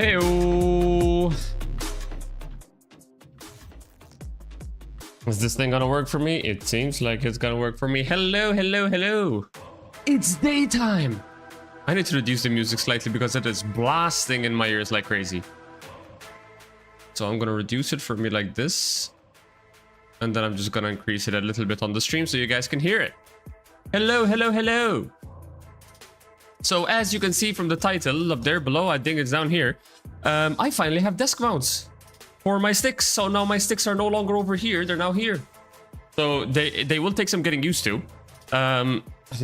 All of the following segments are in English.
Heyo. Is this thing gonna work for me? It seems like it's gonna work for me. Hello, hello, hello. It's daytime. I need to reduce the music slightly because it is blasting in my ears like crazy. So I'm gonna reduce it for me like this. And then I'm just gonna increase it a little bit on the stream so you guys can hear it. Hello, hello, hello. So as you can see from the title up there below, I think it's down here. I finally have desk mounts for my sticks. So now my sticks are no longer over here. They're now here. So they will take some getting used to. I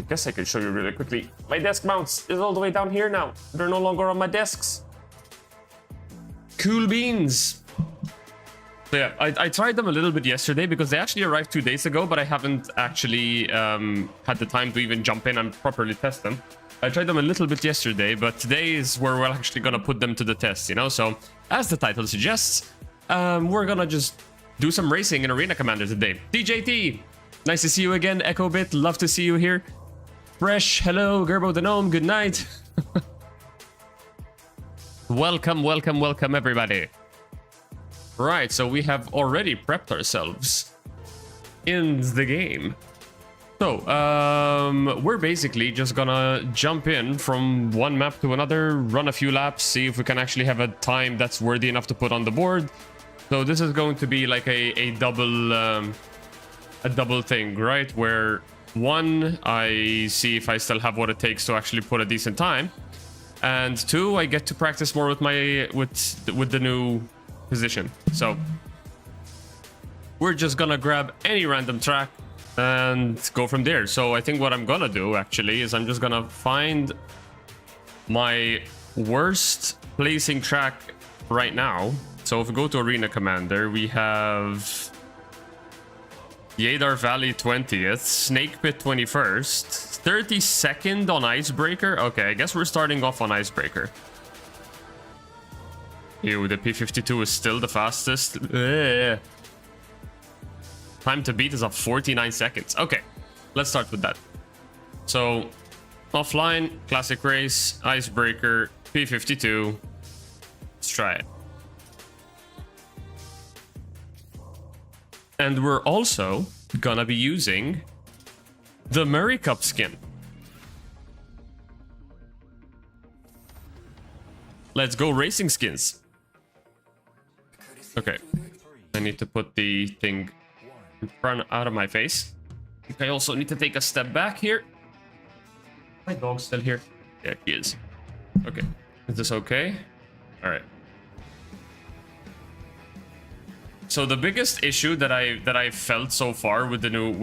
guess I can show you really quickly. My desk mounts is all the way down here now. They're no longer on my desks. Cool beans. So yeah, I tried them a little bit yesterday because they actually arrived 2 days ago, but I haven't actually had the time to even jump in and properly test them. I tried them a little bit yesterday, but today is where we're actually gonna put them to the test, you know? So, as the title suggests, we're gonna just do some racing in Arena Commander today. DJT, nice to see you again. EchoBit, love to see you here. Fresh, hello. Gerbo the Gnome, good night. Welcome, welcome, welcome, everybody. Right, so we have already prepped ourselves in the game. So, we're basically just gonna jump in from one map to another, run a few laps, see if we can actually have a time that's worthy enough to put on the board. So this is going to be like a double thing, right? Where one, I see if I still have what it takes to actually put a decent time, and two, I get to practice more with my with the new position. So we're just gonna grab any random track and go from there. So I think what I'm gonna do actually is I'm just gonna find my worst placing track right now. So if we go to Arena Commander, we have Yadar Valley 20th, Snake Pit 21st, 32nd on Icebreaker. Okay, I guess we're starting off on Icebreaker. Ew, the P52 is still the fastest. Ugh. Time to beat is of 49 seconds. Okay, let's start with that. So, offline, classic race, Icebreaker, P52. Let's try it. And we're also gonna be using the Murray Cup skin. Let's go racing skins. Okay, I need to put the thing in front out of my face. I think I also need to take a step back here. My dog's still here. Yeah, he is. Okay, is this okay? All right. So the biggest issue that I felt so far with the new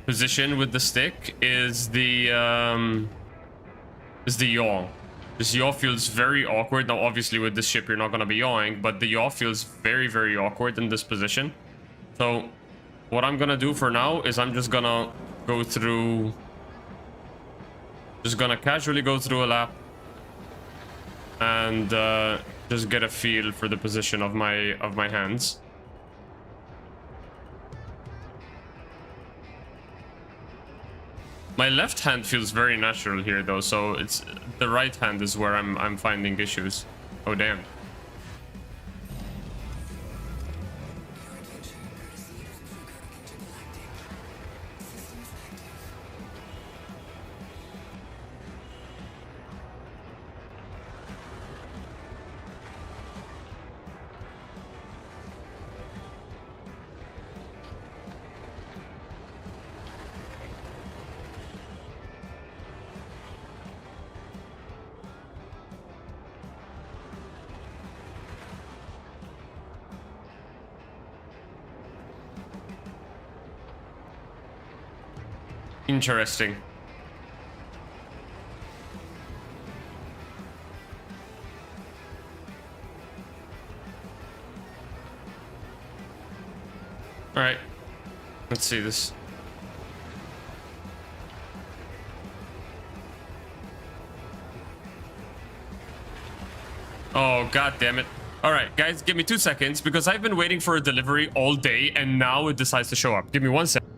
position with the stick is the yaw. This yaw feels very awkward. Now, obviously, with this ship, you're not going to be yawing, but the yaw feels very, very awkward in this position. So, what I'm going to do for now is I'm just going to go through... Just going to casually go through a lap. And just get a feel for the position of my hands. My left hand feels very natural here, though, so it's the right hand is where I'm finding issues. Oh, damn. Interesting. All right, let's see this. Oh, god damn it. All right, guys, give me 2 seconds because I've been waiting for a delivery all day and now it decides to show up. Give me 1 second.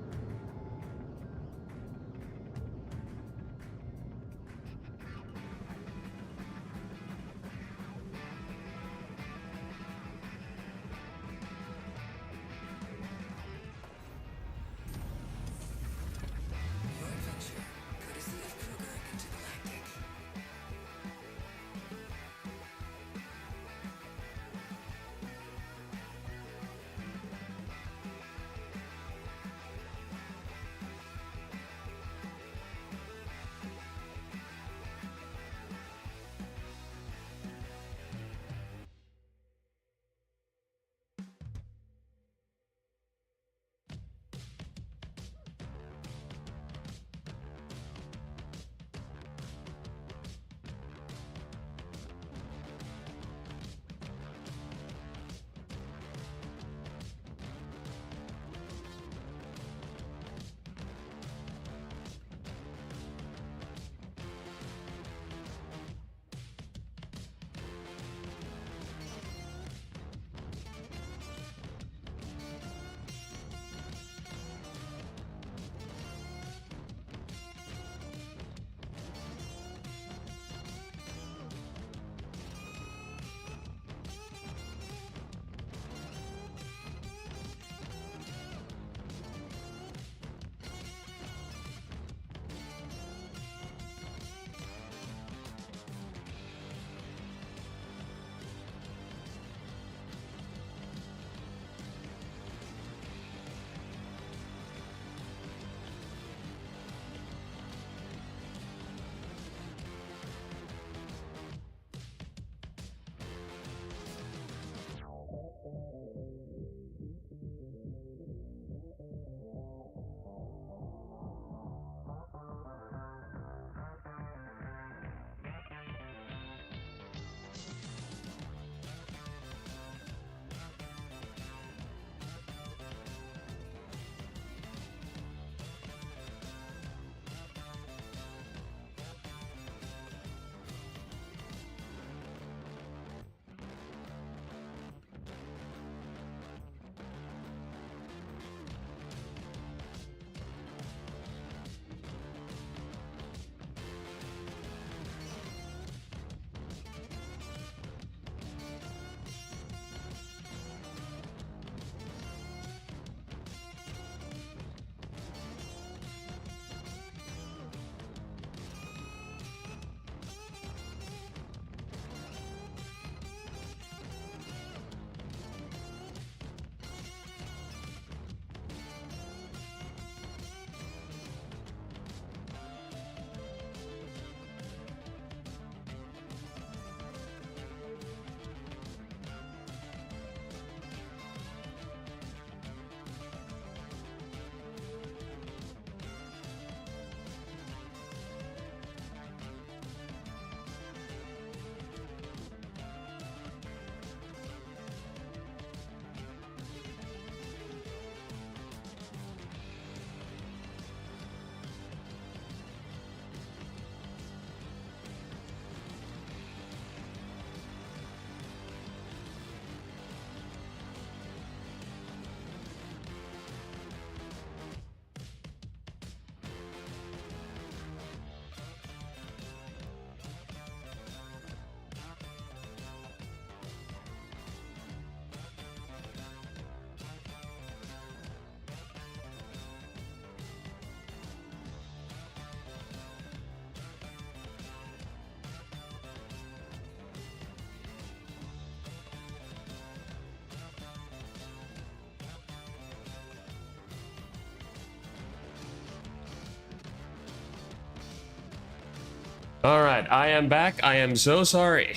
All right, I am back. I am so sorry.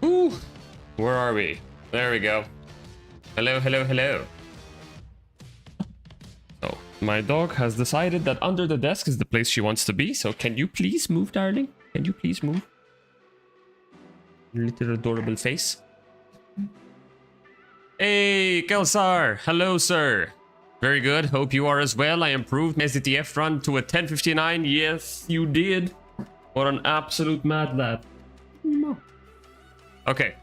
Ooh, where are we? There we go. Hello, hello, hello. So, my dog has decided that under the desk is the place she wants to be. So, can you please move, darling? Can you please move? Your little adorable face. Hey, Kelsar. Hello, sir. Very good. Hope you are as well. I improved my SDTF run to a 1059. Yes, you did. What an absolute mad lad. Okay.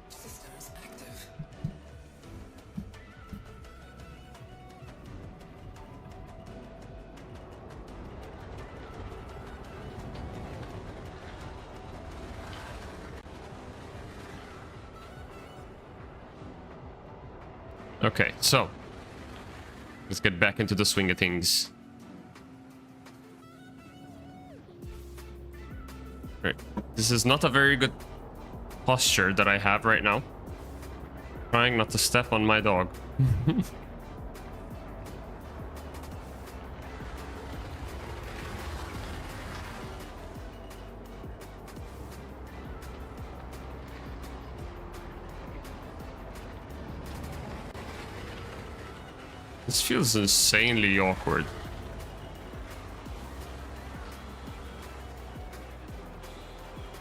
Systems active. Okay, so let's get back into the swing of things. Right. This is not a very good posture that I have right now. Trying not to step on my dog. This feels insanely awkward.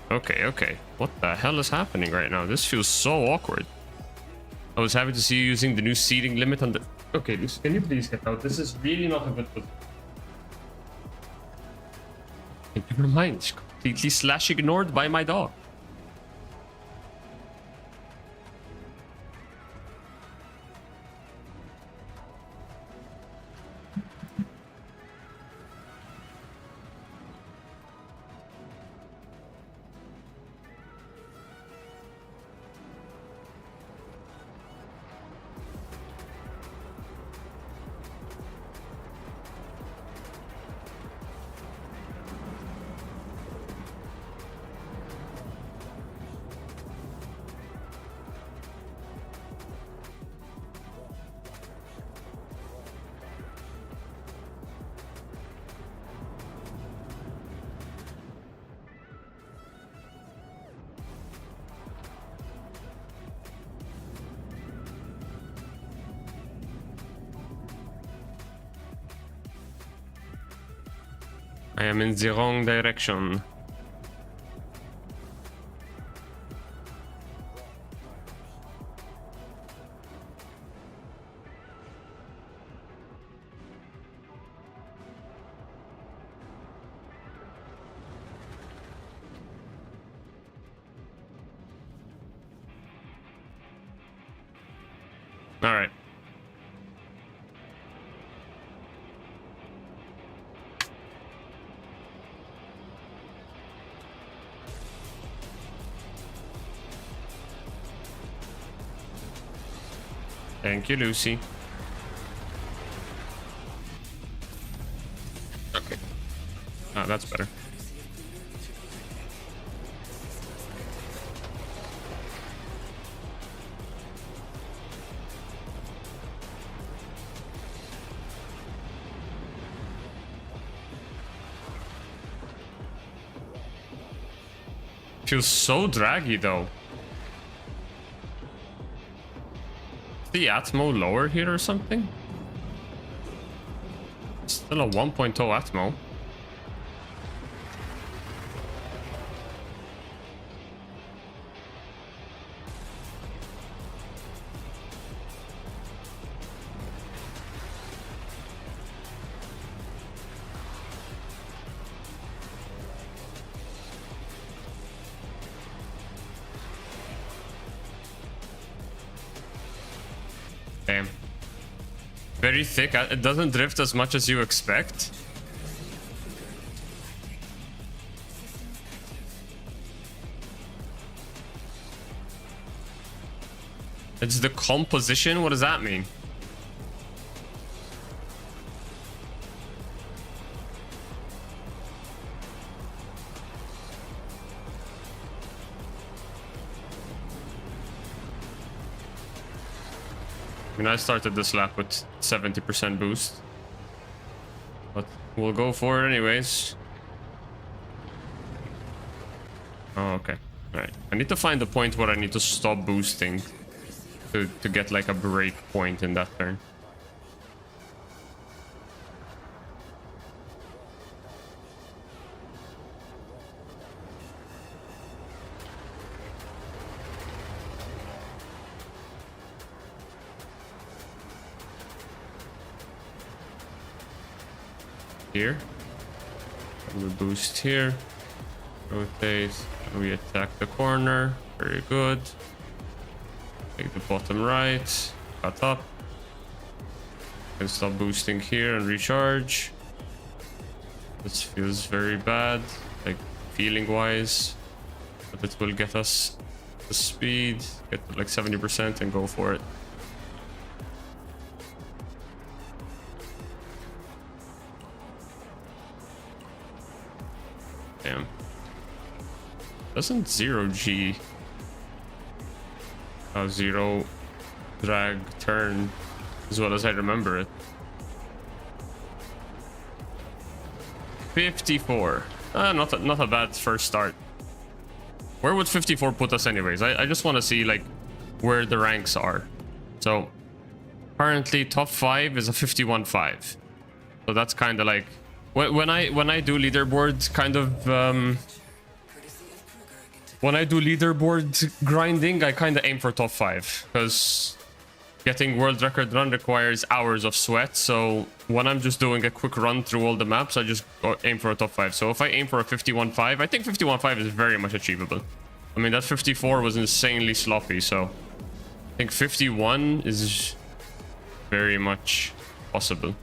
Okay, okay. What the hell is happening right now? This feels so awkward. I was happy to see you using the new seating limit on the... Okay, Lucy, can you please get out? This is really not a good position. Never mind. Completely slash ignored by my dog. I am in the wrong direction. All right. Thank you, Lucy. Okay. Ah, that's better. Feels so draggy though. The Atmo lower here or something? Still a 1.0 Atmo. Damn. Very thick. It doesn't drift as much as you expect. It's the composition? What does that mean? I mean, I started this lap with 70% boost. But we'll go for it anyways. Oh, okay. Alright. I need to find the point where I need to stop boosting to get like a break point in that turn. Here. And we boost here. Rotate. And we attack the corner. Very good. Take the bottom right. Cut up. Can stop boosting here and recharge. This feels very bad, like feeling wise. But it will get us the speed. Get to like 70% and go for it. Damn. Doesn't 0G 0 drag turn as well as I remember it? 54. Not a bad first start. Where would 54 put us anyways? I just want to see like where the ranks are. So currently top 5 is a 51.5. So that's kind of like when I do leaderboard kind of when I do leaderboard grinding, I kind of aim for top 5 because getting world record run requires hours of sweat. So when I'm just doing a quick run through all the maps, I just aim for a top 5. So if I aim for a 51.5, I think 51.5 is very much achievable. I mean, that 54 was insanely sloppy, so I think 51 is very much possible.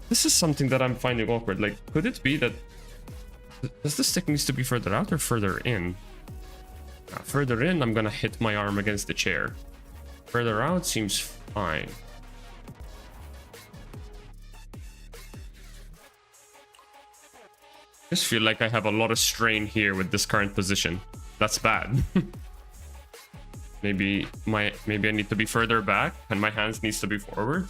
This is something that I'm finding awkward. Like, could it be that... Does the stick needs to be further out or further in? Further in, I'm gonna hit my arm against the chair. Further out seems fine. Just feel like I have a lot of strain here with this current position. That's bad. maybe I need to be further back and my hands needs to be forward.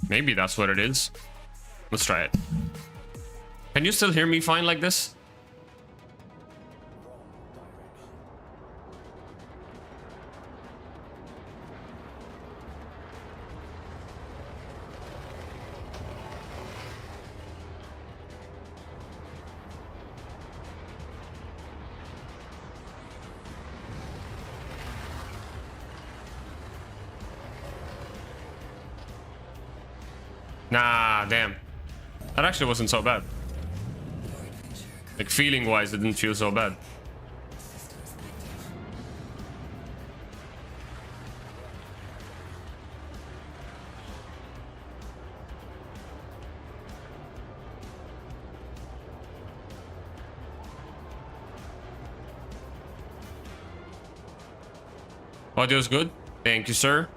Maybe that's what it is. Let's try it. Can you still hear me fine like this? Nah, damn. That actually wasn't so bad. Like, feeling-wise, it didn't feel so bad. Audio's good. Thank you, sir.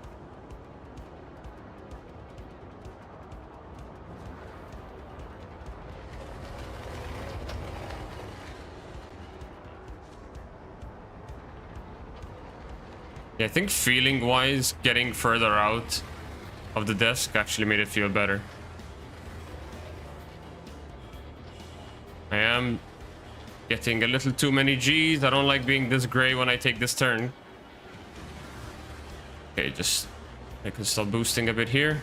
Yeah, I think feeling-wise, getting further out of the desk actually made it feel better. I am getting a little too many Gs. I don't like being this gray when I take this turn. Okay, just... I can start boosting a bit here.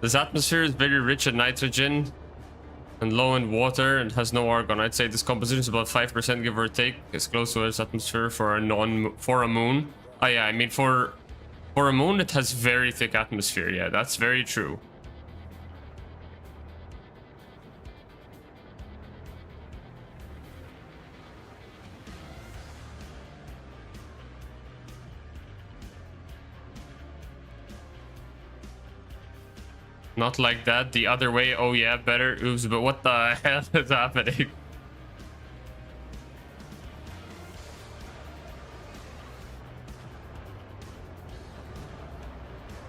This atmosphere is very rich in nitrogen and low in water and has no argon. I'd say this composition is about 5% give or take. It's close to Earth's atmosphere for a moon. Oh yeah, I mean for a moon it has very thick atmosphere. Yeah, that's very true. Not like that. The other way. Oh yeah, better. Oops, but what the hell is happening?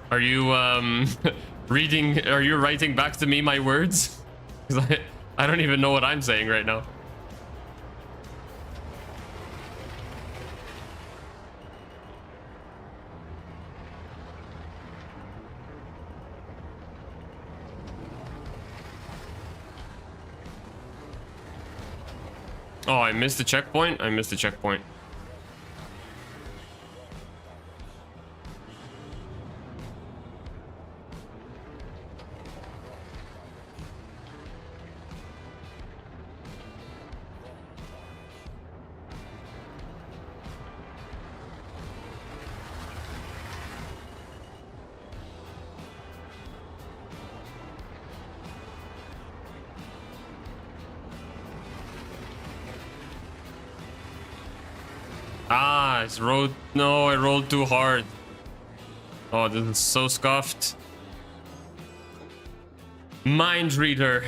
Are you reading? Are you writing back to me my words? Because I don't even know what I'm saying right now. Oh, I missed the checkpoint. I missed the checkpoint. Ah, it's rolled. No, I rolled too hard. Oh, this is so scuffed. Mind reader.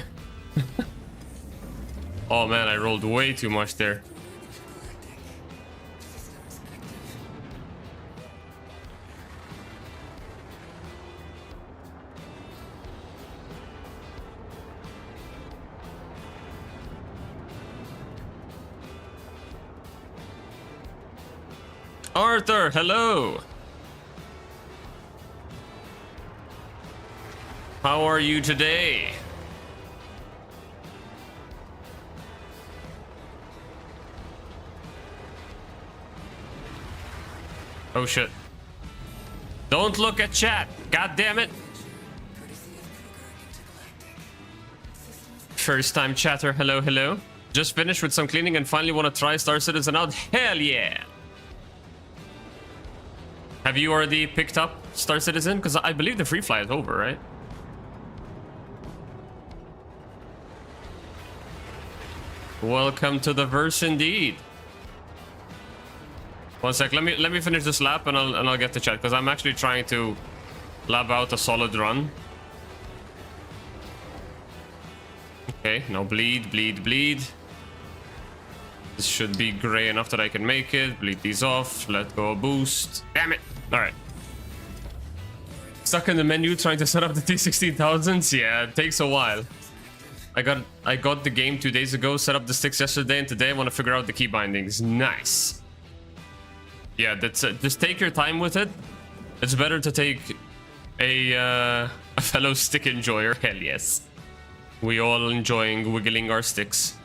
Oh man, I rolled way too much there. Arthur, hello. How are you today? Oh shit. Don't look at chat. God damn it. First time chatter. Hello, hello. Just finished with some cleaning and finally want to try Star Citizen out. Hell yeah. Have you already picked up Star Citizen? Because I believe the free fly is over, right? Welcome to the verse indeed. One sec, let me finish this lap and I'll get to chat because I'm actually trying to lab out a solid run. Okay, now bleed, bleed, bleed. This should be gray enough that I can make it. Bleed these off. Let go boost. Damn it. All right. Stuck in the menu trying to set up the T16000s. Yeah, it takes a while. I got the game 2 days ago. Set up the sticks yesterday, and today I want to figure out the key bindings. Nice. Yeah, that's it. Just take your time with it. It's better to take a fellow stick enjoyer. Hell yes. We all enjoying wiggling our sticks.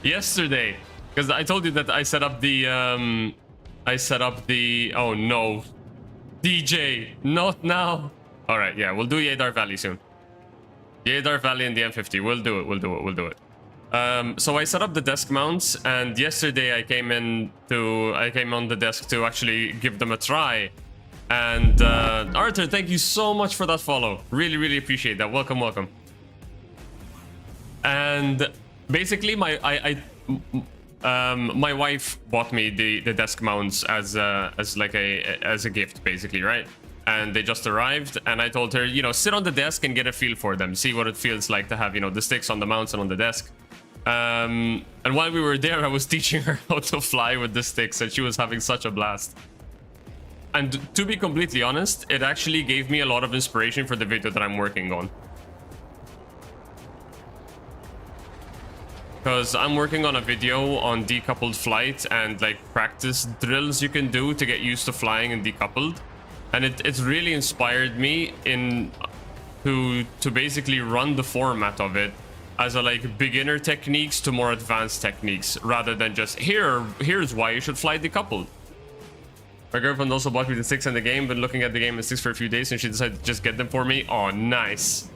Yesterday, because I told you that I set up the oh no, DJ, not now. All right, yeah, we'll do Yadar Valley soon. Yadar Valley and the M50. We'll do it. So I set up the desk mounts, and yesterday I came on the desk to actually give them a try. And Arthur, thank you so much for that follow. Really appreciate that. Welcome. And basically, my wife bought me the desk mounts as a gift, basically, right? And they just arrived, and I told her, sit on the desk and get a feel for them, see what it feels like to have, the sticks on the mounts and on the desk. And while we were there, I was teaching her how to fly with the sticks, and she was having such a blast. And to be completely honest, it actually gave me a lot of inspiration for the video that I'm working on. Because I'm working on a video on decoupled flight and like practice drills you can do to get used to flying and decoupled. And it's really inspired me to basically run the format of it as a like beginner techniques to more advanced techniques, rather than just here's why you should fly decoupled. My girlfriend also bought me the sticks in the game, been looking at the game and sticks for a few days, and she decided to just get them for me. Oh, nice.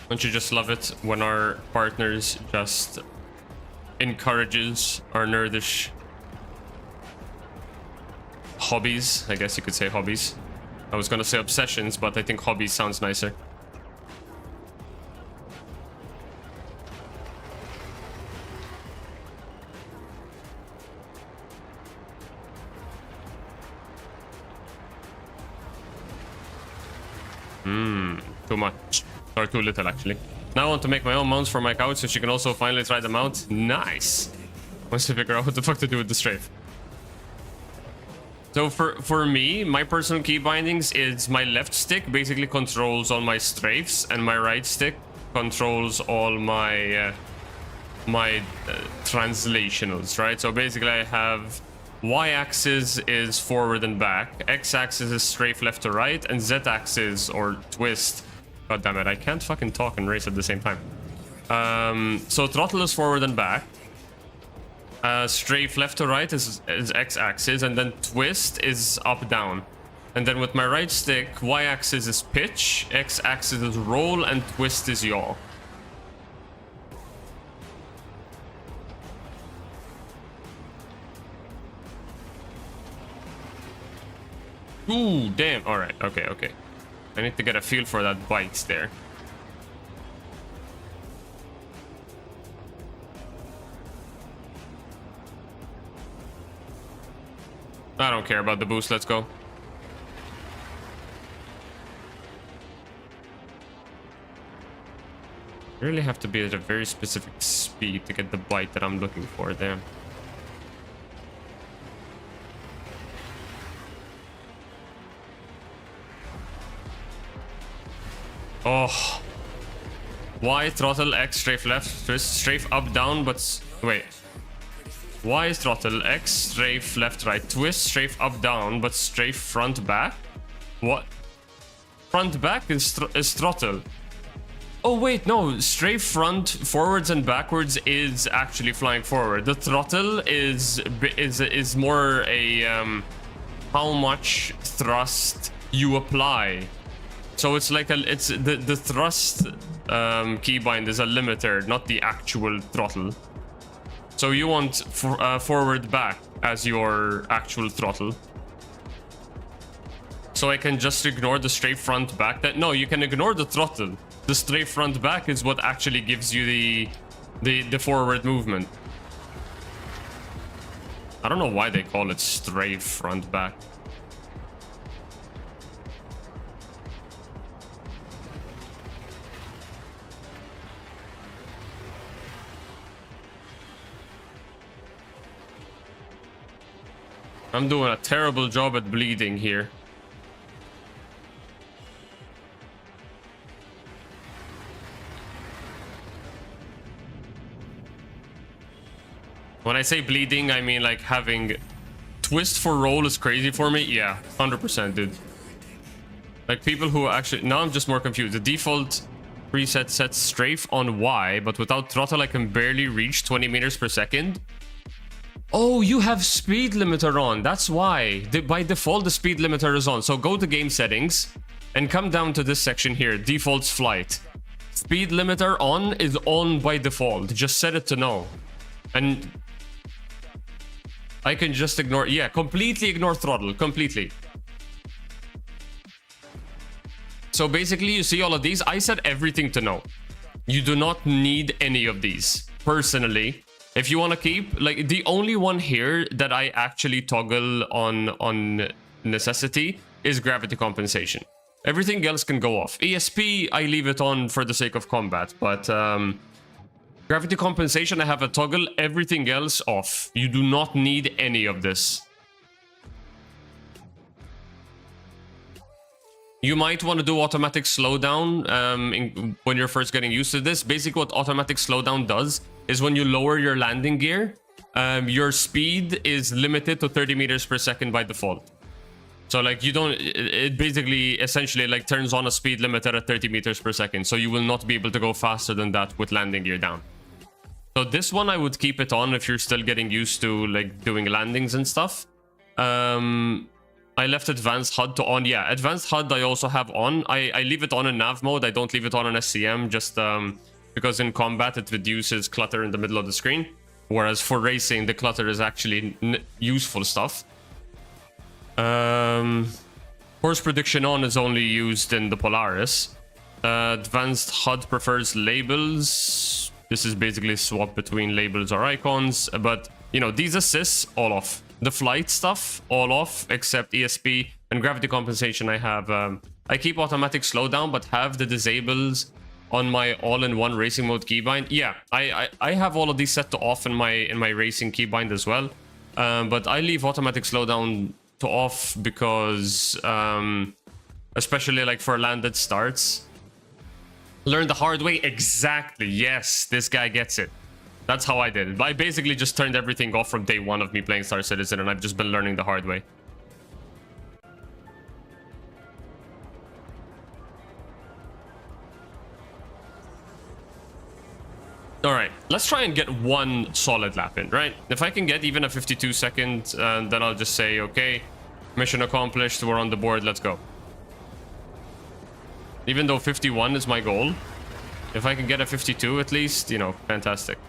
Don't you just love it when our partners just encourages our nerdish hobbies? I guess you could say hobbies. I was gonna say obsessions, but I think hobbies sounds nicer. Too much. Or too little, actually. Now I want to make my own mounts for my couch so she can also finally try them out. Nice. Wants to figure out what the fuck to do with the strafe. So for me, my personal key bindings is my left stick basically controls all my strafes, and my right stick controls all my translationals, right? So basically I have y-axis is forward and back, x-axis is strafe left to right, and z-axis or twist. God damn it, I can't fucking talk and race at the same time. So throttle is forward and back. Strafe left to right is x-axis, and then twist is up down. And then with my right stick, y-axis is pitch, x-axis is roll, and twist is yaw. Ooh, damn. All right. Okay, okay. I need to get a feel for that bite there. I don't care about the boost. Let's go. You really have to be at a very specific speed to get the bite that I'm looking for there. Oh. Y throttle, X strafe left, twist, strafe up, down, but wait. Y is throttle, X strafe left, right, twist, strafe up, down, but strafe front, back? What? Front, back is throttle. Oh wait, no, strafe front, forwards and backwards is actually flying forward. The throttle is more a how much thrust you apply. So it's like it's the thrust keybind is a limiter, not the actual throttle. So you want forward back as your actual throttle. So I can just ignore the straight front back. No, you can ignore the throttle. The straight front back is what actually gives you the forward movement. I don't know why they call it straight front back. I'm doing a terrible job at bleeding here. When I say bleeding, I mean like having twist for roll is crazy for me. Yeah, 100%, dude. Like people who actually... Now I'm just more confused. The default preset sets strafe on Y, but without throttle I can barely reach 20 meters per second. Oh, you have speed limiter on. That's why. By default, the speed limiter is on. So go to game settings and come down to this section here. Defaults flight. Speed limiter on is on by default. Just set it to no. And I can just ignore... Yeah, completely ignore throttle. Completely. So basically, you see all of these. I set everything to no. You do not need any of these. Personally... If you want to keep, like, the only one here that I actually toggle on necessity is gravity compensation. Everything else can go off. ESP, I leave it on for the sake of combat, but gravity compensation, I have a toggle, everything else off. You do not need any of this. You might want to do automatic slowdown when you're first getting used to this. Basically, what automatic slowdown does is when you lower your landing gear, your speed is limited to 30 meters per second by default. So like you don't, it basically essentially like turns on a speed limiter at 30 meters per second. So you will not be able to go faster than that with landing gear down. So this one I would keep it on if you're still getting used to like doing landings and stuff. I left advanced HUD to on. Yeah, advanced HUD I also have on. I leave it on in nav mode. I don't leave it on in SCM just because in combat it reduces clutter in the middle of the screen. Whereas for racing, the clutter is actually useful stuff. Course prediction on is only used in the Polaris. Advanced HUD prefers labels. This is basically swap between labels or icons. But, you know, these assists, all off. The flight stuff, all off, except ESP and gravity compensation. I have, I keep automatic slowdown, but have the disables on my all-in-one racing mode keybind. Yeah, I have all of these set to off in my racing keybind as well. But I leave automatic slowdown to off because, especially like for landed starts. Learn the hard way. Exactly. Yes, this guy gets it. That's how I did it. I basically just turned everything off from day one of me playing Star Citizen, and I've just been learning the hard way. All right, let's try and get one solid lap in, right? If I can get even a 52 second, then I'll just say, okay, mission accomplished, we're on the board, let's go. Even though 51 is my goal, if I can get a 52 at least, you know, fantastic.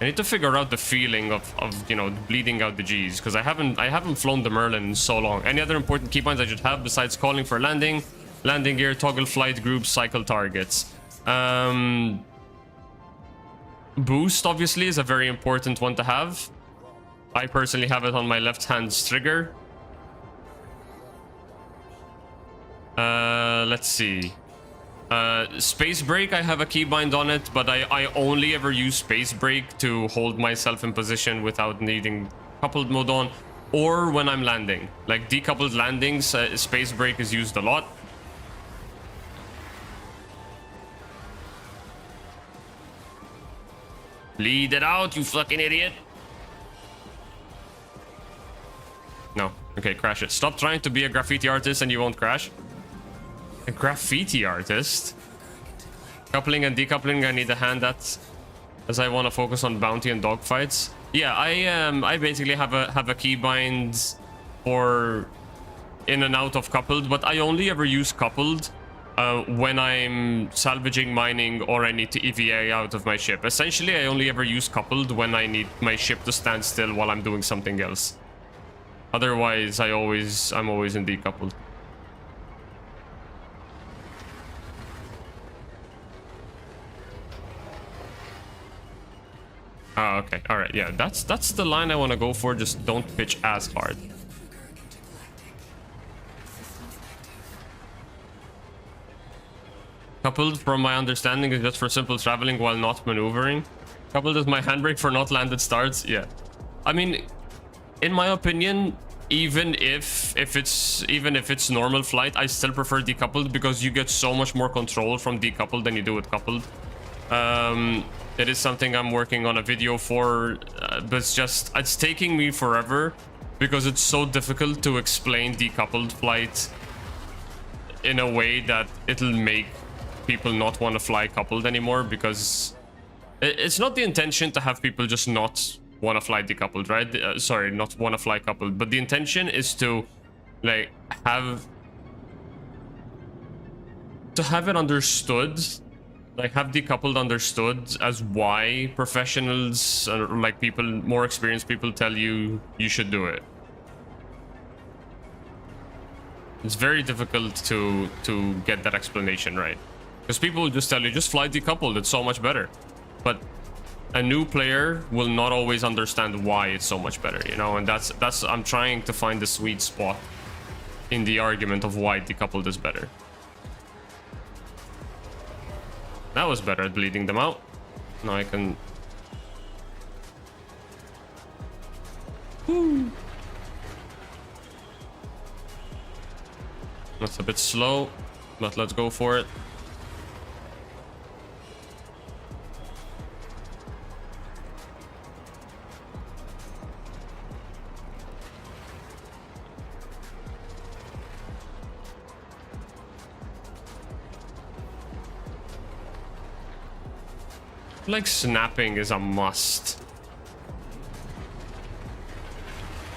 I need to figure out the feeling of you know, bleeding out the G's, because I haven't flown the Merlin in so long. Any other important keybinds I should have besides calling for landing? Landing gear, toggle flight groups, cycle targets. Boost, obviously, is a very important one to have. I personally have it on my left-hand trigger. Let's see. Space brake, I have a keybind on it, but I only ever use space brake to hold myself in position without needing coupled mode on, or when I'm landing. Like decoupled landings, space brake is used a lot. Bleed it out, you fucking idiot. No. Okay, crash it. Stop trying to be a graffiti artist and you won't crash. A graffiti artist? Coupling and decoupling, I need a hand at, as I want to focus on bounty and dogfights. Yeah, I basically have a keybind for in and out of coupled, but I only ever use coupled when I'm salvaging, mining, or I need to EVA out of my ship. Essentially, I only ever use coupled when I need my ship to stand still while I'm doing something else. Otherwise, I'm always in decoupled. Oh, okay. All right. Yeah, that's the line I want to go for. Just don't pitch as hard. Coupled, from my understanding, is just for simple traveling while not maneuvering. Coupled is my handbrake for not landed starts. Yeah, I mean, in my opinion, even if it's normal flight, I still prefer decoupled because you get so much more control from decoupled than you do with coupled. It is something I'm working on a video for, but it's taking me forever because it's so difficult to explain decoupled flight in a way that it'll make people not want to fly coupled anymore, because it's not the intention to have people just not want to fly decoupled, right? Sorry, not want to fly coupled, but the intention is to like have it understood, like have decoupled understood as why professionals or like people, more experienced people, tell you should do it. It's very difficult to get that explanation right, because people will just tell you, just fly decoupled, it's so much better. But a new player will not always understand why it's so much better, you know, and that's I'm trying to find the sweet spot in the argument of why decoupled is better. That was better at bleeding them out. Now I can... Woo. That's a bit slow, but let's go for it. Like snapping is a must.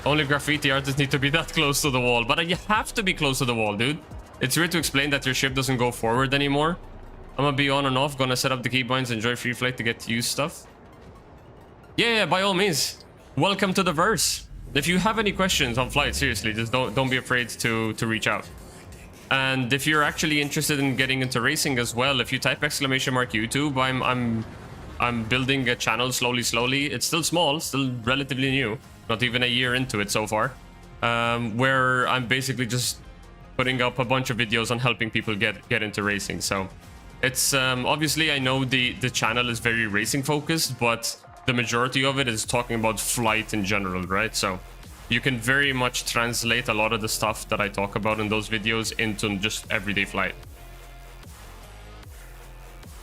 Only graffiti artists need to be that close to the wall, but you have to be close to the wall, dude. It's weird to explain that your ship doesn't go forward anymore. I'm gonna be on and off, gonna set up the keybinds, enjoy free flight to get to use stuff. Yeah, by all means. Welcome to the verse. If you have any questions on flight, seriously, just don't be afraid to reach out. And if you're actually interested in getting into racing as well, if you type !YouTube, I'm building a channel slowly. It's still small, still relatively new, not even a year into it so far, where I'm basically just putting up a bunch of videos on helping people get into racing. So it's obviously, I know the channel is very racing focused, but the majority of it is talking about flight in general, right? So you can very much translate a lot of the stuff that I talk about in those videos into just everyday flight.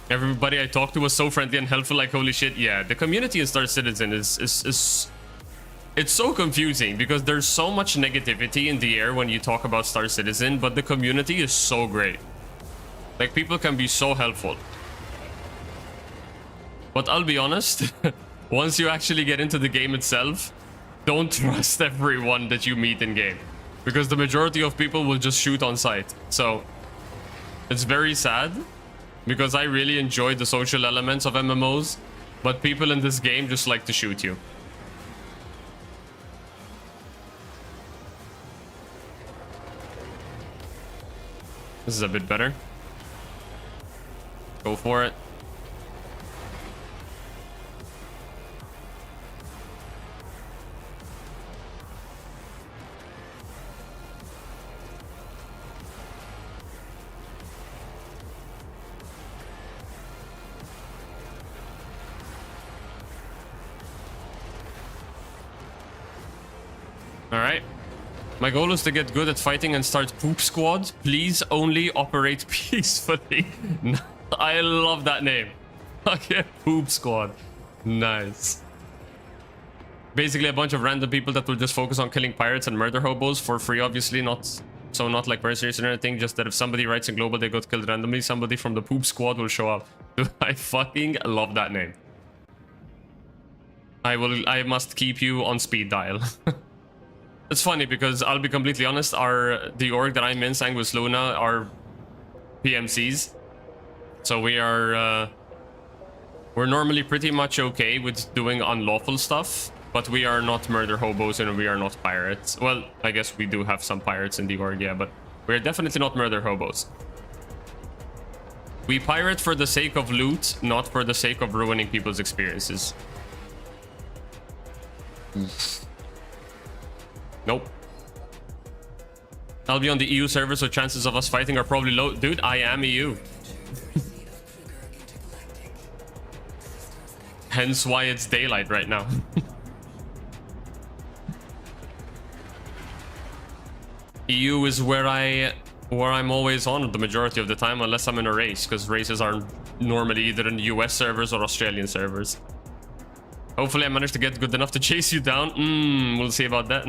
Everybody I talked to was so friendly and helpful, like holy shit. Yeah, the community in Star Citizen is it's so confusing because there's so much negativity in the air when you talk about Star Citizen, but the community is so great. Like, people can be so helpful. But I'll be honest, once you actually get into the game itself, don't trust everyone that you meet in game, because the majority of people will just shoot on sight. So it's very sad, because I really enjoy the social elements of MMOs, but people in this game just like to shoot you. This is a bit better. Go for it. Alright. My goal is to get good at fighting and start Poop Squad. Please only operate peacefully. I love that name. Okay, Poop Squad. Nice. Basically a bunch of random people that will just focus on killing pirates and murder hobos for free, obviously. Not like mercenaries or anything, just that if somebody writes in global they got killed randomly, somebody from the Poop Squad will show up. I fucking love that name. I must keep you on speed dial. It's funny because I'll be completely honest, the org that I'm in, Sanguis Luna, are PMCs. So we're normally pretty much okay with doing unlawful stuff, but we are not murder hobos and we are not pirates. Well, I guess we do have some pirates in the org, yeah, but we're definitely not murder hobos. We pirate for the sake of loot, not for the sake of ruining people's experiences. Nope. I'll be on the EU server, so chances of us fighting are probably low. Dude, I am EU. Hence why it's daylight right now. EU is where I'm always on the majority of the time, unless I'm in a race, because races are normally either in US servers or Australian servers. Hopefully I managed to get good enough to chase you down. We'll see about that.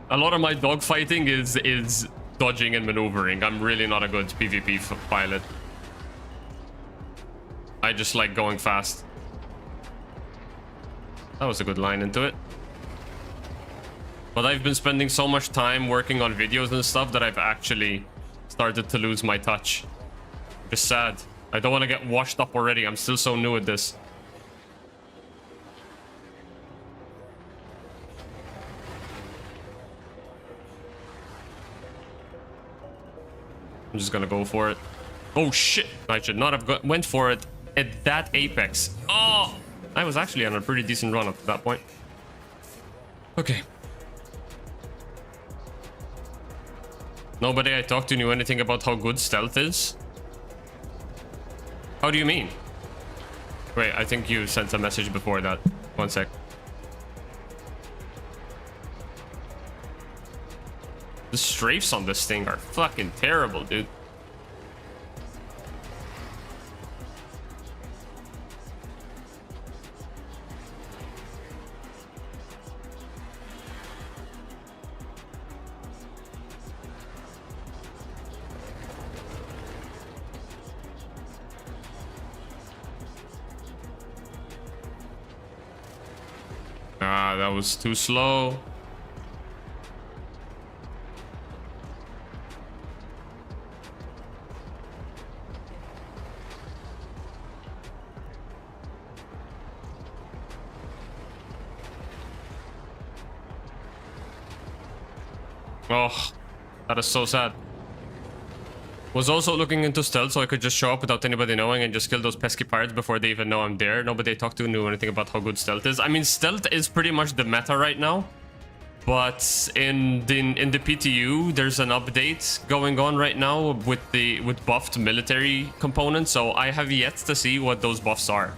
A lot of my dogfighting is dodging and maneuvering. I'm really not a good PvP pilot. I just like going fast. That was a good line into it. But I've been spending so much time working on videos and stuff that I've actually started to lose my touch. It's sad. I don't want to get washed up already. I'm still so new at this. I'm just gonna go for it. Oh shit! I should not have went for it at that apex. Oh! I was actually on a pretty decent run up to that point. Okay. Nobody I talked to knew anything about how good stealth is. How do you mean? Wait, I think you sent a message before that. One sec. The strafes on this thing are fucking terrible, dude. Ah, that was too slow. Oh, that is so sad. Was also looking into stealth so I could just show up without anybody knowing and just kill those pesky pirates before they even know I'm there. Nobody I talked to knew anything about how good stealth is. I mean, stealth is pretty much the meta right now. But in the PTU, there's an update going on right now with buffed military components. So I have yet to see what those buffs are.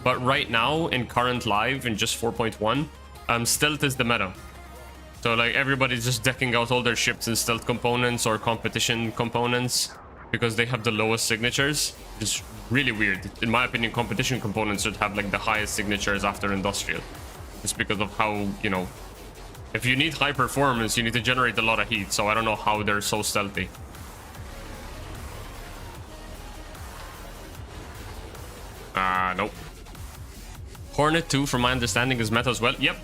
But right now, in current live, in just 4.1, stealth is the meta. So like everybody's just decking out all their ships in stealth components or competition components because they have the lowest signatures. It's really weird. In my opinion, competition components should have like the highest signatures after industrial. Just because of how, you know, if you need high performance, you need to generate a lot of heat. So I don't know how they're so stealthy. Nope. Hornet 2, from my understanding, is meta as well. Yep.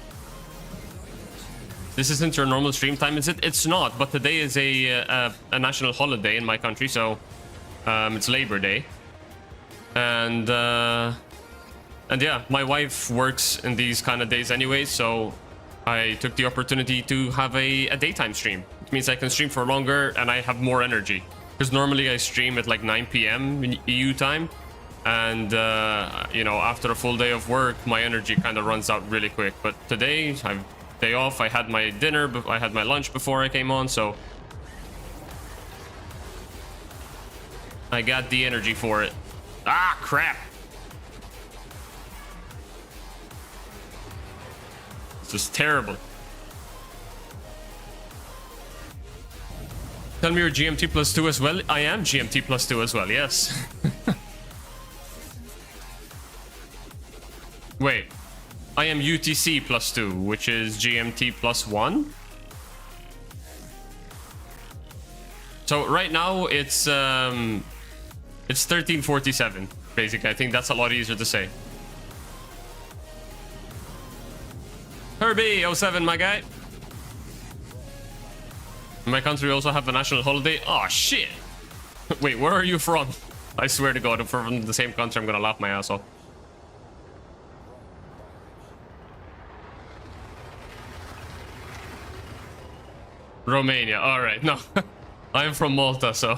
This isn't your normal stream time, is it? It's not, but today is a national holiday in my country, so it's Labor Day. And yeah, my wife works in these kind of days anyway, so I took the opportunity to have a daytime stream. It means I can stream for longer and I have more energy. Because normally I stream at like 9 p.m. in EU time. And, you know, after a full day of work, my energy kind of runs out really quick. But today, I've day off. I had my dinner, but I had my lunch before I came on, so I got the energy for it. Ah, crap. This is terrible. Tell me you're GMT +2 as well. I am GMT +2 as well, yes. Wait. I am UTC +2, which is GMT +1. So right now it's 1347, basically. I think that's a lot easier to say. Herbie 07, my guy. In my country, we also have a national holiday. Oh shit! Wait, where are you from? I swear to God, if we're from the same country, I'm gonna laugh my ass off. Romania. All right, no, I'm from Malta, so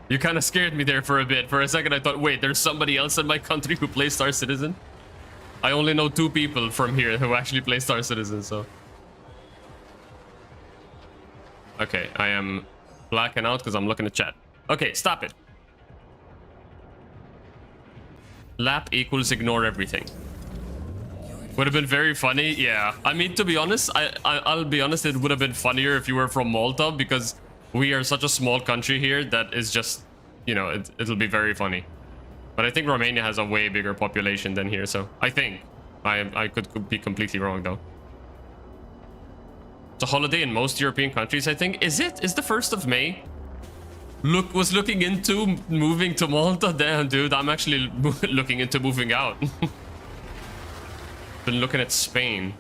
you kind of scared me there for a bit. For a second, I thought, wait, there's somebody else in my country who plays Star Citizen. I only know 2 people from here who actually play Star Citizen, so. Okay, I am blacking out because I'm looking at chat. Okay, stop it. Lap equals ignore everything. Would have been very funny, yeah. I mean, to be honest, I'll be honest, it would have been funnier if you were from Malta, because we are such a small country here that is just, you know, it'll be very funny. But I think Romania has a way bigger population than here, so I think. I could be completely wrong, though. It's a holiday in most European countries, I think. Is it? Is the 1st of May? Was looking into moving to Malta? Damn, dude, I'm actually looking into moving out. Been looking at Spain.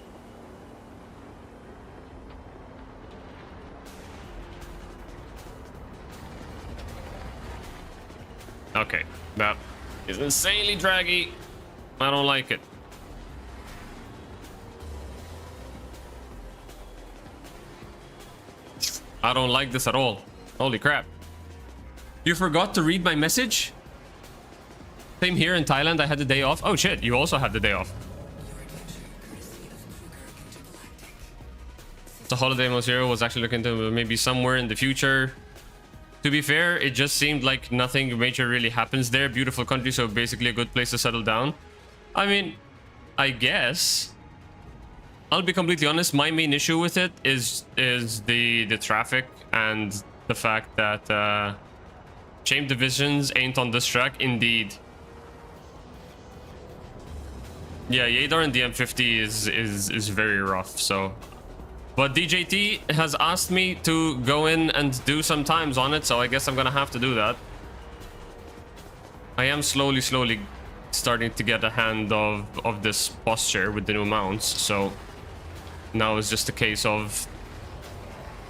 Okay, that is insanely draggy. I don't like it. I don't like this at all. Holy crap. You forgot to read my message? Same here in Thailand, I had the day off. Oh shit, you also had the day off. The holiday Mosero was actually looking to maybe somewhere in the future. To be fair, it just seemed like nothing major really happens there. Beautiful country, so basically a good place to settle down. I mean, I guess. I'll be completely honest, my main issue with it is the traffic and the fact that Chain Divisions ain't on this track. Indeed. Yeah, Yadar and the M50 is very rough, so. But DJT has asked me to go in and do some times on it, so I guess I'm gonna have to do that. I am slowly starting to get a hand of this posture with the new mounts, so now it's just a case of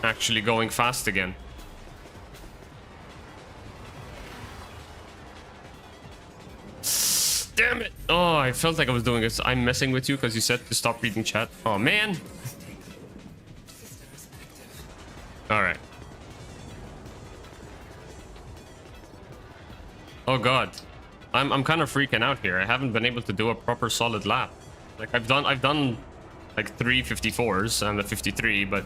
actually going fast again. Damn it! Oh, I felt like I was doing this. I'm messing with you because you said to stop reading chat. Oh man! All right. Oh god. I'm kind of freaking out here. I haven't been able to do a proper solid lap. Like I've done like 3 54s and a 53, but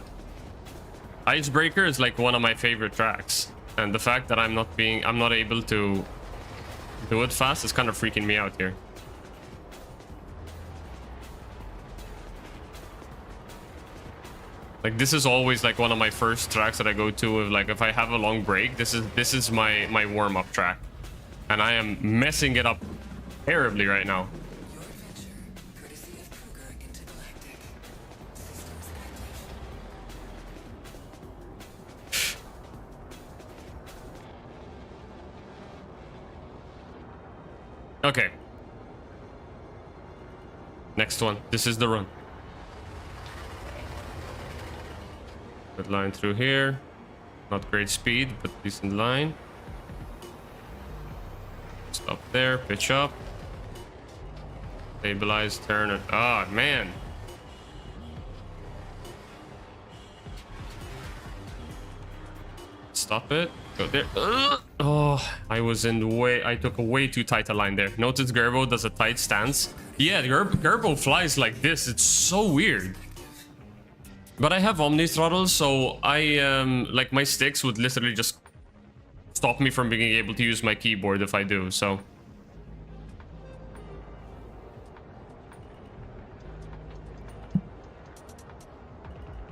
Icebreaker is like one of my favorite tracks. And the fact that I'm not able to do it fast is kind of freaking me out here. Like this is always like one of my first tracks that I go to if like if I have a long break, this is my warm-up track. And I am messing it up terribly right now. Your adventure, courtesy of Cougar Intergalactic. Systems active. Okay. Next one. This is the run. Good line through here. Not great speed, but decent line. Stop there, pitch up. Stabilize, turn it. Ah, man. Stop it. Go there. Oh, I took a way too tight a line there. Notice Gerbo does a tight stance. Yeah, Gerbo flies like this. It's so weird. But I have Omni throttle, so like my sticks would literally just stop me from being able to use my keyboard if I do, so.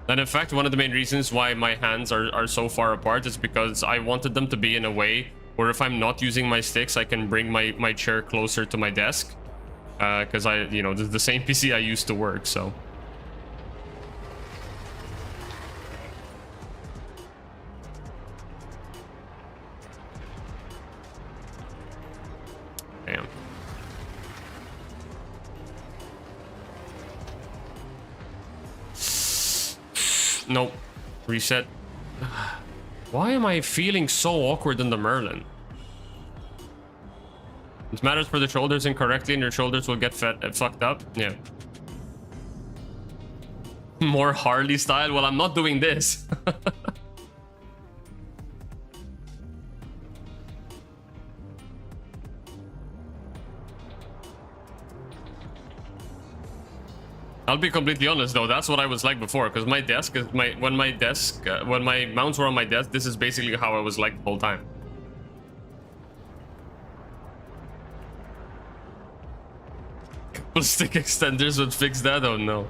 And in fact, one of the main reasons why my hands are so far apart is because I wanted them to be in a way where if I'm not using my sticks, I can bring my chair closer to my desk. Because the same PC I used to work, so. Damn. Nope. Reset. Why am I feeling so awkward in the Merlin? It matters for the shoulders incorrectly and your shoulders will get fucked up. Yeah. More Harley style? Well, I'm not doing this. I'll be completely honest though, that's what I was like before, because my desk is when my mounts were on my desk, this is basically how I was like the whole time. Couple stick extenders would fix that? Oh no.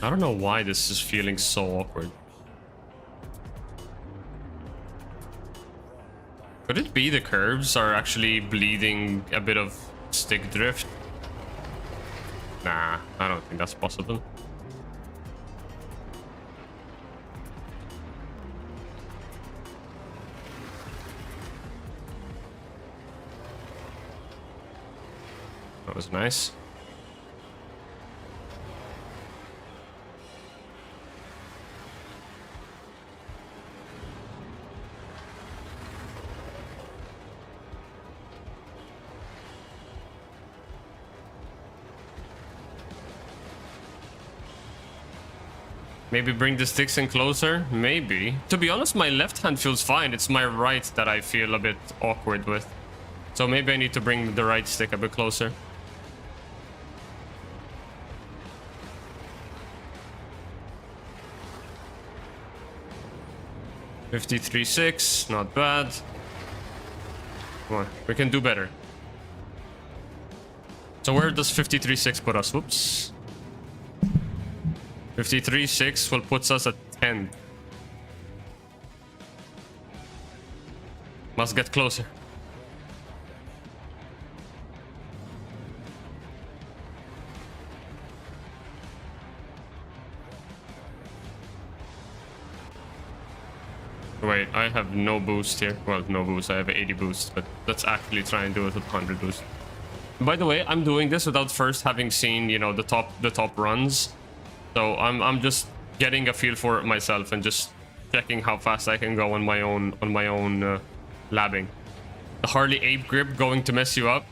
I don't know why this is feeling so awkward. Could it be the curves are actually bleeding a bit of stick drift? Nah, I don't think that's possible. That was nice. Maybe bring the sticks in closer? Maybe. To be honest, my left hand feels fine. It's my right that I feel a bit awkward with. So maybe I need to bring the right stick a bit closer. $53.6, not bad. Come on, we can do better. So where does 53.6 put us? Whoops. 53.6 will put us at 10. Must get closer. Wait, I have no boost here. Well, no boost. I have 80 boost, but let's actually try and do it with 100 boost. By the way, I'm doing this without first having seen, the top runs. So I'm just getting a feel for it myself and just checking how fast I can go on my own labbing. The Harley Ape grip going to mess you up.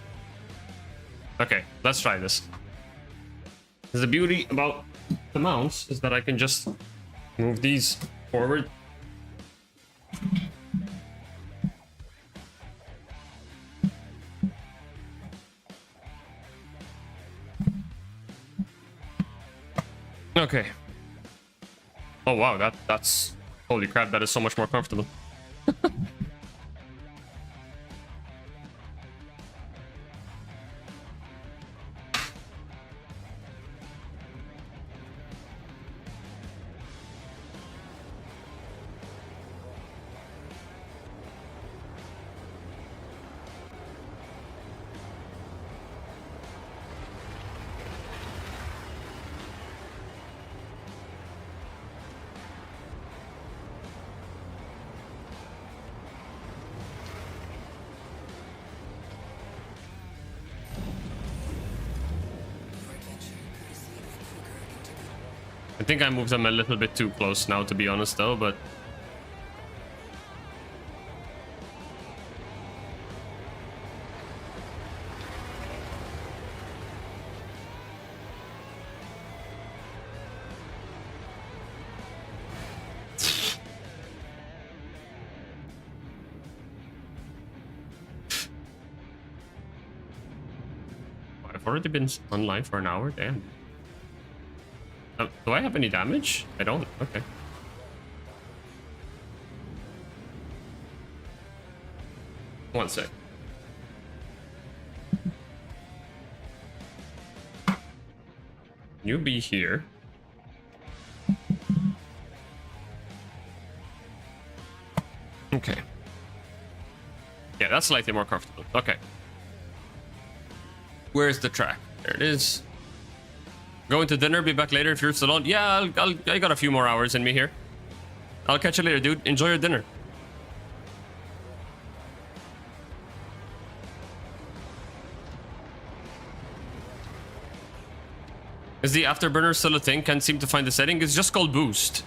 Okay, let's try this. The beauty about the mounts is that I can just move these forward. Okay. Oh wow, that's holy crap, that is so much more comfortable. I think I moved them a little bit too close now, to be honest, though, but... I've already been online for an hour, damn. Do I have any damage? I don't. Okay. One sec. You be here. Okay. Yeah, that's slightly more comfortable. Okay. Where's the track? There it is. Going to dinner, be back later if you're still on. Yeah, I got a few more hours in me here. I'll catch you later, dude. Enjoy your dinner. Is the afterburner still a thing? Can't seem to find the setting. It's just called boost.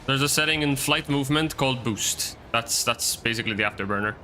There's a setting in flight movement called boost. That's basically the afterburner.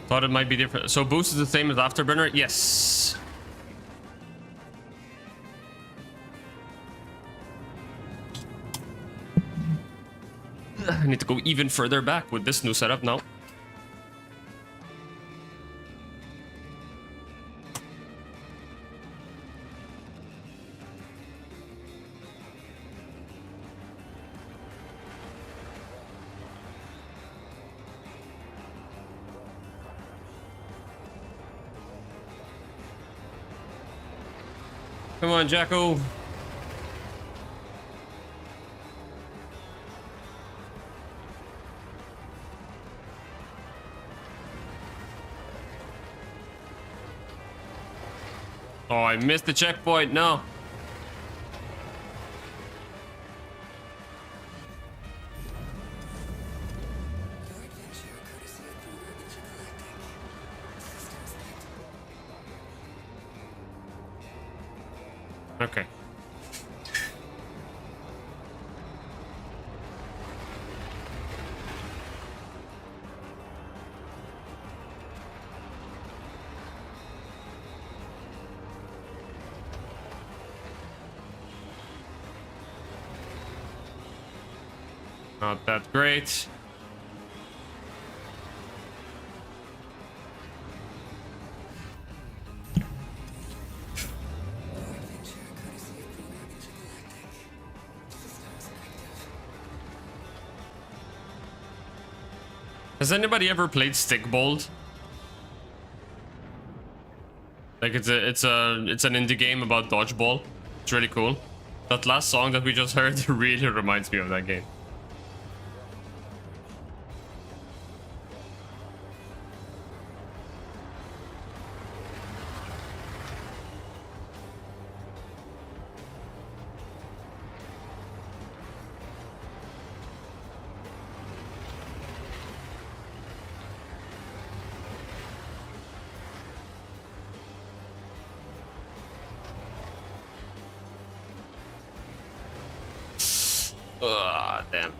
Thought it might be different. So boost is the same as afterburner? Yes. I need to go even further back with this new setup now. Come on, Jacko. Oh, I missed the checkpoint. No. Your adventure, courtesy of Kruger Intergalactic. Systems linked. Okay. Not that great. Has anybody ever played Stickbold? Like it's an indie game about dodgeball. It's really cool. That last song that we just heard really reminds me of that game. Ugh, damn.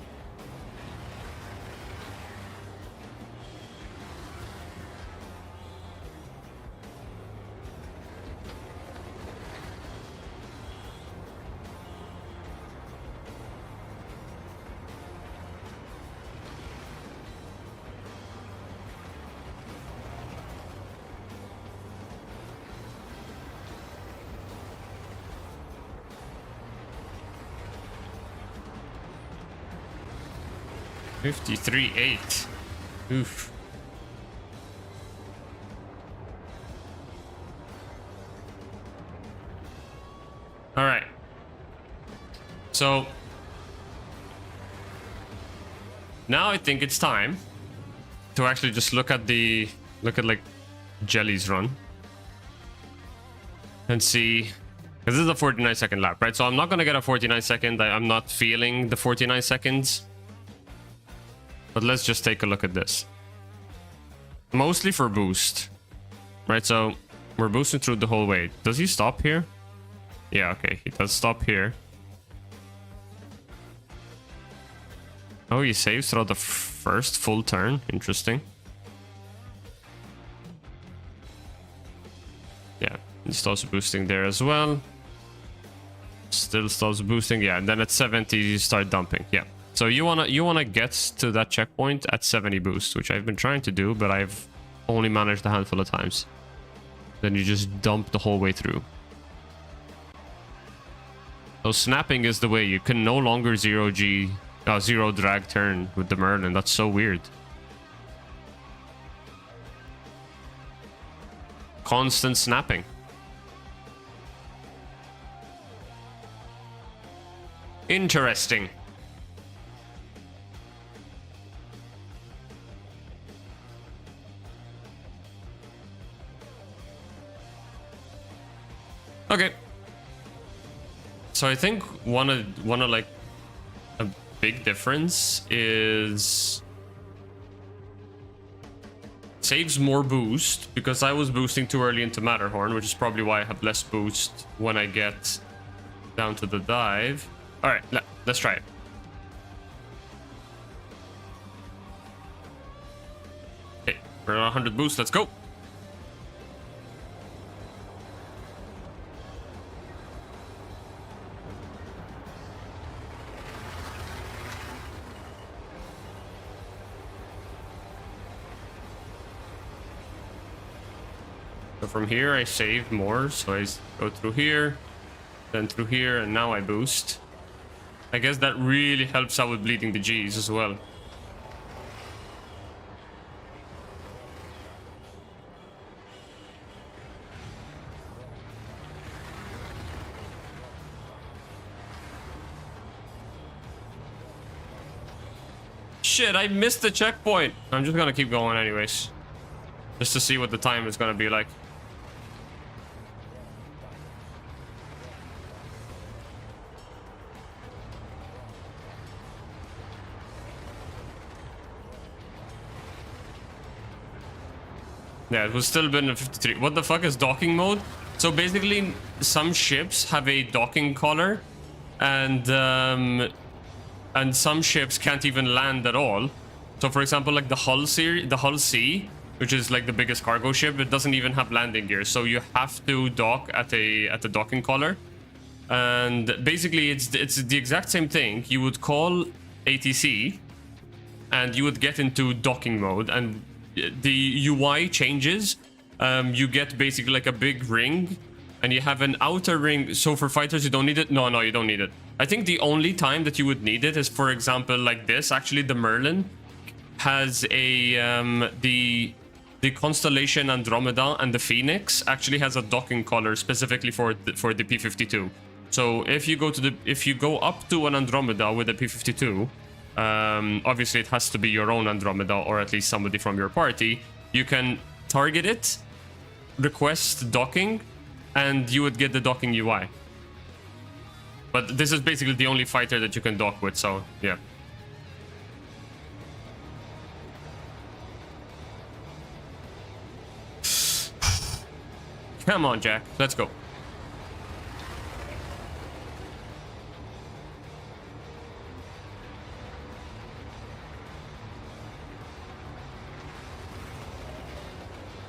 $53.8. Oof. All right. So now I think it's time to actually just look at like Jelly's run and see, because this is a 49-second lap, right? So I'm not gonna get a 49-second. I'm not feeling the 49 seconds. But let's just take a look at this. Mostly for boost, right? So we're boosting through the whole way. Does he stop here? Yeah, okay, he does stop here. Oh, he saves throughout the first full turn. Interesting. Yeah, he stops boosting there as well. Still stops boosting. Yeah, and then at 70 you start dumping. Yeah. So you wanna get to that checkpoint at 70 boost, which I've been trying to do, but I've only managed a handful of times. Then you just dump the whole way through. So snapping is the way. You can no longer zero drag turn with the Merlin. That's so weird. Constant snapping. Interesting. Okay. So I think one of like a big difference is saves more boost, because I was boosting too early into Matterhorn, which is probably why I have less boost when I get down to the dive. All right, let's try it. Okay, we're at 100 boost. Let's go. So from here I saved more, so I go through here, then through here, and now I boost. I guess that really helps out with bleeding the G's as well. Shit, I missed the checkpoint. I'm just gonna keep going anyways, just to see what the time is gonna be like. Yeah, it was still been a 53. What the fuck is docking mode? So basically, some ships have a docking collar, and some ships can't even land at all. So for example, like the Hull C, which is like the biggest cargo ship, it doesn't even have landing gear. So you have to dock at the docking collar, and basically it's the exact same thing. You would call ATC, and you would get into docking mode, and the UI changes. You get basically like a big ring, and you have an outer ring. So for fighters, you don't need it. No, you don't need it. I think the only time that you would need it is, for example, like this. Actually, the Merlin has a the constellation Andromeda and the Phoenix actually has a docking collar specifically for the P-52. So if you go up to an Andromeda with a P-52, obviously it has to be your own Andromeda or at least somebody from your party. You can target it, request docking, and you would get the docking UI. But this is basically the only fighter that you can dock with, so yeah. Come on, Jack. Let's go.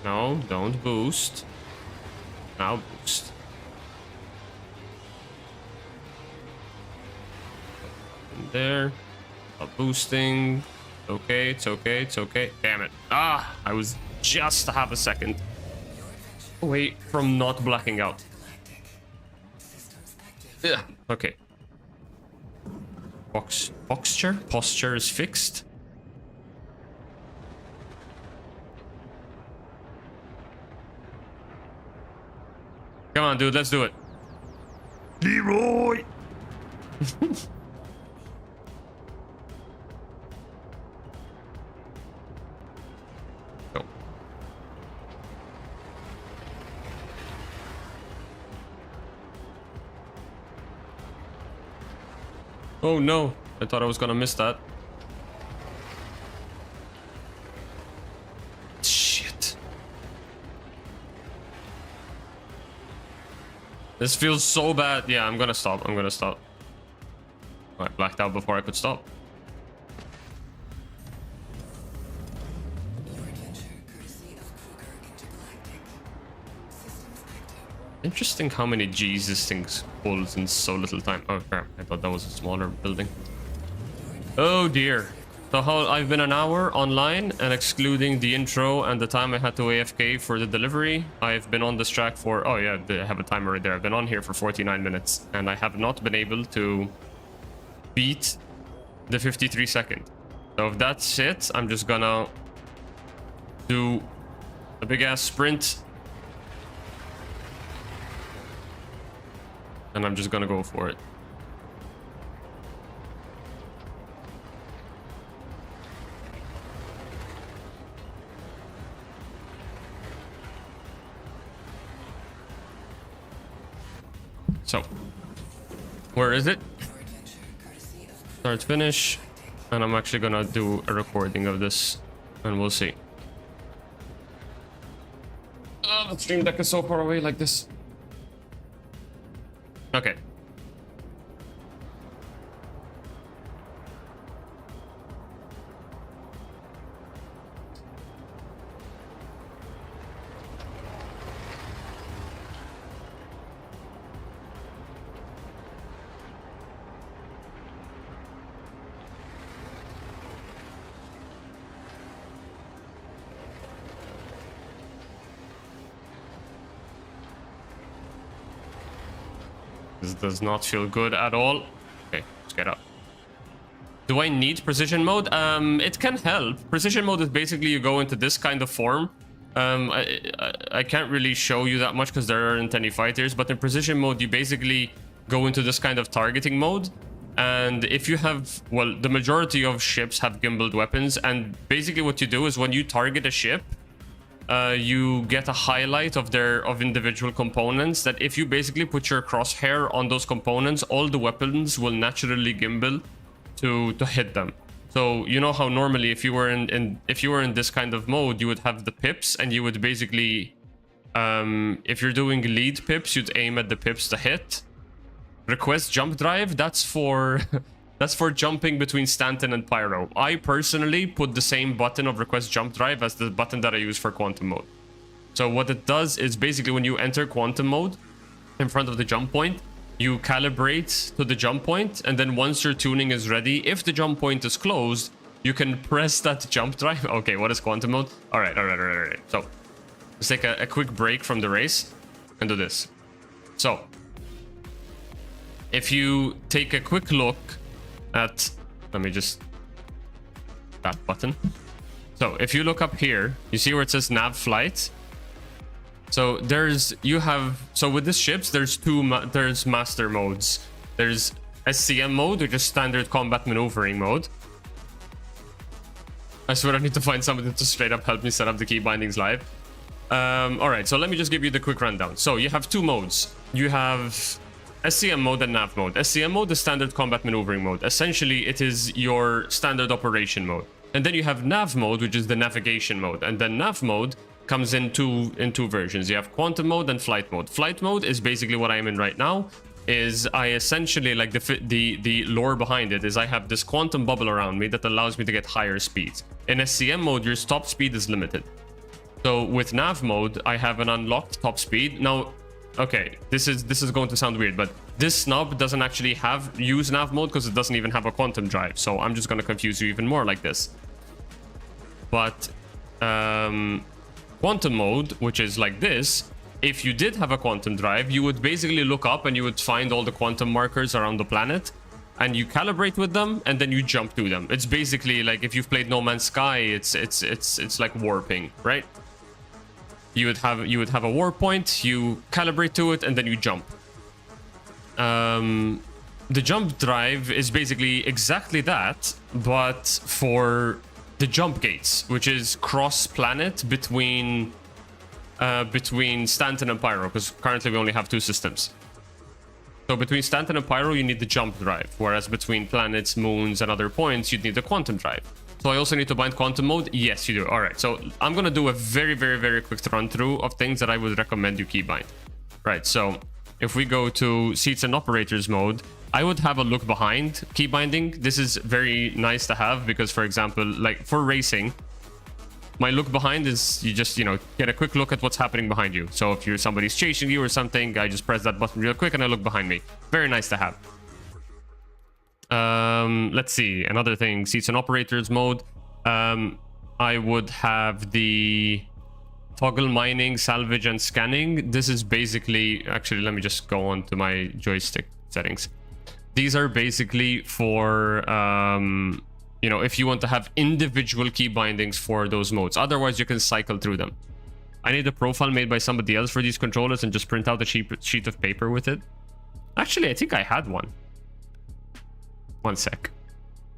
No, don't boost. Now boost. There. Not boosting. Okay, it's okay, it's okay. Damn it. Ah, I was just a half a second away from not blacking out. Yeah. Okay. Posture is fixed. Come on, dude, let's do it. Leroy! Go. Oh no, I thought I was gonna miss that. Shit. This feels so bad. Yeah, I'm gonna stop. I'm gonna stop. Oh, I blacked out before I could stop. Your adventure, courtesy of Kruger Intergalactic. Systems active. Interesting how many G's this thing pulls in so little time. Oh crap, I thought that was a smaller building. Oh dear. So I've been an hour online, and excluding the intro and the time I had to AFK for the delivery, I've been on this track for, oh yeah, I have a timer right there. I've been on here for 49 minutes, and I have not been able to beat the 53 second. So if that's it, I'm just gonna do a big ass sprint, and I'm just gonna go for it. So, where is it? Your adventure, courtesy of Start, finish. And I'm actually gonna do a recording of this, and we'll see. Oh, the stream deck is so far away like this. Okay. This does not feel good at all. Okay, let's get up. Do I need precision mode? It can help. Precision mode is basically you go into this kind of form. I can't really show you that much because there aren't any fighters, but in precision mode you basically go into this kind of targeting mode. And if you have, well, the majority of ships have gimbaled weapons, and basically what you do is when you target a ship, you get a highlight of individual components that if you basically put your crosshair on those components, all the weapons will naturally gimbal to hit them. So you know how normally if you were in this kind of mode, you would have the pips, and you would basically if you're doing lead pips, you'd aim at the pips to hit. Request jump drive, that's for that's for jumping between Stanton and Pyro. I personally put the same button of request jump drive as the button that I use for quantum mode. So what it does is basically when you enter quantum mode in front of the jump point, you calibrate to the jump point, and then once your tuning is ready, if the jump point is closed, you can press that jump drive. Okay, what is quantum mode? All right. So let's take a quick break from the race and do this. So if you take a quick look at, let me just that button. So if you look up here, you see where it says nav flight. So with these ships, there's master modes. There's SCM mode, which is standard combat maneuvering mode. I swear I need to find somebody to straight up help me set up the key bindings live. All right, so let me just give you the quick rundown. So you have two modes. You have SCM mode and nav mode. SCM mode is standard combat maneuvering mode. Essentially, it is your standard operation mode. And then you have nav mode, which is the navigation mode. And then nav mode comes in two versions. You have quantum mode and flight mode. Flight mode is basically what I'm in right now. Is I essentially, like, the lore behind it is I have this quantum bubble around me that allows me to get higher speeds. In SCM mode, your top speed is limited. So with nav mode, I have an unlocked top speed. Now, okay, this is going to sound weird, but this snub doesn't actually use nav mode because it doesn't even have a quantum drive. So I'm just going to confuse you even more like this. But quantum mode, which is like this, if you did have a quantum drive, you would basically look up and you would find all the quantum markers around the planet, and you calibrate with them, and then you jump to them. It's basically like if you've played No Man's Sky, it's like warping, right? You would have a warp point, you calibrate to it, and then you jump. The jump drive is basically exactly that, but for the jump gates, which is cross-planet between Stanton and Pyro, because currently we only have two systems. So between Stanton and Pyro, you need the jump drive, whereas between planets, moons, and other points, you'd need the quantum drive. So I also need to bind quantum mode? Yes, you do. All right, so I'm going to do a very, very, very quick run-through of things that I would recommend you keybind. Right, so if we go to seats and operators mode, I would have a look behind key binding. This is very nice to have because, for example, like for racing, my look behind is you just, get a quick look at what's happening behind you. So if somebody's chasing you or something, I just press that button real quick and I look behind me. Very nice to have. Let's see, another thing, seats and operators mode. I would have the toggle mining, salvage, and scanning. This is basically, actually, let me just go on to my joystick settings. These are basically for, if you want to have individual key bindings for those modes. Otherwise, you can cycle through them. I need a profile made by somebody else for these controllers and just print out a sheet of paper with it. Actually, I think I had one. One sec.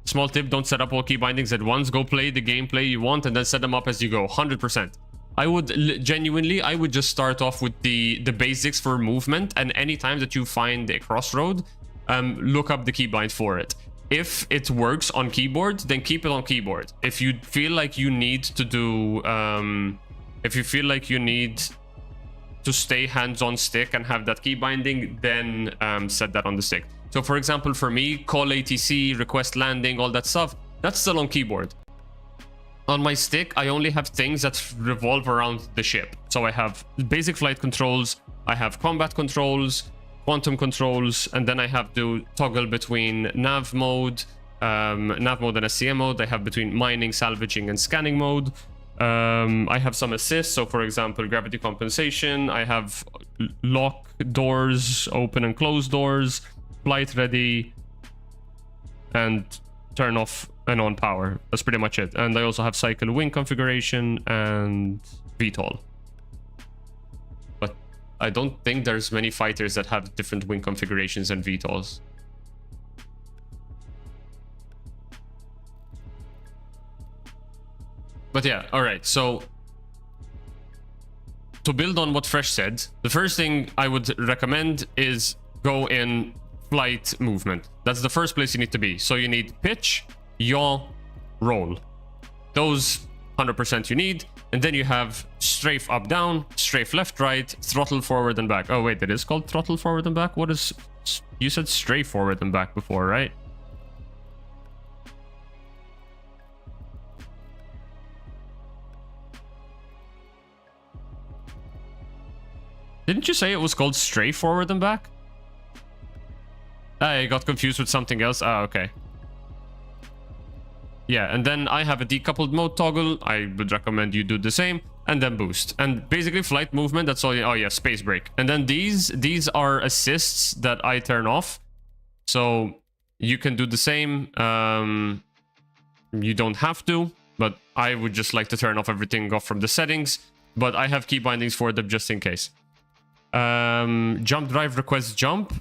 Small tip, don't set up all key bindings at once. Go play the gameplay you want and then set them up as you go. 100%. I would genuinely, I would just start off with the basics for movement, and anytime that you find a crossroad, look up the keybind for it. If it works on keyboard, then keep it on keyboard. If you feel like you need to do, if you feel like you need to stay hands-on stick and have that key binding, then set that on the stick. So for example, for me, call ATC, request landing, all that stuff, that's still on keyboard. On my stick, I only have things that revolve around the ship. So I have basic flight controls, I have combat controls, quantum controls, and then I have to toggle between nav mode and SCM mode. I have between mining, salvaging, and scanning mode. I have some assists, so for example, gravity compensation. I have lock doors, open and close doors, flight ready, and turn off and on power. That's pretty much it. And I also have cycle wing configuration and VTOL. But I don't think there's many fighters that have different wing configurations and VTOLs. But yeah, all right. So to build on what Fresh said, the first thing I would recommend is go in flight movement. That's the first place you need to be. So you need pitch, yaw, roll. Those 100% you need. And then you have strafe up, down, strafe left, right, throttle forward and back. Oh, wait, it is called throttle forward and back? What is... You said strafe forward and back before, right? Didn't you say it was called strafe forward and back? I got confused with something else. Ah, okay. Yeah, and then I have a decoupled mode toggle. I would recommend you do the same. And then boost. And basically flight movement, that's all you... Oh yeah, space brake. And then these are assists that I turn off. So you can do the same. You don't have to, but I would just like to turn off everything off from the settings. But I have key bindings for them just in case. Jump drive request jump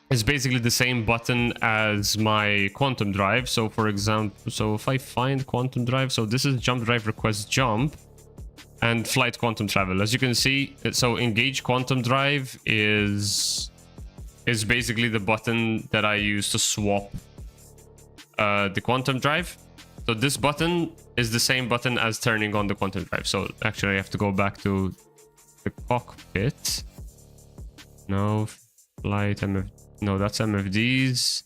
is basically the same button as my quantum drive. So for example, so if I find quantum drive, so this is jump drive request jump and flight quantum travel. As you can see, so engage quantum drive is basically the button that I use to swap the quantum drive. So this button is the same button as turning on the quantum drive. So actually I have to go back to the cockpit. No, flight MF, no, that's MFDs.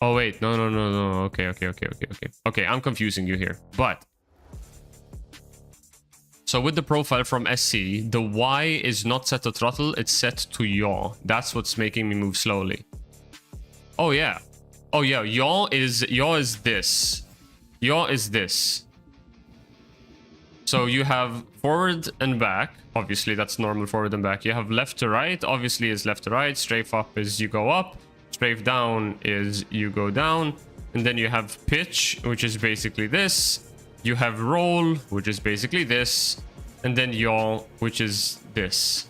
Oh wait, no. Okay. Okay, I'm confusing you here. But so with the profile from SC, the Y is not set to throttle, it's set to yaw. That's what's making me move slowly. Oh yeah. Oh yeah, yaw is this. Yaw is this. So you have forward and back. Obviously, that's normal forward and back. You have left to right. Obviously, is left to right. Strafe up is you go up. Strafe down is you go down. And then you have pitch, which is basically this. You have roll, which is basically this. And then yaw, which is this.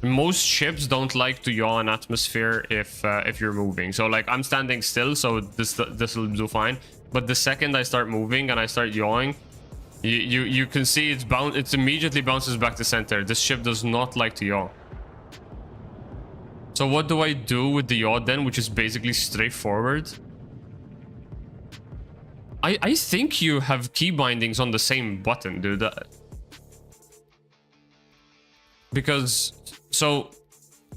Most ships don't like to yaw an atmosphere if you're moving. So like I'm standing still, so this will do fine. But the second I start moving and I start yawing, you can see it immediately bounces back to center. This ship does not like to yaw. So what do I do with the yaw then, which is basically straightforward? I think you have key bindings on the same button, dude. Because so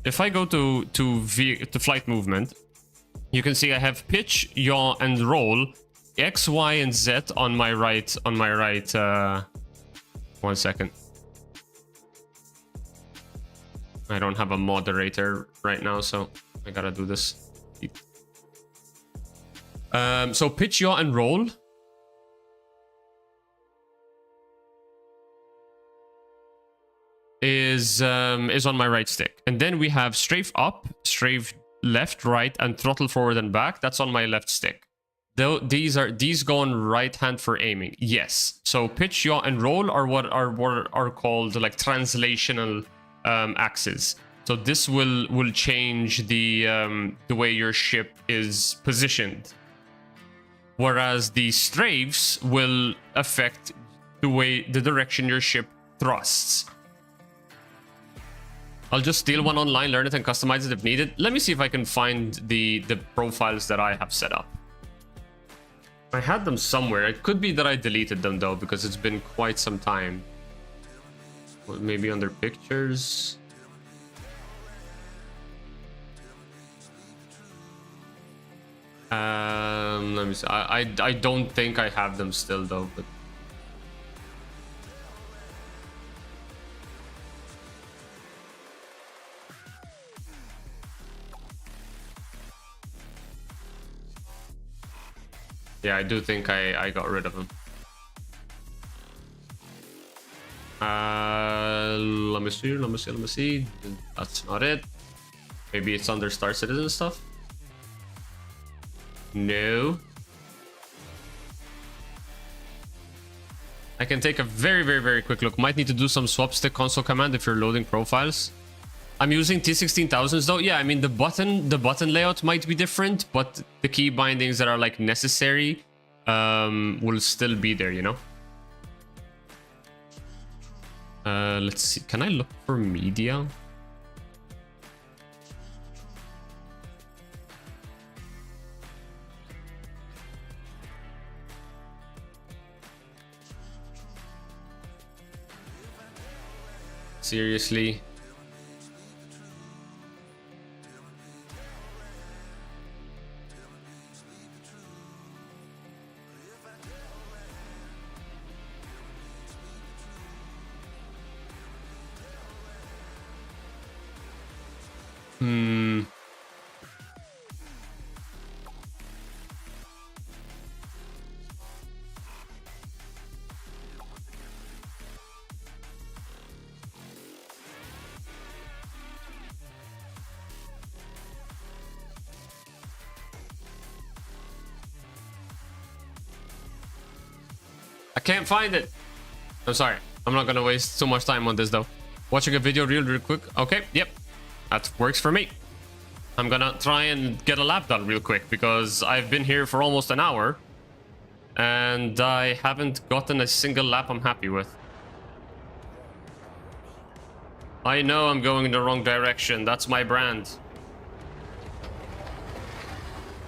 if I go to flight movement, you can see I have pitch, yaw, and roll. X, Y, and Z on my right. 1 second. I don't have a moderator right now, so I gotta do this. So pitch, yaw, and roll. Is on my right stick. And then we have strafe up, strafe left, right, and throttle forward and back. That's on my left stick. Though these go on right hand for aiming. Yes. So pitch, yaw, and roll are what are called like translational axes. So this will change the way your ship is positioned. Whereas the strafes will affect the direction your ship thrusts. I'll just steal one online, learn it, and customize it if needed. Let me see if I can find the profiles that I have set up. I had them somewhere. It could be that I deleted them though, because it's been quite some time. Well, maybe under pictures. Let me see. I don't think I have them still though, but yeah, I do think I got rid of them. Let me see. That's not it. Maybe it's under Star Citizen stuff. No. I can take a very quick look. Might need to do some swap stick console command if you're loading profiles. I'm using T16000s though. Yeah, I mean the button layout might be different, but the key bindings that are like necessary will still be there, you know. Let's see. Can I look for media? Seriously? I can't find it. I'm sorry. I'm not gonna waste so much time on this though. Watching a video real quick. Okay, yep. That works for me. I'm gonna try and get a lap done real quick because I've been here for almost an hour and I haven't gotten a single lap I'm happy with. I know I'm going in the wrong direction. That's my brand.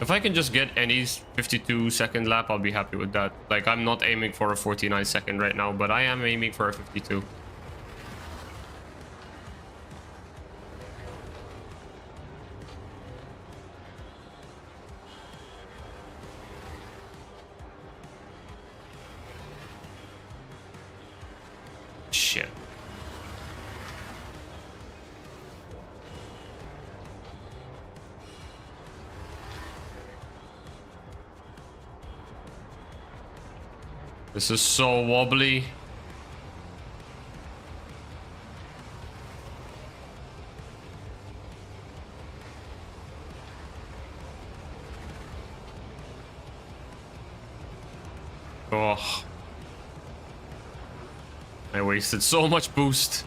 If I can just get any 52-second lap, I'll be happy with that. Like, I'm not aiming for a 49-second right now, but I am aiming for a 52. Shit. This is so wobbly. Oh. I wasted so much boost.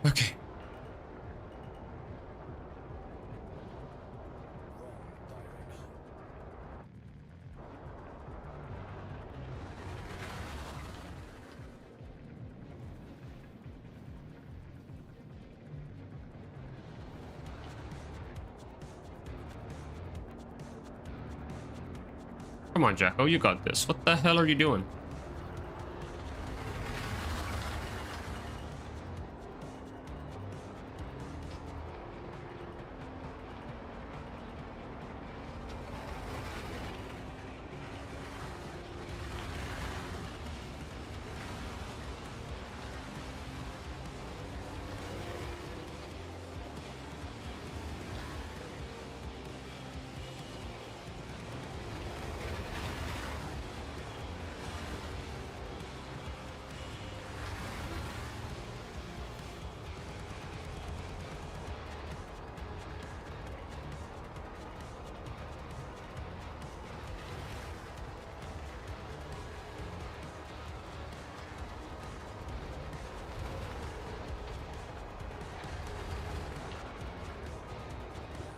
Okay. Come on, Jacko, you got this. What the hell are you doing?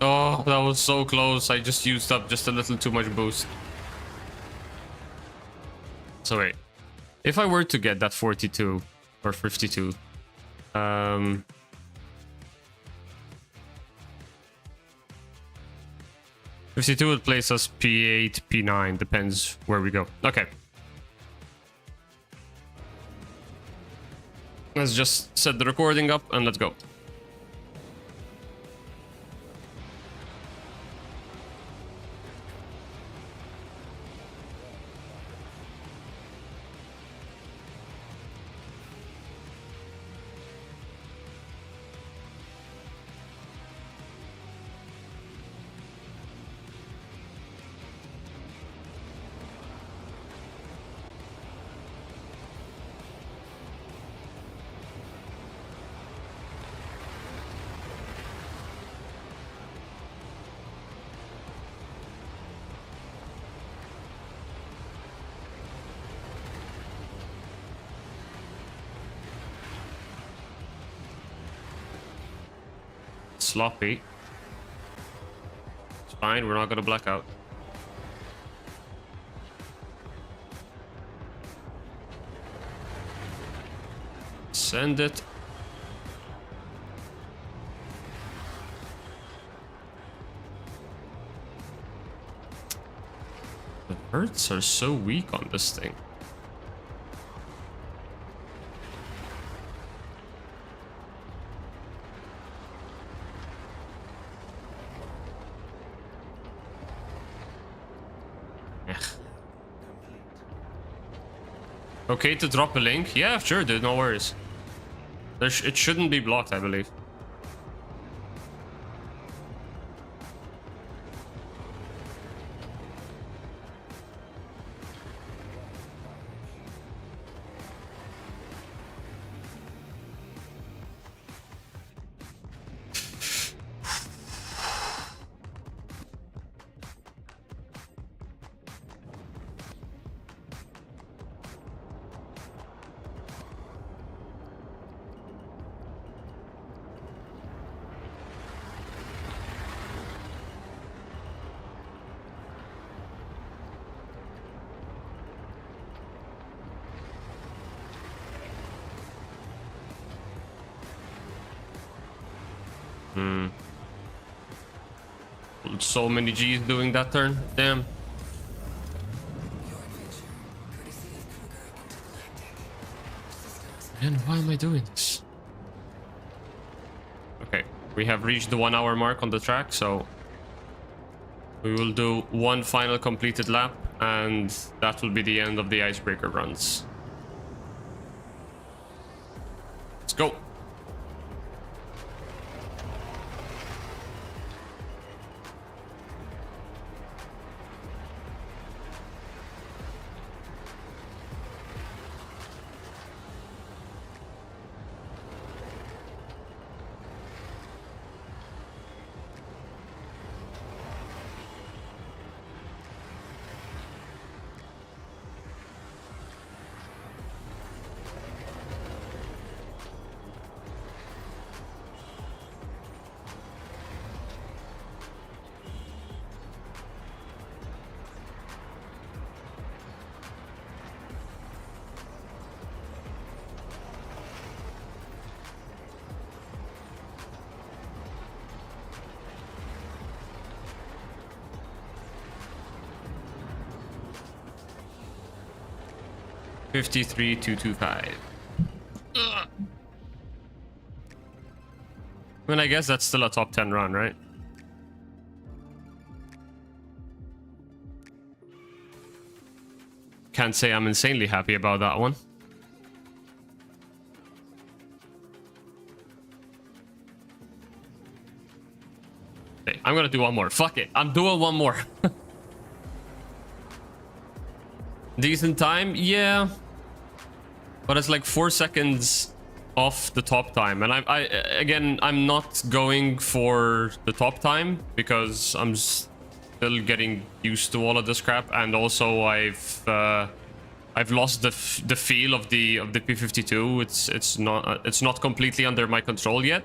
Oh, that was so close. I just used up just a little too much boost. So wait, if I were to get that 42 or 52, 52 would place us P8, P9, depends where we go. Okay. Let's just set the recording up and let's go. Sloppy. It's fine, we're not gonna black out. Send it. The birds are so weak on this thing. Okay to drop a link? Yeah, sure, dude, no worries. It shouldn't be blocked, I believe. So many G's doing that turn. Damn. And why am I doing this? Okay, we have reached the 1 hour mark on the track, so we will do one final completed lap, and that will be the end of the icebreaker runs. Let's go. $53,225. I mean, I guess that's still a top 10 run, right? Can't say I'm insanely happy about that one. Okay, I'm gonna do one more. Fuck it. I'm doing one more. Decent time? Yeah. But it's like 4 seconds off the top time. And I'm not going for the top time because I'm still getting used to all of this crap. And also I've lost the feel of the P52. It's not completely under my control yet.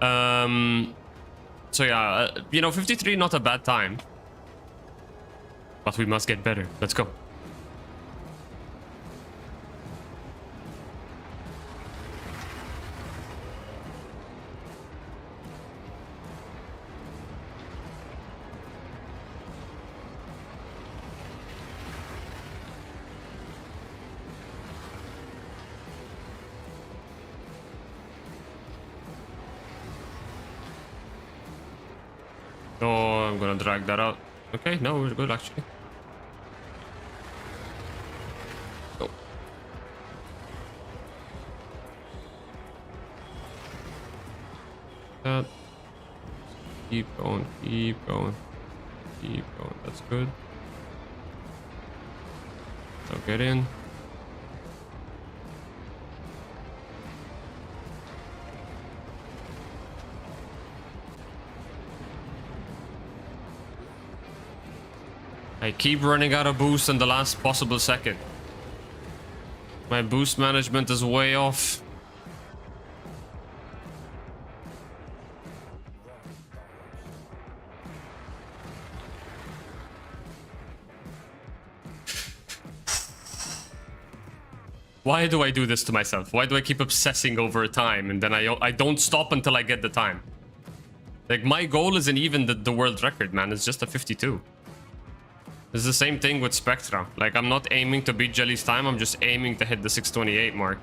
So yeah, you know, 53, not a bad time. But we must get better. Let's go. Oh, I'm gonna drag that out. Okay, no, we're good actually. Go. Keep going, keep going, keep going. That's good. So get in. I keep running out of boost in the last possible second. My boost management is way off. Why do I do this to myself? Why do I keep obsessing over a time and then I don't stop until I get the time? Like, my goal isn't even the world record, man. It's just a 52. It's the same thing with Spectra. Like, I'm not aiming to beat Jelly's time, I'm just aiming to hit the 628 mark.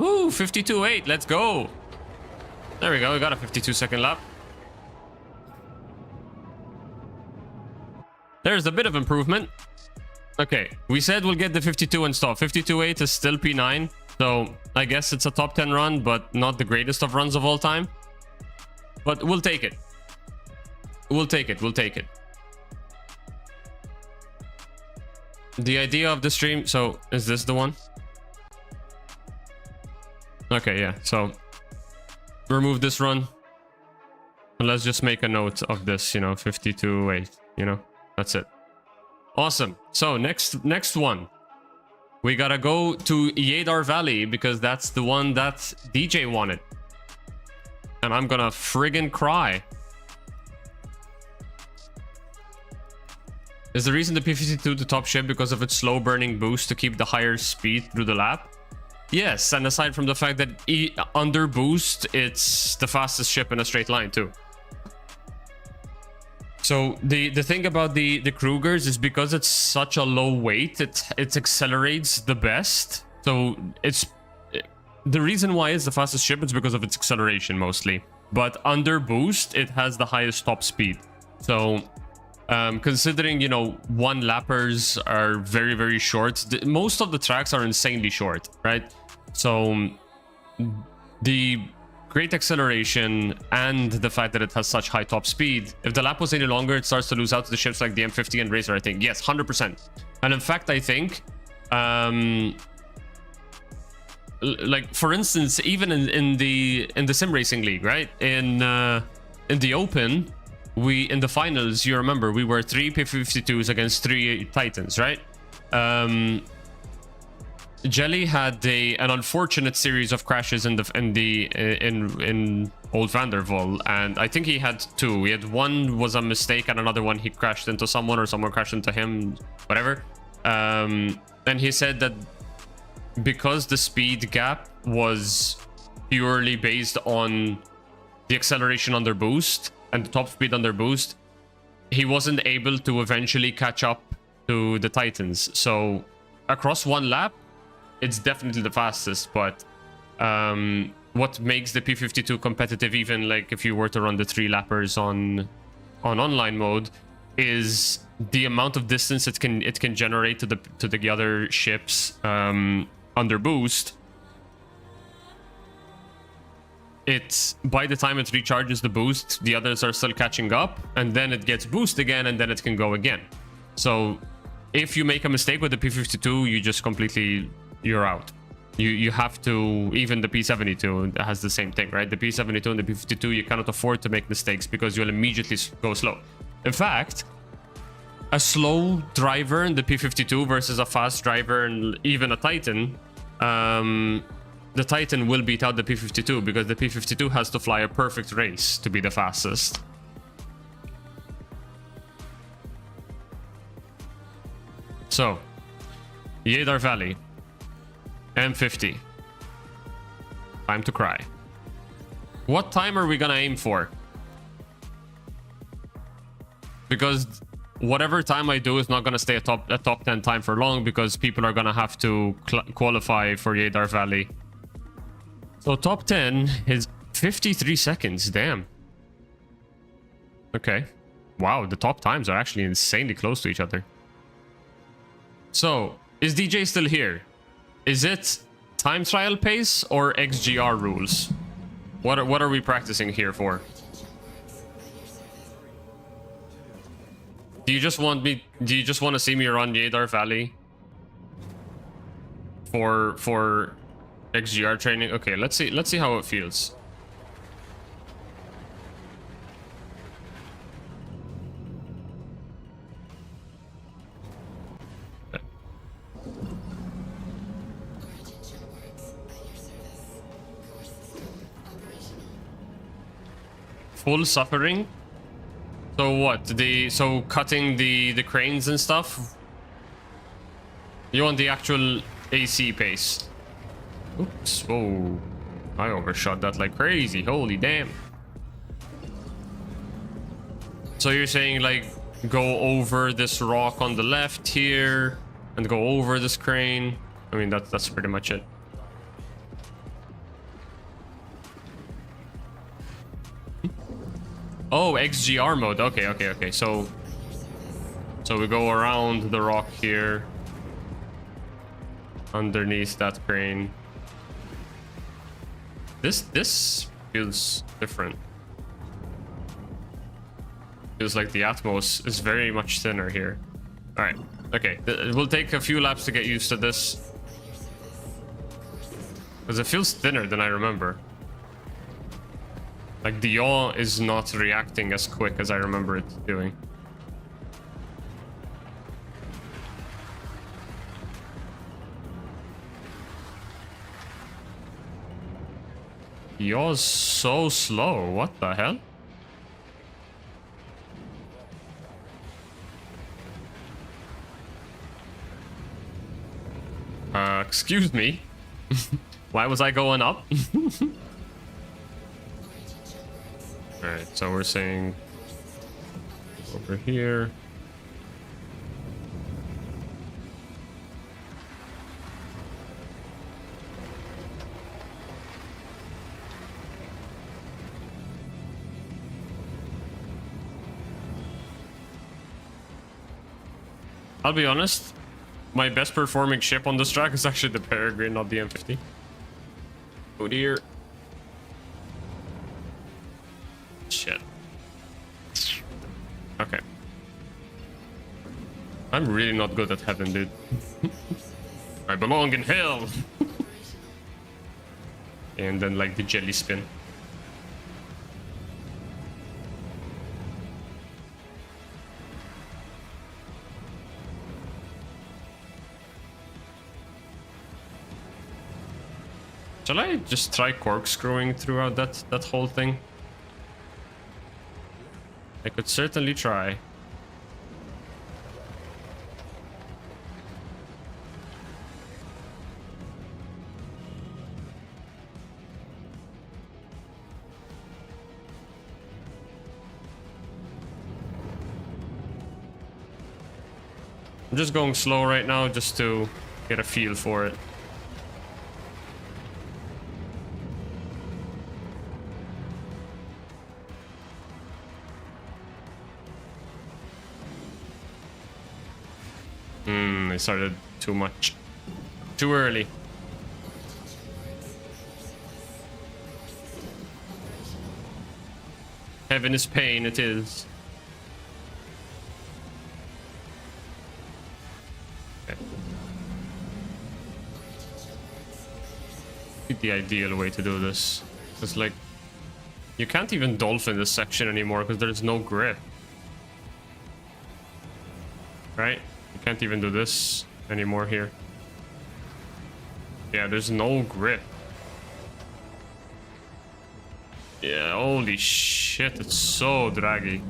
Ooh, 52.8, let's go. There we go, we got a 52-second lap. There's a bit of improvement. Okay, we said we'll get the 52 and stop. 52.8 is still P9. So I guess it's a top 10 run, but not the greatest of runs of all time. But we'll take it. We'll take it. We'll take it. The idea of the stream... So, is this the one? Okay, yeah. So, remove this run. And let's just make a note of this, you know, 52.8. You know, that's it. Awesome. So, next one. We gotta go to Yadar Valley because that's the one that DJ wanted. And I'm gonna friggin' cry. Is the reason the P52 the top ship because of its slow burning boost to keep the higher speed through the lap? Yes, and aside from the fact that under boost, it's the fastest ship in a straight line too. So the thing about the Krugers is because it's such a low weight, it accelerates the best. So it's the reason why it's the fastest ship is because of its acceleration mostly. But under boost, it has the highest top speed. So considering, you know, one lappers are very, very short, most of the tracks are insanely short, right? So the great acceleration and the fact that it has such high top speed, if the lap was any longer, it starts to lose out to the ships like the M50 and Razor, I think. Yes, 100%. And in fact, I think like for instance, even in the sim racing league, right, in the open, in the finals, you remember, we were 3 P52s against 3 Titans, right? Jelly had an unfortunate series of crashes in Old Vanderval, and I think he had 2. He had one was a mistake, and another one he crashed into someone, or someone crashed into him, whatever. And he said that because the speed gap was purely based on the acceleration under boost and the top speed under boost, he wasn't able to eventually catch up to the Titans. So across one lap, it's definitely the fastest, but what makes the P52 competitive, even like if you were to run the 3 lappers on online mode, is the amount of distance it can generate to the other ships under boost. By the time it recharges the boost, the others are still catching up, and then it gets boost again, and then it can go again. So if you make a mistake with the P52, you just completely, you're out. You have to, even the P72 has the same thing, right? The P72 and the P52, you cannot afford to make mistakes because you'll immediately go slow. In fact, a slow driver in the P52 versus a fast driver and even a Titan, the Titan will beat out the P52 because the P52 has to fly a perfect race to be the fastest. So, Yadar Valley, M50. Time to cry. What time are we gonna aim for? Because whatever time I do is not gonna stay a top 10 time for long, because people are gonna have to qualify for Yadar Valley. So top 10 is 53 seconds. Damn. Okay. Wow, the top times are actually insanely close to each other. So, is DJ still here? Is it time trial pace or XGR rules? What are we practicing here for? Do you just want to see me run Yadar Valley for XGR training? Okay, let's see how it feels. Full suffering? So what? So cutting the cranes and stuff? You want the actual AC pace? Oops. Oh, I overshot that like crazy. Holy damn. So you're saying like go over this rock on the left here and go over this crane? I mean, that's pretty much it. Oh, XGR mode. Okay. So So we go around the rock here. Underneath that crane. This feels different. Feels like the Atmos is very much thinner here. Alright, okay. It will take a few laps to get used to this. Because it feels thinner than I remember. Like the yaw is not reacting as quick as I remember it doing. Yaw's so slow, what the hell? Excuse me. Why was I going up? Alright, so we're saying over here. I'll be honest, my best performing ship on this track is actually the Peregrine, not the M50. Oh dear. Shit. Okay. I'm really not good at heaven, dude. I belong in hell! And then like the jelly spin. Shall I just try corkscrewing throughout that whole thing? I could certainly try. I'm just going slow right now just to get a feel for it. I started too much. Too early. Heaven is pain, it is. Okay. The ideal way to do this. It's like, you can't even dolphin this section anymore because there's no grip. Right? You can't even do this anymore here. Yeah, there's no grip. Yeah, holy shit, it's so draggy.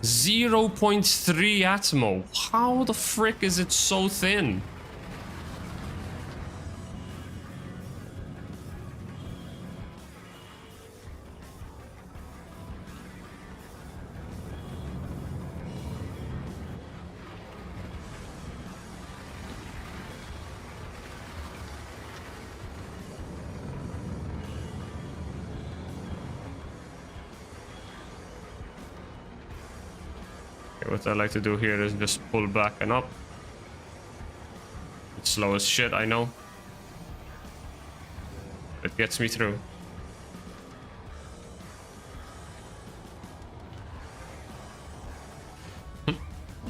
0.3 Atmo. How the frick is it so thin? What I like to do here is just pull back and up. It's slow as shit, I know. It gets me through.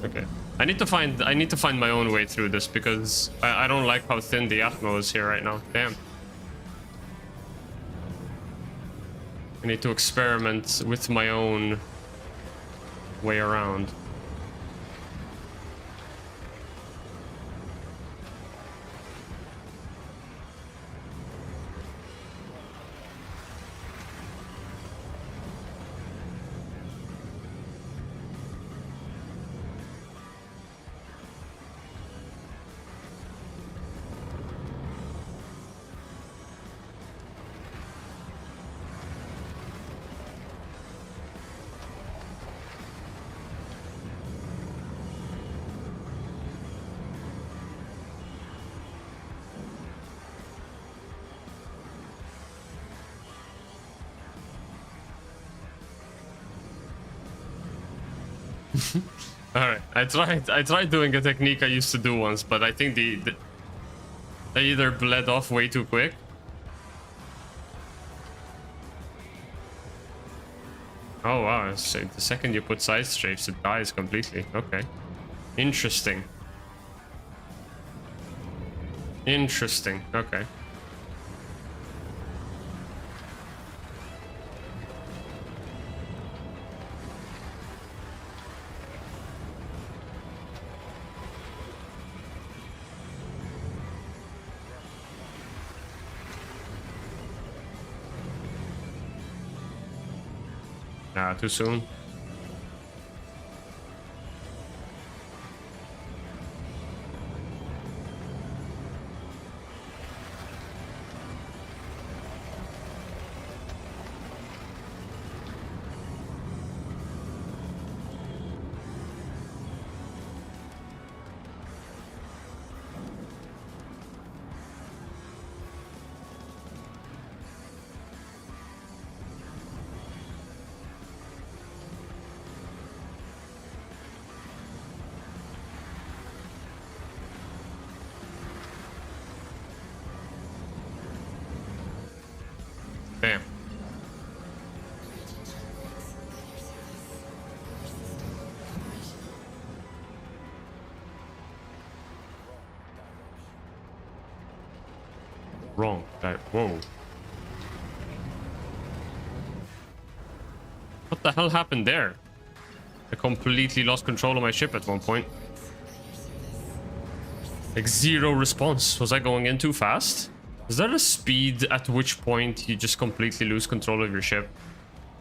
Okay. I need to find my own way through this because I don't like how thin the Atmo is here right now. Damn. I need to experiment with my own way around. Alright, I tried doing a technique I used to do once, but I think they either bled off way too quick. Oh wow, so the second you put side strafes, it dies completely. Okay. Interesting. Interesting, okay. Nah, too soon. Damn. Wrong. Whoa. What the hell happened there? I completely lost control of my ship at one point. Like zero response. Was I going in too fast? Is there a speed at which point you just completely lose control of your ship?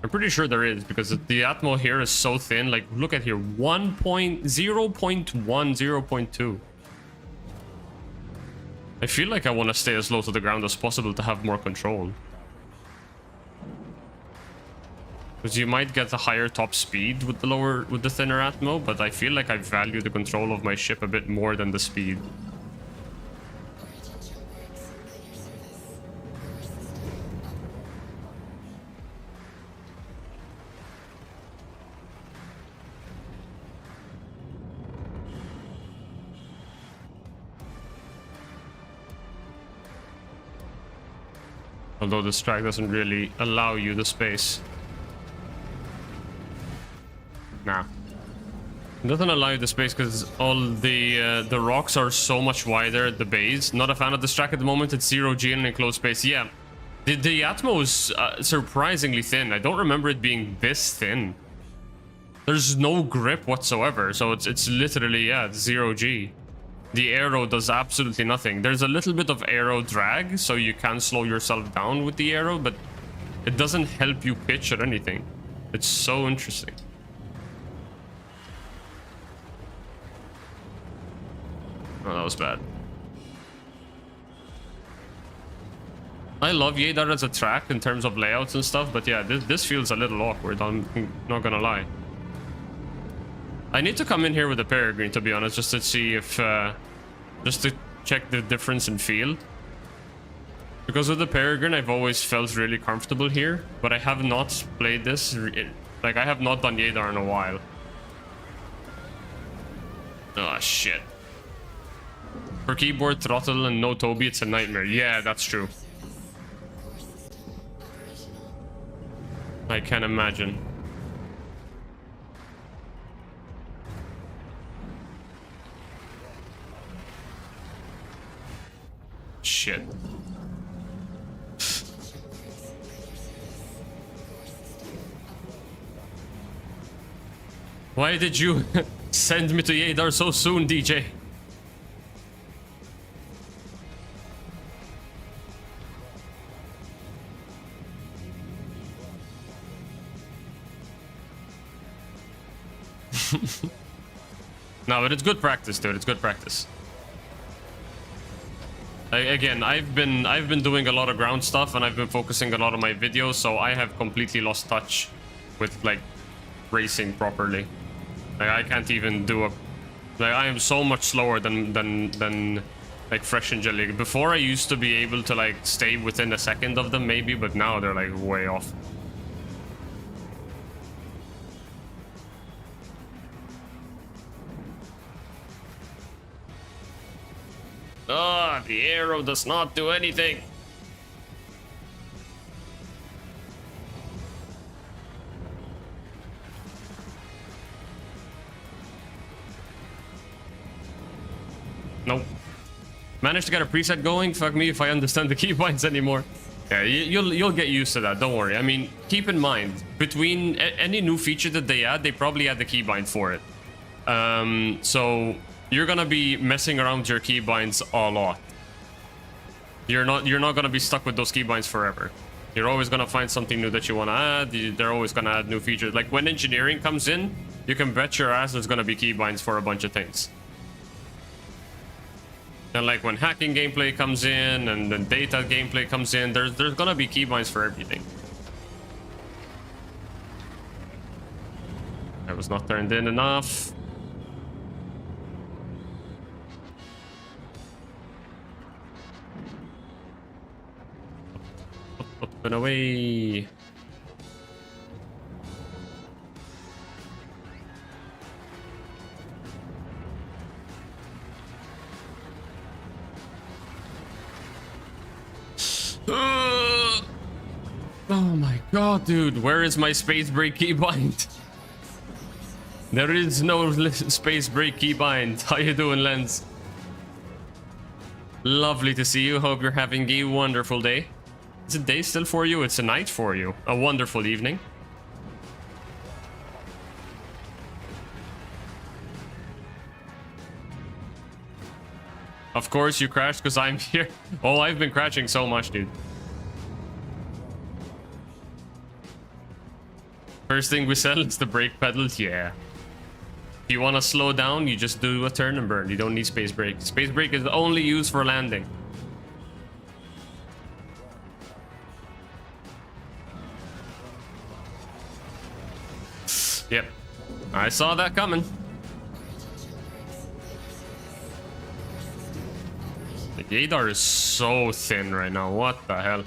I'm pretty sure there is, because the atmo here is so thin. Like, look at here, 1.0.1, 0.2. I feel like I want to stay as low to the ground as possible to have more control. Because you might get a higher top speed with the thinner atmo, but I feel like I value the control of my ship a bit more than the speed. Although this track doesn't really allow you the space. Nah. It doesn't allow you the space because all the rocks are so much wider at the base. Not a fan of this track at the moment. It's 0G in an enclosed space. Yeah. The atmo is surprisingly thin. I don't remember it being this thin. There's no grip whatsoever. So it's literally, yeah, it's 0G. The aero does absolutely nothing. There's a little bit of aero drag, so you can slow yourself down with the aero, but it doesn't help you pitch or anything. It's so interesting. Oh, that was bad. I love Yadar as a track in terms of layouts and stuff, but yeah, this feels a little awkward, I'm not gonna lie. I need to come in here with a Peregrine, to be honest, just to see if... just to check the difference in feel. Because with the Peregrine, I've always felt really comfortable here, but I have not played this... Like, I have not done Yadar in a while. Oh, shit. For keyboard, throttle, and no Toby, it's a nightmare. Yeah, that's true. I can imagine. Shit. Why did you send me to Yadar so soon, DJ? No, but it's good practice, dude. It's good practice. Again, I've been doing a lot of ground stuff, and I've been focusing a lot on my videos, so I have completely lost touch with like racing properly. Like, I can't even do a... Like, I am so much slower than like Fresh and Jelly. Before, I used to be able to like stay within a second of them maybe, but now they're like way off. Ah, the arrow does not do anything. Nope. Managed to get a preset going. Fuck me if I understand the keybinds anymore. Yeah, you'll get used to that. Don't worry. I mean, keep in mind, between any new feature that they add, they probably add the keybind for it. So you're gonna be messing around with your keybinds a lot. You're not gonna be stuck with those keybinds forever. You're always gonna find something new that you wanna add. They're always gonna add new features. Like when engineering comes in, you can bet your ass there's gonna be keybinds for a bunch of things. And like when hacking gameplay comes in and then data gameplay comes in, there's gonna be keybinds for everything. I was not turned in enough. Up and away. Oh my god, dude, where is my space break keybind? There is no space break keybind. How you doing, Lens? Lovely to see you. Hope you're having a wonderful day. Is it day still for you? It's a night for you. A wonderful evening. Of course you crashed because I'm here. Oh, I've been crashing so much, dude. First thing we sell is the brake pedal. Yeah. If you want to slow down, you just do a turn and burn. You don't need space brake. Space brake is only used for landing. Yep. I saw that coming. The Gaydar is so thin right now. What the hell?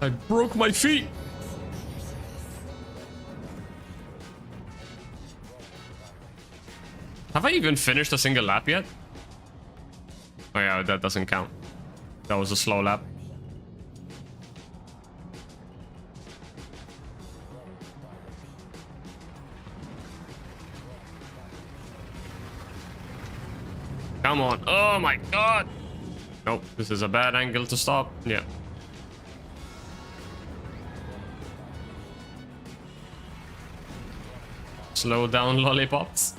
I broke my feet. Have I even finished a single lap yet? Oh yeah, that doesn't count. That was a slow lap. Come on. Oh my god. Nope, this is a bad angle to stop. Yeah. Slow down, lollipops.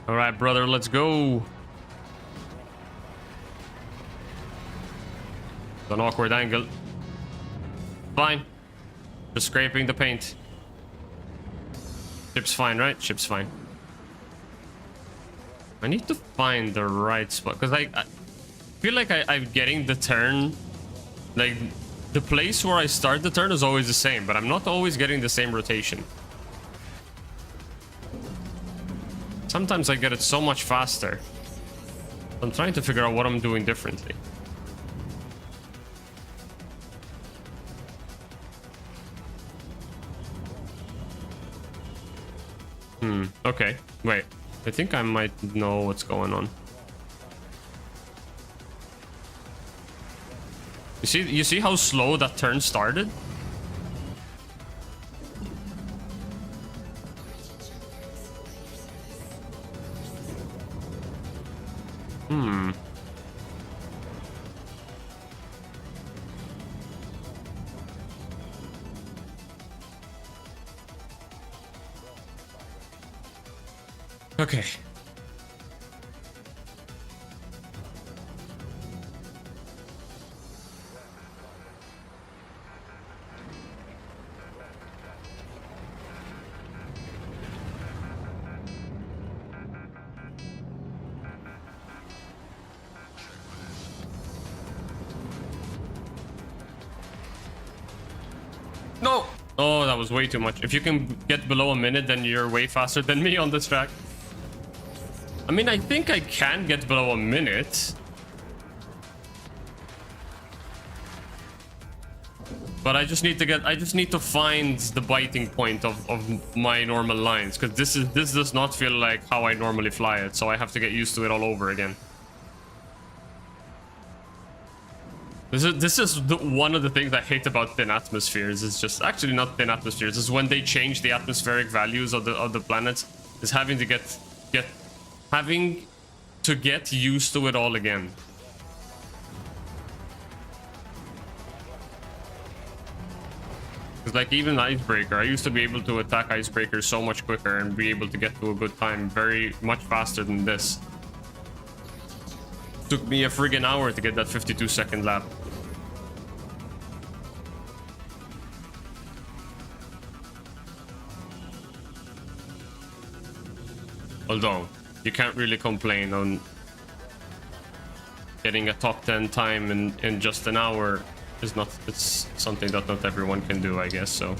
All right, brother, let's go. It's an awkward angle. Fine. Just scraping the paint. Ship's fine, right? Ship's fine. I need to find the right spot because I feel like I'm getting the turn. Like the place where I start the turn is always the same, but I'm not always getting the same rotation. Sometimes I get it so much faster. I'm trying to figure out what I'm doing differently. Okay. Wait. I think I might know what's going on. You see how slow that turn started? Okay. No! Oh, that was way too much. If you can get below a minute, then you're way faster than me on this track. I mean, I think I can get below a minute. But I just need to find the biting point of my normal lines, because this does not feel like how I normally fly it, so I have to get used to it all over again. This is one of the things I hate about thin atmospheres. It's just actually not thin atmospheres. Is when they change the atmospheric values of the planets. Is having to get used to it all again. It's like even Icebreaker. I used to be able to attack Icebreaker so much quicker and be able to get to a good time very much faster than this. Took me a friggin' hour to get that 52-second lap. Although, you can't really complain on getting a top 10 time in just an hour. It's something that not everyone can do, I guess, so.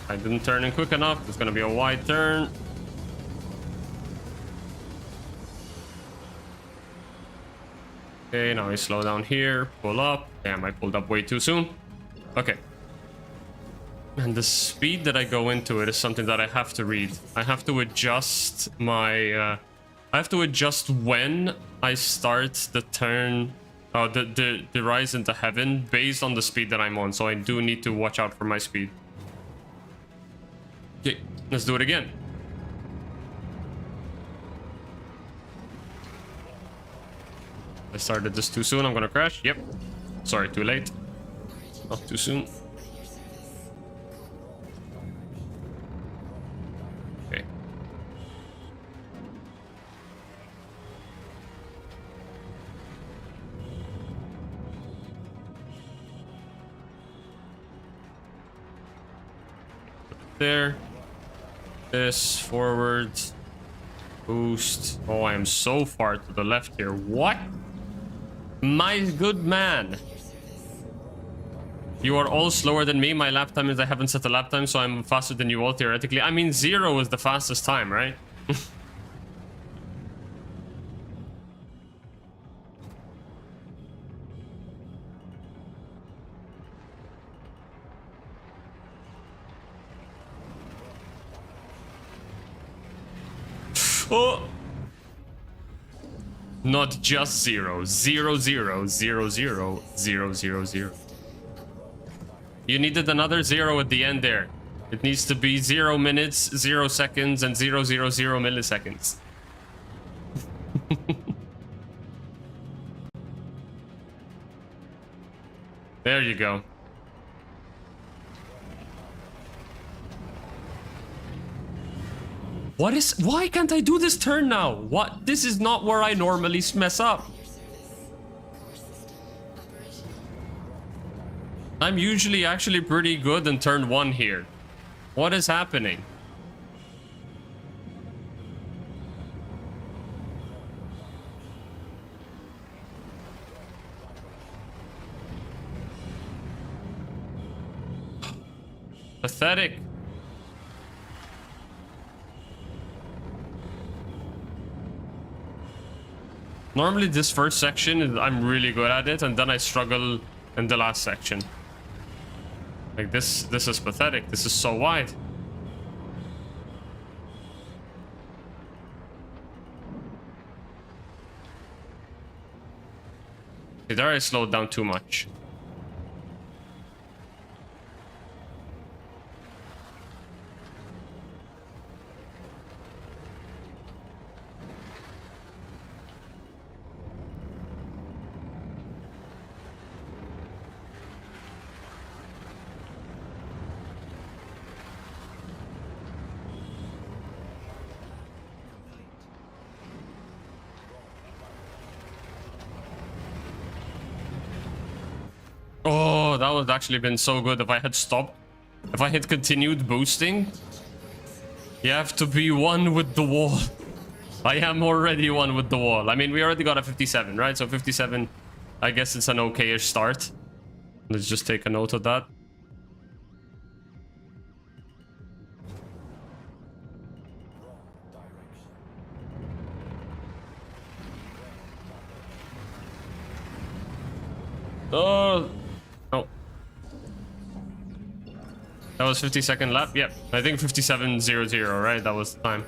I didn't turn in quick enough. It's gonna be a wide turn. Okay, now I slow down here, pull up. Damn, I pulled up way too soon. Okay. And the speed that I go into it is something that I have to read. I have to adjust my... I have to adjust when I start the turn... the rise into heaven based on the speed that I'm on. So I do need to watch out for my speed. Okay, let's do it again. I started this too soon. I'm gonna crash. Yep. Sorry, too late. Not too soon. Okay. There. This forward. Boost. Oh, I am so far to the left here. What? My good man. You are all slower than me. My lap time is I haven't set a lap time, so I'm faster than you all theoretically. I mean, 0 is the fastest time, right? Oh! Not just 0. 0, 0, 0, 0, 0, 0, 0. You needed another 0 at the end there. It needs to be 0 minutes, 0 seconds, and 0, 0, 0 milliseconds. There you go. Why can't I do this turn now? What? This is not where I normally mess up. I'm usually actually pretty good in turn 1 here. What is happening? Pathetic. Normally this first section, I'm really good at it, and then I struggle in the last section. Like this is pathetic. This is so wide. Okay, there I slowed down too much. Oh, that would actually been so good if I had stopped. If I had continued boosting. You have to be one with the wall. I am already one with the wall. I mean, we already got a 57, right? So 57, I guess it's an okay-ish start. Let's just take a note of that. Oh, no. That was 50-second lap. Yep, I think 57.00, right? That was the time.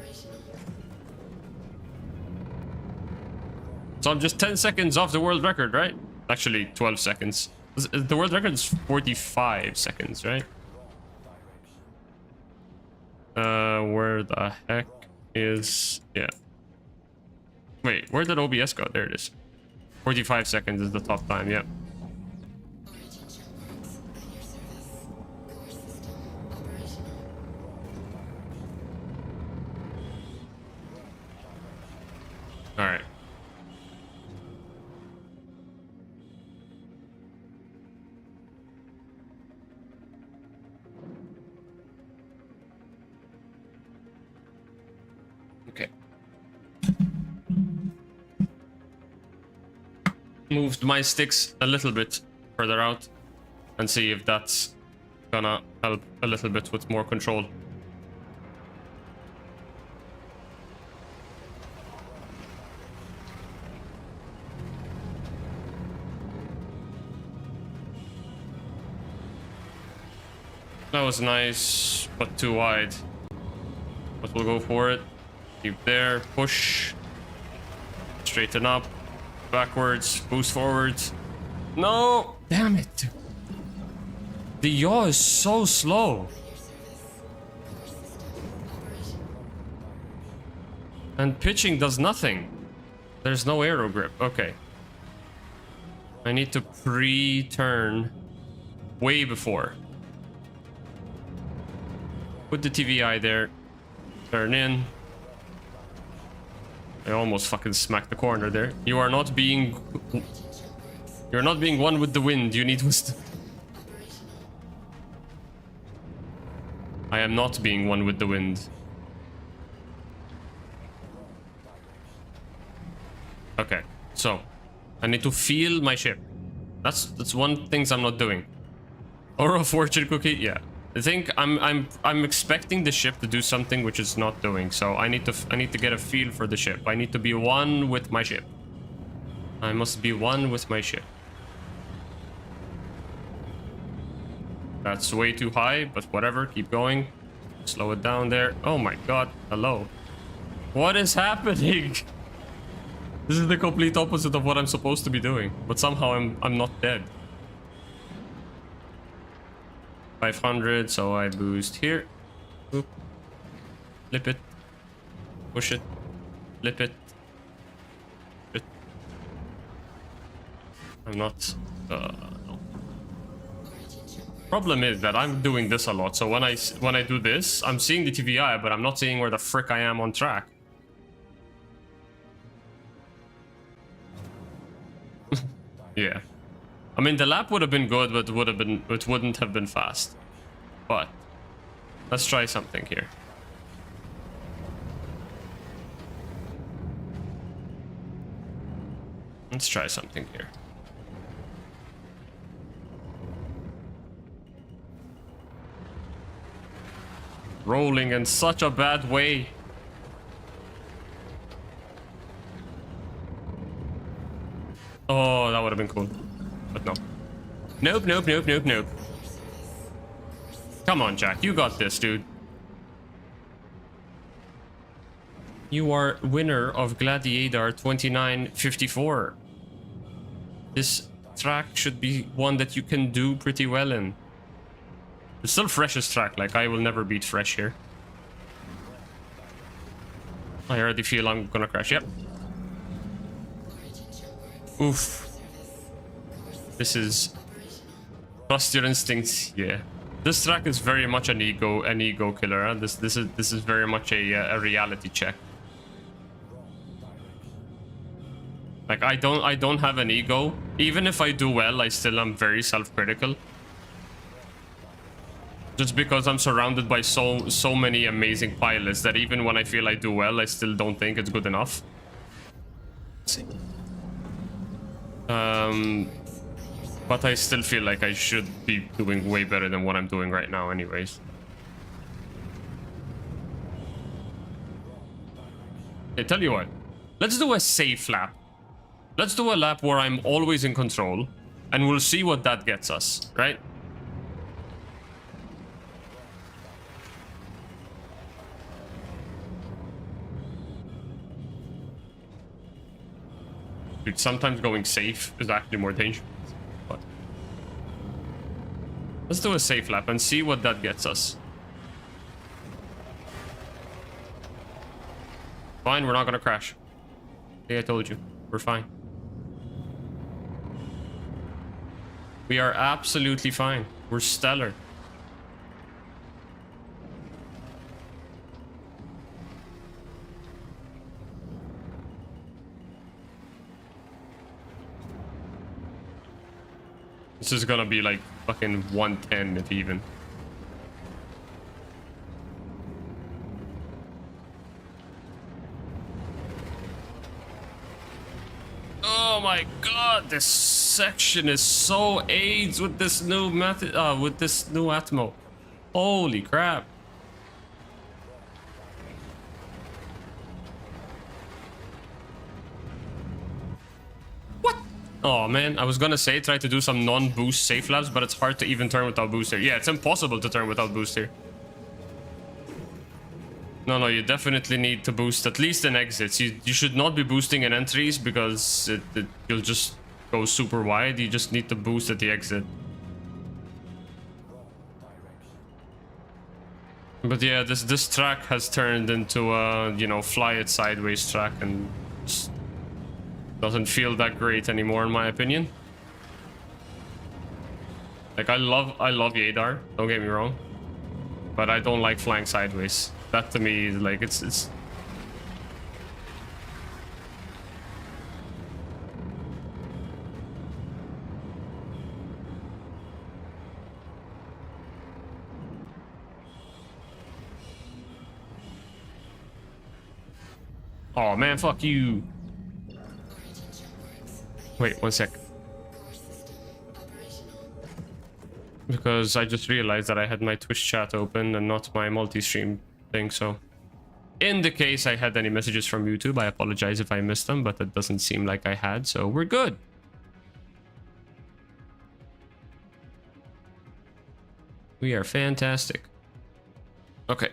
So I'm just 10 seconds off the world record, right? Actually, 12 seconds. The world record is 45 seconds, right? Where the heck is... Yeah. Wait, where did OBS go? There it is. 45 seconds is the top time, yep. Alright. Okay. Moved my sticks a little bit further out and see if that's gonna help a little bit with more control. That was nice, but too wide. But we'll go for it. Keep there, push. Straighten up. Backwards, boost forwards. No! Damn it! The yaw is so slow. And pitching does nothing. There's no aero grip. Okay. I need to pre-turn way before. Put the TVI there. Turn in. I almost fucking smacked the corner there. You are not being... You're not being one with the wind. You need wisdom. I am not being one with the wind. Okay, so I need to feel my ship. That's one thing I'm not doing. Or a fortune cookie, yeah. I think I'm expecting the ship to do something which it's not doing. So I need to get a feel for the ship. I need to be one with my ship. I must be one with my ship. That's way too high, but whatever. Keep going. Slow it down there. Oh my god. Hello. What is happening? This is the complete opposite of what I'm supposed to be doing. But somehow I'm not dead. 500, so I boost here. Oop. Flip it. Push it. Flip it. Flip it. I'm not... no. Problem is that I'm doing this a lot, so when I do this, I'm seeing the TVI, but I'm not seeing where the frick I am on track. Yeah. I mean, the lap would have been good, but it wouldn't have been fast. But let's try something here. Let's try something here. Rolling in such a bad way. Oh, that would have been cool. But no. Nope, nope, nope, nope, nope. Come on, Jack. You got this, dude. You are winner of Gladiator 2954. This track should be one that you can do pretty well in. It's still Fresh's track. Like, I will never beat Fresh here. I already feel I'm gonna crash. Yep. Oof. This is... Trust your instincts. Yeah. This track is very much an ego killer. Huh? This is very much a reality check. Like, I don't have an ego. Even if I do well, I still am very self-critical. Just because I'm surrounded by so many amazing pilots that even when I feel I do well, I still don't think it's good enough. Let's see. But I still feel like I should be doing way better than what I'm doing right now anyways. Okay, tell you what. Let's do a safe lap. Let's do a lap where I'm always in control. And we'll see what that gets us, right? Dude, sometimes going safe is actually more dangerous. But let's do a safe lap and see what that gets us. Fine, we're not gonna crash. Yeah, I told you. We're fine. We are absolutely fine. We're stellar. This is gonna be like fucking 110 if even. Oh my god, this section is so AIDS with this new method, with this new Atmo. Holy crap. What? Oh man, I was gonna say try to do some non-boost safe laps, but it's hard to even turn without boost here. Yeah, it's impossible to turn without boost here. No, you definitely need to boost at least in exits. You should not be boosting in entries because you'll just go super wide. You just need to boost at the exit. But yeah, this track has turned into a, you know, fly it sideways track and just doesn't feel that great anymore in my opinion. Like I love Yadar, don't get me wrong, but I don't like flying sideways. That to me is like it's oh man, fuck you. Wait, one sec. Because I just realized that I had my Twitch chat open and not my multi-stream thing, so in the case I had any messages from YouTube, I apologize if I missed them, but it doesn't seem like I had, so we're good. We are fantastic. Okay.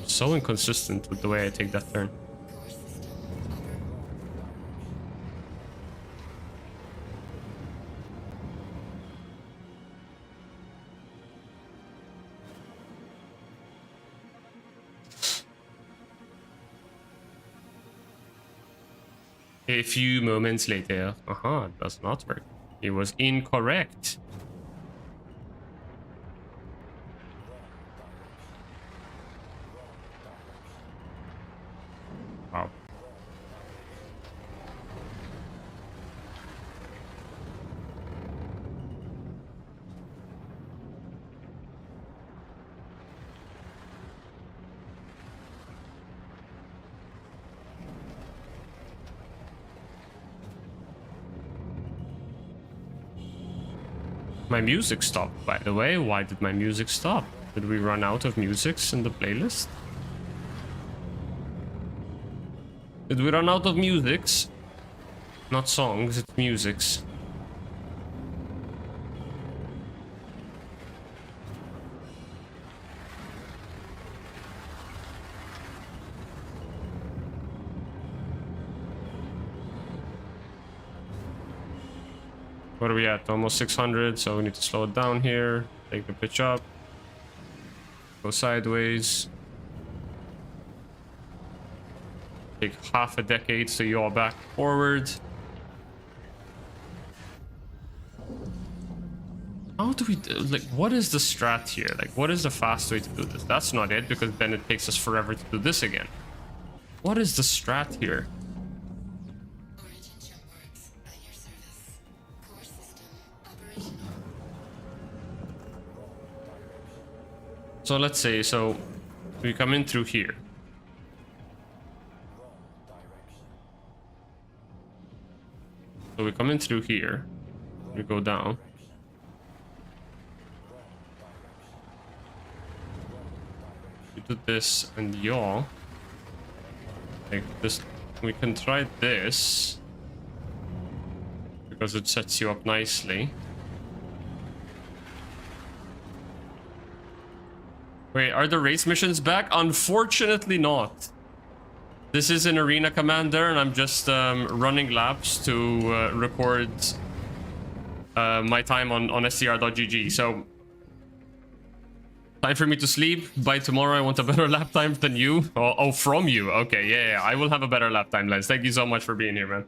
So inconsistent with the way I take that turn. A few moments later, it does not work. It was incorrect. Wow. My music stopped, by the way. Why did my music stop? Did we run out of musics in the playlist? Did we run out of musics? Not songs, it's musics. What are we at? Almost 600, so we need to slow it down here. Take the pitch up. Go sideways. Take half a decade so you all back forward. How do we do, like, what is the strat here? Like, what is the fast way to do this? That's not it, because then it takes us forever to do this again. What is the strat here? Origin jump works at your service. Core system operational. So let's say, so We come in through here. So we come in through here. We go down. We do this and yaw. Like this. We can try this. Because it sets you up nicely. Wait, are the race missions back? Unfortunately not. This is an Arena Commander, and I'm just running laps to record my time on SCR.gg. So, time for me to sleep. By tomorrow, I want a better lap time than you. Oh, from you. Okay, yeah, I will have a better lap time, Lens. Thank you so much for being here, man.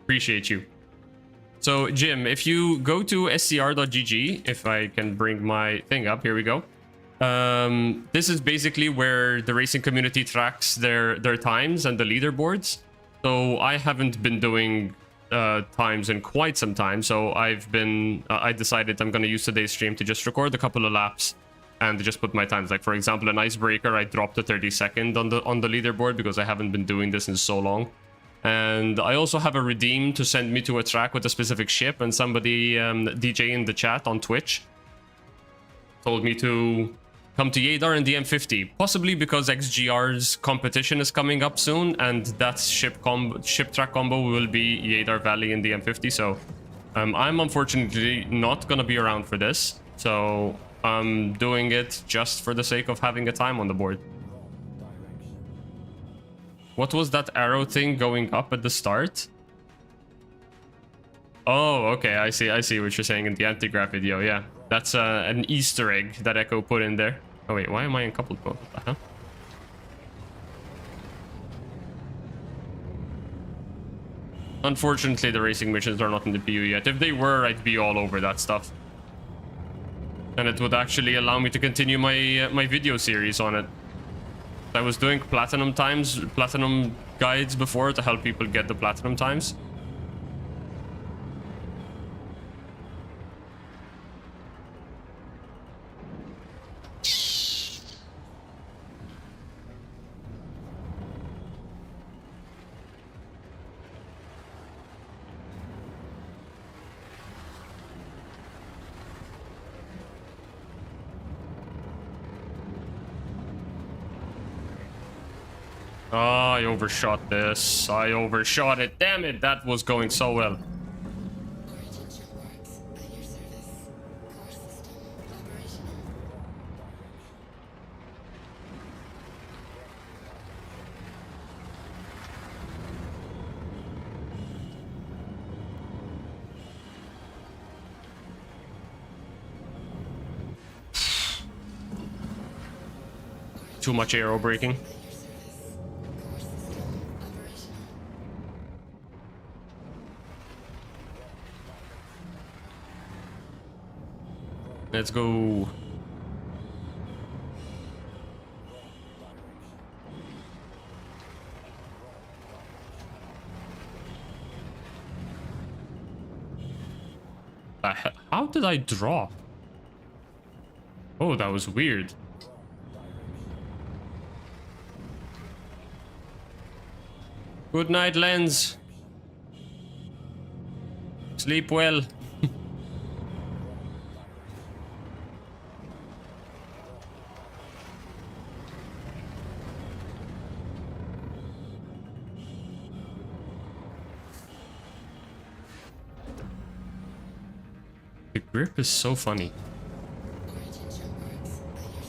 Appreciate you. So, Jim, if you go to scr.gg, if I can bring my thing up, here we go. This is basically where the racing community tracks their times and the leaderboards. So I haven't been doing times in quite some time. So I decided I'm going to use today's stream to just record a couple of laps and just put my times. Like, for example, an icebreaker, I dropped a 32nd on the leaderboard because I haven't been doing this in so long. And I also have a redeem to send me to a track with a specific ship, and somebody, DJ in the chat on Twitch, told me to come to Yadar in the M50, possibly because XGR's competition is coming up soon, and that ship track combo will be Yadar Valley in the M50. So I'm unfortunately not gonna be around for this, so I'm doing it just for the sake of having a time on the board. What was that arrow thing going up at the start? Oh, okay, I see what you're saying in the anti-grav video, yeah. That's an Easter egg that Echo put in there. Oh wait, why am I in coupled mode? What the hell? Unfortunately, the racing missions are not in the PU yet. If they were, I'd be all over that stuff. And it would actually allow me to continue my my video series on it. I was doing platinum guides before to help people get the platinum times. Oh, I overshot this. I overshot it. Damn it, that was going so well. Origin ship works. At your service. Core system operational. Too much aero braking. Let's go. How did I drop? Oh, that was weird. Good night, Lens. Sleep well. The grip is so funny.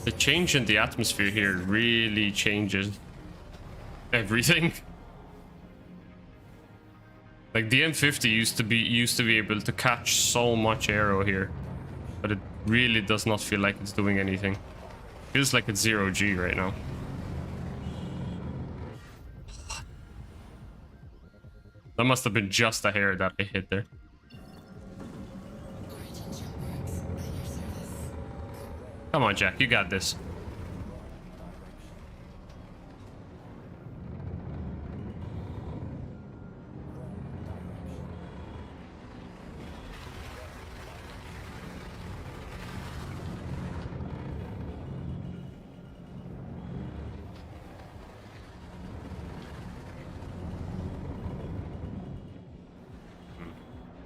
The change in the atmosphere here really changes everything. Like the M50 used to be able to catch so much aero here, but it really does not feel like it's doing anything. Feels like it's 0 G right now. That must have been just a hair that I hit there. Come on, Jack, you got this.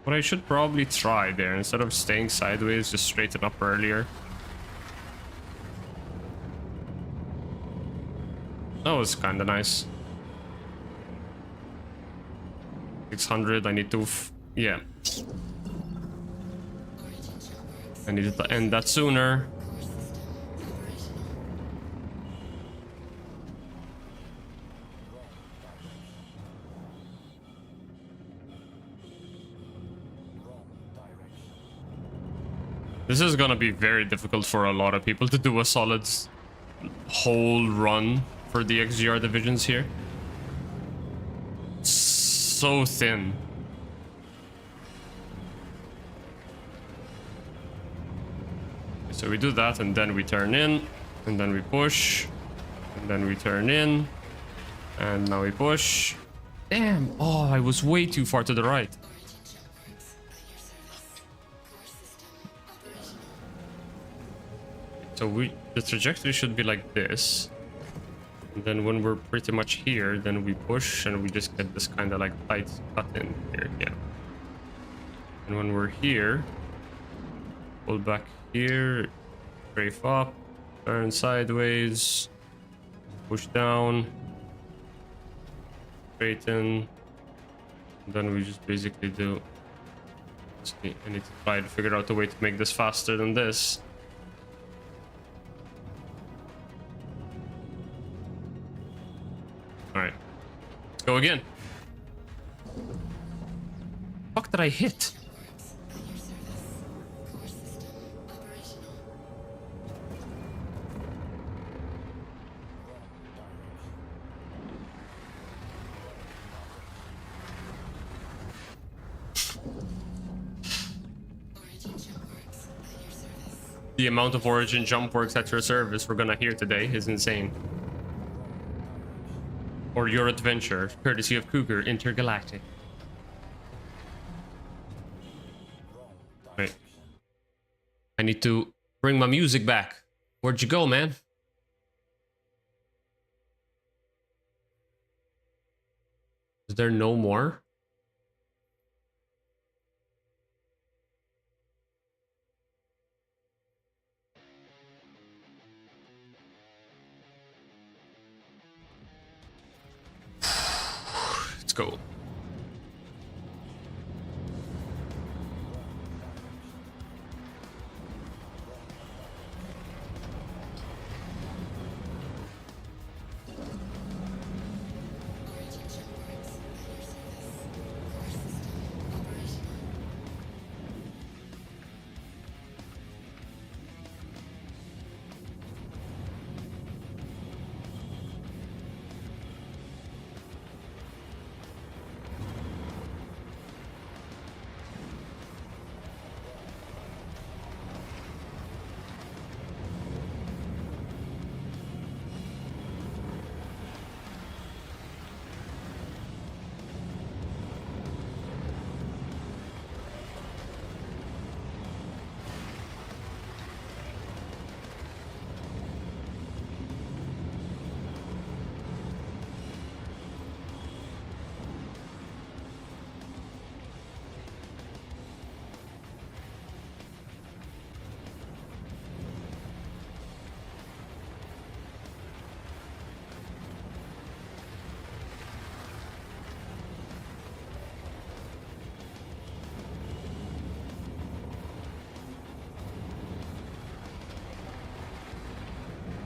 What I should probably try there, instead of staying sideways, just straighten up earlier. That was kind of nice. 600, I need to... yeah. I needed to end that sooner. This is gonna be very difficult for a lot of people to do a solid whole run for the XGR divisions here. So thin. So we do that, and then we turn in, and then we push, and then we turn in, and now we push. Damn! Oh, I was way too far to the right. So the trajectory should be like this. And then when we're pretty much here, then we push and we just get this kind of like tight cut in here, yeah. And when we're here, pull back here, strafe up, turn sideways, push down, straighten. And then we just basically do... I need to try to figure out a way to make this faster than this. Alright. Let's go again. Fuck did I hit? The amount of origin jump works at your service we're gonna hear today is insane. Or your adventure, courtesy of Cougar Intergalactic. Right. I need to bring my music back. Where'd you go, man? Is there no more? Let's go.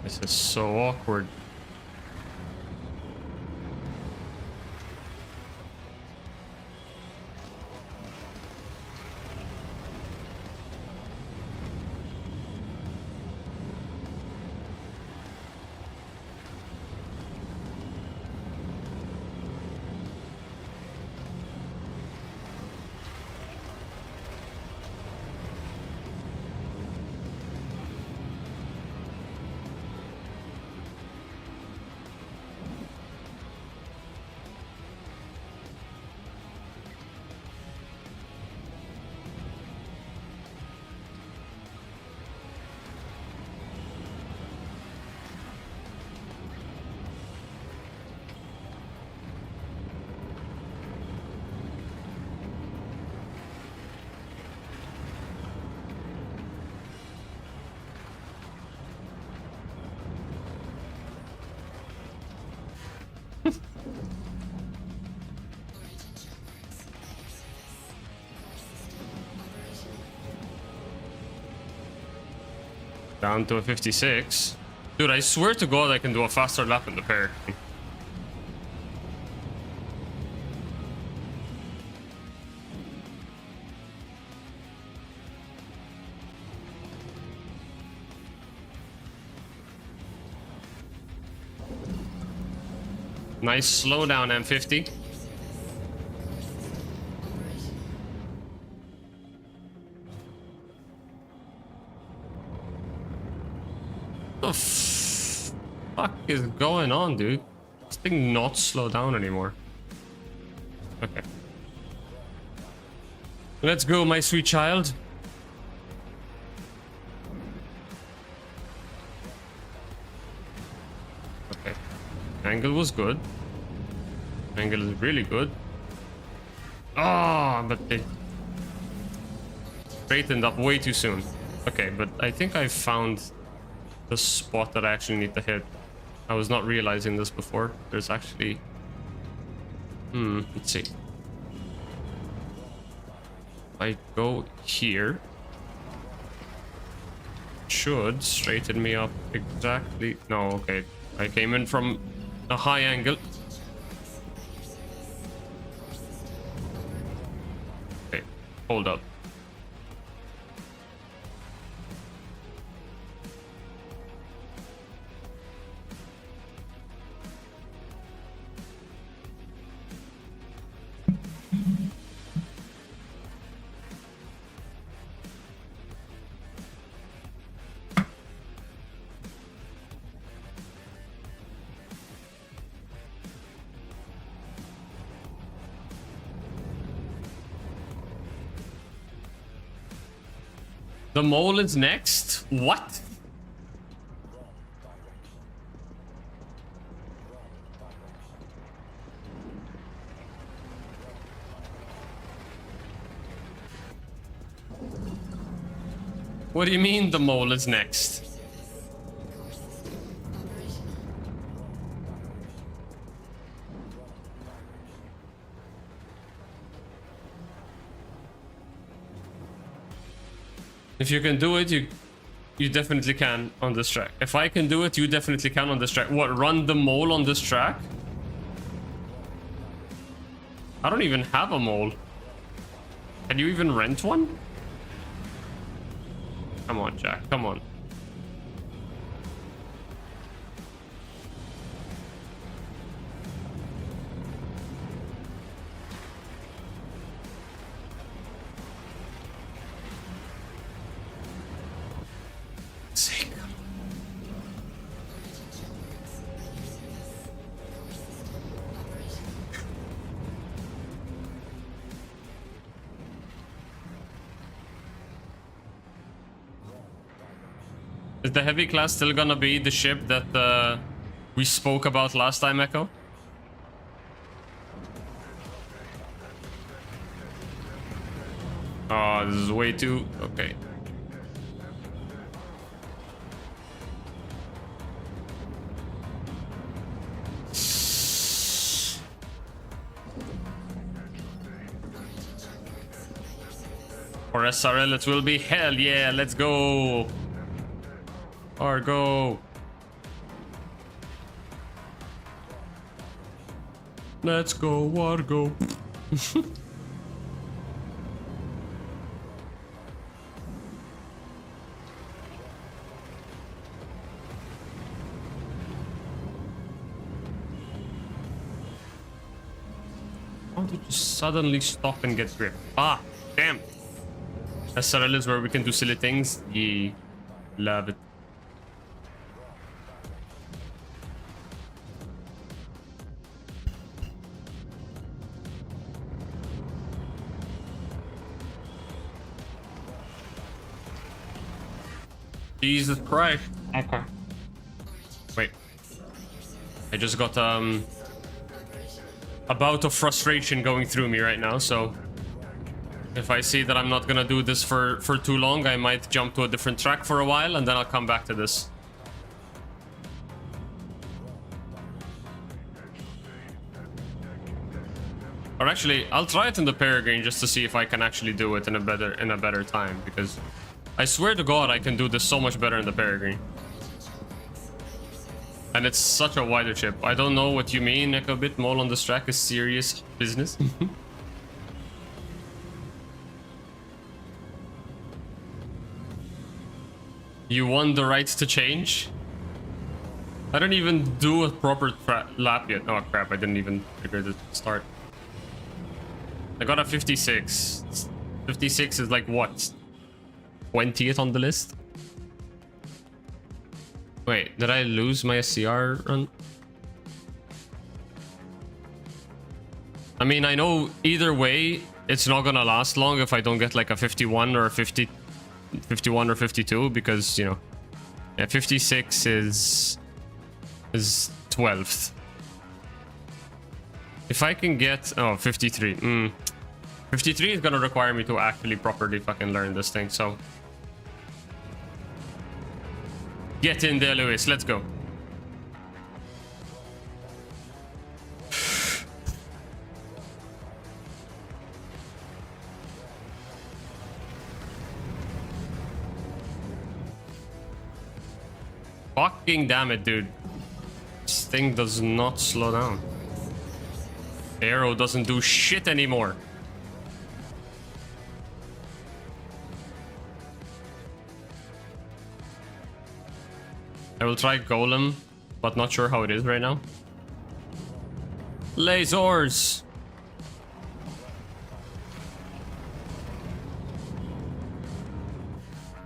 This is so awkward. Down to a 56. Dude, I swear to God I can do a faster lap in the pair. Nice slowdown, M50. What the fuck is going on, dude? This thing not slow down anymore. Okay. Let's go, my sweet child. Okay. Angle was good. Angle is really good. Ah, but they straightened up way too soon. Okay, but I think I found the spot that I actually need to hit. I was not realizing this before. There's actually... let's see. I go here. Should straighten me up exactly... No, okay. I came in from a high angle. Okay, hold up. The mole is next? What? What do you mean the mole is next? If you can do it, you definitely can on this track. If I can do it, you definitely can on this track. What, run the mole on this track? I don't even have a mole. Can you even rent one? Come on, Jack, come on. Sick. Is the heavy class still gonna be the ship that we spoke about last time, Echo? Oh, this is way too... Okay. For SRL it will be hell yeah, let's go! Argo! Let's go, Argo! How did you suddenly stop and get grip? Ah, damn! SRL is where we can do silly things. Yeah, love it. Jesus Christ. Okay. Wait. I just got a bout of frustration going through me right now, so if I see that I'm not gonna do this for too long, I might jump to a different track for a while and then I'll come back to this. Or actually, I'll try it in the Peregrine just to see if I can actually do it in a better time, because I swear to God I can do this so much better in the Peregrine. And it's such a wider chip. I don't know what you mean, Echo Bit. Mole on this track is serious business. You won the right to change? I don't even do a proper lap yet. Oh crap, I didn't even figure the start. I got a 56. 56 is like what? 20th on the list? Wait, did I lose my SCR run? I mean, I know either way, it's not gonna last long if I don't get like a 51 or a 51 or 52, because, you know, yeah, 56 is 12th. If I can get... Oh, 53. 53 is gonna require me to actually properly fucking learn this thing, so... Get in there, Lewis. Let's go. Fucking damn it, dude. This thing does not slow down. Aero doesn't do shit anymore. I will try Golem, but not sure how it is right now. Lasers!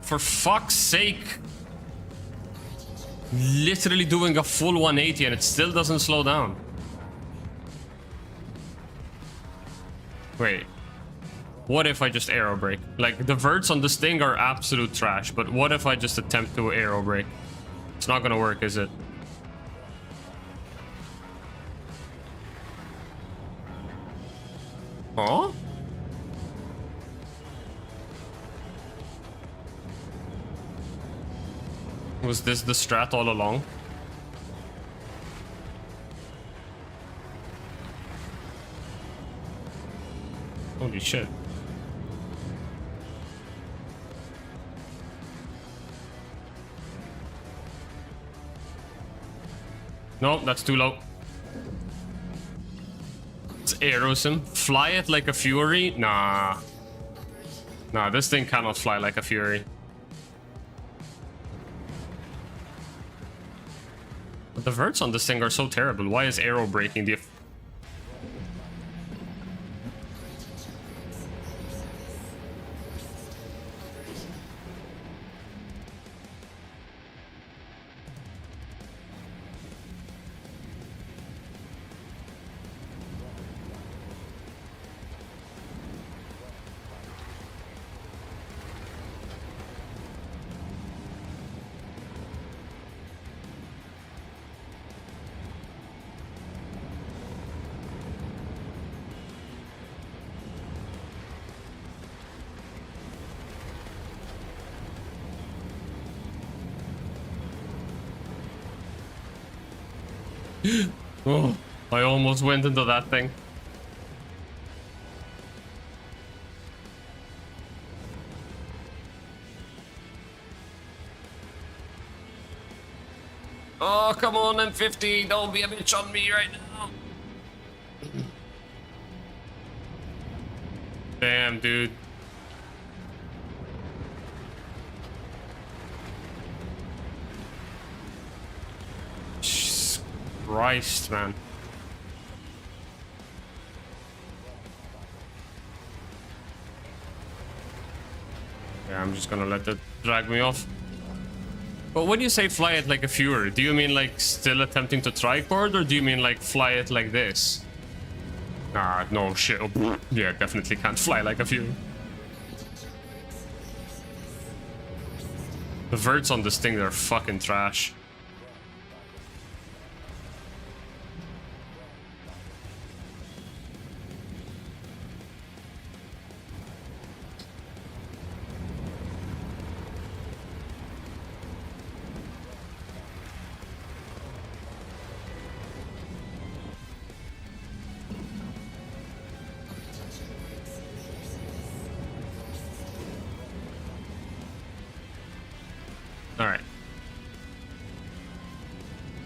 For fuck's sake! Literally doing a full 180 and it still doesn't slow down. Wait. What if I just aero brake? Like, the verts on this thing are absolute trash, but what if I just attempt to aero brake? It's not gonna work, is it? Huh? Was this the strat all along? Holy shit. No, that's too low. Let's arrows him. Fly it like a fury? Nah. Nah, this thing cannot fly like a fury. But the verts on this thing are so terrible. Why is aero breaking the... Oh, I almost went into that thing. Oh, come on, M50. Don't be a bitch on me right now. Damn, dude. Jesus Christ, man. Yeah, I'm just gonna let it drag me off. But when you say fly it like a fury, do you mean like still attempting to tricord, or do you mean like fly it like this? Ah, no shit. Oh, yeah, definitely can't fly like a fury. The verts on this thing, they're fucking trash.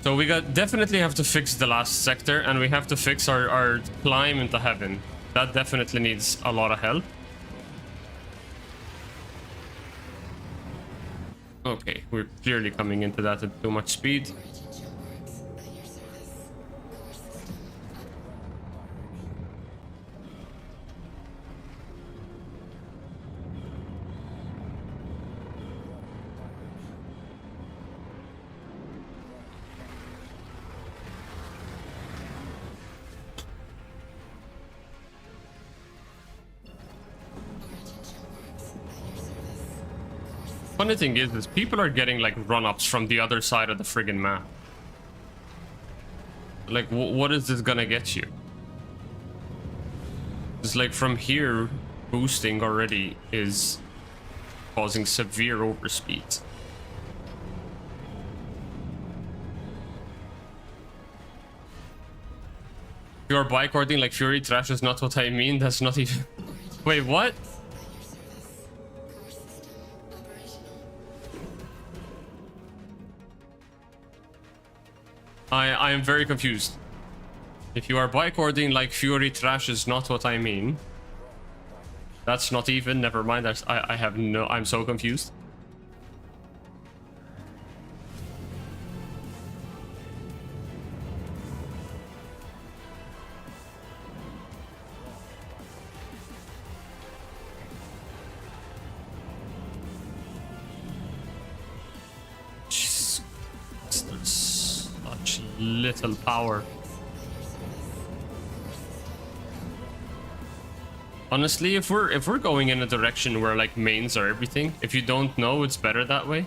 So we definitely have to fix the last sector, and we have to fix our climb into heaven. That definitely needs a lot of help. Okay, we're clearly coming into that at too much speed. Funny thing is people are getting like run-ups from the other side of the friggin' map. Like, what is this gonna get you? It's like from here, boosting already is causing severe overspeed. Your bike ording like Fury Trash is not what I mean. That's not even... Wait, what? I am very confused. If you are bike ordering like Fury Trash is not what I mean. That's not even, never mind. I have no, I'm so confused. Jesus, there's such little power. Honestly, if we're going in a direction where like mains are everything, if you don't know, it's better that way.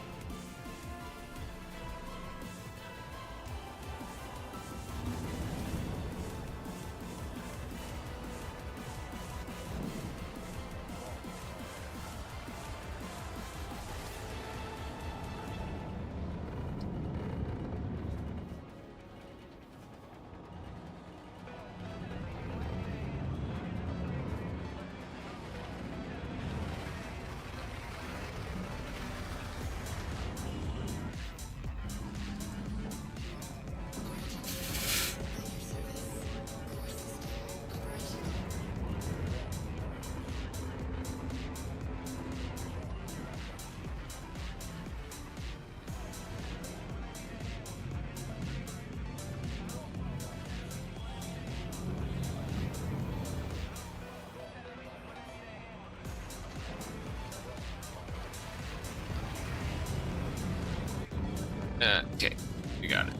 Okay, you got it.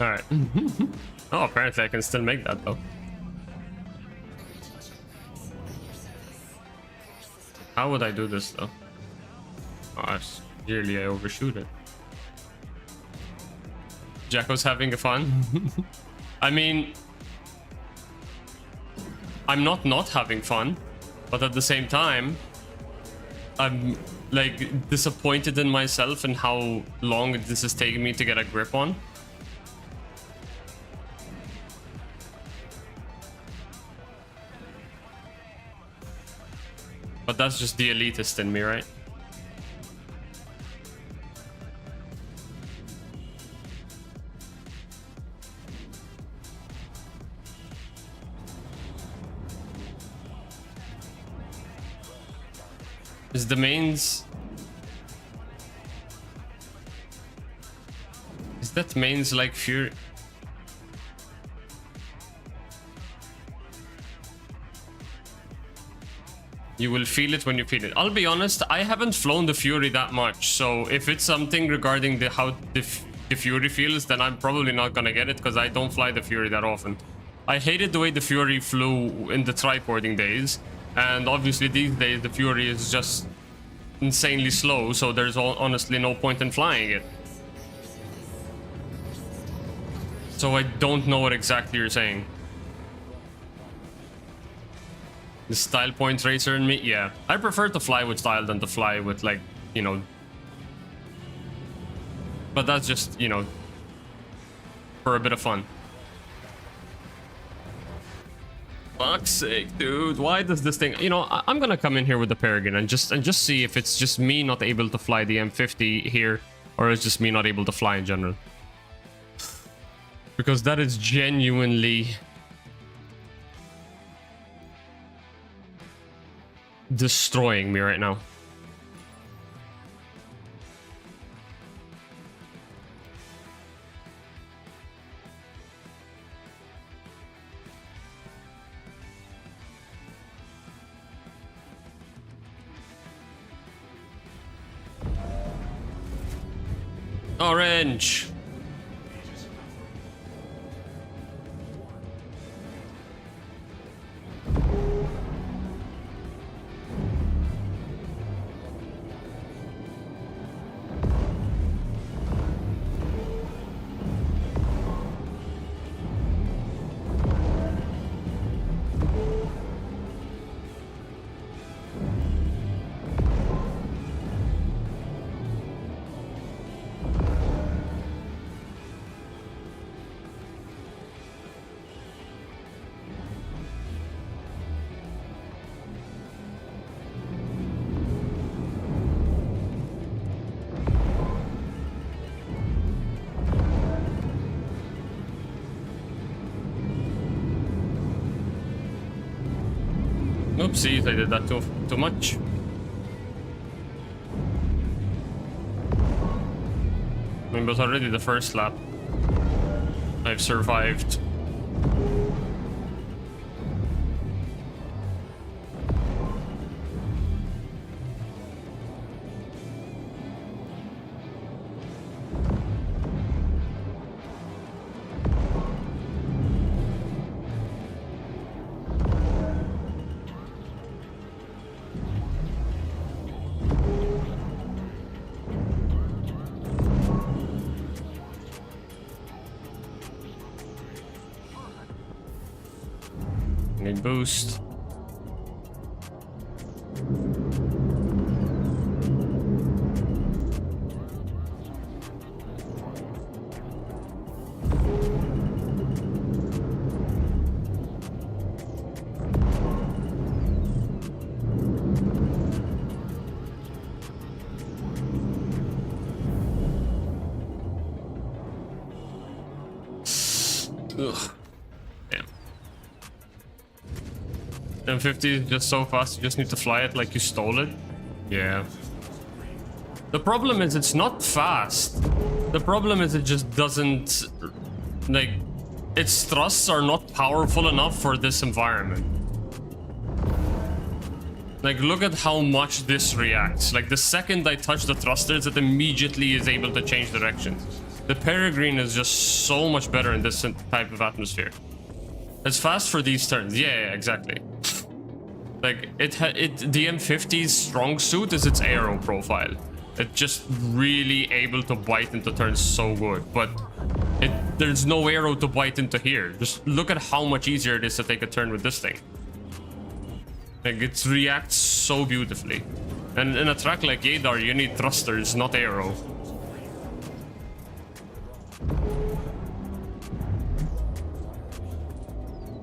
All right. Oh, apparently I can still make that though. How would I do this though? Oh, clearly I overshoot it. Jacko's having fun. I mean, I'm not having fun, but at the same time, I'm like disappointed in myself and how long this is taking me to get a grip on. But that's just the elitist in me, right? Is the mains... Is that mains like Fury? You will feel it when you feel it. I'll be honest, I haven't flown the Fury that much, so if it's something regarding how the Fury feels, then I'm probably not gonna get it because I don't fly the Fury that often. I hated the way the Fury flew in the tripoding days, and obviously these days the Fury is just insanely slow, so there's honestly no point in flying it. So I don't know what exactly you're saying. The style point racer in me? Yeah. I prefer to fly with style than to fly with, like, you know... But that's just, you know, for a bit of fun. Fuck's sake, dude. Why does this thing... You know, I'm gonna come in here with the Peregrine and just see if it's just me not able to fly the M50 here, or it's just me not able to fly in general. Because that is genuinely... destroying me right now. Orange. Oopsies, I did that too much. I mean, but already the first lap, I've survived. Need boost. Ugh. Damn. M50 is just so fast, you just need to fly it like you stole it. Yeah. The problem is it's not fast. The problem is it just doesn't... Like, its thrusts are not powerful enough for this environment. Like, look at how much this reacts. Like, the second I touch the thrusters, it immediately is able to change directions. The Peregrine is just so much better in this type of atmosphere. It's fast for these turns. Yeah, exactly. Like, the M50's strong suit is its aero profile. It's just really able to bite into turns so good, but there's no arrow to bite into here. Just look at how much easier it is to take a turn with this thing. Like, it reacts so beautifully. And in a track like Yadar, you need thrusters, not arrow.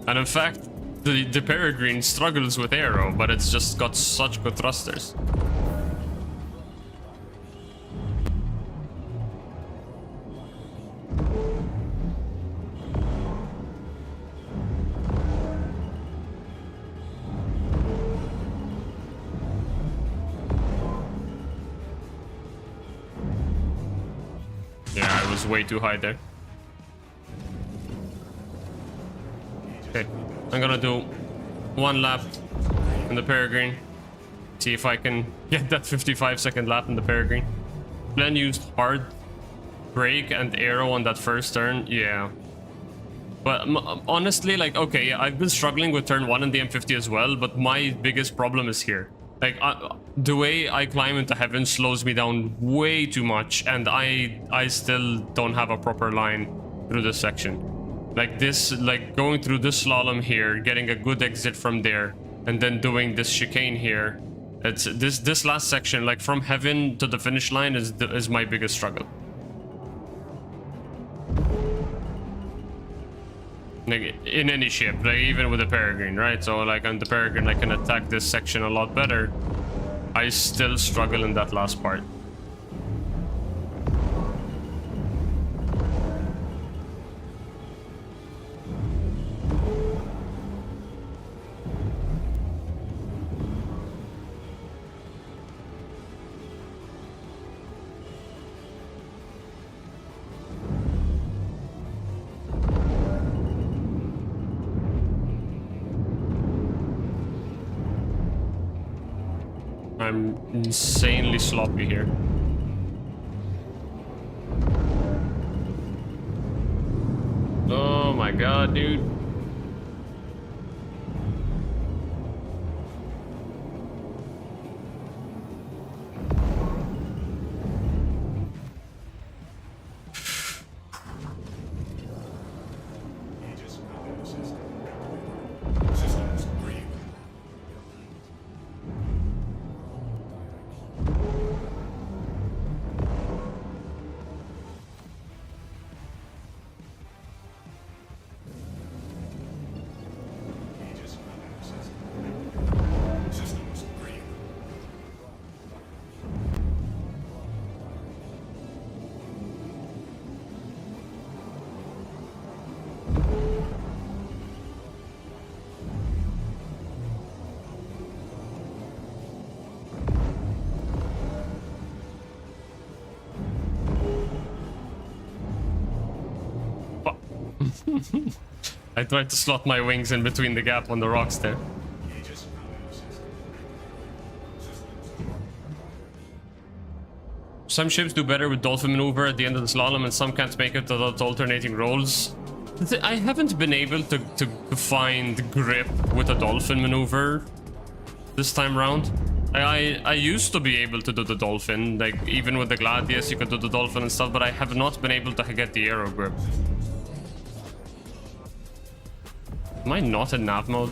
And in fact, the Peregrine struggles with arrow, but it's just got such good thrusters. Yeah, I was way too high there. Okay, I'm gonna do one lap in the Peregrine. See if I can get that 55-second lap in the Peregrine. Glenn used hard brake and arrow on that first turn. Yeah. But honestly, like, okay, I've been struggling with turn 1 in the M50 as well, but my biggest problem is here. Like, the way I climb into heaven slows me down way too much, and I still don't have a proper line through this section. Like this, like going through this slalom here, getting a good exit from there, and then doing this chicane here. It's this last section, like from heaven to the finish line, is my biggest struggle. Like in any ship, like even with the Peregrine, right? So like on the Peregrine, I can attack this section a lot better. I still struggle in that last part. I'm insanely sloppy here. Oh my god, dude. I tried to slot my wings in between the gap on the rocks there. Some ships do better with dolphin maneuver at the end of the slalom, and some can't make it without alternating rolls. I haven't been able to find grip with a dolphin maneuver this time around. I used to be able to do the dolphin, like even with the Gladius you could do the dolphin and stuff, but I have not been able to get the aero grip. Am I not in nav mode?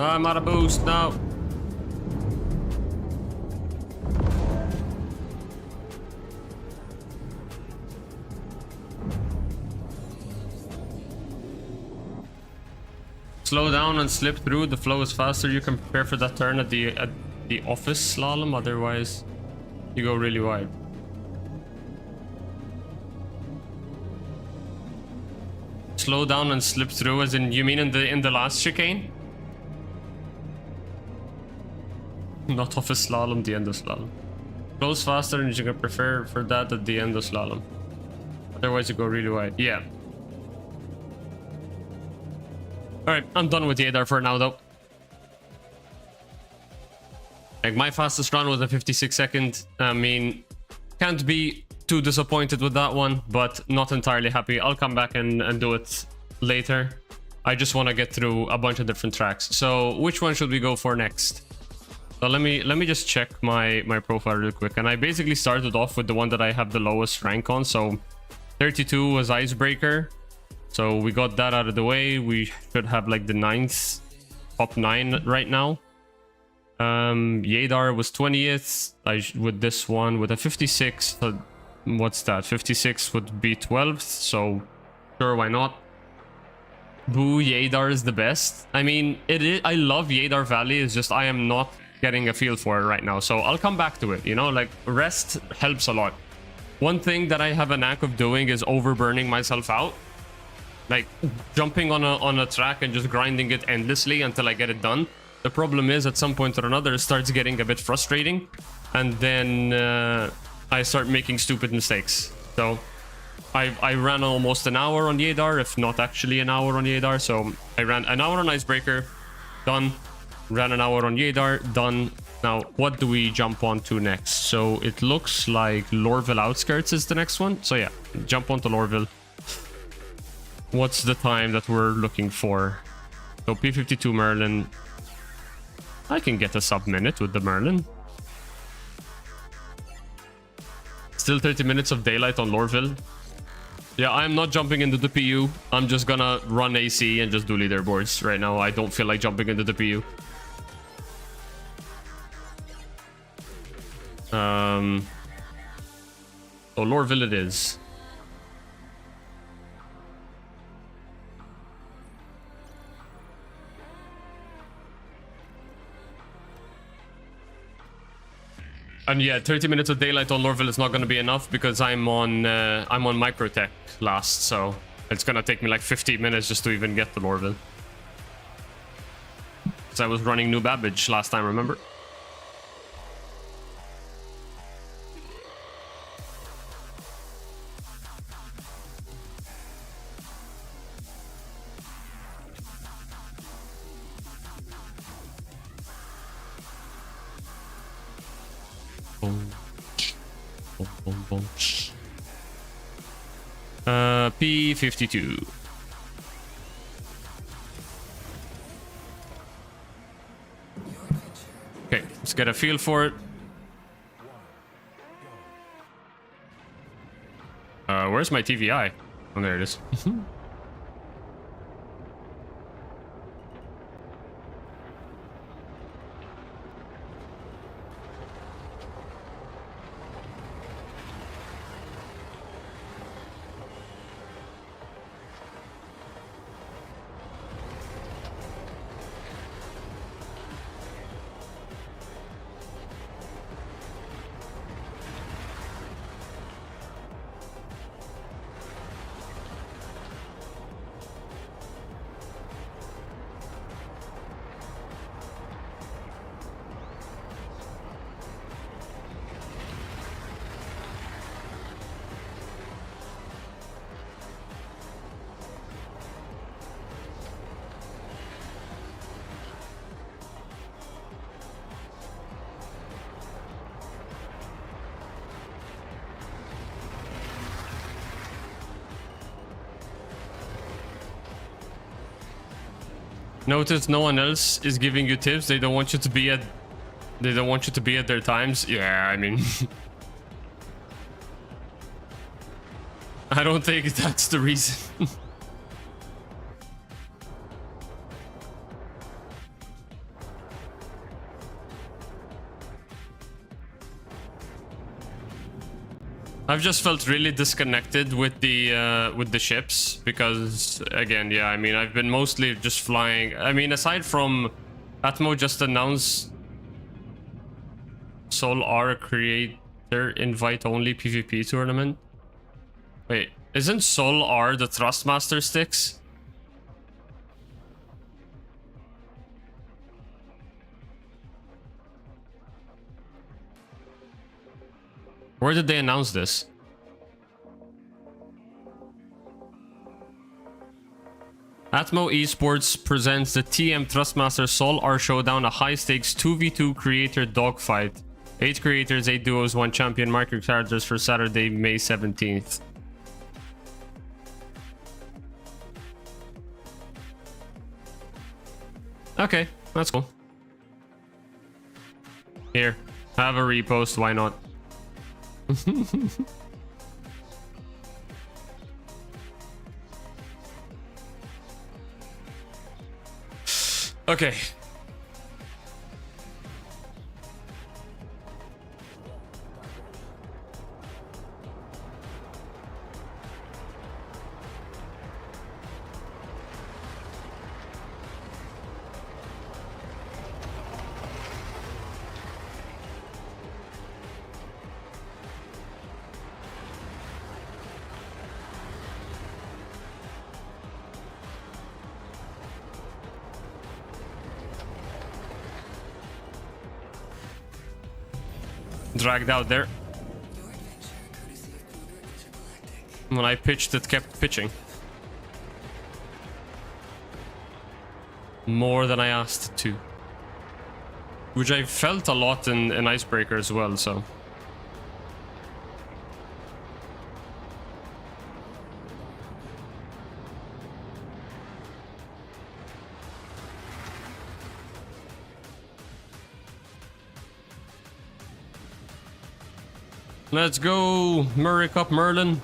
I'm out of boost now. Slow down and slip through. The flow is faster. You can prepare for that turn at the office slalom. Otherwise, you go really wide. Slow down and slip through, as in you mean in the last chicane? Not office slalom, the end of slalom. Flows faster, and you can prefer for that at the end of slalom. Otherwise, you go really wide. Yeah. Alright, I'm done with the Adar for now, though. Like, my fastest run was a 56 second. I mean, can't be too disappointed with that one, but not entirely happy. I'll come back and do it later. I just want to get through a bunch of different tracks. So, which one should we go for next? So let me just check my profile real quick. And I basically started off with the one that I have the lowest rank on. So 32 was Icebreaker. So we got that out of the way. We should have like the top 9 right now. Yadar was 20th. With this one, with a 56, what's that? 56 would be 12th, so sure, why not? Boo, Yadar is the best. I mean, it is. I love Yadar Valley, it's just I am not getting a feel for it right now, so I'll come back to it, you know? Like, rest helps a lot. One thing that I have a knack of doing is overburning myself out. Like, jumping on a track and just grinding it endlessly until I get it done. The problem is, at some point or another, it starts getting a bit frustrating. And then I start making stupid mistakes. So, I ran almost an hour on Yadar, if not actually an hour on Yadar. So, I ran an hour on Icebreaker, done. Ran an hour on Yadar, done. Now, what do we jump on to next? So, it looks like Lorville Outskirts is the next one. So, yeah, jump onto Lorville. What's the time that we're looking for? So, P52 Merlin. I can get a sub-minute with the Merlin. Still 30 minutes of daylight on Lorville. Yeah, I'm not jumping into the PU. I'm just gonna run AC and just do leaderboards right now. I don't feel like jumping into the PU. So Lorville it is. And yeah, 30 minutes of daylight on Lorville is not going to be enough because I'm on Microtech last, so it's going to take me like 15 minutes just to even get to Lorville. Because I was running New Babbage last time, remember? Boom. Boom, boom, boom. P52. Okay, let's get a feel for it. Where's my TVI? Oh, there it is. Notice no one else is giving you tips. They don't want you to be at their times. Yeah, I mean I don't think that's the reason. I've just felt really disconnected with the ships because, again, yeah, I mean, I've been mostly just flying. I mean, aside from Atmo just announced Sol R creator invite only PvP tournament. Wait, isn't Sol R the Thrustmaster sticks? Where did they announce this? Atmo Esports presents the TM Thrustmaster Sol R Showdown, a high-stakes 2v2 creator dogfight. 8 creators, 8 duos, 1 champion. Mark your characters for Saturday, May 17th. Okay, that's cool. Here, have a repost, why not? Okay. dragged out there. Your adventure, courtesy of Kruger Intergalactic. When I pitched, it kept pitching. More than I asked it to. Which I felt a lot in Icebreaker as well, so. Let's go, Murray Cup Merlin.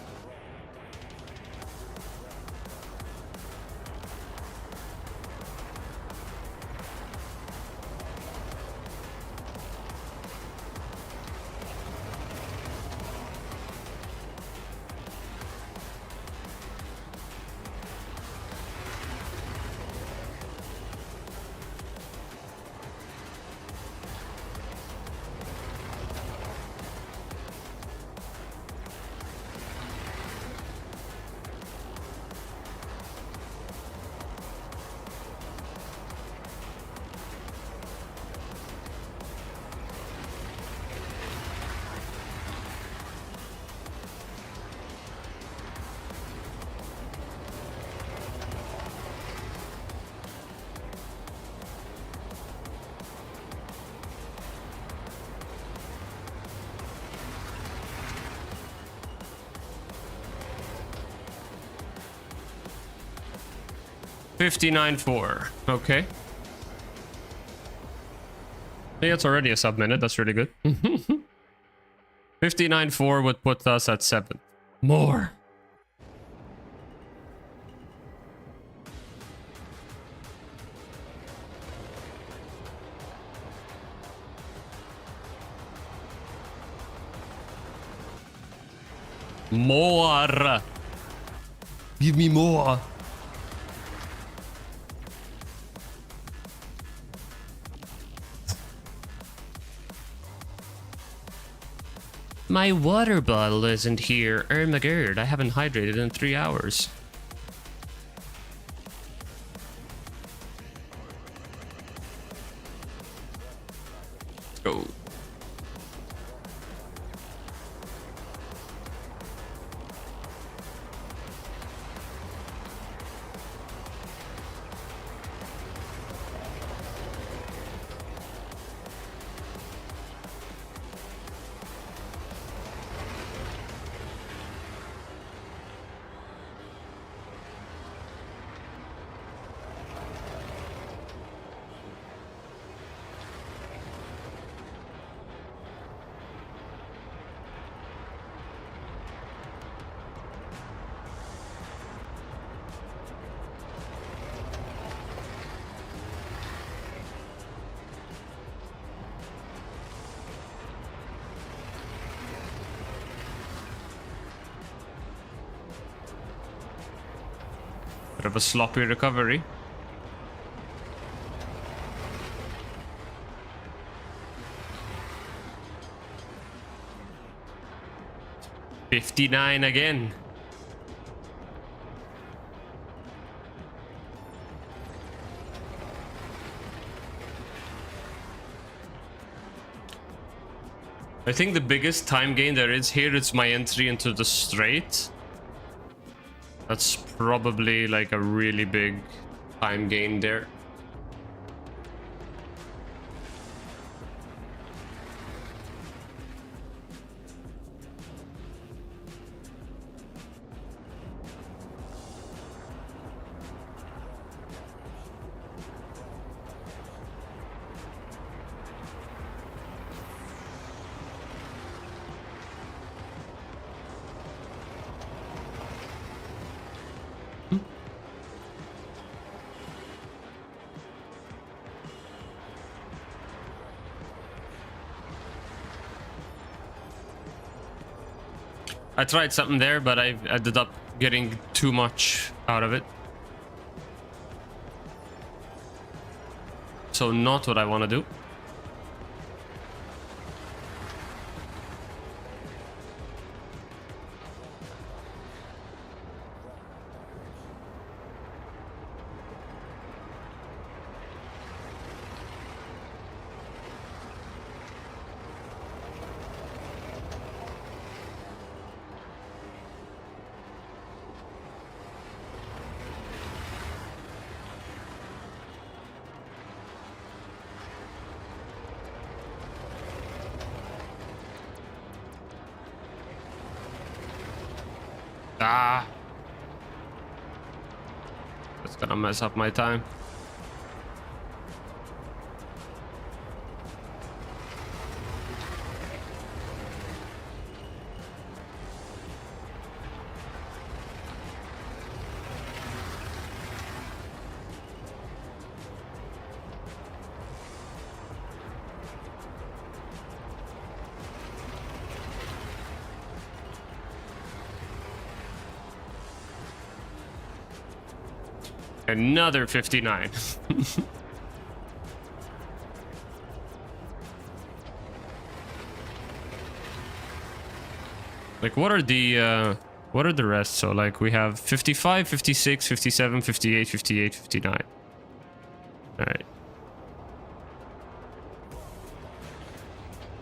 $59.4. Okay. Hey, it's already a sub-minute. That's really good. 59.4 would put us at 7. More. More. Give me more. My water bottle isn't here. Oh my god, I haven't hydrated in 3 hours. Let's go. Bit of a sloppy recovery. $59 again. I think the biggest time gain there is here is my entry into the straight. That's probably like a really big time gain there. I tried something there, but I ended up getting too much out of it. So not what I want to do. Ah. That's gonna mess up my time. Another 59. Like, what are the rest? So, like, we have 55, 56, 57, 58, 58, 59. All right.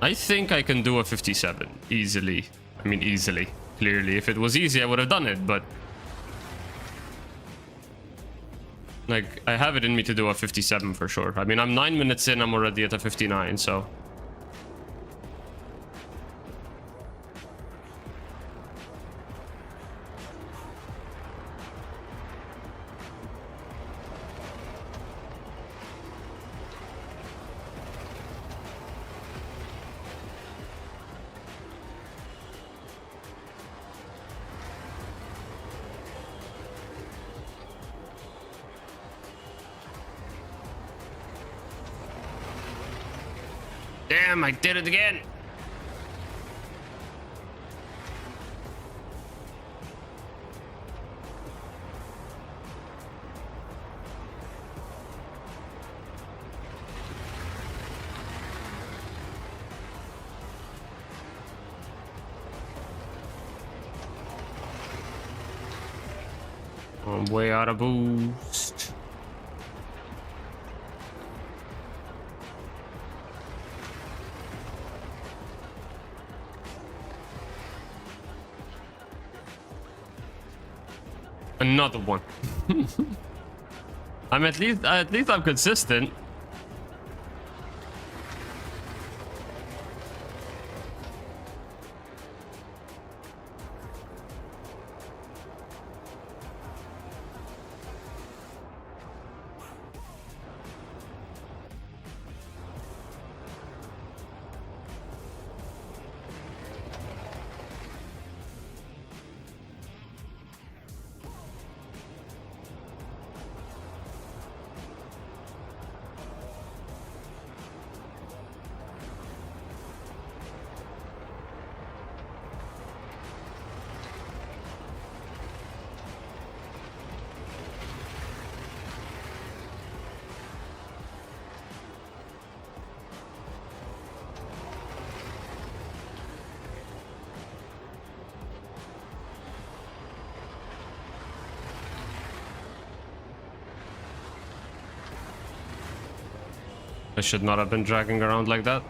I think I can do a 57 easily. I mean, easily. Clearly, if it was easy, I would have done it, but... Like, I have it in me to do a 57 for sure. I mean, I'm 9 minutes in, I'm already at a 59, so... Damn, I did it again! I'm way out of boost. Another one. I'm at least I'm consistent. I should not have been dragging around like that.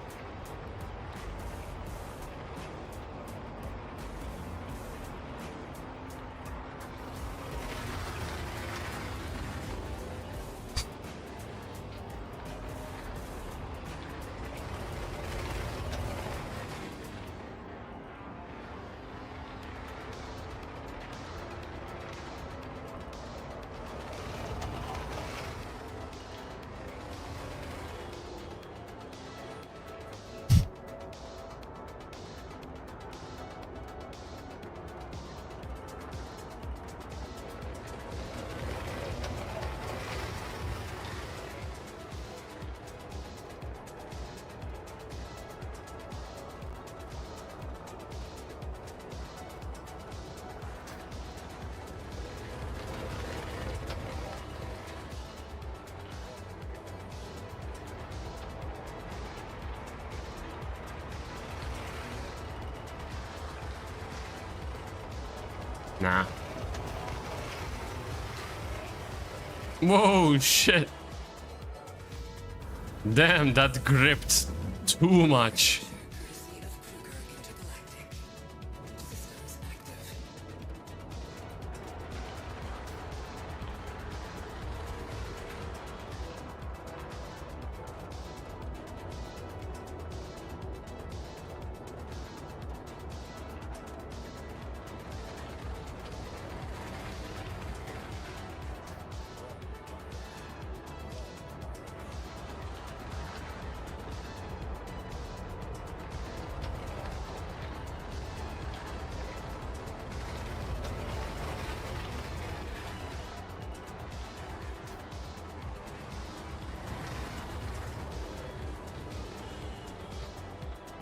Nah. Whoa, shit. Damn, that gripped too much. Courtesy of Kruger Intergalactic. Systems active.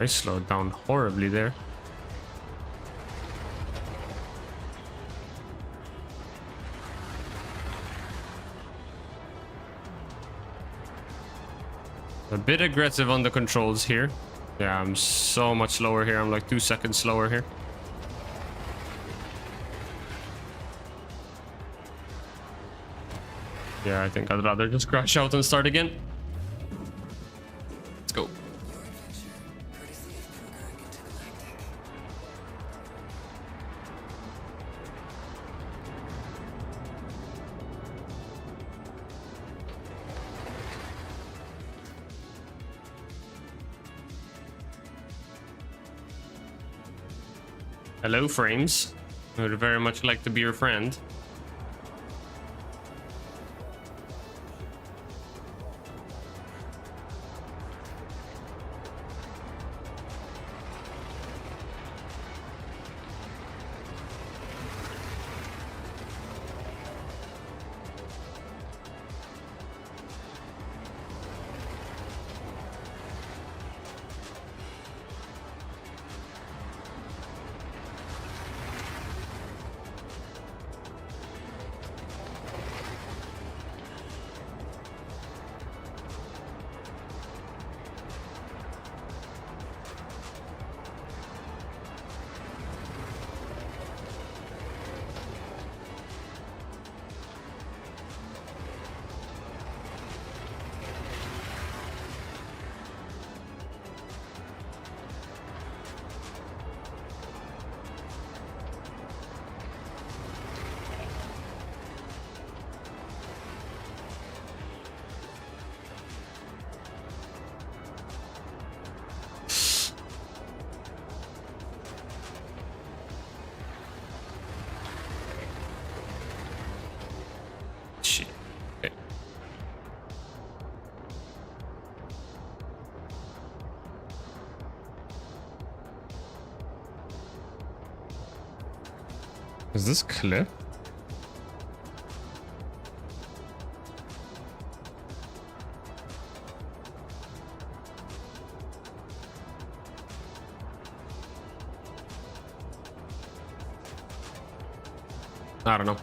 I slowed down horribly there. A bit aggressive on the controls here. Yeah, I'm so much slower here. I'm like 2 seconds slower here. Yeah, I think I'd rather just crash out and start again. Let's go. Your adventure, courtesy of Cougar Intergalactic. Hello, frames. I would very much like to be your friend. Shit. Okay. Is this clip? I don't know.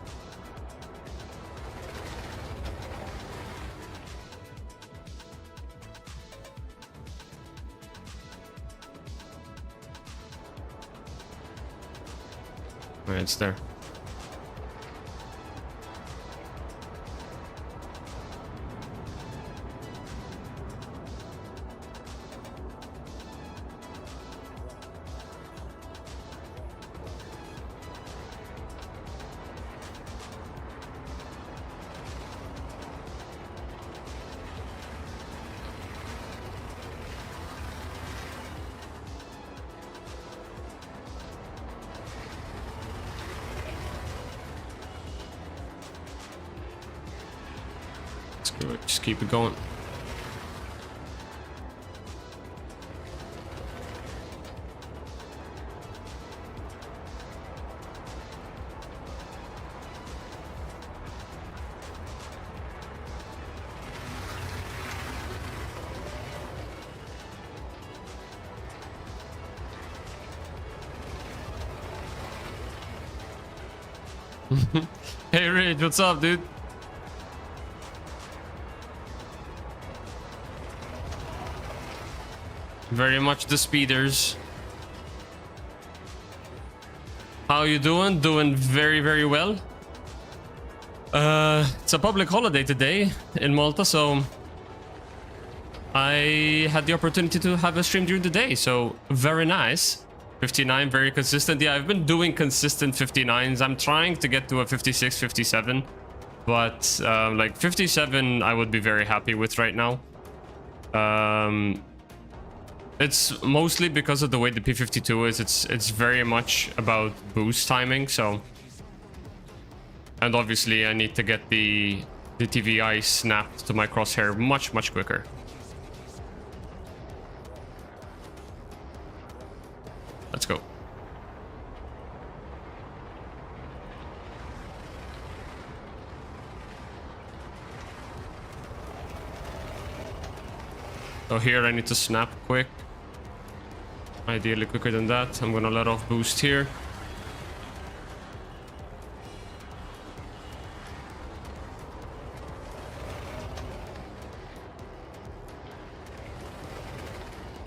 Right, it's there. Screw it, just keep it going. Hey Ridge, what's up, dude? Very much the speeders. How you doing? Doing very, very well. It's a public holiday today in Malta, so I had the opportunity to have a stream during the day, so very nice. 59, very consistent. Yeah, I've been doing consistent 59s. I'm trying to get to a 56, 57, but like 57 I would be very happy with right now. It's mostly because of the way the P52 is. It's very much about boost timing, so, and obviously I need to get the TVI snapped to my crosshair much quicker. Let's go. So here I need to snap quick. Ideally quicker than that. I'm gonna let off boost here.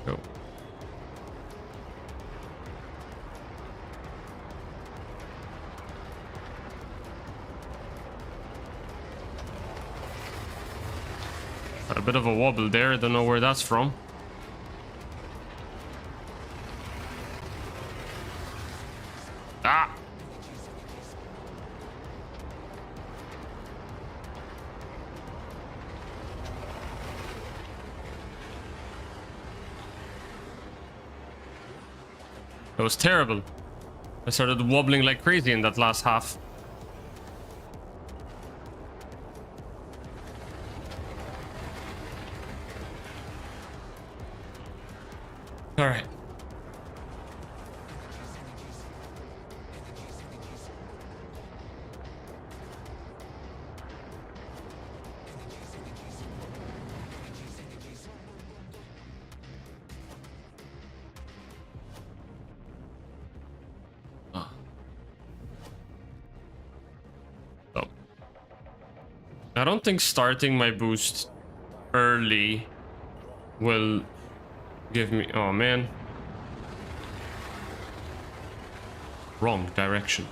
Go. Got a bit of a wobble there. Don't know where that's from. Ah! That was terrible. I started wobbling like crazy in that last half. All right. So, I don't think starting my boost early will give me... Oh, man. Wrong direction.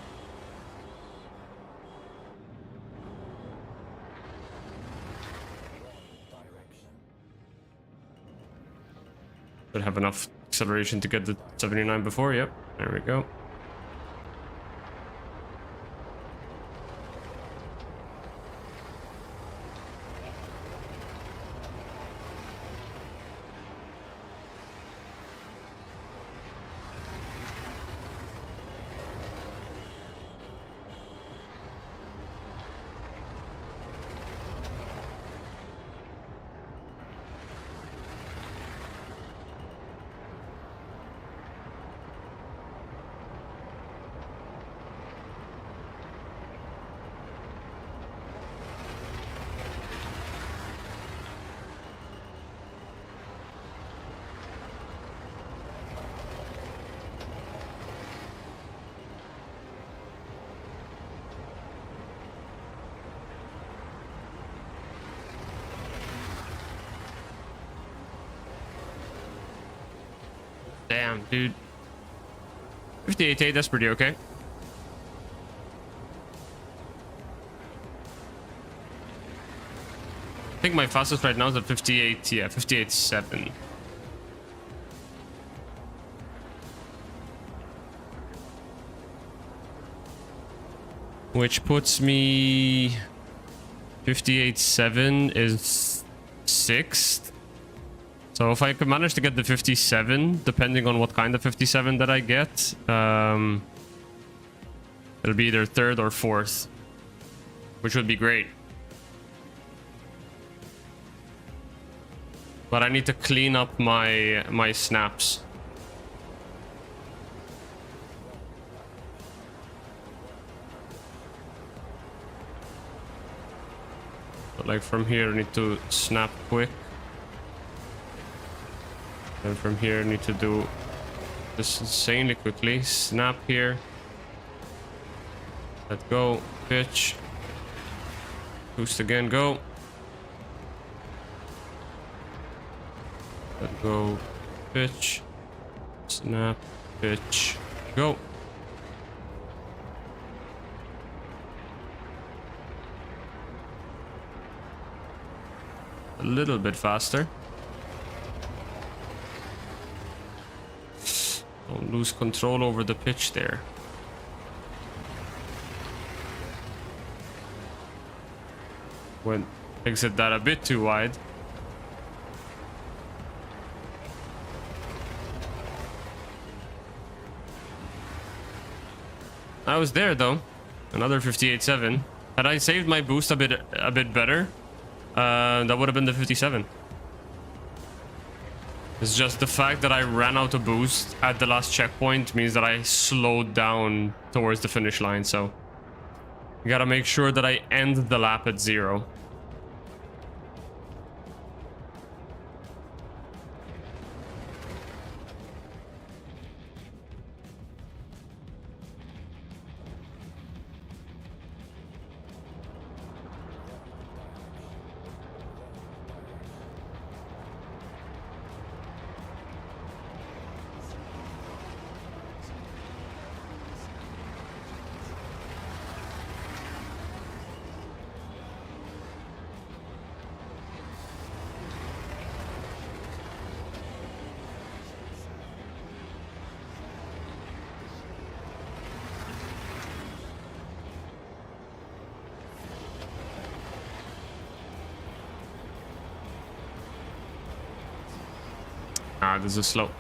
Should have enough acceleration to get the 79 before. Yep, there we go. Damn, dude. 58.8, that's pretty okay. I think my fastest right now is at 58, yeah, 58.7. Which puts me... 58.7 is 6th. So if I could manage to get the 57, depending on what kind of 57 that I get, it'll be either 3rd or 4th, which would be great. But I need to clean up my snaps. But like from here, I need to snap quick. And from here, I need to do this insanely quickly. Snap here. Let go. Pitch. Boost again. Go. Let go. Pitch. Snap. Pitch. Go. A little bit faster. Don't lose control over the pitch there. Went exit that a bit too wide. I was there though. Another 58.7. Had I saved my boost a bit better, that would have been the 57. It's just the fact that I ran out of boost at the last checkpoint means that I slowed down towards the finish line, so I gotta make sure that I end the lap at 0. Ah, this is slow.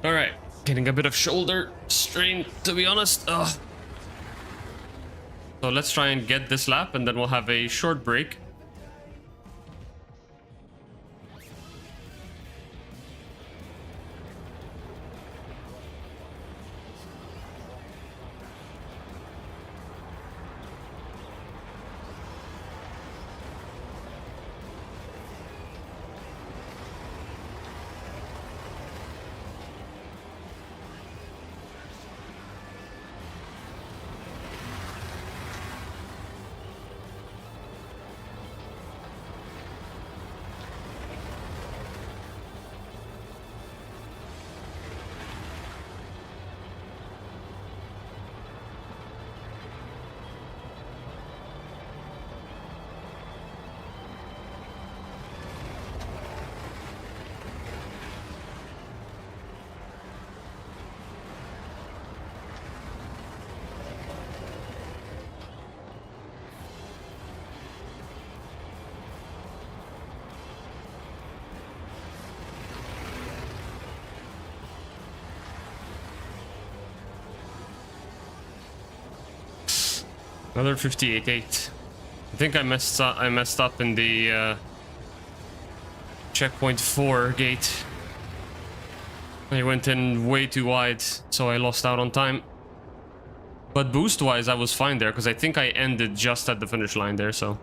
All right, getting a bit of shoulder strain, to be honest. Ugh. So let's try and get this lap, and then we'll have a short break. Another 58.8. I think I messed up in the checkpoint 4 gate. I went in way too wide, so I lost out on time. But boost-wise, I was fine there, because I think I ended just at the finish line there, so...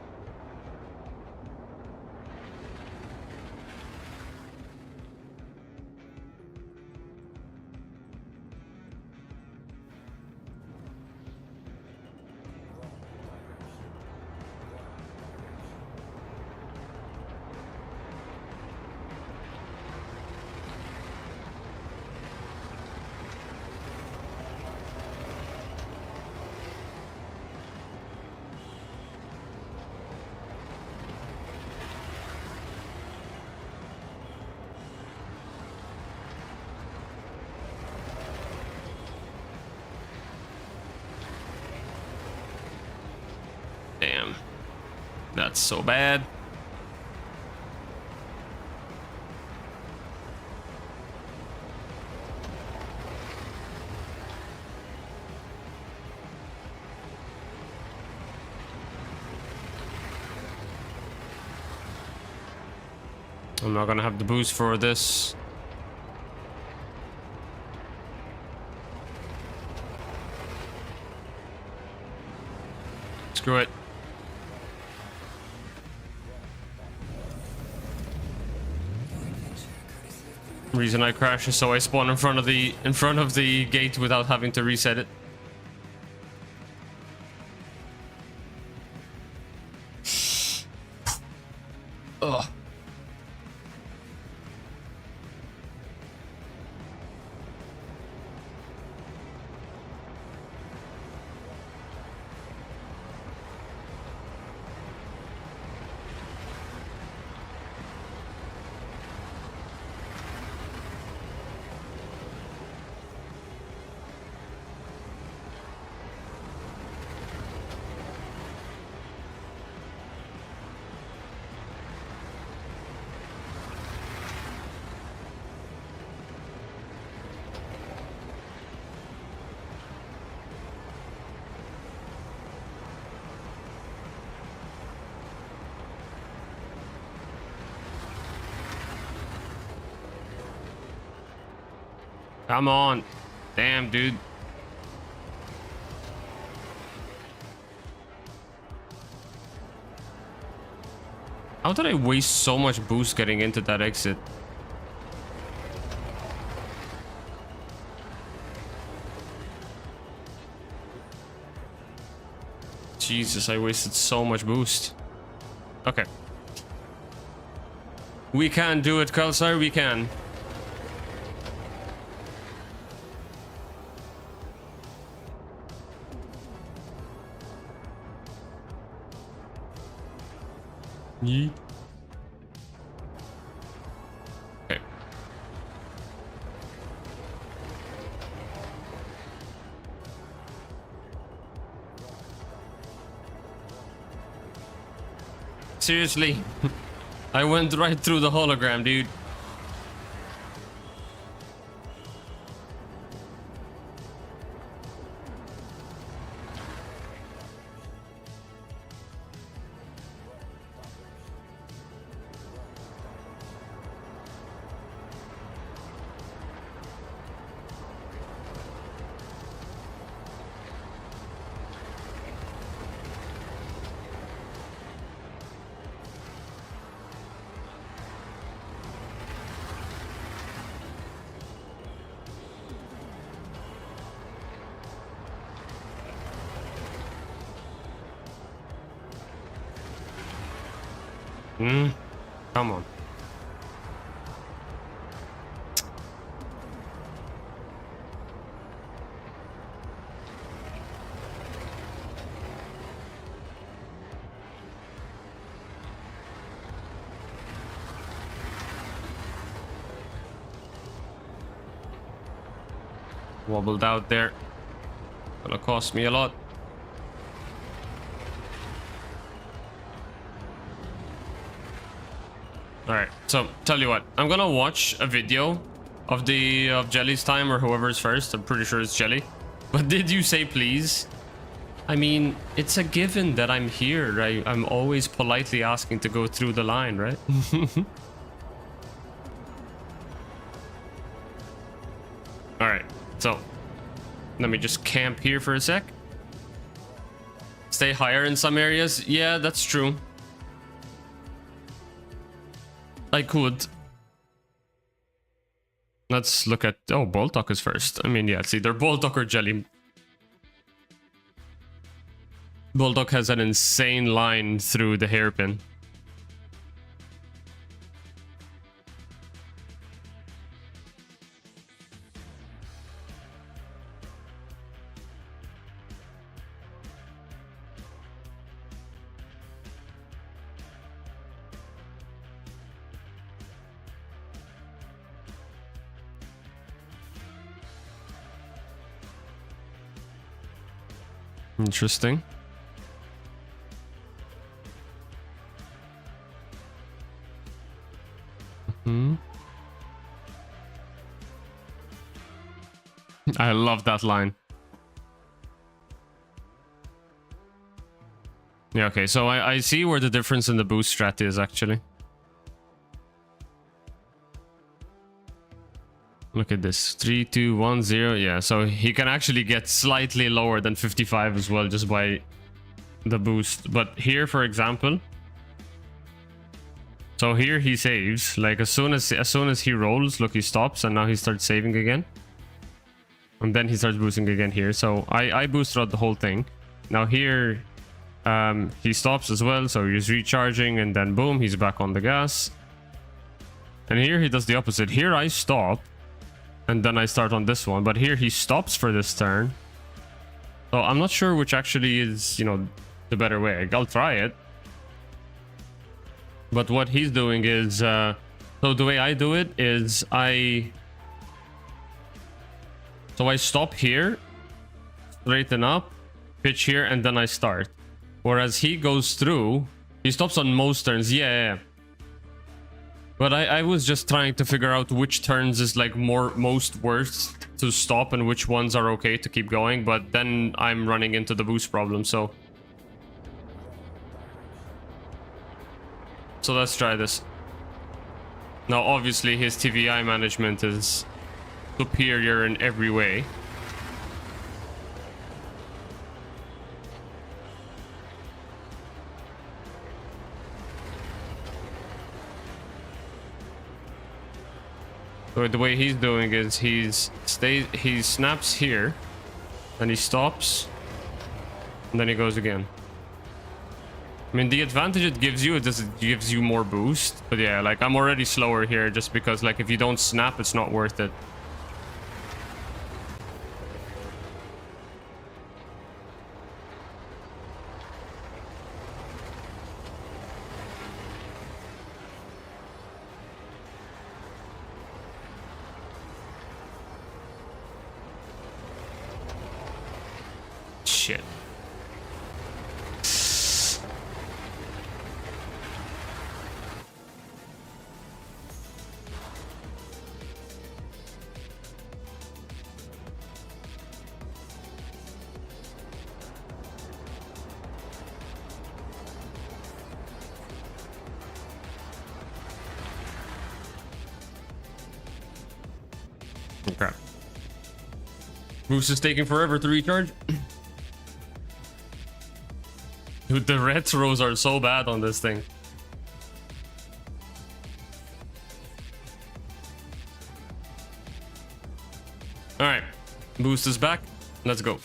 Damn. That's so bad. I'm not gonna have the boost for this. Screw it. Reason I crash is so I spawn in front of the gate without having to reset it. Ugh. Come on. Damn, dude. How did I waste so much boost getting into that exit? Jesus, I wasted so much boost. Okay. We can do it, Kalsar, we can. Yeet. Okay. Seriously? I went right through the hologram, dude. Come on. Wobbled out there. Gonna cost me a lot. Alright, so tell you what, I'm gonna watch a video of Jelly's time or whoever's first. I'm pretty sure it's Jelly. But did you say please? I mean, it's a given that I'm here, right? I'm always politely asking to go through the line, right? Alright, so let me just camp here for a sec. Stay higher in some areas. Yeah, that's true. I could. Let's look at... Oh, Boltok is first. I mean, yeah, it's either Boltok or Jelly. Boltok has an insane line through the hairpin. Interesting. I love that line. Yeah, okay, so I see where the difference in the boost strat is, actually. Look at this. 3, 2, 1, 0. Yeah, so he can actually get slightly lower than 55 as well just by the boost. But here, for example... So here he saves. Like, as soon as he rolls, look, he stops, and now he starts saving again. And then he starts boosting again here. So I boost throughout the whole thing. Now here, he stops as well, so he's recharging, and then boom, he's back on the gas. And here he does the opposite. Here I stop. And then I start on this one. But here he stops for this turn. So I'm not sure which actually is, you know, the better way. I'll try it. But what he's doing is... so the way I do it is So I stop here. Straighten up. Pitch here. And then I start. Whereas he goes through. He stops on most turns. Yeah. But I was just trying to figure out which turns is like most worth to stop and which ones are okay to keep going. But then I'm running into the boost problem, so let's try this. Now obviously his TVI management is superior in every way. So the way he's doing is he snaps here, then he stops, and then he goes again. I mean, the advantage it gives you, it gives you more boost. But yeah, like I'm already slower here just because like if you don't snap, it's not worth it. shit. Okay. Boost is taking forever to recharge. Dude, the retros are so bad on this thing. Alright. Boost is back. Let's go.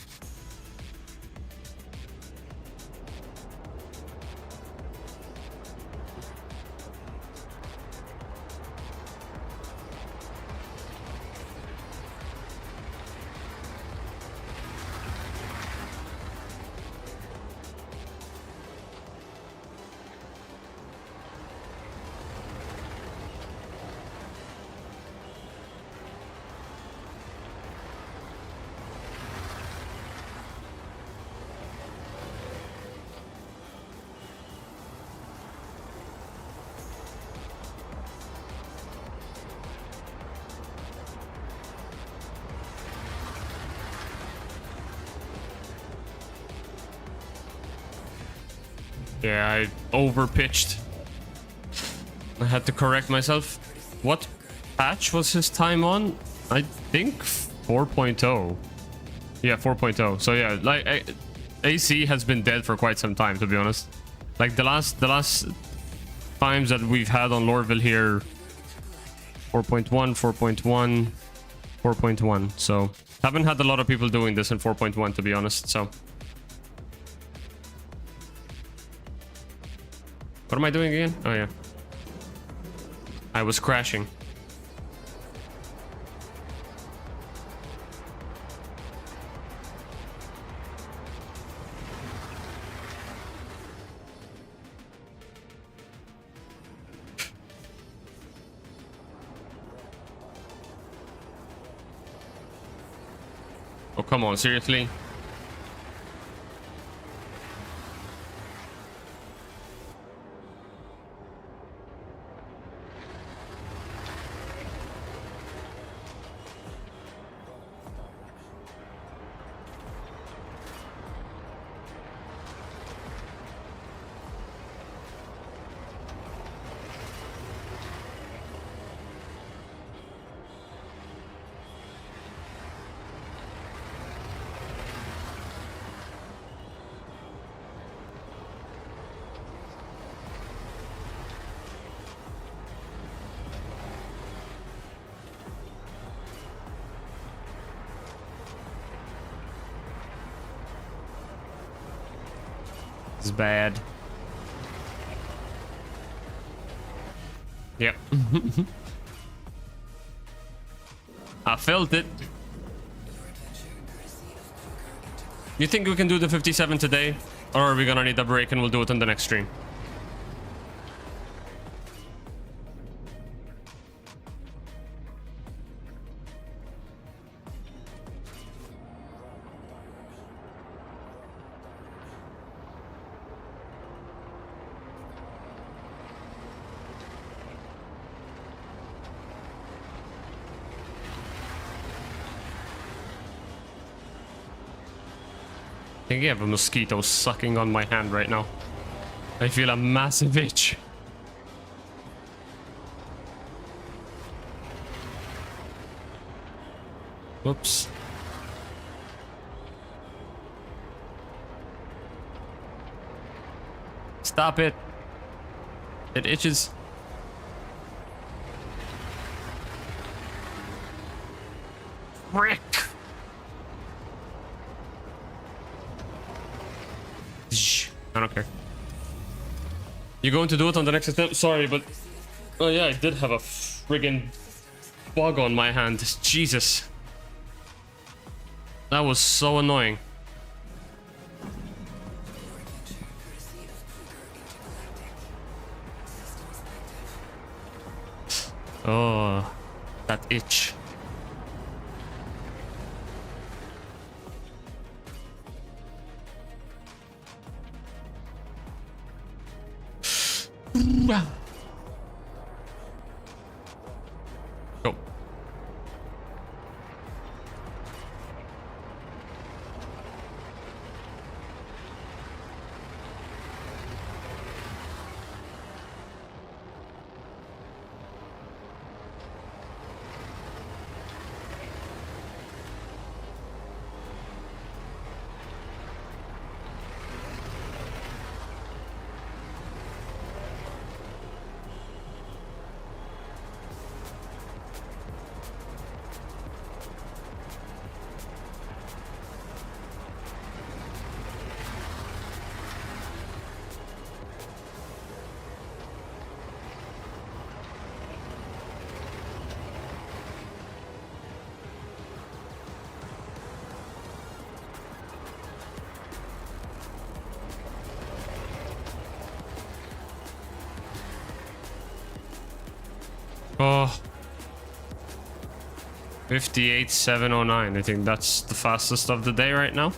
Yeah, I overpitched. I had to correct myself. What patch was his time on? I think 4.0. Yeah, 4.0. So yeah, like AC has been dead for quite some time, to be honest. Like the last times that we've had on Lorville here, 4.1, 4.1, 4.1. So haven't had a lot of people doing this in 4.1, to be honest. So. What am I doing again? Oh, yeah. I was crashing. Oh, come on, seriously? It's bad. Yep. I felt it. You think we can do the 57 today? Or are we gonna need a break and we'll do it on the next stream? I think I have a mosquito sucking on my hand right now. I feel a massive itch. Whoops. Stop it. It itches. Frick. I don't care. You going to do it on the next attempt? Sorry, but... Oh yeah, I did have a friggin' bug on my hand. Jesus. That was so annoying. Oh, that itch. Go. Oh. 58,709. I think that's the fastest of the day right now.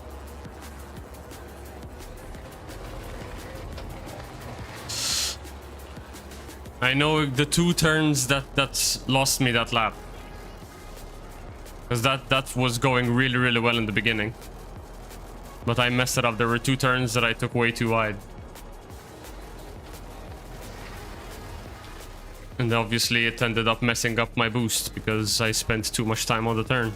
I know the 2 turns that's lost me that lap. Because that was going really well in the beginning. But I messed it up. There were 2 turns that I took way too wide. And obviously it ended up messing up my boost because I spent too much time on the turn.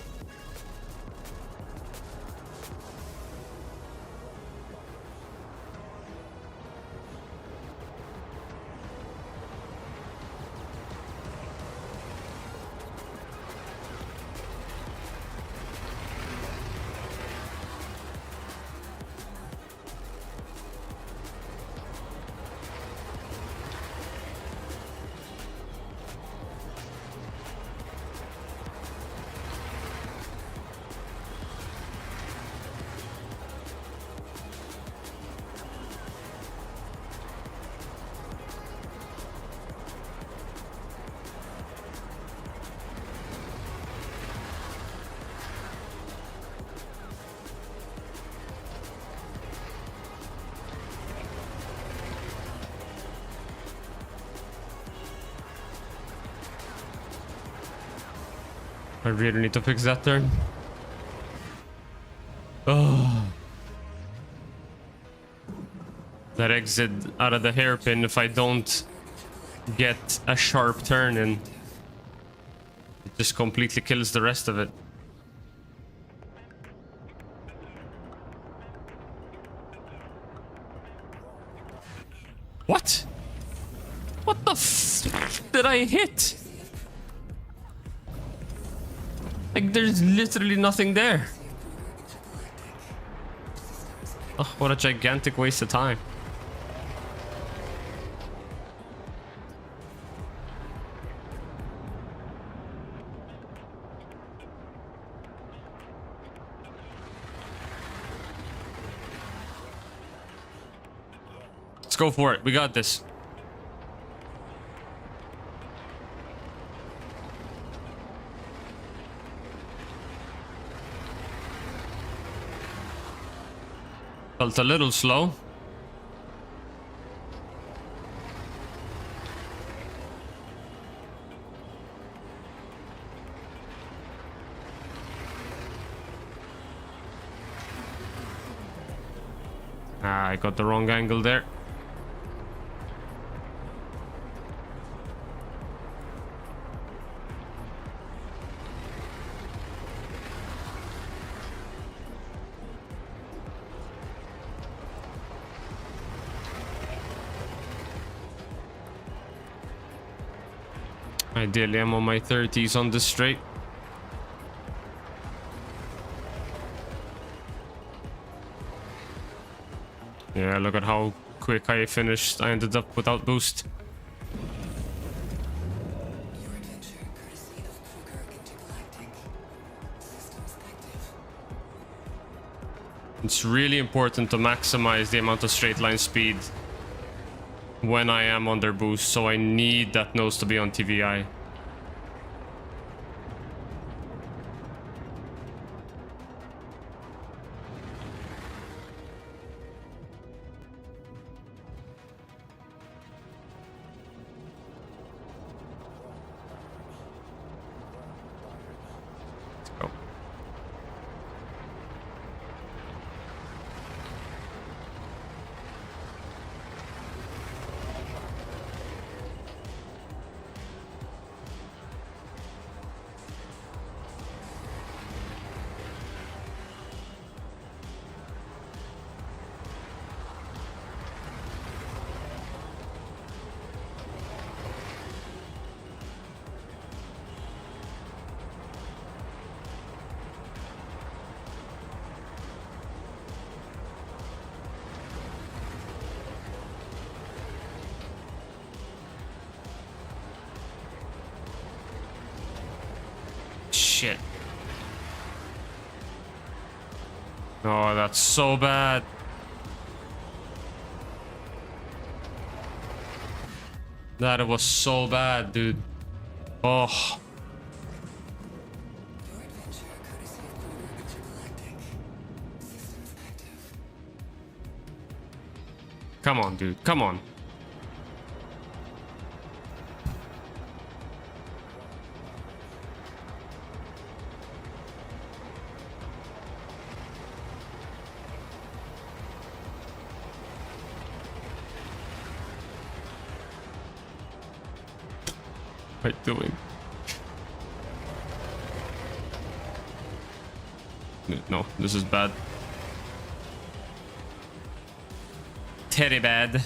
I really need to fix that turn. Oh. That exit out of the hairpin, if I don't get a sharp turn in, it just completely kills the rest of it. What? What the f did I hit? Like, there's literally nothing there. Oh, what a gigantic waste of time. Let's go for it. We got this. Felt a little slow. Ah, I got the wrong angle there. Ideally, I'm on my 30s on this straight. Yeah, look at how quick I finished. I ended up without boost. Your adventure courtesy of Kruger Intergalactic. Systems active. It's really important to maximize the amount of straight line speed when I am under boost, so I need that nose to be on TVI. shit. Oh, that's so bad. That was so bad, dude. Oh. Your adventure, courtesy of Kruger Intergalactic. Systems active. Come on, dude. Come on. What are you doing? No, this is bad. Very bad.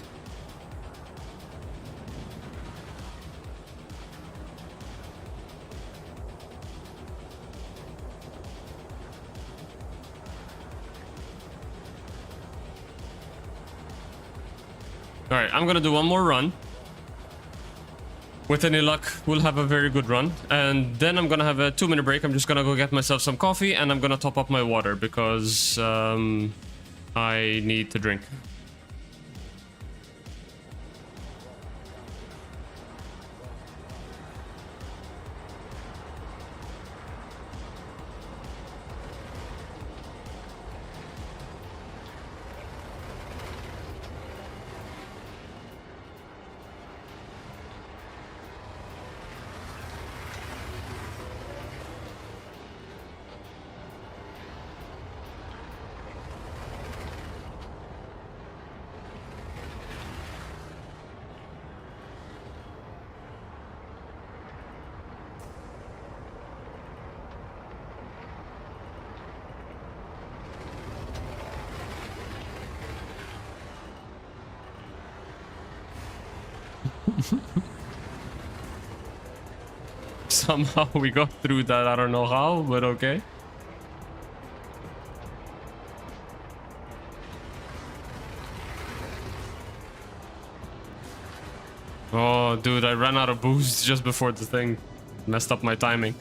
All right, I'm gonna do one more run. With any luck, we'll have a very good run. And then I'm gonna have a 2-minute break. I'm just gonna go get myself some coffee and I'm gonna top up my water because I need to drink. Somehow we got through that. I don't know how, but okay. Oh, dude, I ran out of boost just before the thing. Messed up my timing.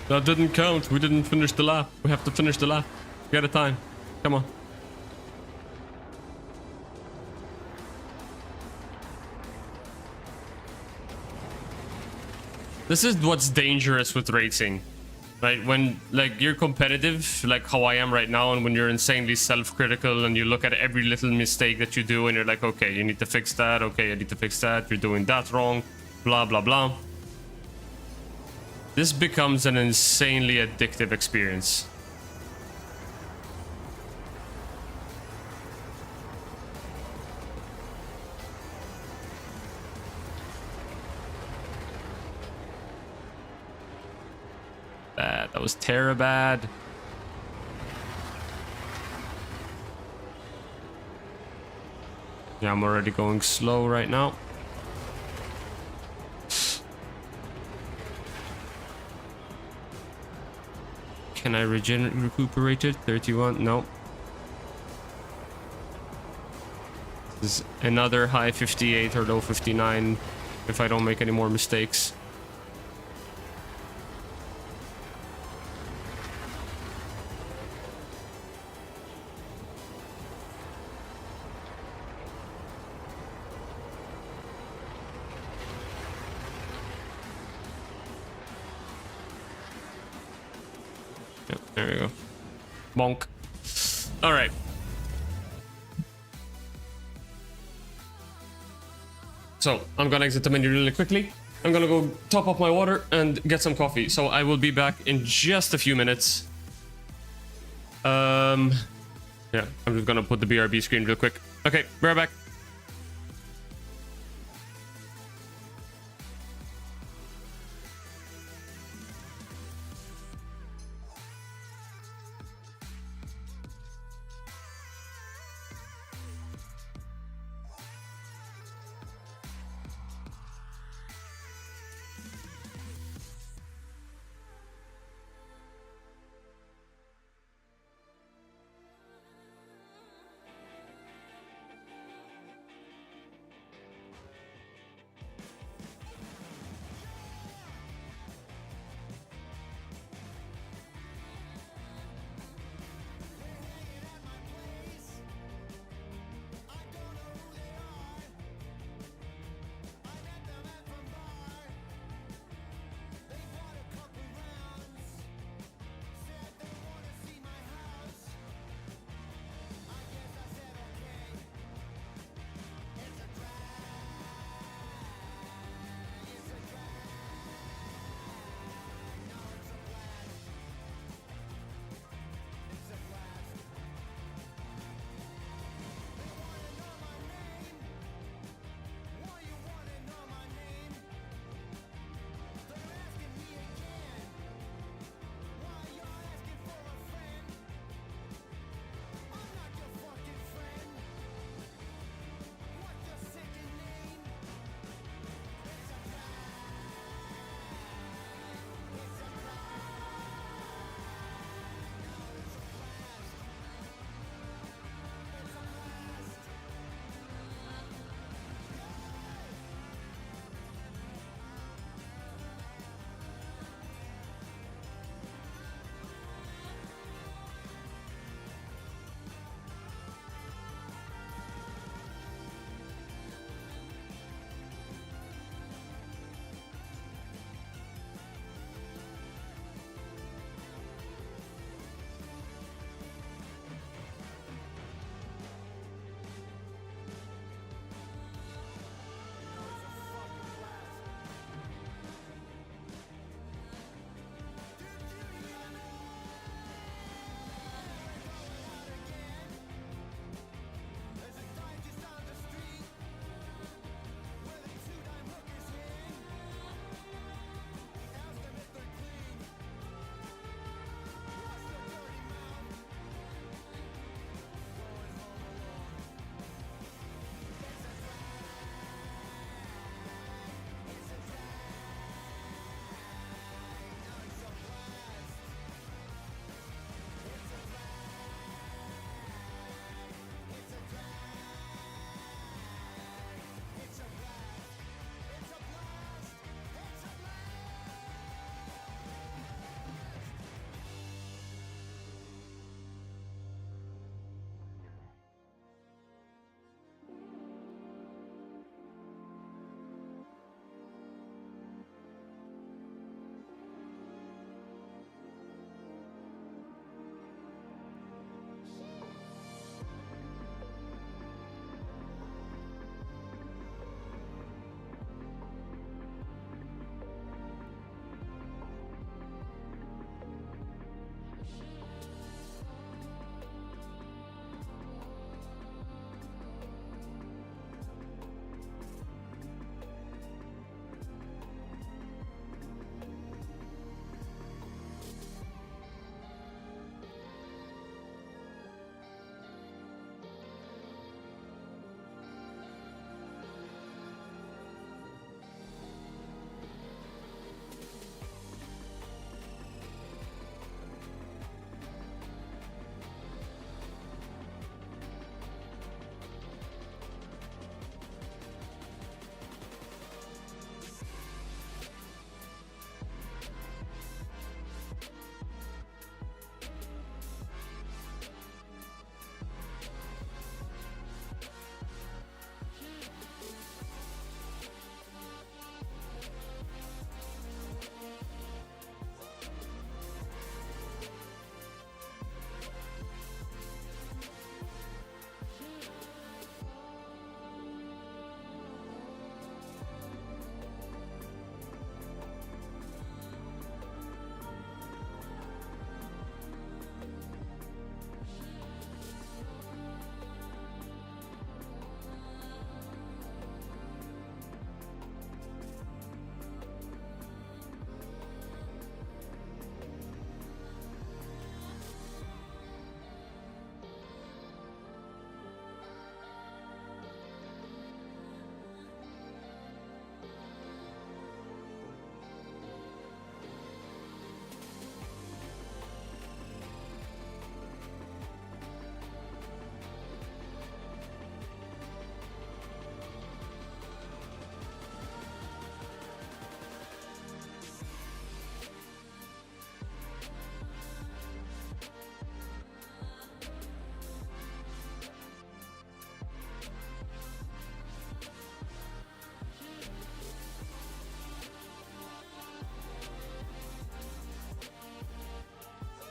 That didn't count. We didn't finish the lap. We have to finish the lap. Get a time. Come on. This is what's dangerous with racing. Right? When like you're competitive, like how I am right now, and when you're insanely self-critical and you look at every little mistake that you do and you're like, okay, you need to fix that. Okay, I need to fix that. You're doing that wrong. Blah, blah, blah. This becomes an insanely addictive experience. Bad. That was terror bad. Yeah, I'm already going slow right now. Can I recuperate it? 31? No. This is another high 58 or low 59 if I don't make any more mistakes. Yep, there we go. Bonk. All right. So I'm gonna exit the menu really quickly. I'm gonna go top up my water and get some coffee. So I will be back in just a few minutes. Yeah, I'm just gonna put the BRB screen real quick. Okay, be right back.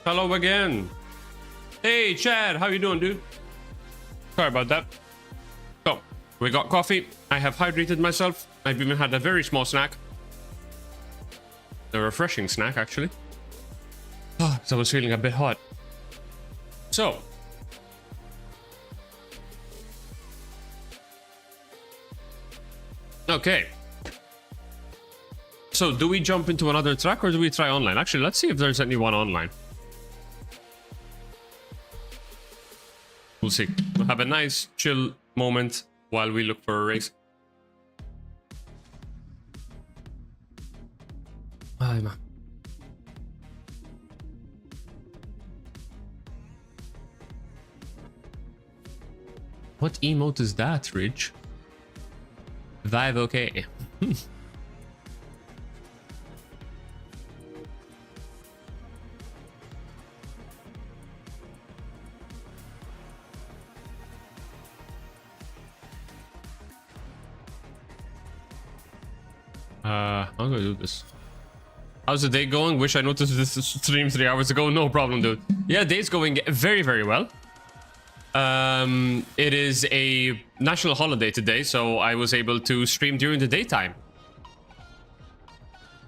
Hello again. Hey, Chad. How you doing, dude? Sorry about that. So, we got coffee. I have hydrated myself. I've even had a very small snack. A refreshing snack, actually. Oh, so I was feeling a bit hot. So. Okay. So, do we jump into another track or do we try online? Actually, let's see if there's anyone online. We'll see. We'll have a nice, chill moment while we look for a race. Hi, man. What emote is that, Ridge? Vibe okay. I'm gonna do this. How's the day going? Wish I noticed this stream 3 hours ago. No problem, dude. Yeah, day's going very, very well. It is a national holiday today, so I was able to stream during the daytime.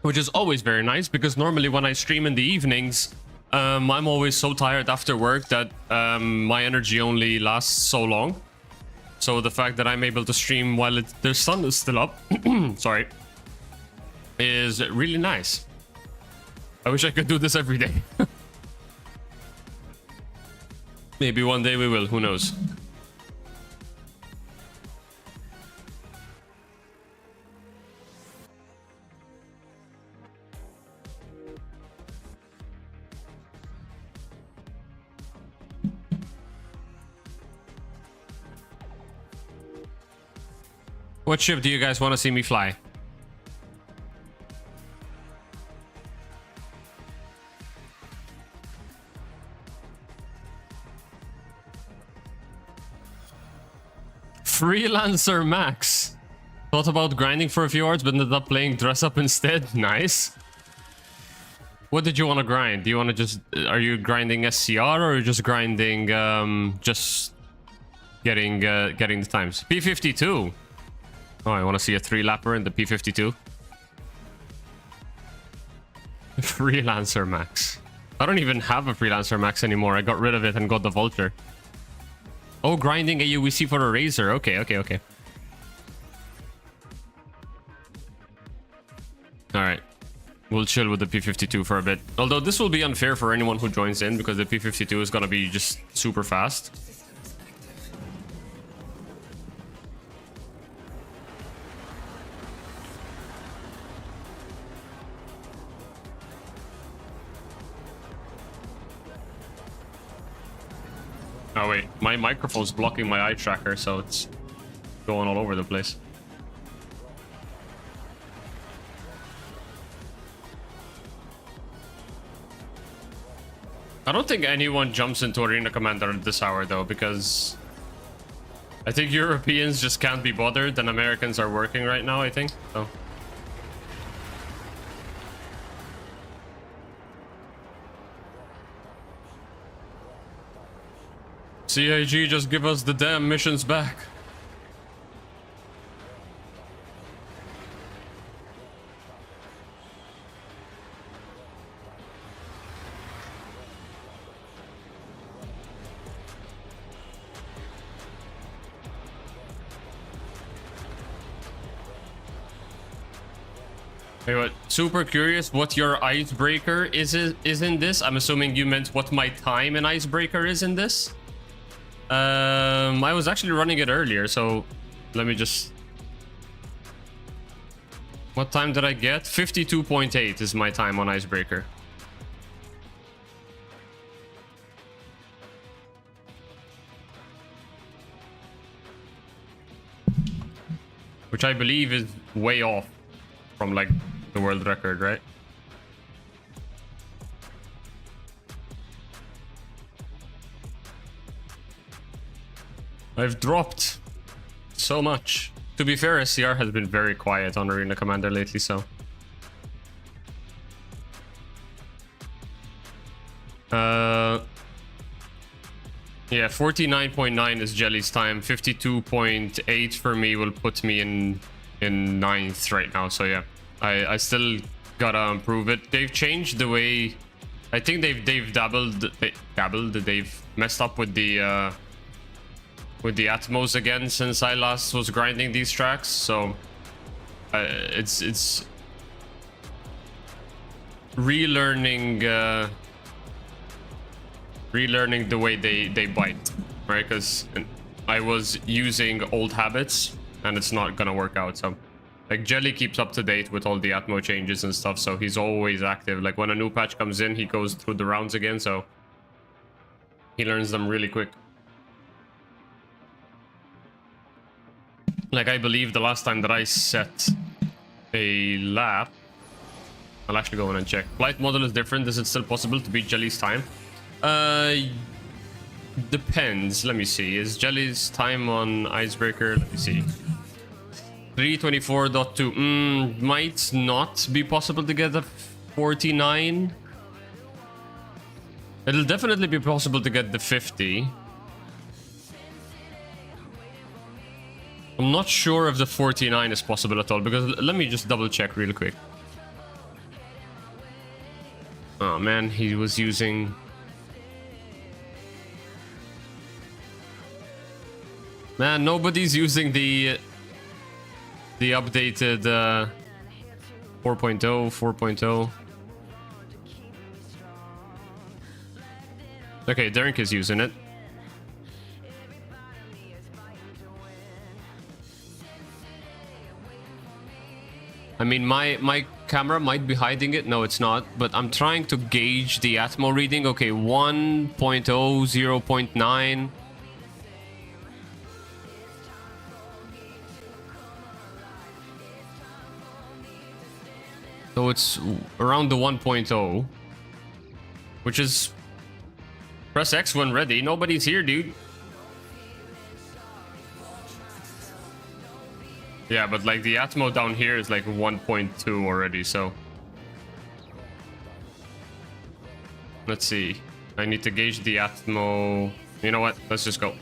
Which is always very nice, because normally when I stream in the evenings, I'm always so tired after work that my energy only lasts so long. So the fact that I'm able to stream while the sun is still up, sorry, is really nice. I wish I could do this every day. Maybe one day we will, who knows. What ship do you guys want to see me fly? Freelancer Max. Thought about grinding for a few hours, but ended up playing dress up instead. Nice. What did you want to grind? Do you want to just... Are you grinding SCR or are you just grinding... just getting the times? P52. Oh, I want to see a 3-lapper in the P52. Freelancer Max. I don't even have a Freelancer Max anymore. I got rid of it and got the Vulture. Oh, grinding a UEC for a Razor. Okay. Alright. We'll chill with the P52 for a bit. Although this will be unfair for anyone who joins in, because the P52 is gonna be just super fast. Oh wait, my microphone's blocking my eye tracker, so it's going all over the place. I don't think anyone jumps into Arena Commander at this hour though, because I think Europeans just can't be bothered and Americans are working right now, I think. So. CIG, just give us the damn missions back. Hey, what? Super curious what your icebreaker is in this. I'm assuming you meant what my time in icebreaker is in this. I was actually running it earlier, so let me just... What time did I get? 52.8 is my time on icebreaker. Which I believe is way off from like the world record, right? I've dropped so much. To be fair, SCR has been very quiet on Arena Commander lately, so... Yeah, 49.9 is Jelly's time. 52.8 for me will put me in ninth right now. So yeah, I still gotta improve it. They've changed the way. I think they've they've messed up with the Atmos again since I last was grinding these tracks. So it's relearning the way they bite, right? Because I was using old habits and it's not gonna work out. So like Jelly keeps up to date with all the Atmo changes and stuff, so he's always active. Like when a new patch comes in, he goes through the rounds again, so he learns them really quick. Like I believe the last time that I set a lap, I'll actually go in and check. Flight model is different. Is it still possible to beat Jelly's time? Depends. Let me see. Is Jelly's time on Icebreaker? Let me see. 324.2. Might not be possible to get a 49. It'll definitely be possible to get the 50. I'm not sure if the 49 is possible at all, because let me just double check real quick. Oh man, he was using... Man, nobody's using the updated 4.0, 4.0. Okay, Derek is using it. I mean, my camera might be hiding it. No, it's not. But I'm trying to gauge the Atmo reading. Okay, 1.0, 0.9. So it's around the 1.0, which is... Press X when ready. Nobody's here, dude. Yeah, but like the Atmo down here is like 1.2 already, so... Let's see. I need to gauge the Atmo... You know what? Let's just go.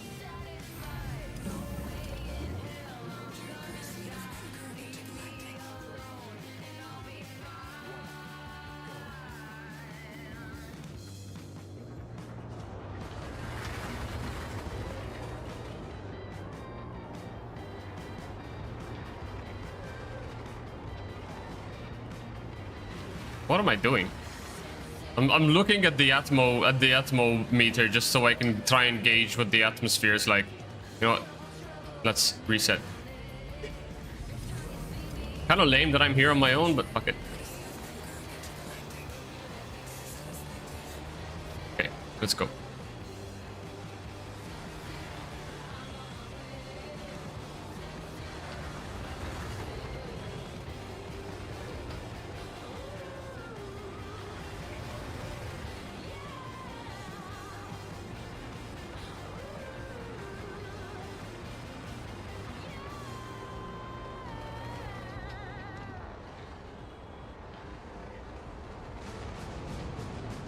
What am I doing? I'm looking at the Atmo meter just so I can try and gauge what the atmosphere is like. You know what? Let's reset. Kind of lame that I'm here on my own, but fuck it. Okay, let's go.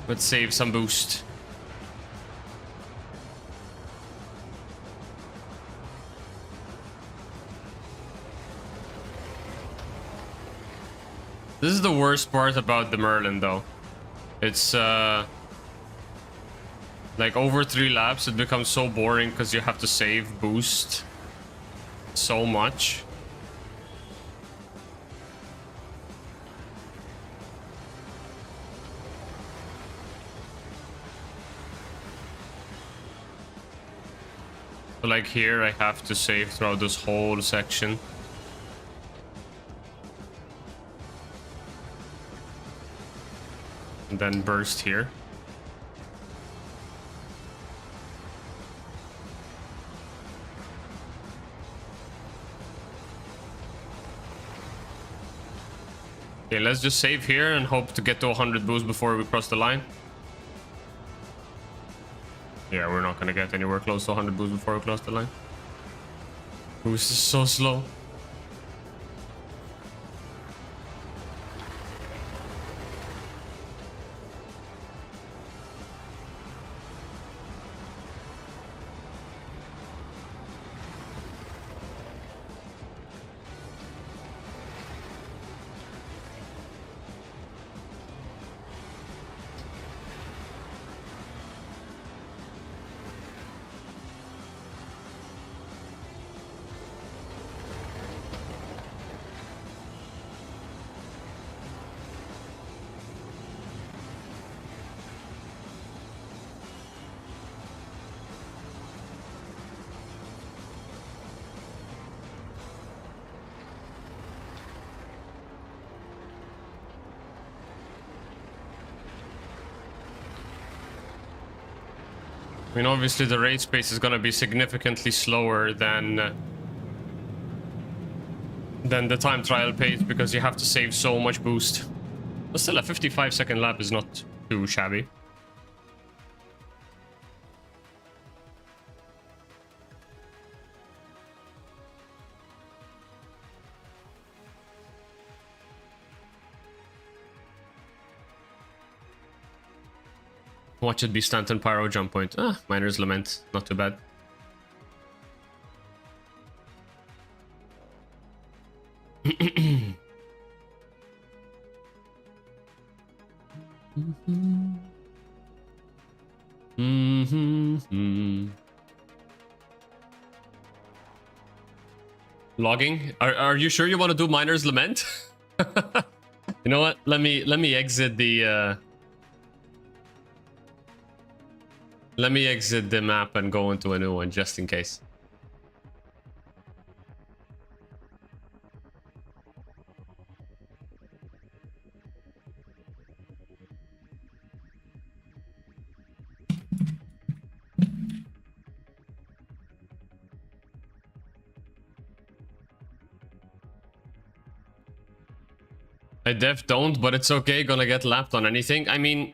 Let's save some boost. This is the worst part about the Merlin, though. It's like over 3 laps, it becomes so boring because you have to save boost so much. So like here, I have to save throughout this whole section. And then burst here. Okay, let's just save here and hope to get to 100 boost before we cross the line. Yeah, we're not gonna get anywhere close to 100 boost before we cross the line. Boost is so slow. I mean, obviously the race pace is gonna be significantly slower than the time trial pace because you have to save so much boost. But still, a 55-second lap is not too shabby. Watch it be Stanton Pyro jump point. Ah, Miner's Lament. Not too bad. Logging? Are you sure you want to do Miner's Lament? You know what? Let me exit the let me exit the map and go into a new one just in case. I def don't, but it's okay. Gonna get lapped on anything. I mean,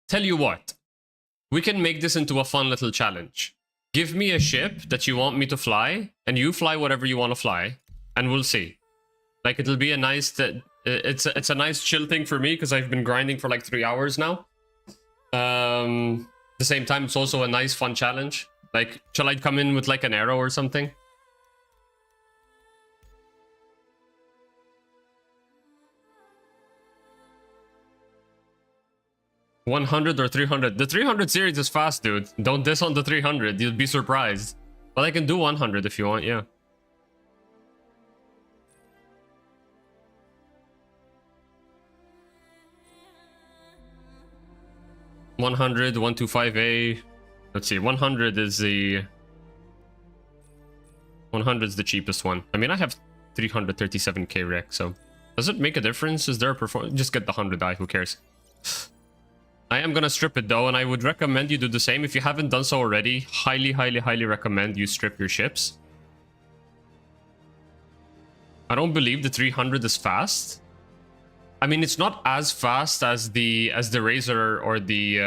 tell you what, we can make this into a fun little challenge. Give me a ship that you want me to fly, and you fly whatever you want to fly, and we'll see. Like, it'll be a nice, it's a nice chill thing for me because I've been grinding for like 3 hours now. At the same time, it's also a nice fun challenge. Like, shall I come in with like an arrow or something? 100 or 300? The 300 series is fast, dude. Don't diss on the 300. You'll be surprised. But I can do 100 if you want, yeah. $100, 125A. Let's see, 100 is the... 100 is the cheapest one. I mean, I have 337k rec, so... Does it make a difference? Is there a performance? Just get the 100i, who cares? I am gonna strip it though, and I would recommend you do the same. If you haven't done so already, highly, highly, highly recommend you strip your ships. I don't believe the 300 is fast. I mean, it's not as fast as the Razor or the...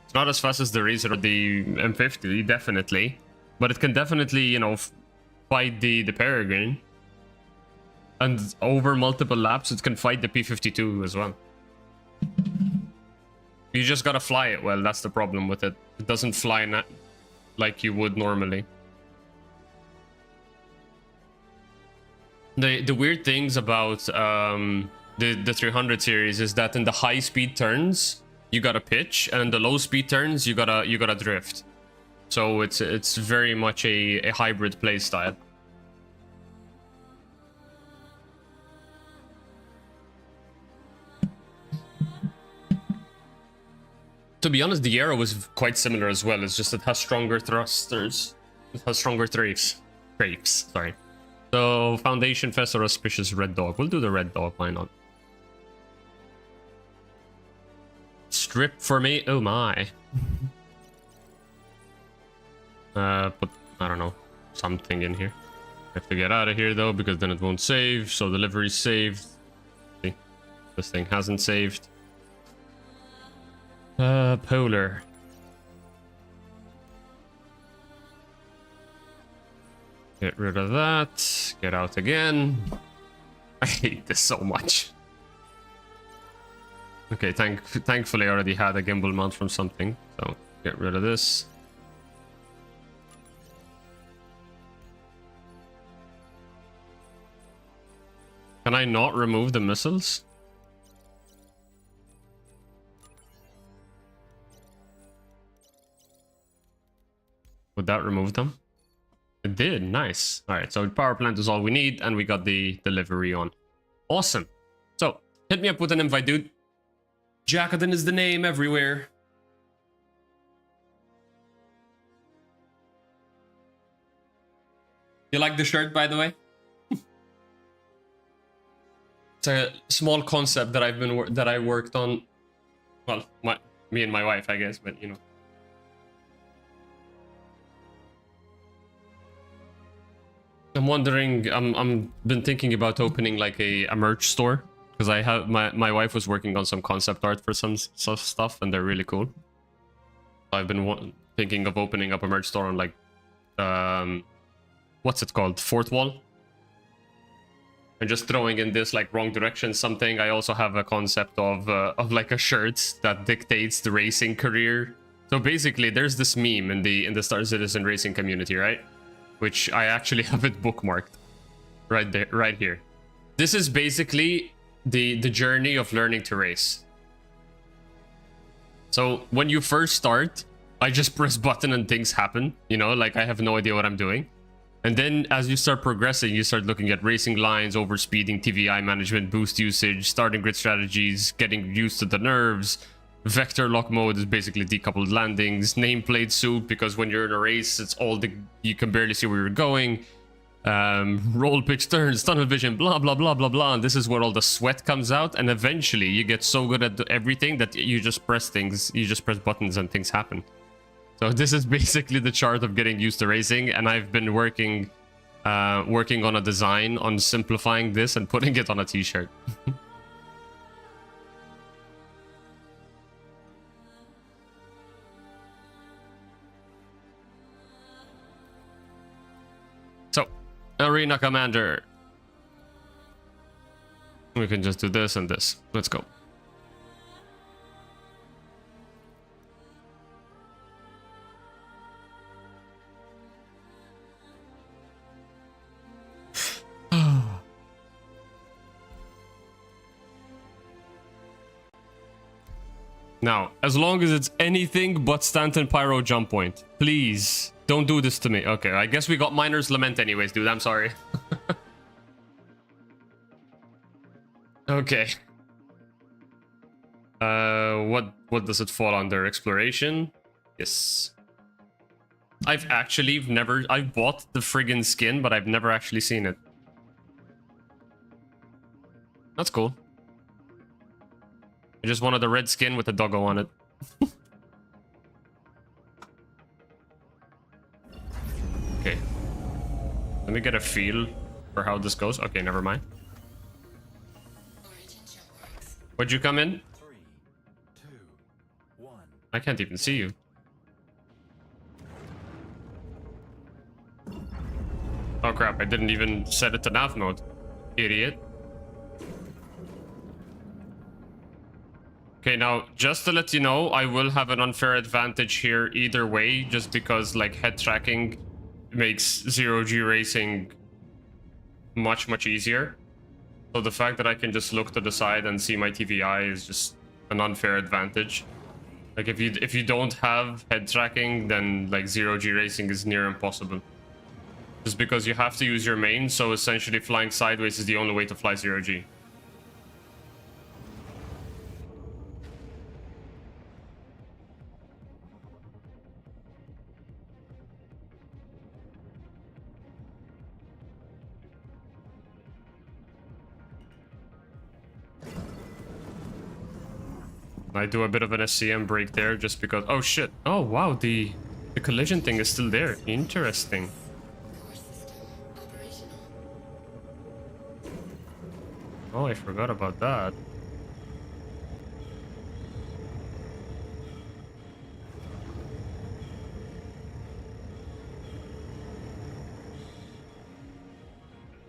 it's not as fast as the Razor or the M50, definitely. But it can definitely, you know, fight the Peregrine. And over multiple laps, it can fight the P52 as well. You just gotta fly it well, that's the problem with it. It doesn't fly like you would normally. The weird things about the 300 series is that in the high speed turns, you gotta pitch, and in the low speed turns, you gotta drift. So it's very much a hybrid play style. To be honest, the arrow is quite similar as well. It's just it has stronger thrusters. It has stronger drapes. Sorry. So, Foundation Fest or Auspicious Red Dog. We'll do the Red Dog, why not? Strip for me? Oh my. Put, I don't know, something in here. I have to get out of here though, because then it won't save. So, delivery's saved. See, this thing hasn't saved. Polar. Get rid of that. Get out again. I hate this so much. Okay, thankfully I already had a gimbal mount from something. So, get rid of this. Can I not remove the missiles? Would that remove them? It did. Nice. All right, so power plant is all we need, and we got the delivery on. Awesome. So, hit me up with an invite, dude. Jacodin is the name everywhere. You like the shirt, by the way? It's a small concept that I worked on Well, me and my wife, I guess, but you know. I'm wondering. I'm been thinking about opening like a merch store because I have my wife was working on some concept art for some stuff and they're really cool. I've been thinking of opening up a merch store on like what's it called, Fourth Wall, and just throwing in this like wrong direction something. I also have a concept of like a shirt that dictates the racing career. So basically, there's this meme in the Star Citizen racing community, right? Which I actually have it bookmarked right there, right here. This is basically the journey of learning to race. So when you first start, I just press button and things happen, you know, like I have no idea what I'm doing. And then as you start progressing, you start looking at racing lines, overspeeding, TVI management, boost usage, starting grid strategies, getting used to the nerves. Vector lock mode is basically decoupled landings, nameplate soup, because when you're in a race, it's all you can barely see where you're going. Roll, pitch, turns, tunnel vision, blah, blah, blah, blah, blah. And this is where all the sweat comes out. And eventually you get so good at everything that you just press buttons and things happen. So this is basically the chart of getting used to racing. And I've been working on a design on simplifying this and putting it on a t-shirt. So, Arena Commander. We can just do this and this. Let's go. Now, as long as it's anything but Stanton Pyro jump point, please don't do this to me. Okay, I guess we got Miner's Lament anyways, dude. I'm sorry. Okay. What does it fall under? Exploration? Yes. I've bought the friggin' skin, but I've never actually seen it. That's cool. I just wanted the red skin with the doggo on it. Okay. Let me get a feel for how this goes. Okay, never mind. Where'd you come in? 3, 2, 1. I can't even see you. Oh crap, I didn't even set it to nav mode. Idiot. Okay, now, just to let you know, I will have an unfair advantage here either way, just because, like, head tracking makes zero-G racing much, much easier. So the fact that I can just look to the side and see my TVI is just an unfair advantage. Like, if you don't have head tracking, then, like, zero-G racing is near impossible. Just because you have to use your main, so essentially flying sideways is the only way to fly zero-G. I do a bit of an SCM break there just because... Oh shit. Oh wow, the collision thing is still there. Interesting. Core system operational. Oh, I forgot about that.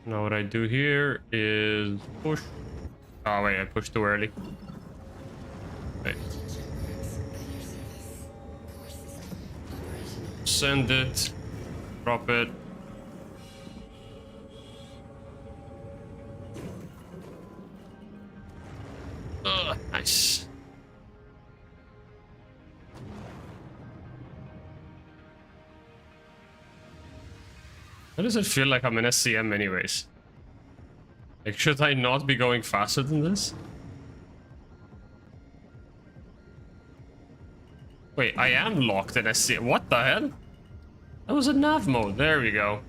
Now what I do here is push. Oh wait, I pushed too early. Wait. Send it. Drop it. Nice. Why does it feel like I'm an SCM anyways? Like, should I not be going faster than this? Wait, I am locked in SCM. What the hell? That was a nav mode. There we go.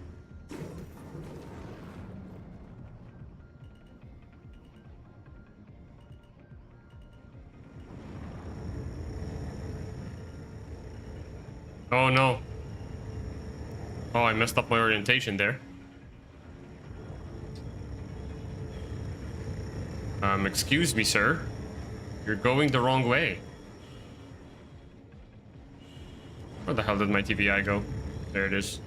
Oh no. Oh, I messed up my orientation there. Excuse me, sir. You're going the wrong way. Where the hell did my TVI go? There it is.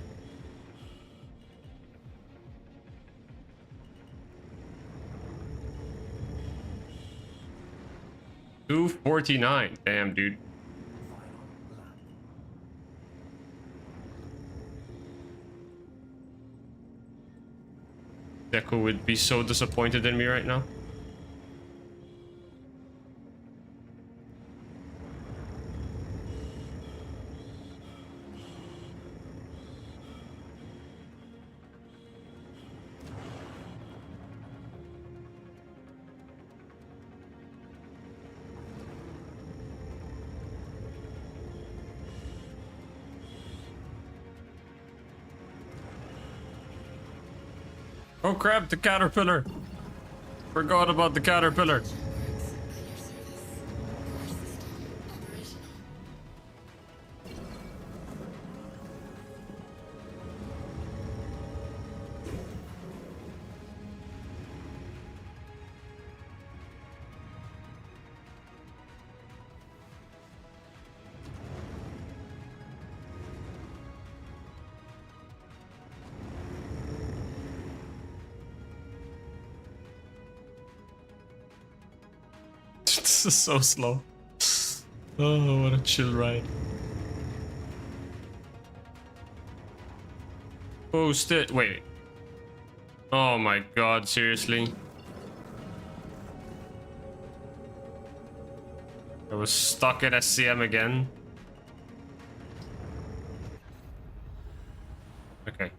$249. Damn, dude. Deku would be so disappointed in me right now. Oh crap, the caterpillar. Forgot about the caterpillar. This is so slow. Oh, what a chill ride. Oh, wait. Oh my god, seriously? I was stuck at SCM again. Okay.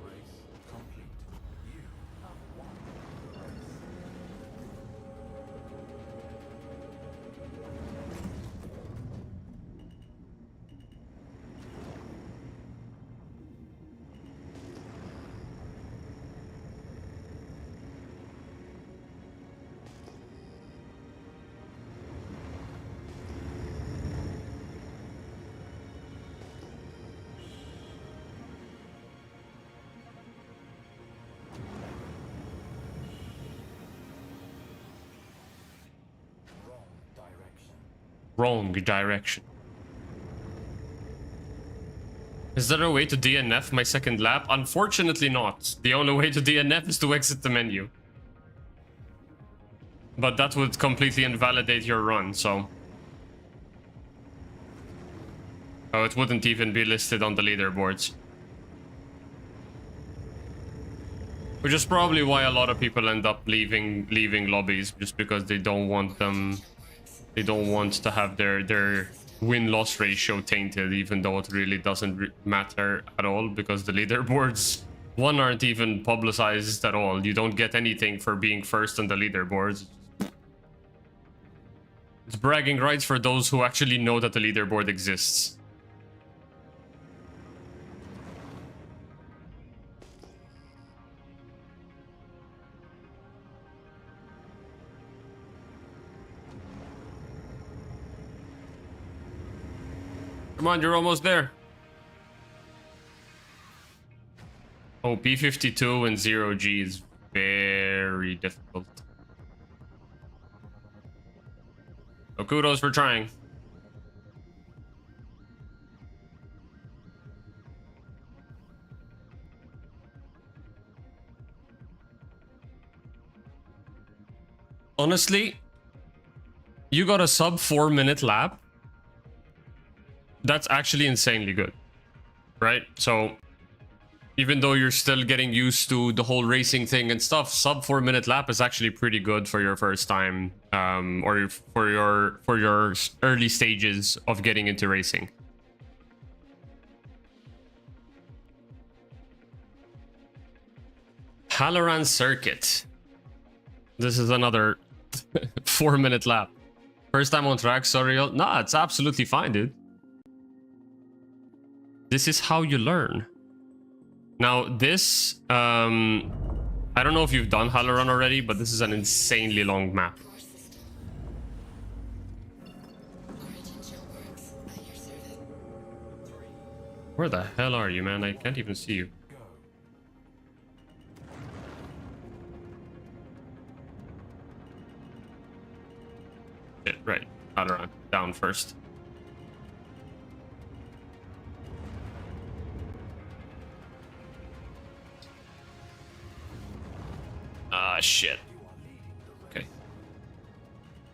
Race complete. You have won the race. Wrong direction. Wrong direction. Is there a way to DNF my second lap? Unfortunately not. The only way to DNF is to exit the menu. But that would completely invalidate your run, so... Oh, it wouldn't even be listed on the leaderboards. Which is probably why a lot of people end up leaving lobbies, just because they don't want them... They don't want to have their win-loss ratio tainted, even though it really doesn't matter at all, because the leaderboards, one, aren't even publicized at all. You don't get anything for being first on the leaderboards. It's bragging rights for those who actually know that the leaderboard exists. Come on, you're almost there. Oh, P52 and 0G is very difficult. So kudos for trying. Honestly, you got a sub 4-minute lap. That's actually insanely good, right? So even though you're still getting used to the whole racing thing and stuff, sub 4 minute lap is actually pretty good for your first time, or for your early stages of getting into racing. Halloran Circuit. This is another 4 minute lap. First time on track, sorry. Nah, it's absolutely fine, dude. This is how you learn. Now, this, I don't know if you've done Halloran already, but this is an insanely long map. Core system. Origin chill works at your service. Where the hell are you, man? I can't even see you. Go. Shit, right. Halloran, down first. Ah, shit. Okay.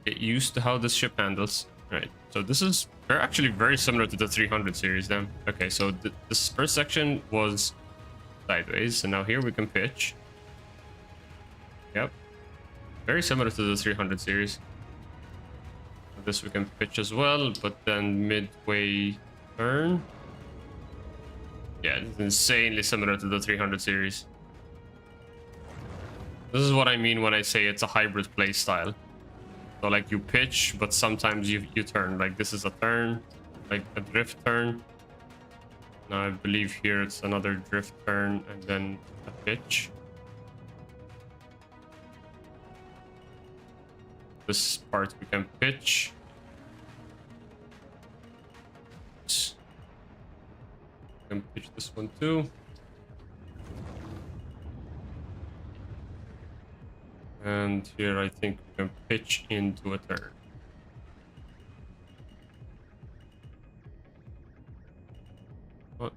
Get used to how this ship handles. Right. So this is... They're actually very similar to the 300 series then. Okay, so this first section was sideways, and now here we can pitch. Yep. Very similar to the 300 series. This we can pitch as well, but then midway turn. Yeah, it's insanely similar to the 300 series. This is what I mean when I say it's a hybrid play style. So like you pitch, but sometimes you turn. Like this is a turn, like a drift turn. Now I believe here it's another drift turn and then a pitch. This part we can pitch. We can pitch this one too. And here I think we can pitch into a turn. What?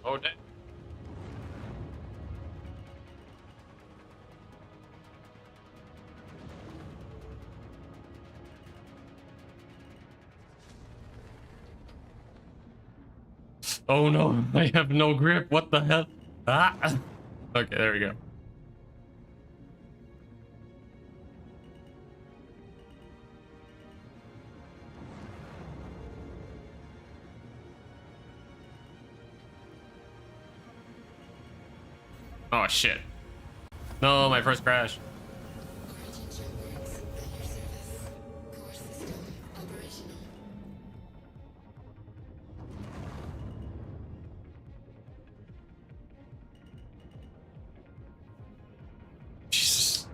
Oh, damn. Oh no, I have no grip. What the hell? Ah! Okay, there we go. Oh shit. No, my first crash. Origin chill works at your service. Core system operational. Jesus.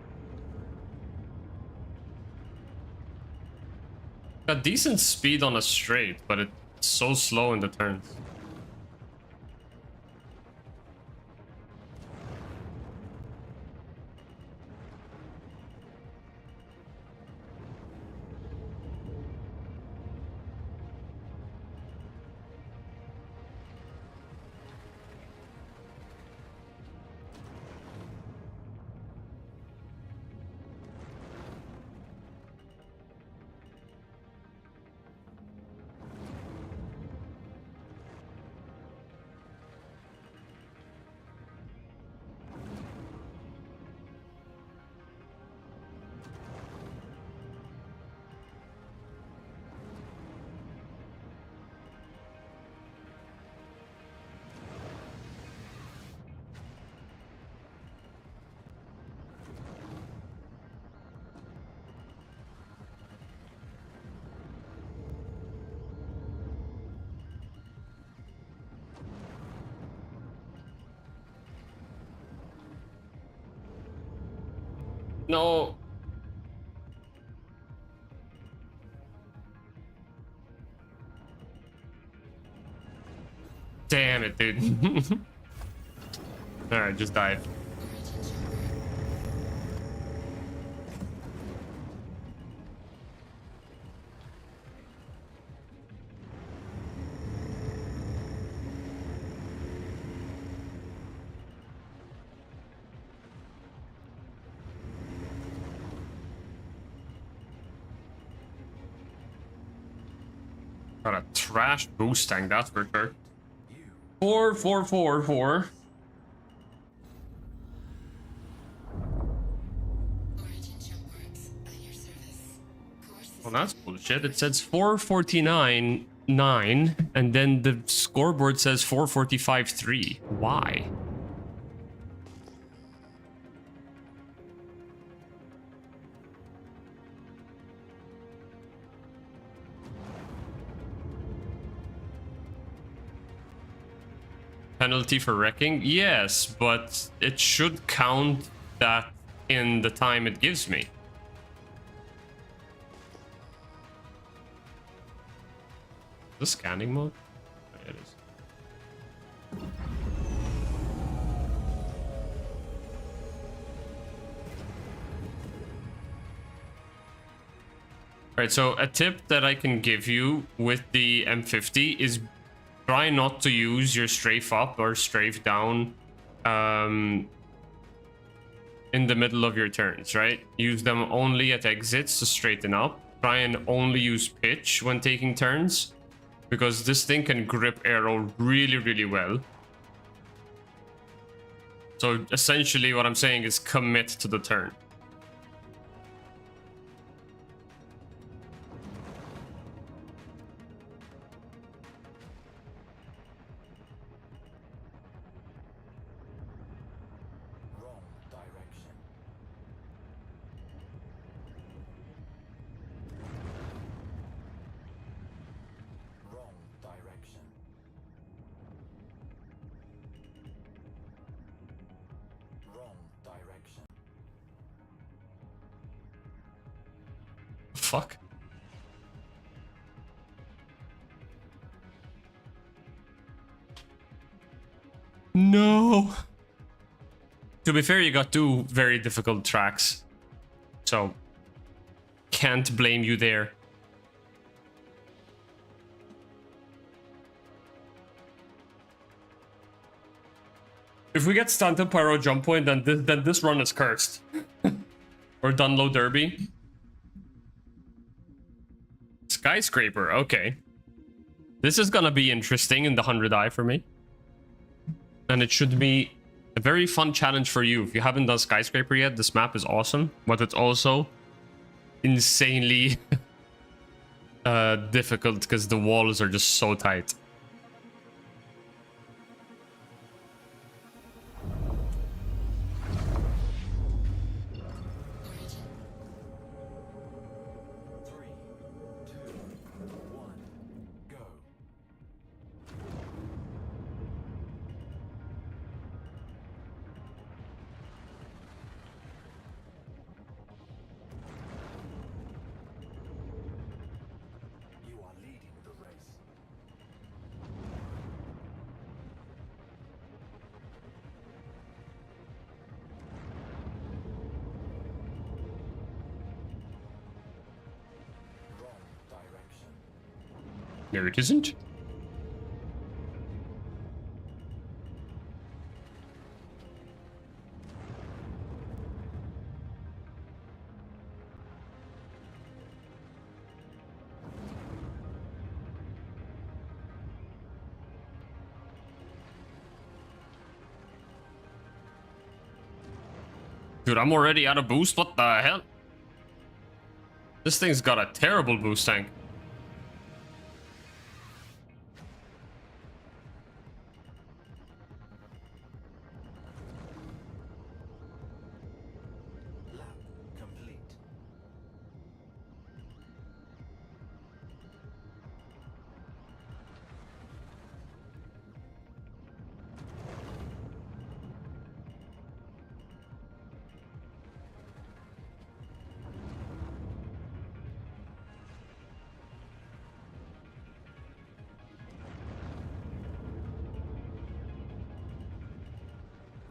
Got decent speed on a straight, but it's so slow in the turns. No. Damn it, dude. Alright, just dive. Origin chill works. Got a trash boost tank, that's for sure. You 4, 4, 4, 4. Origin jump works at your service. Course Well, that's bullshit. It says 449.9, and then the scoreboard says 445.3. Why? Penalty for wrecking? Yes, but it should count that in the time it gives me. The scanning mode? Yeah, it is. Alright, so a tip that I can give you with the M50 is try not to use your strafe up or strafe down in the middle of your turns, right? Use them only at exits to straighten up. Try and only use pitch when taking turns, because this thing can grip arrow really, really well. So essentially what I'm saying is commit to the turn. wrong direction. Wrong direction. Wrong direction. Fuck. No. To be fair, you got two very difficult tracks, so can't blame you there. If we get Stanton Pyro jump point, then this run is cursed. Or Dunlow Derby. Skyscraper, okay. This is gonna be interesting in the 100i for me. And it should be a very fun challenge for you. If you haven't done Skyscraper yet, this map is awesome. But it's also insanely difficult because the walls are just so tight. Origin. 3, 2, 1, go. You are leading the race. Wrong direction. No, it isn't. Dude, I'm already out of boost. What the hell? This thing's got a terrible boost tank. Lap complete.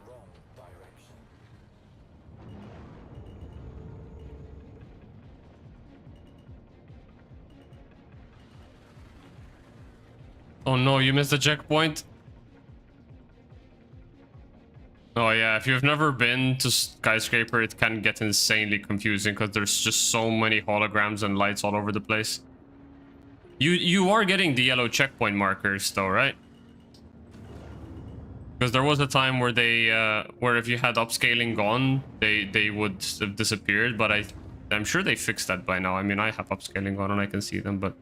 Wrong direction. Oh no, you missed the checkpoint. Oh yeah, if you've never been to Skyscraper, it can get insanely confusing because there's just so many holograms and lights all over the place. You are getting the yellow checkpoint markers though, right? Because there was a time where they where if you had upscaling gone, they would have disappeared, but I'm sure they fixed that by now. I mean, I have upscaling on and I can see them, but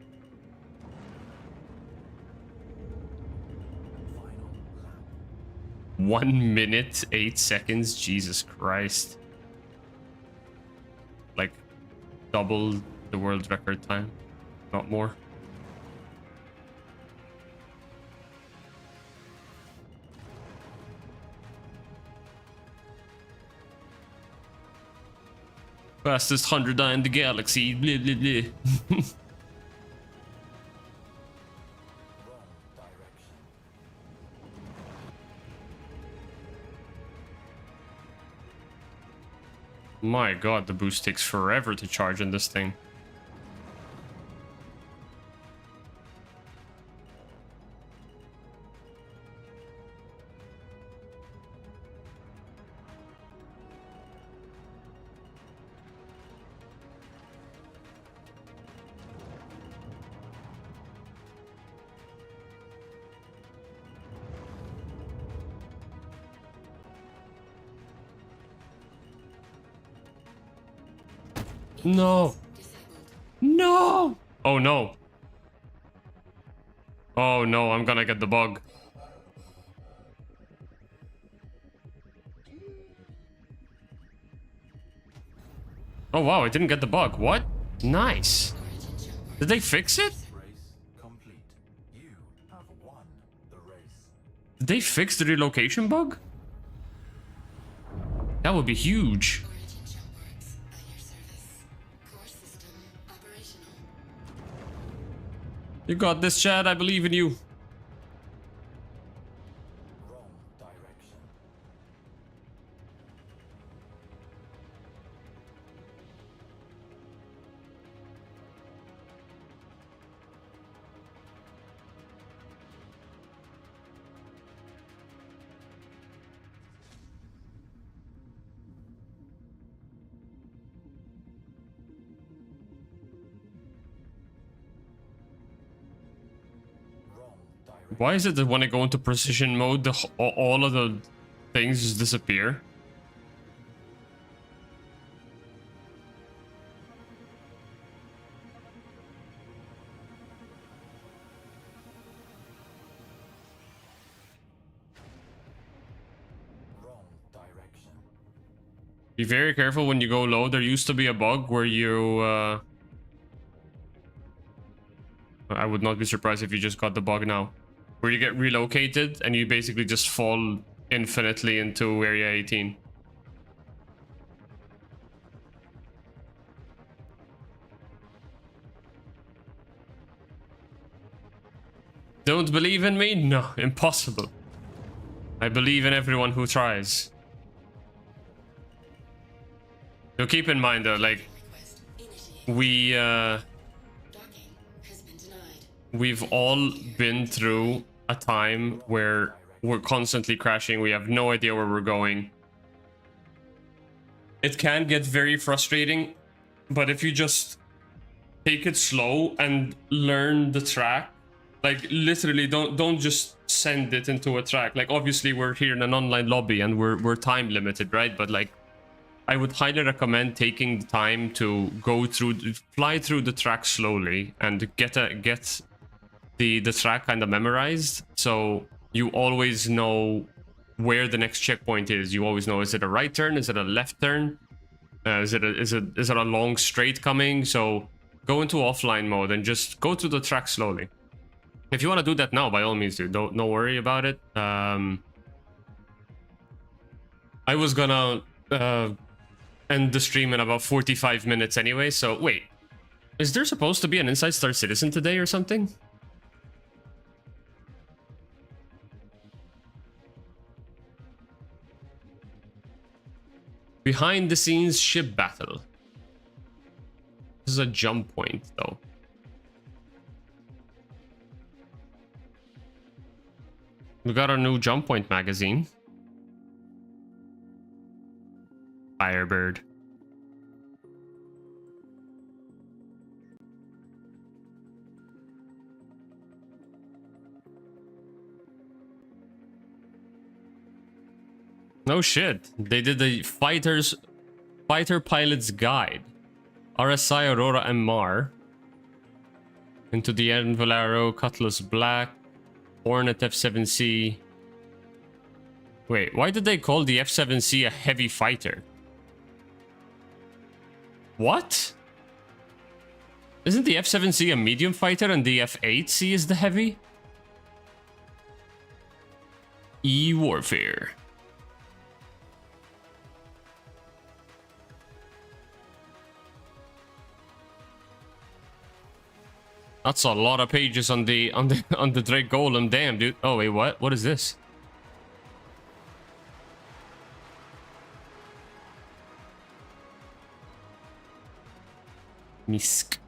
Final lap. 1 minute 8 seconds, Jesus Christ. Like double the world record time, not more. Fastest 100 in the galaxy. Blah, blah, blah. Wrong direction. My god, the boost takes forever to charge in this thing. No. Disabled. No. Oh no. Oh no, I'm gonna get the bug. Oh wow, I didn't get the bug. What? Nice. Origin jump Did they fix it? Race complete. You have won the race. Did they fix the relocation bug? That would be huge. Origin jump works at your service. Core system operational. You got this, Chad. I believe in you. Wrong direction. Wrong direction. Why is it that when I go into precision mode, all of the things just disappear? Wrong direction. Be very careful when you go low. There used to be a bug where you... I would not be surprised if you just got the bug now. Where you get relocated and you basically just fall infinitely into Area 18. Don't believe in me? No, impossible. I believe in everyone who tries. So keep in mind though, like, Request initiated. we, Docking has been denied. we've all been through a time where we're constantly crashing. We have no idea where we're going. It can get very frustrating, but if you just take it slow and learn the track, like literally don't just send it into a track. Like obviously we're here in an online lobby and we're time limited, right? But like I would highly recommend taking the time to fly through the track slowly and get the track kind of memorized, so you always know where the next checkpoint is. You always know, is it a right turn, is it a left turn, is it a long straight coming? So go into offline mode and just go through the track slowly. If you want to do that now, by all means do. Don't worry about it. I was gonna end the stream in about 45 minutes anyway, so wait, is there supposed to be an Inside Star Citizen today or something? Behind the scenes ship battle. This is a jump point though. We got our new jump point magazine. Firebird. No shit. They did the fighter pilot's guide. RSI Aurora MR. Into the Anvil Arrow, Cutlass Black, Hornet F7C. Wait, why did they call the F7C a heavy fighter? What? Isn't the F7C a medium fighter and the F8C is the heavy? E-Warfare. That's a lot of pages on the Drake Golem. Damn, dude. Oh wait, what? What is this? Misk.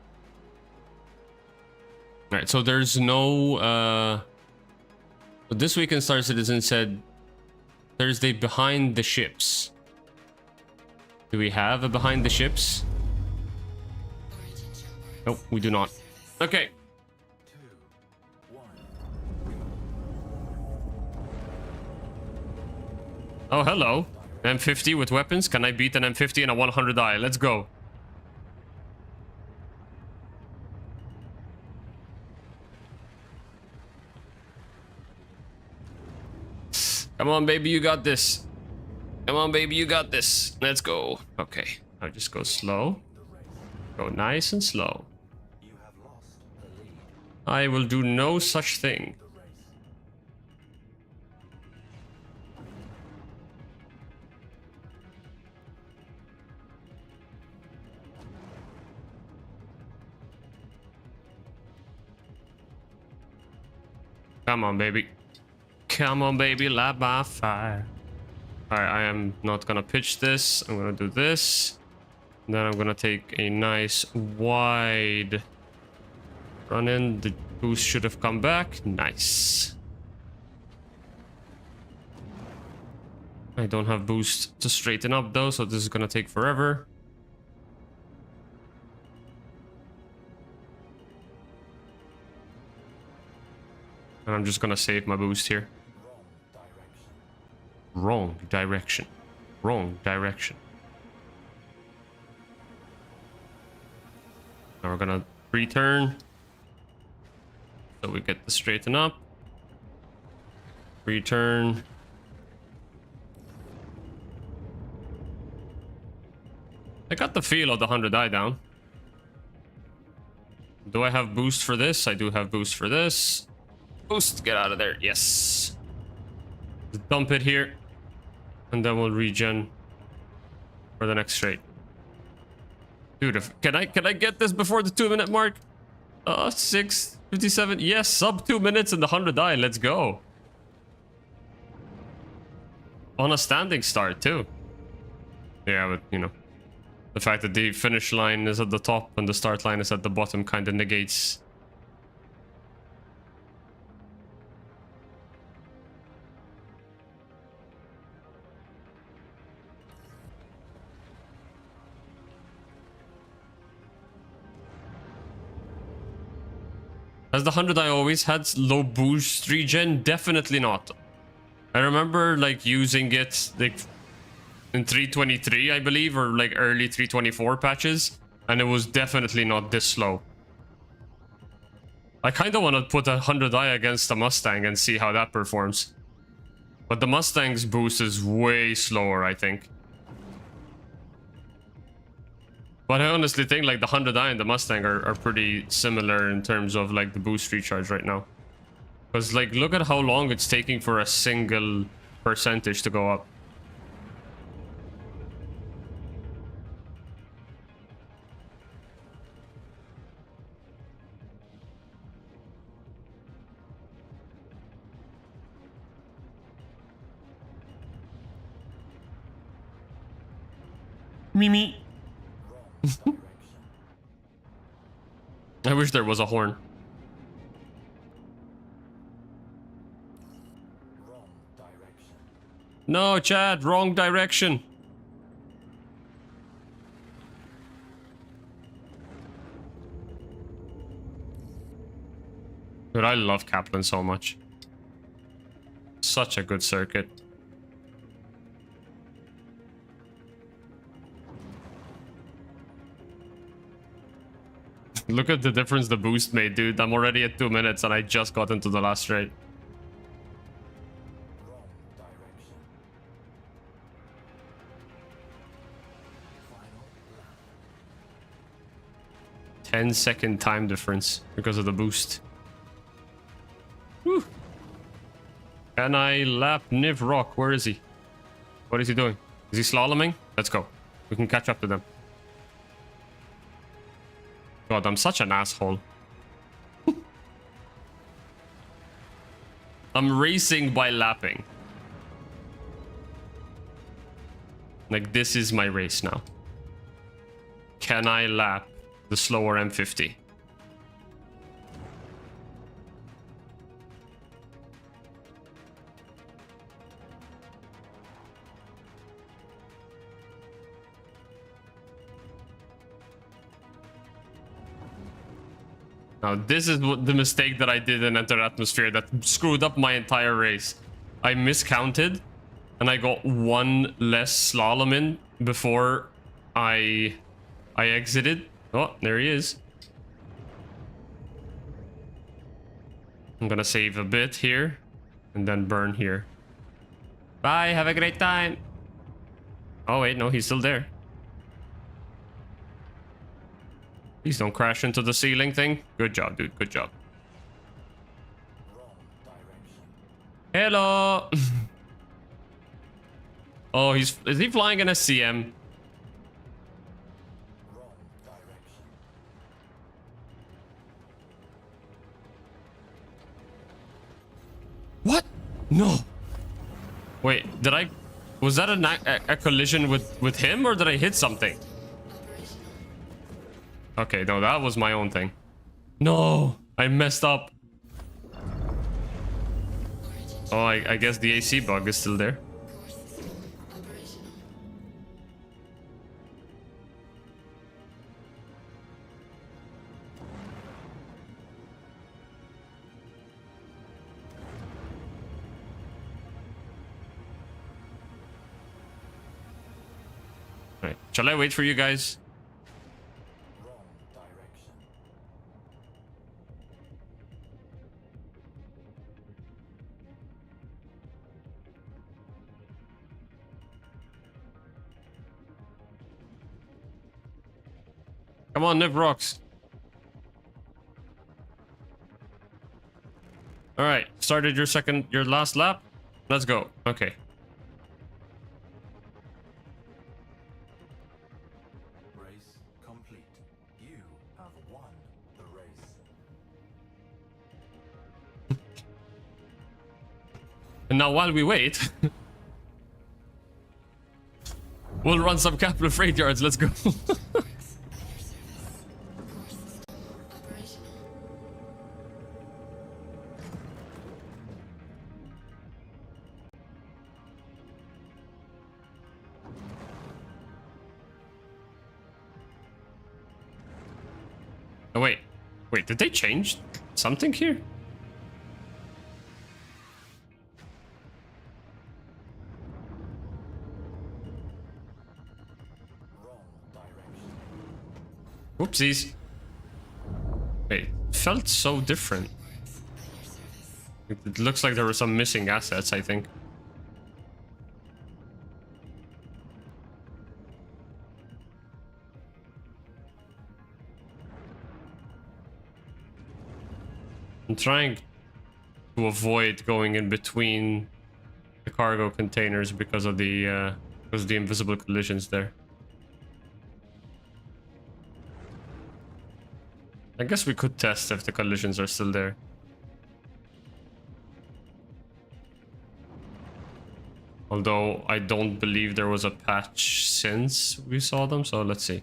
Alright, so there's no this week in Star Citizen said Thursday behind the ships. Do we have a behind the ships? Nope, we do not. Okay. 2, 1. Oh, hello. M50 with weapons. Can I beat an M50 and a 100i? Let's go. Come on, baby, you got this. Come on, baby, you got this. Let's go. Okay, I'll just go slow. Go nice and slow. You have lost the lead. I will do no such thing. The race. Come on, baby. Come on, baby, light my fire. Alright, I am not gonna pitch this. I'm gonna do this. Then I'm gonna take a nice wide run in. The boost should have come back. Nice. I don't have boost to straighten up though, so this is gonna take forever. And I'm just gonna save my boost here. Wrong direction. Wrong direction. Wrong direction. Now we're gonna return. So we get the straighten up. Return. I got the feel of the 100i down. Do I have boost for this? I do have boost for this. Boost, get out of there. Yes. Just dump it here. And then we'll regen for the next straight. Dude, can I get this before the 2-minute mark? 6:57. Yes, sub 2 minutes and the 100i. Let's go. On a standing start too. Yeah, but you know, the fact that the finish line is at the top and the start line is at the bottom kind of negates. Has the 100i always had low boost regen? Definitely not. I remember like using it like in 323, I believe, or like early 324 patches, and it was definitely not this slow. I kind of want to put a 100i against a Mustang and see how that performs. But the Mustang's boost is way slower, I think. But I honestly think like the 100i and the Mustang are pretty similar in terms of like the boost recharge right now. Because like look at how long it's taking for a single percentage to go up. Mimi. Wrong direction. I wish there was a horn. Wrong direction. No, Chad, wrong direction. Dude, I love Kaplan so much. Such a good circuit. Look at the difference the boost made, dude. I'm already at 2 minutes and I just got into the last straight. Wrong direction. Final lap. 10-second time difference because of the boost. Whew. Can I lap Niv Rock? Where is he? What is he doing? Is he slaloming? Let's go. We can catch up to them. God, I'm such an asshole. I'm racing by lapping. Like, this is my race now. Can I lap the slower M50? Now, this is the mistake that I did in Enter Atmosphere that screwed up my entire race. I miscounted, and I got one less slalom in before I exited. Oh, there he is. I'm gonna save a bit here, and then burn here. Bye, have a great time. Oh wait, no, he's still there. Please don't crash into the ceiling thing. Good job, dude. Good job. Wrong direction. Hello. Oh, is he flying in a CM? Wrong direction. What? No. Wait, did I? Was that a collision with him, or did I hit something? Okay, no, that was my own thing. No, I messed up. Oh, I guess the AC bug is still there. Right, shall I wait for you guys? Wrong direction. Come on, Niv Rocks. All right, started your last lap. Let's go. Okay. Race complete. You have won the race. And now while we wait, we'll run some capital freight yards. Let's go. Oh, wait, did they change something here? Wrong direction. Whoopsies. Wait, felt so different. It looks like there were some missing assets, I think. I'm trying to avoid going in between the cargo containers because of the invisible collisions there. I guess we could test if the collisions are still there. Although I don't believe there was a patch since we saw them, so let's see.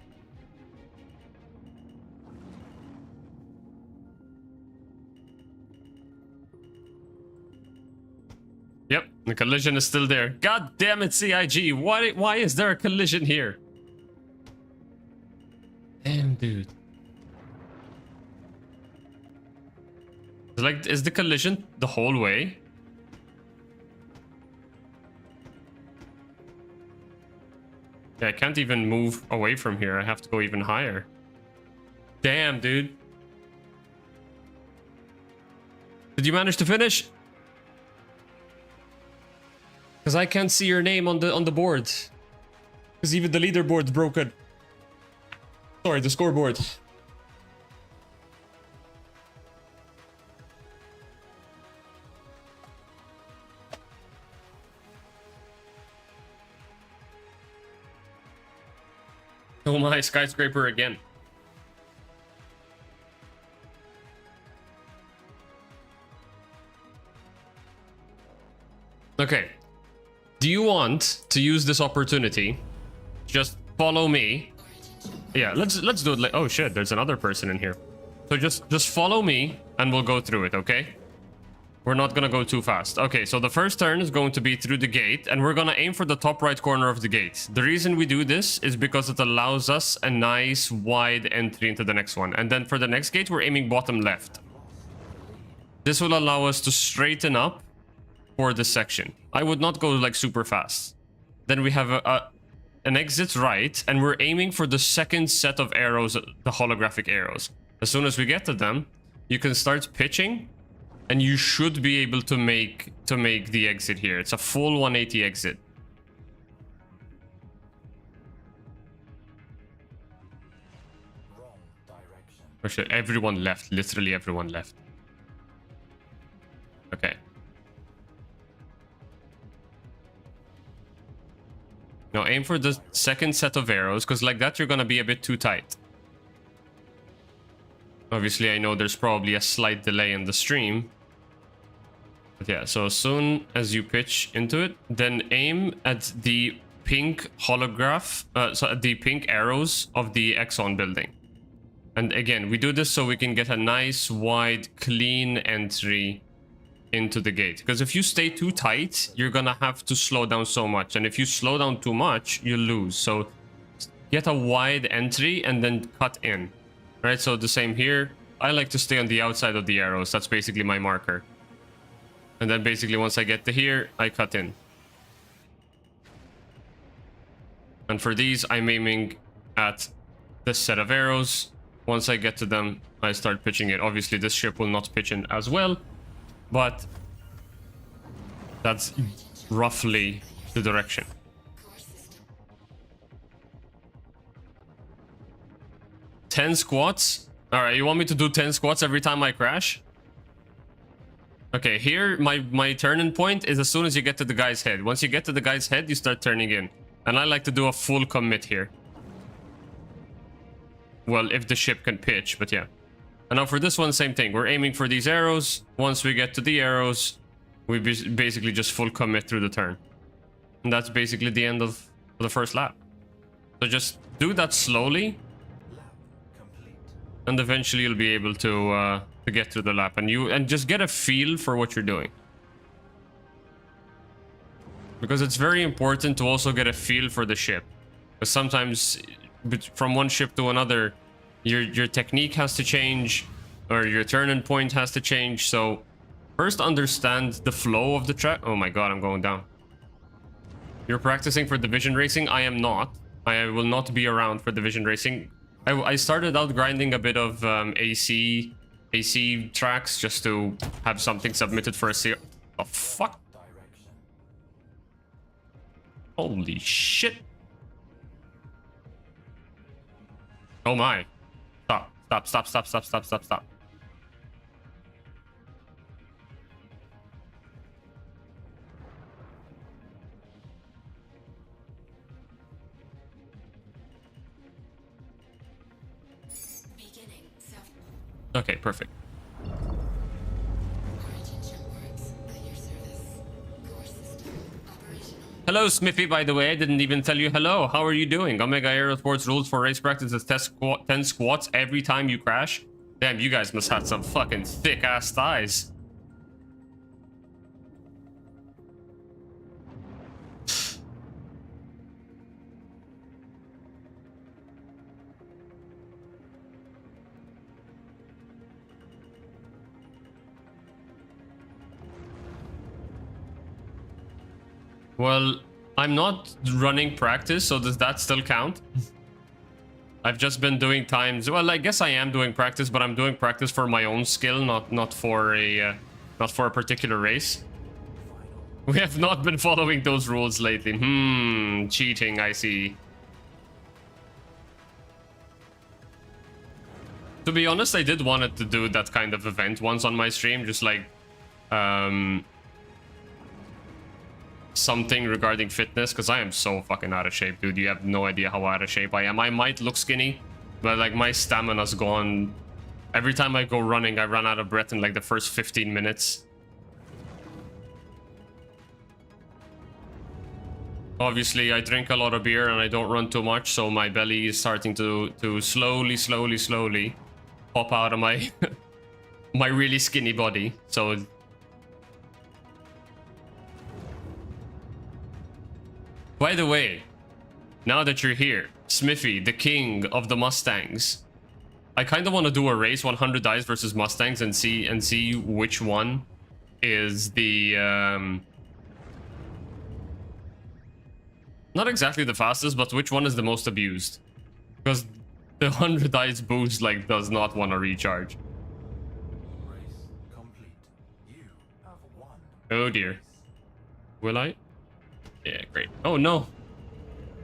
Yep, the collision is still there. God damn it, CIG. Why is there a collision here? Damn, dude. Like, is the collision the whole way? Yeah, I can't even move away from here. I have to go even higher. Damn, dude. Did you manage to finish? Because I can't see your name on the board. Because even the leaderboard's broken. Sorry, the scoreboard. Oh my, skyscraper again. Okay. Do you want to use this opportunity? Just follow me. Yeah, let's do it like, oh shit, there's another person in here. So just follow me and we'll go through it, okay? We're not gonna go too fast. Okay, so the first turn is going to be through the gate, and we're gonna aim for the top right corner of the gate. The reason we do this is because it allows us a nice wide entry into the next one. And then for the next gate, we're aiming bottom left. This will allow us to straighten up for this section. I would not go like super fast. Then we have an exit right, and we're aiming for the second set of arrows, the holographic arrows. As soon as we get to them, you can start pitching. And you should be able to make the exit here. It's a full 180 exit. Wrong direction. Actually, everyone left. Literally everyone left. Okay. Now aim for the second set of arrows, because like that you're gonna be a bit too tight. Obviously, I know there's probably a slight delay in the stream. But yeah, so as soon as you pitch into it, then aim at the pink holograph, so at the pink arrows of the Exxon building. And again, we do this so we can get a nice, wide, clean entry into the gate. Because if you stay too tight, you're gonna have to slow down so much. And if you slow down too much, you lose. So get a wide entry and then cut in. Right, so the same here. I like to stay on the outside of the arrows. That's basically my marker. And then basically once I get to here, I cut in. And for these, I'm aiming at this set of arrows. Once I get to them, I start pitching it. Obviously, this ship will not pitch in as well, but that's roughly the direction. 10 squats? Alright, you want me to do 10 squats every time I crash? Okay, here, my turning point is as soon as you get to the guy's head. Once you get to the guy's head, you start turning in. And I like to do a full commit here. Well, if the ship can pitch, but yeah. And now for this one, same thing. We're aiming for these arrows. Once we get to the arrows, we basically just full commit through the turn. And that's basically the end of the first lap. So just do that slowly. Lap complete. And eventually you'll be able to get through the lap. And just get a feel for what you're doing. Because it's very important to also get a feel for the ship. Because sometimes from one ship to another, your technique has to change, or your turning point has to change. So first understand the flow of the track. Oh my god, I'm going down. You're practicing for division racing? I am not. I will not be around for division racing. I started out grinding a bit of AC tracks just to have something submitted for a series. Oh fuck. Direction. Holy shit. Oh my. Stop. Beginning self. Okay, perfect. Origin ship works at your service. Core system operational. Hello, Smithy, by the way. I didn't even tell you hello. How are you doing? Omega Aerosports rules for race practice is 10 squats every time you crash. Damn, you guys must have some fucking thick-ass thighs. Well, I'm not running practice, so does that still count? I've just been doing times. Well, I guess I am doing practice, but I'm doing practice for my own skill, not for a not for a particular race. We have not been following those rules lately. Cheating, I see. To be honest, I did wanted to do that kind of event once on my stream, just like something regarding fitness, because I am so fucking out of shape, dude. You have no idea how out of shape I am. I might look skinny, but like my stamina's gone. Every time I go running, I run out of breath in like the first 15 minutes. Obviously, I drink a lot of beer and I don't run too much, so my belly is starting to slowly pop out of my my really skinny body. So by the way, now that you're here, Smithy, the king of the Mustangs, I kind of want to do a race, 100 dice versus Mustangs, and see which one is the not exactly the fastest, but which one is the most abused, because the 100 dice boost like does not want to recharge. Race complete. You have won. Oh dear. Will I? Yeah, great. Oh no.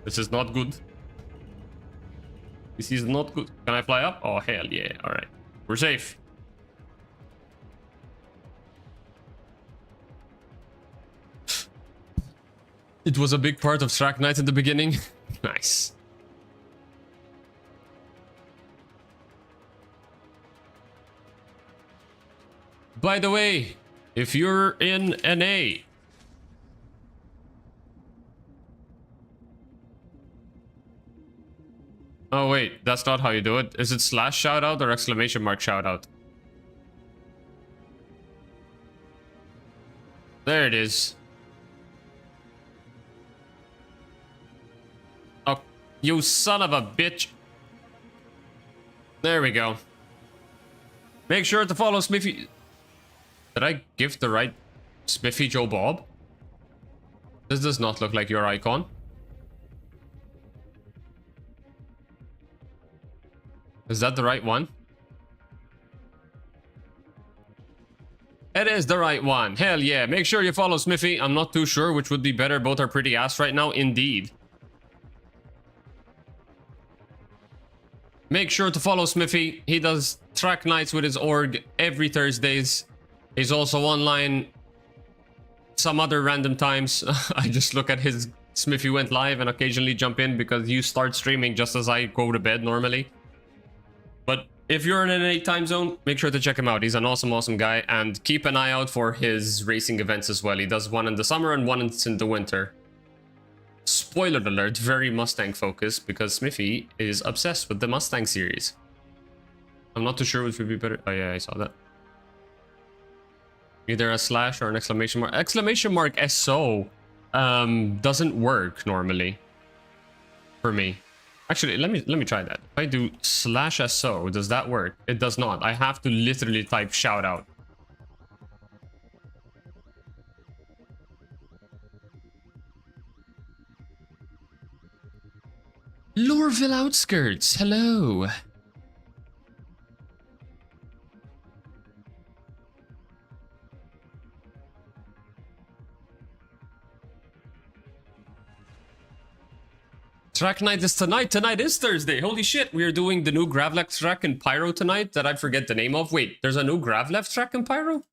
This is not good. This is not good. Can I fly up? Oh, hell yeah. All right. We're safe. It was a big part of track night in the beginning. Nice. By the way, if you're in NA, oh wait, that's not how you do it. Is it slash shoutout or exclamation mark shoutout? There it is. Oh, you son of a bitch. There we go. Make sure to follow Smithy. Did I give the right Smithy Joe Bob? This does not look like your icon. Is that the right one? It is the right one. Hell yeah. Make sure you follow Smithy. I'm not too sure which would be better. Both are pretty ass right now. Indeed. Make sure to follow Smithy. He does track nights with his org every Thursdays. He's also online some other random times. I just look at his Smithy went live and occasionally jump in because you start streaming just as I go to bed normally. But if you're in an 8 time zone, make sure to check him out. He's an awesome guy, and keep an eye out for his racing events as well. He does one in the summer and one in the winter. Spoiler alert, very Mustang focused because Smithy is obsessed with the Mustang series. I'm not too sure which would be better. Oh yeah, I saw that. Either a slash or an exclamation mark. Exclamation mark SO doesn't work normally for me. Actually, let me try that. If I do slash SO, does that work? It does not. I have to literally type shout out. Lorville Outskirts, hello. Track night is tonight. Tonight is Thursday. Holy shit. We are doing the new Gravlev track in Pyro tonight that I forget the name of. Wait, there's a new Gravlev track in Pyro?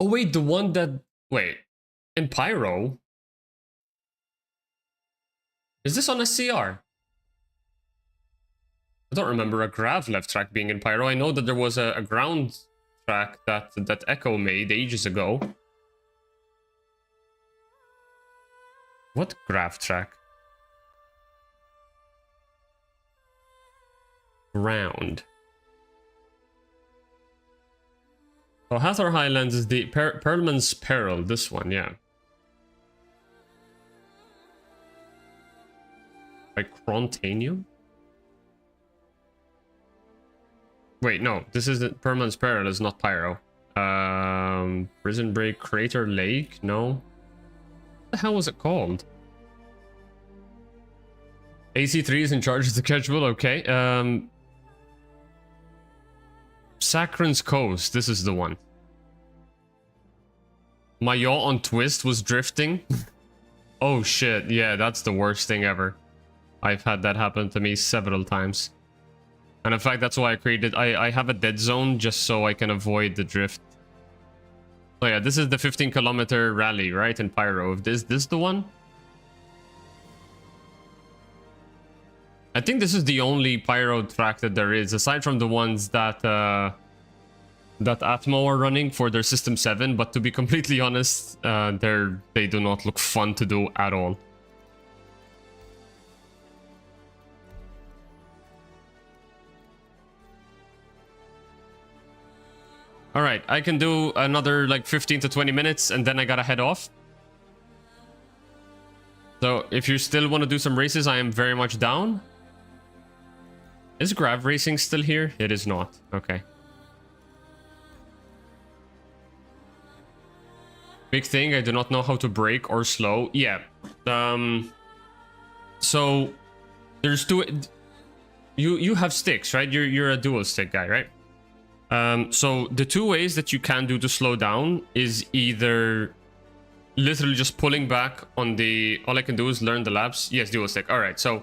Oh, wait, the one that... Wait. In Pyro? Is this on SCR? I don't remember a Gravlev track being in Pyro. I know that there was a ground track that Echo made ages ago. What Grav track? Ground. Oh, Hathor Highlands is the Perlman's Peril. This one, yeah. By Crontanium? Wait, no. This is the Perlman's Peril. Is not Pyro. Prison Break Crater Lake? No. What the hell was it called? AC3 is in charge of the schedule. Okay. Sakran's Coast. This is the one. My yaw on twist was drifting. Oh shit, yeah, that's the worst thing ever. I've had that happen to me several times. And in fact, that's why I have a dead zone just so I can avoid the drift. So yeah, this is the 15-kilometer rally, right, in Pyro. Is this the one? I think this is the only Pyro track that there is, aside from the ones that that Atmo are running for their System 7, but to be completely honest, they do not look fun to do at all. All right, I can do another like 15 to 20 minutes and then I gotta head off. So if you still want to do some races, I am very much down. Is Grav Racing still here? It is not. Okay. Big thing, I do not know how to brake or slow. Yeah. So there's two. You have sticks, right? You're a dual stick guy, right? So the two ways that you can do to slow down is either literally just pulling back on the. All I can do is learn the laps. Yes, dual stick. All right. So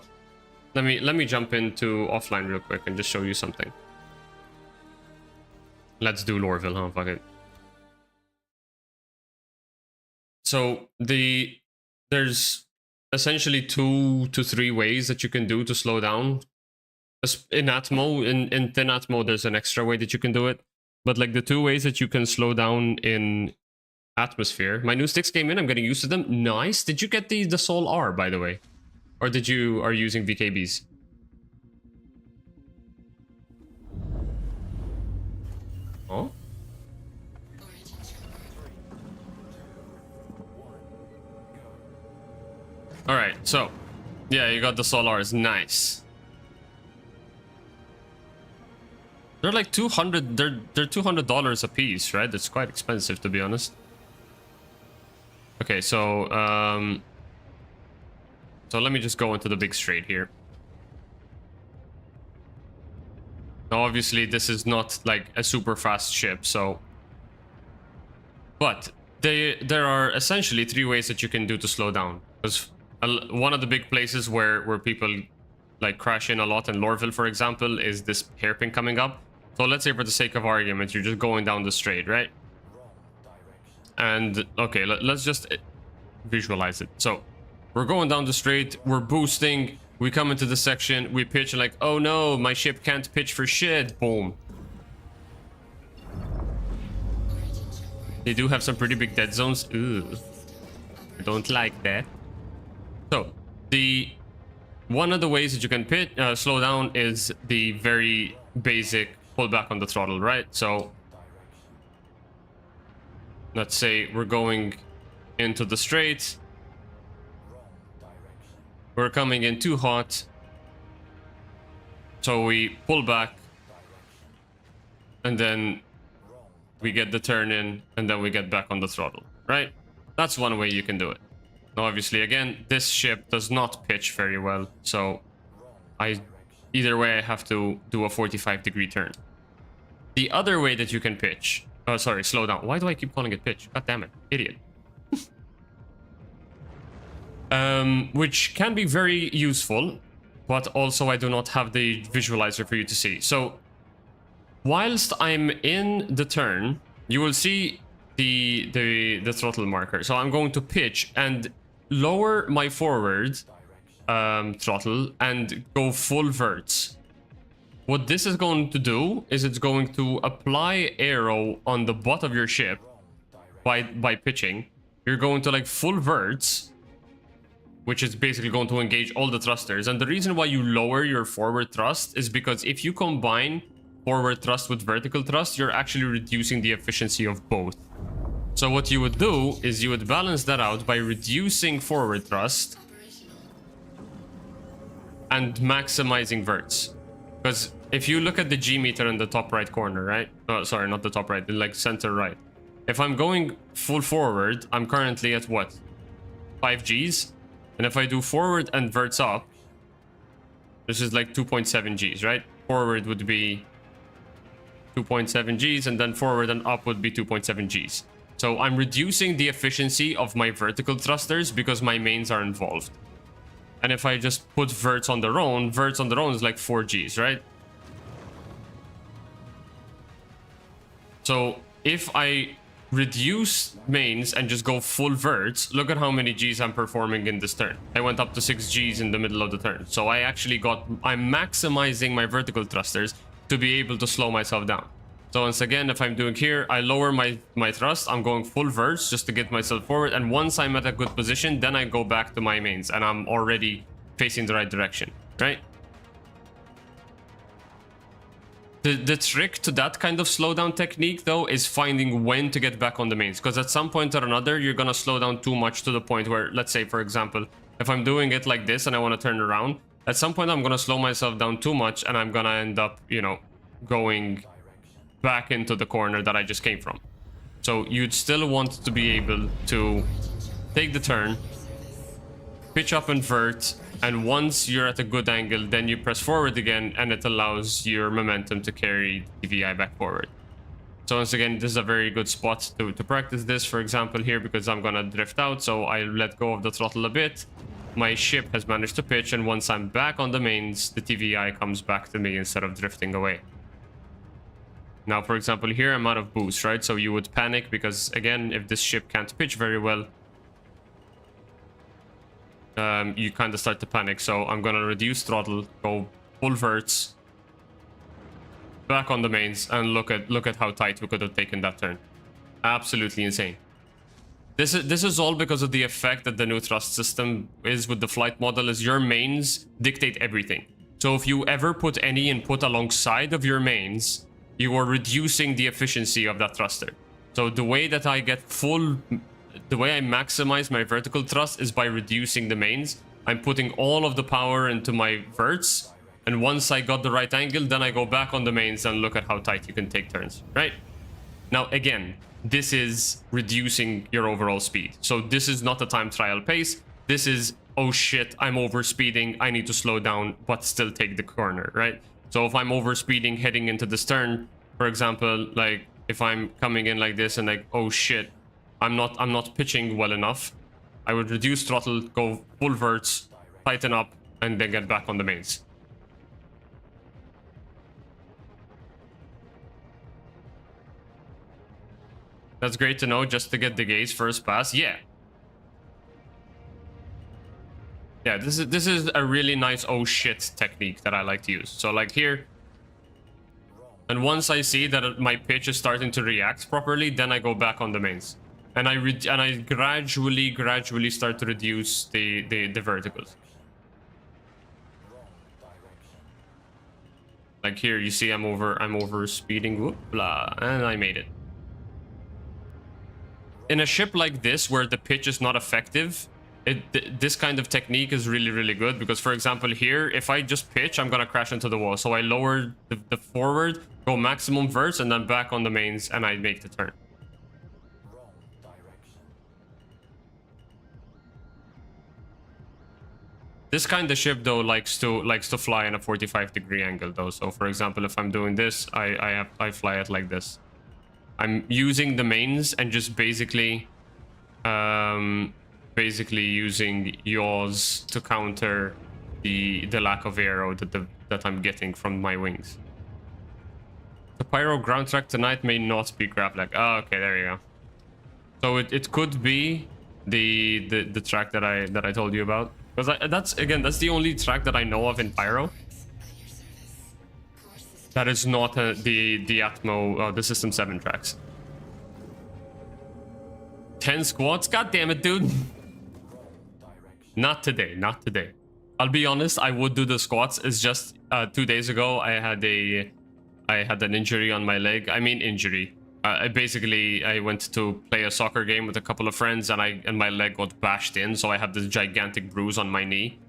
let me jump into offline real quick and just show you something. Let's do Lorville, huh? Fuck it. So there's essentially 2 to 3 ways that you can do to slow down. In Atmo, in Thin Atmo, there's an extra way that you can do it. But like the 2 ways that you can slow down in Atmosphere. My new sticks came in, I'm getting used to them. Nice. Did you get the Soul R, by the way? Or are you using VKBs? Oh? Alright, so yeah, you got the Solars. Nice. They're like 200. They're $200 a piece, right? That's quite expensive, to be honest. Okay, so let me just go into the big straight here. Now, obviously, this is not like a super fast ship, so. But there are essentially 3 ways that you can do to slow down. Because one of the big places where people like crash in a lot in Lorville, for example, is this hairpin coming up. So let's say for the sake of argument, you're just going down the straight, right? And okay, let's just visualize it. So we're going down the straight, we're boosting, we come into the section, we pitch like, oh no, my ship can't pitch for shit. Boom. They do have some pretty big dead zones. Ooh, I don't like that. So one of the ways that you can slow down is the very basic pull back on the throttle, right? So let's say we're going into the straight. We're coming in too hot. So we pull back. And then we get the turn in. And then we get back on the throttle, right? That's one way you can do it. Now, obviously, again, this ship does not pitch very well. So either way, I have to do a 45-degree turn. The other way that you can pitch... Oh, sorry, slow down. Why do I keep calling it pitch? God damn it. Idiot. Which can be very useful, but also I do not have the visualizer for you to see. So, whilst I'm in the turn, you will see the throttle marker. So I'm going to pitch and lower my forward throttle and go full verts. What this is going to do is it's going to apply aero on the butt of your ship by pitching. You're going to like full verts, which is basically going to engage all the thrusters. And the reason why you lower your forward thrust is because if you combine forward thrust with vertical thrust, you're actually reducing the efficiency of both. So what you would do is you would balance that out by reducing forward thrust and maximizing verts. Because if you look at the G meter in the top right corner, right? Oh, sorry, not the top right, like center right. If I'm going full forward, I'm currently at what? 5 Gs? And if I do forward and verts up, this is like 2.7 Gs, right? Forward would be 2.7 Gs, and then forward and up would be 2.7 Gs. So I'm reducing the efficiency of my vertical thrusters because my mains are involved. And if I just put verts on their own is like 4 Gs, right? So if I reduce mains and just go full verts, look at how many Gs I'm performing in this turn. I went up to 6 Gs in the middle of the turn. So I'm maximizing my vertical thrusters to be able to slow myself down. So once again, if I'm doing here, I lower my thrust, I'm going full verts just to get myself forward. And once I'm at a good position, then I go back to my mains and I'm already facing the right direction, right? The trick to that kind of slowdown technique, though, is finding when to get back on the mains. Because at some point or another, you're going to slow down too much to the point where, let's say, for example, if I'm doing it like this and I want to turn around, at some point I'm going to slow myself down too much and I'm going to end up, you know, going back into the corner that I just came from. So you'd still want to be able to take the turn, pitch up and vert, and once you're at a good angle, then you press forward again, and it allows your momentum to carry the TVI back forward. So once again, this is a very good spot to practice this, for example, here, because I'm gonna drift out, so I let go of the throttle a bit. My ship has managed to pitch, and once I'm back on the mains, the TVI comes back to me instead of drifting away. Now, for example, here I'm out of boost, right? So you would panic because, again, if this ship can't pitch very well, you kind of start to panic. So I'm gonna reduce throttle, go full verts, back on the mains, and look at how tight we could have taken that turn. Absolutely insane. This is all because of the effect that the new thrust system is with the flight model. Is your mains dictate everything. So if you ever put any input alongside of your mains, you are reducing the efficiency of that thruster. So the way that I get the way I maximize my vertical thrust is by reducing the mains. I'm putting all of the power into my verts, and once I got the right angle, then I go back on the mains and look at how tight you can take turns, right? Now, again, this is reducing your overall speed. So this is not a time trial pace. This is, oh shit, I'm overspeeding, I need to slow down, but still take the corner, right? So if I'm overspeeding heading into this turn, for example, like if I'm coming in like this and like, oh shit, I'm not pitching well enough, I would reduce throttle, go full verts, tighten up, and then get back on the mains. That's great to know, just to get the gaze first pass. Yeah, this is a really nice oh shit technique that I like to use. So like here, and once I see that my pitch is starting to react properly, then I go back on the mains, and I gradually start to reduce the verticals. Like here, you see I'm over speeding, whoop, blah, and I made it. In a ship like this, where the pitch is not effective, this kind of technique is really good, because for example here, if I just pitch, I'm gonna crash into the wall. So I lower the forward, go maximum verts, and then back on the mains, and I make the turn. This kind of ship though likes to fly in a 45-degree angle though. So for example, if I'm doing this, I fly it like this. I'm using the mains and just basically using yaws to counter the lack of aero that I'm getting from my wings. The pyro ground track tonight may not be grab lag. Oh, okay, there you go. So it could be the track that I told you about, because that's the only track that I know of in pyro that is not the Atmo, the System 7 tracks. 10 squats? God damn it, dude. Not today, not today. I'll be honest, I would do the squats. It's just 2 days ago I had an injury on my leg. I mean injury. I went to play a soccer game with a couple of friends, and my leg got bashed in, so I had this gigantic bruise on my knee.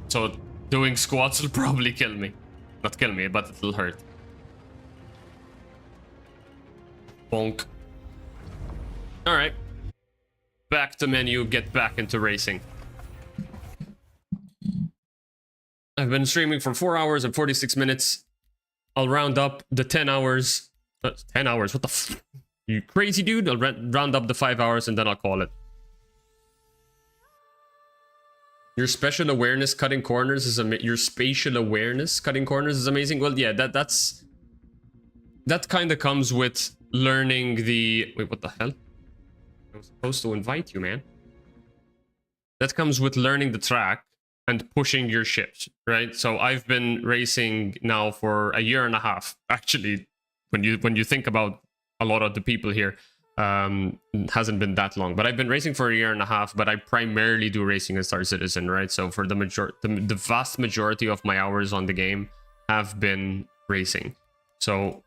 So doing squats will probably kill me. Not kill me, but it'll hurt. Bonk. Alright. Back to menu, get back into racing. I've been streaming for 4 hours and 46 minutes. I'll round up the 10 hours. 10 hours? What the you crazy dude? I'll round up the 5 hours and then I'll call it. Your spatial awareness cutting corners is your spatial awareness cutting corners is amazing. Well, yeah, that kind of comes with learning the... Wait, what the hell? I was supposed to invite you, man. That comes with learning the track and pushing your ships, right? So I've been racing now for a year and a half. Actually, when you think about a lot of the people here, it hasn't been that long. But I've been racing for a year and a half, but I primarily do racing in Star Citizen, right? So for the vast majority of my hours on the game have been racing. So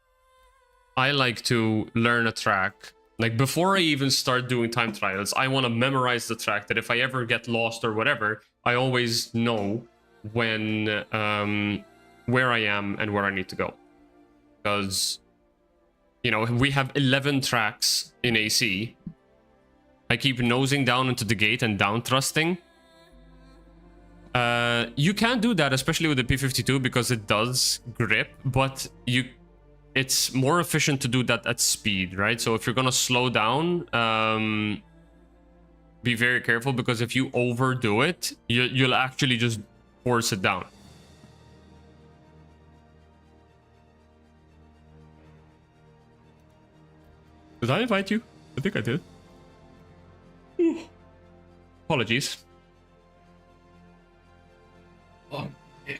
I like to learn a track. Like before I even start doing time trials, I want to memorize the track that if I ever get lost or whatever, I always know when where I am and where I need to go. Because, you know, we have 11 tracks in AC. I keep nosing down into the gate and down thrusting. You can't do that, especially with the P52, because it does grip, but it's more efficient to do that at speed, right? So if you're gonna slow down, be very careful, because if you overdo it, you'll actually just force it down. Did I invite you? I think I did. Apologies. Oh, yeah.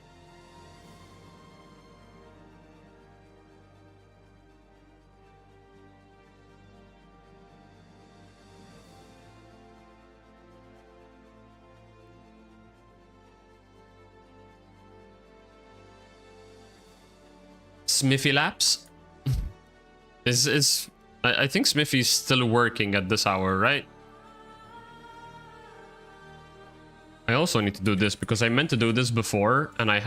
Smithy Laps is I think Smithy's still working at this hour, right? I also need to do this because I meant to do this before and I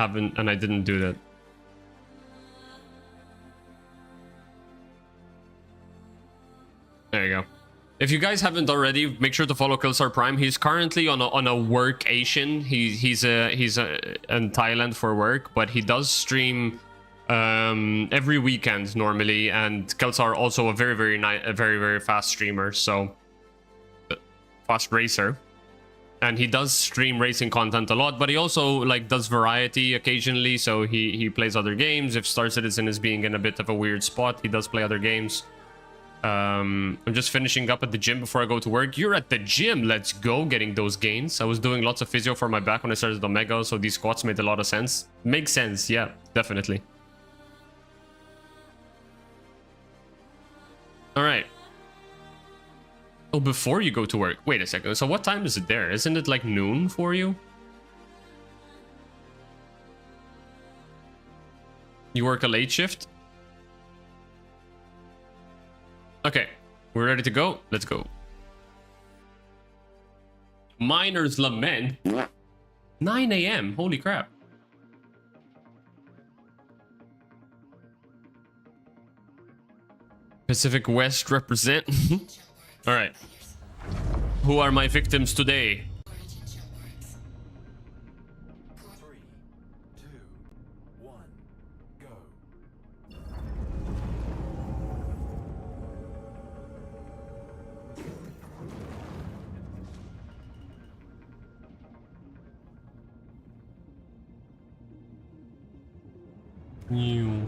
didn't do that. There you go. If you guys haven't already, make sure to follow Killstar Prime. He's currently on a workation. He's in Thailand for work, but he does stream every weekend normally, and Kelsar also a very fast streamer, so fast racer, and he does stream racing content a lot, but he also like does variety occasionally, so he plays other games. If Star Citizen is being in a bit of a weird spot, he does play other games. I'm just finishing up at the gym before I go to work. You're at the gym, let's go, getting those gains. I was doing lots of physio for my back when I started Omega, so these squats made a lot of sense. Makes sense, yeah, definitely. All right. Oh, before you go to work. Wait a second. So what time is it there? Isn't it like noon for you? You work a late shift? Okay. We're ready to go. Let's go. Miner's Lament. 9 a.m. Holy crap. Pacific West represent. All right. Who are my victims today? 3, 2, 1, go. You.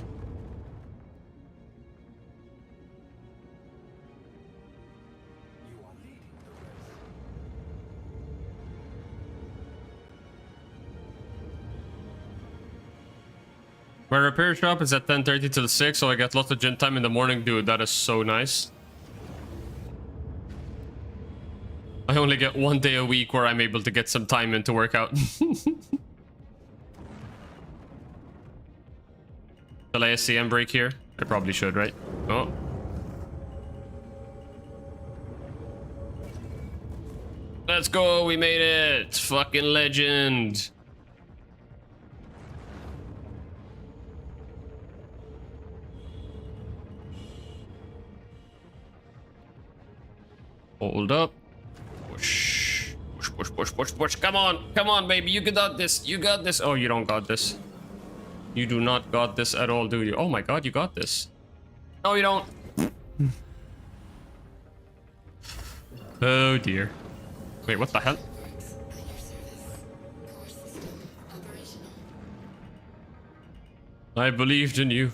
My repair shop is at 10:30 till 6, so I get lots of gym time in the morning, dude. That is so nice. I only get 1 day a week where I'm able to get some time in to work out. Shall I SCM break here? I probably should, right? Oh. Let's go, we made it! Fucking legend! Hold up. Push. Push, push, push, push, push. Come on, baby. You got this. You got this. Oh, you don't got this. You do not got this at all, do you? Oh my god, you got this. No, you don't. Oh dear. Wait, what the hell? At your service. Core system operational. I believed in you.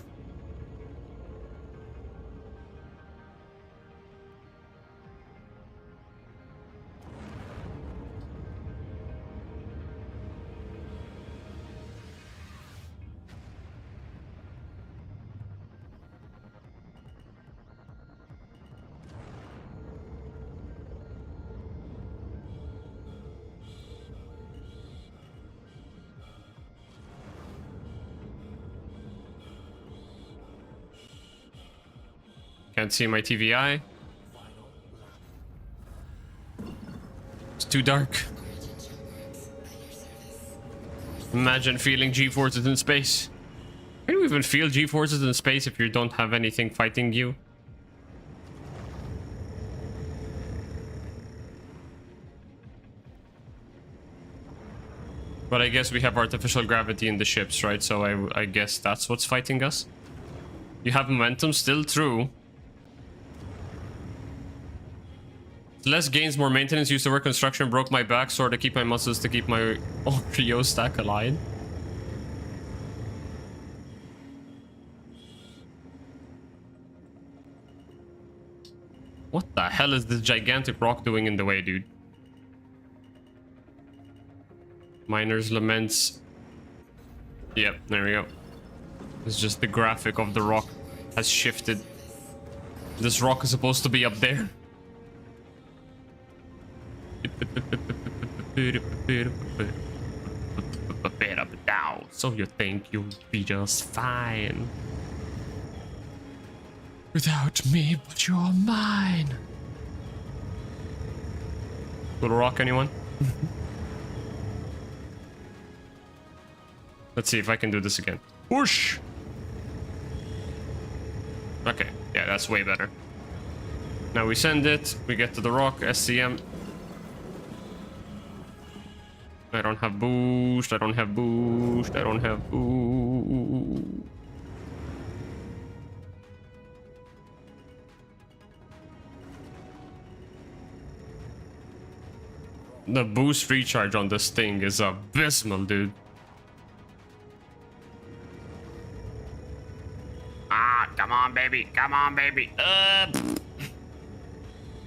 Can't see my TVI. It's too dark. Imagine feeling G-forces in space. Can you even feel G-forces in space if you don't have anything fighting you? But I guess we have artificial gravity in the ships, right? So I guess that's what's fighting us. You have momentum, still true. Less gains, more maintenance. Used to work construction, broke my back. Sort of keep my muscles to keep my Rio stack alive. What the hell is this gigantic rock doing in the way, dude? Miner's Laments. Yep, there we go. It's just the graphic of the rock has shifted. This rock is supposed to be up there. So you think you'll be just fine without me, but you're mine. Little rock, anyone? Let's see if I can do this again. Whoosh! Okay, yeah, that's way better. Now we send it, we get to the rock, SCM. I don't have boost, I don't have boost, I don't have boost. The boost recharge on this thing is abysmal, dude. Ah, come on, baby, come on, baby.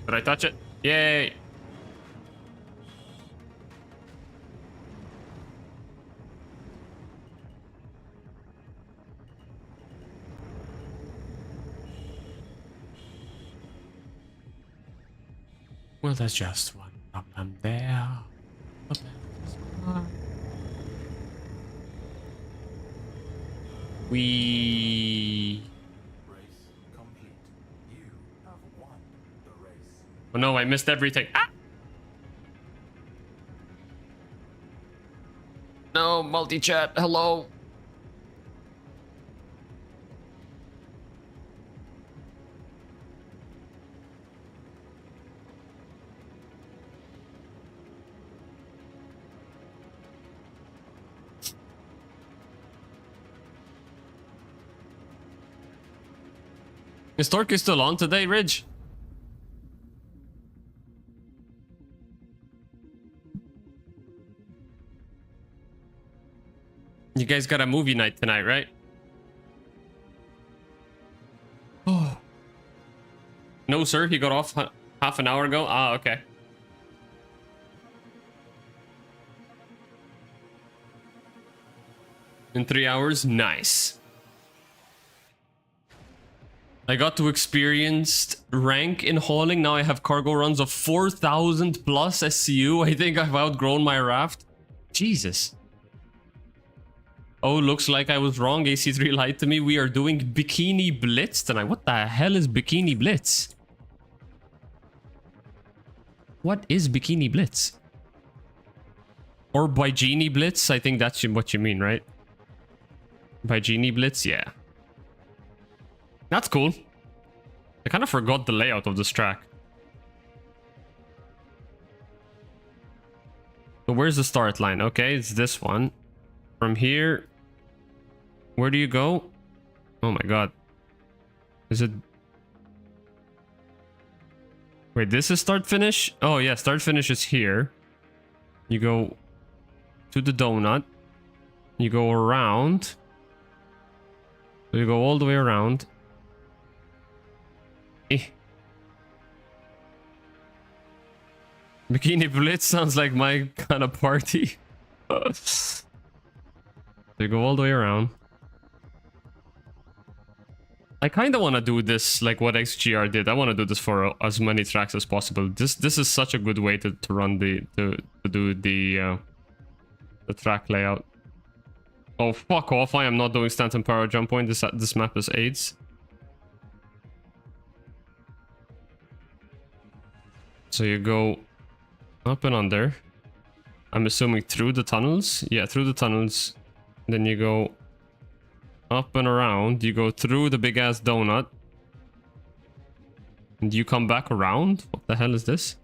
Did I touch it? Yay. Well, there's just one problem there. We... Race complete. You have won the race. Oh no, I missed everything. Ah! No, multi-chat, hello. Is Torque still on today, Ridge? You guys got a movie night tonight, right? Oh. No, sir. He got off half an hour ago. Ah, okay. In 3 hours? Nice. I got to experience rank in hauling. Now I have cargo runs of 4,000 plus SCU. I think I've outgrown my raft. Jesus. Oh, looks like I was wrong. AC3 lied to me. We are doing Bikini Blitz tonight. What the hell is Bikini Blitz? What is Bikini Blitz? Or Bikini Blitz? I think that's what you mean, right? Bikini Blitz? Yeah. That's cool. I kind of forgot the layout of this track. So where's the start line? Okay, it's this one. From here, Where do you go? Oh my god. Is it... Wait, this is start finish? Oh yeah, start finish is here. You go to the donut. You go around. So you go all the way around. Eh. Bikini Blitz sounds like my kind of party. So you go all the way around. I kind of want to do this like what XGR did. I want to do this for as many tracks as possible. This is such a good way to run to do the track layout. Oh fuck off! I am not doing Stanton Power Jump Point. This map is AIDS. So you go up and under. I'm assuming through the tunnels. Yeah, through the tunnels. Then you go up and around. You go through the big ass donut. And you come back around? What the hell is this?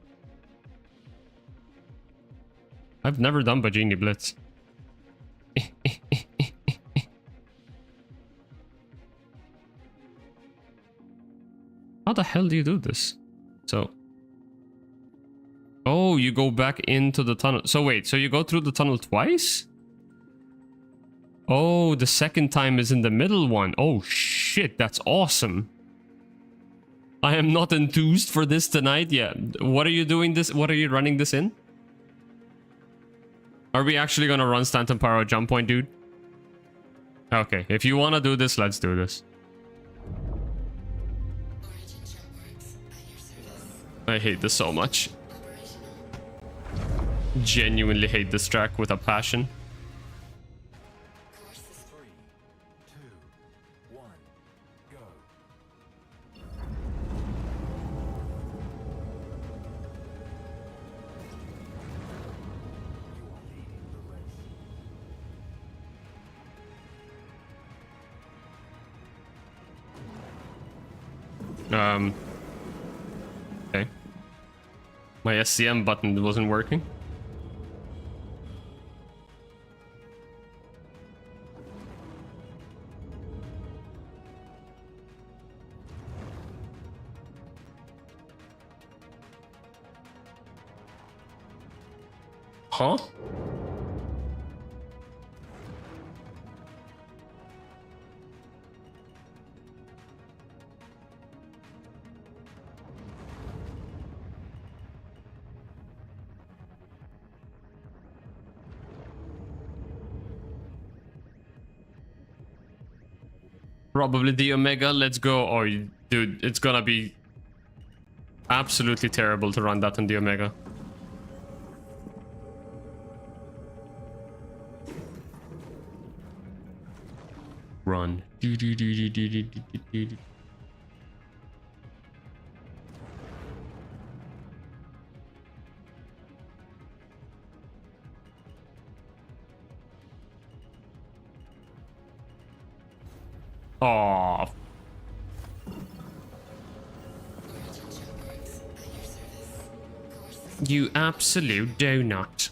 I've never done Bajini Blitz. How the hell do you do this? So... Oh, you go back into the tunnel. So wait, so you go through the tunnel twice? Oh, the second time is in the middle one. Oh shit, that's awesome. I am not enthused for this tonight yet. What are you doing this? What are you running this in? Are we actually gonna run Stanton Power Jump Point, dude? Okay, if you wanna do this, let's do this. Origin Jumpworks at your service. I hate this so much. Operational. Genuinely hate this track with a passion. Course system. 3, 2, 1, go. You are leading the race. Okay. My SCM button wasn't working. Huh? Probably the Omega. Let's go. Oh, dude, it's gonna be absolutely terrible to run that on the Omega. Run. Oh, Origin Jumpworks at your service. Course system. you absolute donut.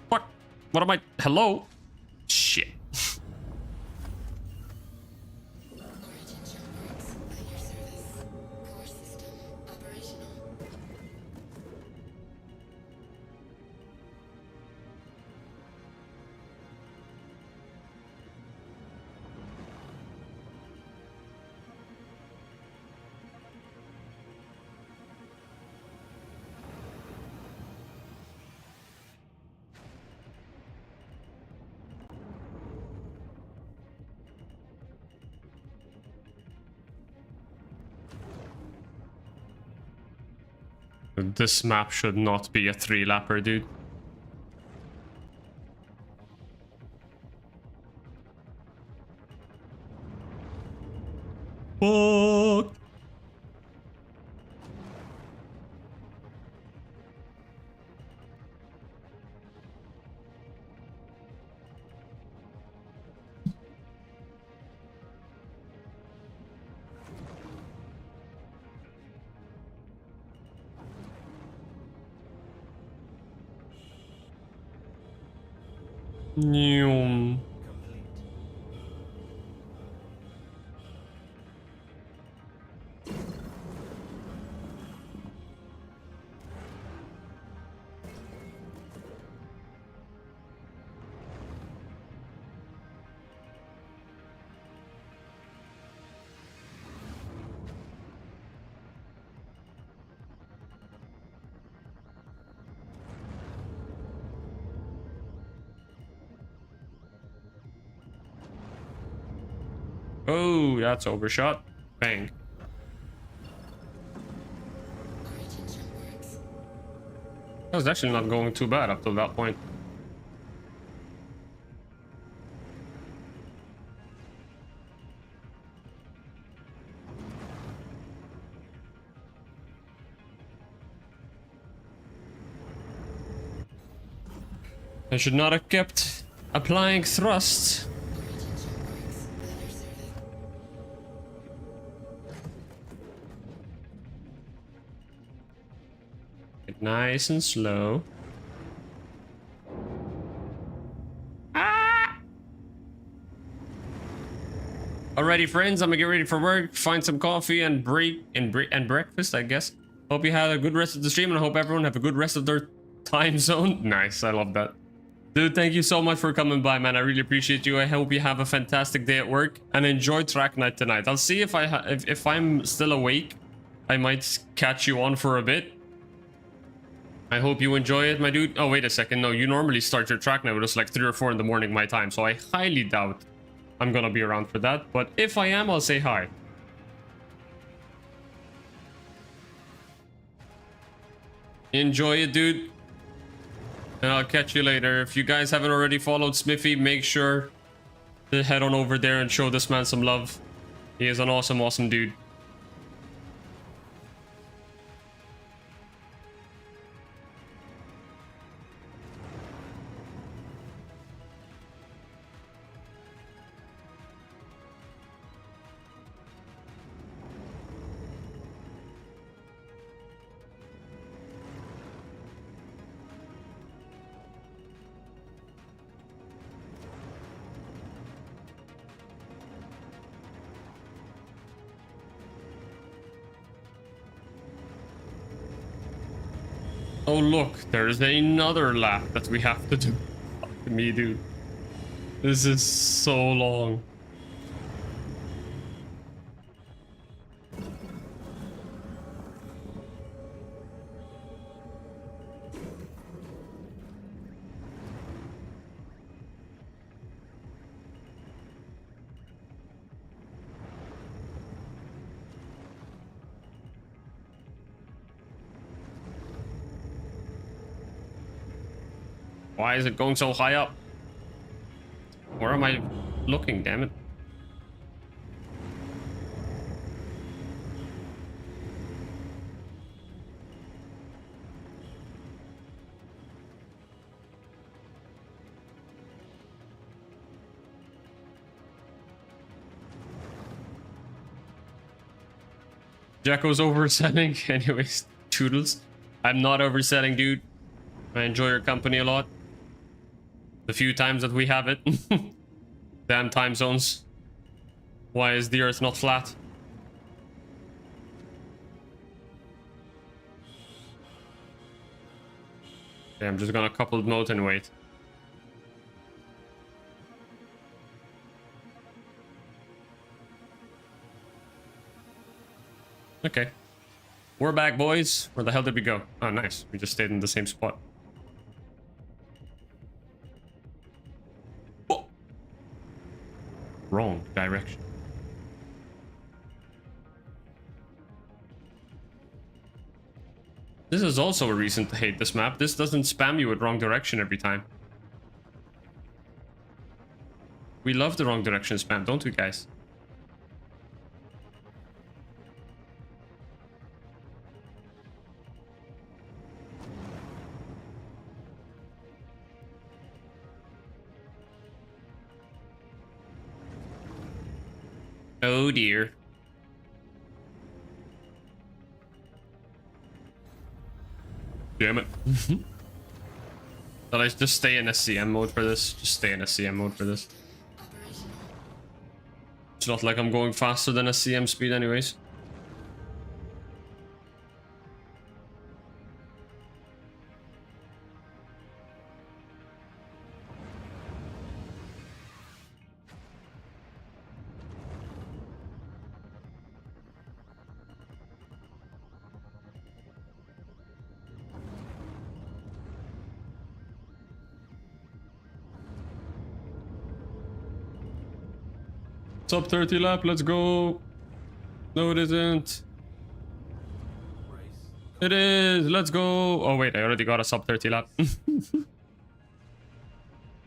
What? What am I? Hello? Shit. Origin Jumpworks at your service. Course system operational. This map should not be a 3-lapper, dude. Fuck. Nyum. complete. Oh, that's overshot. Bang. Origin jump works. That was actually not going too bad up till that point. I should not have kept applying thrust. Origin jump works. Better serving. Get nice and slow. Alrighty, friends, I'm gonna get ready for work, find some coffee and breakfast, I guess. Hope you had a good rest of the stream, and I hope everyone have a good rest of their time zone. Nice, I love that. Dude, thank you so much for coming by, man. I really appreciate you. I hope you have a fantastic day at work and enjoy track night tonight. I'll see if if I'm still awake. I might catch you on for a bit. I hope you enjoy it, my dude. Oh, wait a second. No, you normally start your track night with us like 3 or 4 in the morning my time, so I highly doubt I'm gonna be around for that. But if I am, I'll say hi. Enjoy it, dude. And I'll catch you later. If you guys haven't already followed Smithy, make sure to head on over there and show this man some love. He is an awesome, awesome dude. Oh look, there's another lap that we have to do. Fuck me, dude. This is so long. Why is it going so high up? Where am I looking, damn it? Jacko's overselling. Anyways, toodles. I'm not overselling, dude. I enjoy your company a lot. The few times that we have it. Damn time zones. Why is the earth not flat? Okay, I'm just gonna couple note and wait. Okay. We're back, boys. Where the hell did we go? Oh, nice. We just stayed in the same spot. Oh. Wrong direction. This is also a reason to hate this map. This doesn't spam you with wrong direction every time. We love the wrong direction spam, don't we, guys? Oh dear. Damn it. But I just stay in SCM mode for this. Just stay in SCM mode for this. It's not like I'm going faster than SCM speed anyways. Sub 30 lap, let's go. No, it isn't. It is, let's go. Oh wait, I already got a sub 30 lap.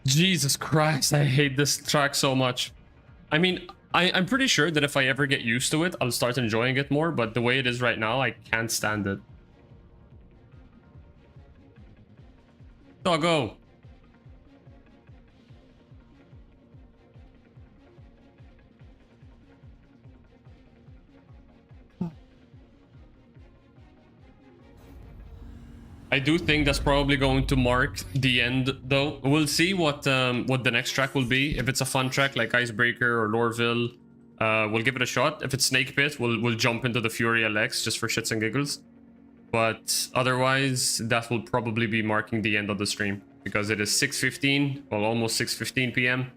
Jesus Christ, I hate this track so much. I mean, I'm pretty sure that if I ever get used to it, I'll start enjoying it more, but the way it is right now, I can't stand it. Doggo. I do think that's probably going to mark the end, though. We'll see what the next track will be. If it's a fun track like Icebreaker or Lorville, we'll give it a shot. If it's Snake Pit, we'll jump into the Fury LX just for shits and giggles. But otherwise, that will probably be marking the end of the stream because it is 6:15, well, almost 6:15 p.m.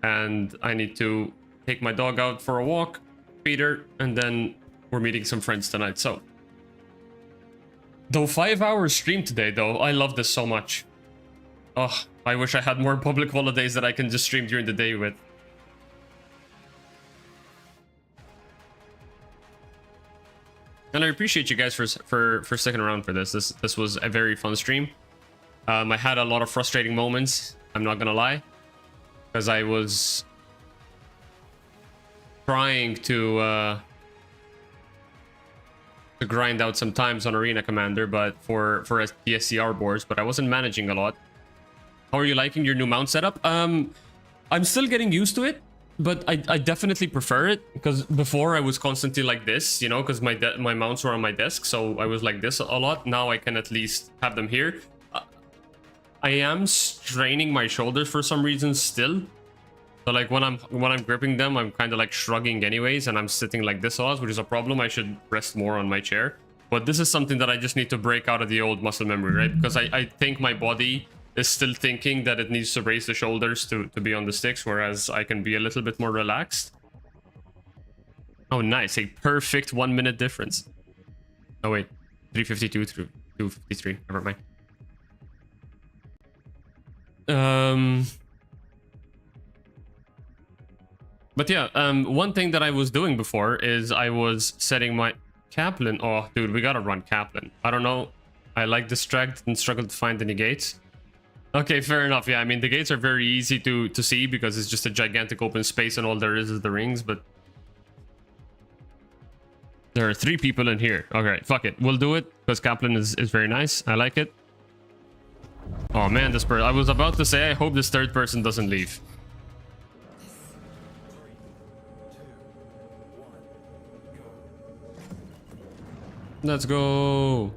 and I need to take my dog out for a walk, feed her, and then we're meeting some friends tonight. So. Though 5 hours stream today, though, I love this so much. Oh, I wish I had more public holidays that I can just stream during the day with. And I appreciate you guys for sticking around for this. This was a very fun stream. I had a lot of frustrating moments, I'm not gonna lie, because I was trying to grind out some times on Arena Commander, but for the SCR boards, but I wasn't managing a lot. How are you liking your new mount setup? I'm still getting used to it, but I definitely prefer it, because before I was constantly like this, you know, because my mounts were on my desk, so I was like this a lot. Now I can at least have them here. I am straining my shoulders for some reason still. So like when I'm gripping them, I'm kind of like shrugging anyways, and I'm sitting like this a lot, which is a problem. I should rest more on my chair. But this is something that I just need to break out of the old muscle memory, right? Because I think my body is still thinking that it needs to raise the shoulders to be on the sticks, whereas I can be a little bit more relaxed. Oh, nice. A perfect 1 minute difference. Oh, wait. 352 through 253. Never mind. But yeah, one thing that I was doing before is I was setting my Kaplan. Oh, dude, we gotta run Kaplan. I don't know. I like distract and struggle to find any gates. Okay, fair enough. Yeah, I mean, the gates are very easy to see because it's just a gigantic open space and all there is the rings, but there are 3 people in here. Okay, fuck it. We'll do it because Kaplan is very nice. I like it. Oh man, this person. I was about to say, I hope this third person doesn't leave. Let's go.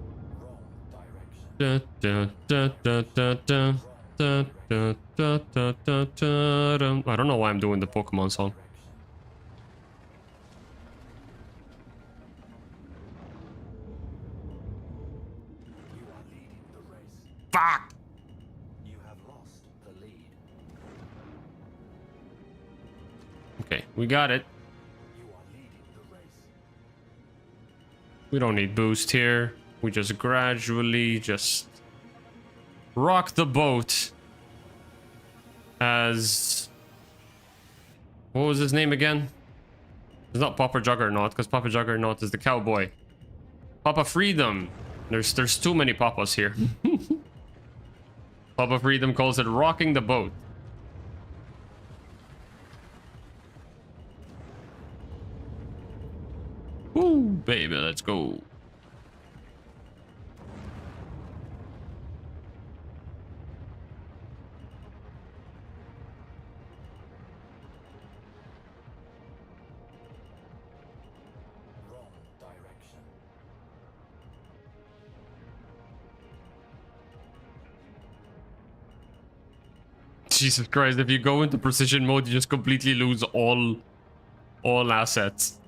Da, da, da, da, da, da. Da, da, da, da, da, da. I don't know why I'm doing the Pokemon song. You are leading the race. Fuck! You have lost the lead. Okay, we got it. You are leading the race. We don't need boost here. We just gradually just rock the boat as... What was his name again? It's not Papa Juggernaut, because Papa Juggernaut is the cowboy. Papa Freedom. There's too many Papas here. Papa Freedom calls it rocking the boat. Woo, baby, let's go. Wrong direction. Jesus Christ, if you go into precision mode, you just completely lose all assets.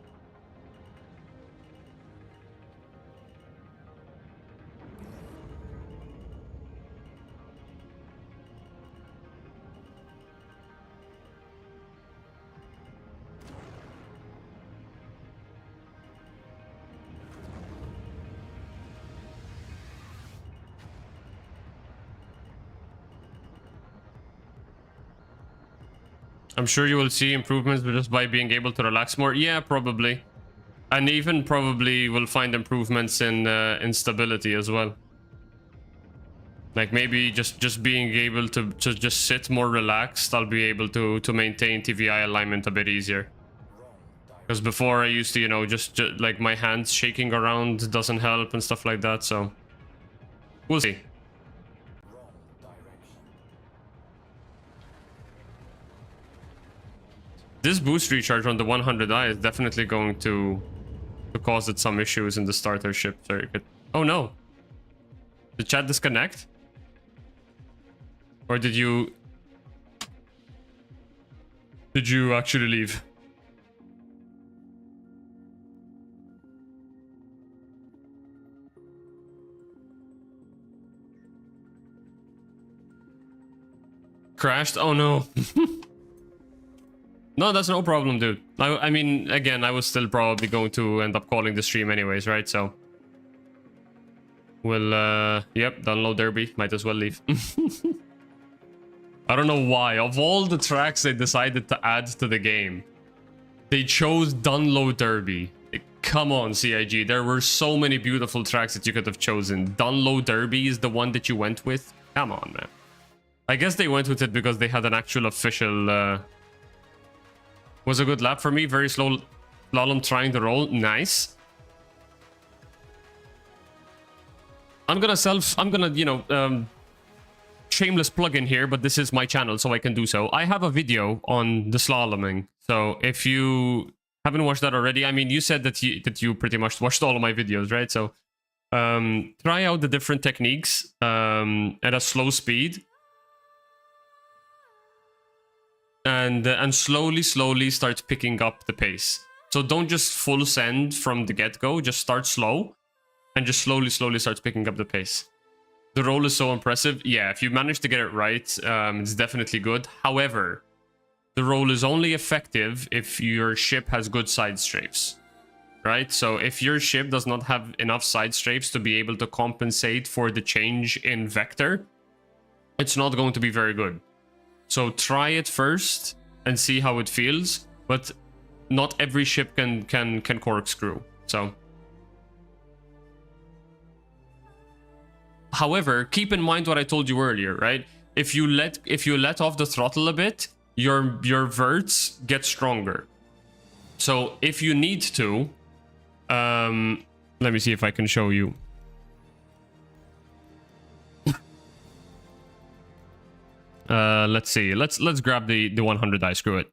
I'm sure you will see improvements just by being able to relax more. Yeah, probably. And even probably will find improvements in stability as well. Like maybe just being able to just sit more relaxed, I'll be able to maintain TVI alignment a bit easier. Because before I used to, you know, just like my hands shaking around doesn't help and stuff like that, so we'll see. This boost recharge on the 100i is definitely going to cause it some issues in the starter ship circuit. Oh no. Did chat disconnect? Or did you actually leave? Crashed? Oh no. No, that's no problem, dude. I mean, again, I was still probably going to end up calling the stream anyways, right? So we'll, yep, download Derby. Might as well leave. I don't know why. Of all the tracks they decided to add to the game, they chose Download Derby. Come on, CIG. There were so many beautiful tracks that you could have chosen. Download Derby is the one that you went with? Come on, man. I guess they went with it because they had an actual official... Was a good lap for me. Very slow slalom trying the roll. Nice. I'm gonna, you know, shameless plug in here, but this is my channel, so I can do so. I have a video on the slaloming. So if you haven't watched that already, I mean, you said that you pretty much watched all of my videos, right? So try out the different techniques at a slow speed. And slowly start picking up the pace. So don't just full send from the get-go. Just start slow and just slowly start picking up the pace. The roll is so impressive. Yeah, if you manage to get it right, it's definitely good. However, the roll is only effective if your ship has good side strafes, right? So if your ship does not have enough side strafes to be able to compensate for the change in vector, it's not going to be very good. So try it first and see how it feels, but not every ship can corkscrew. So, however, keep in mind what I told you earlier, right? If you let off the throttle a bit, your verts get stronger. So if you need to, let me see if I can show you. Let's see. Let's grab the 100i. Screw it.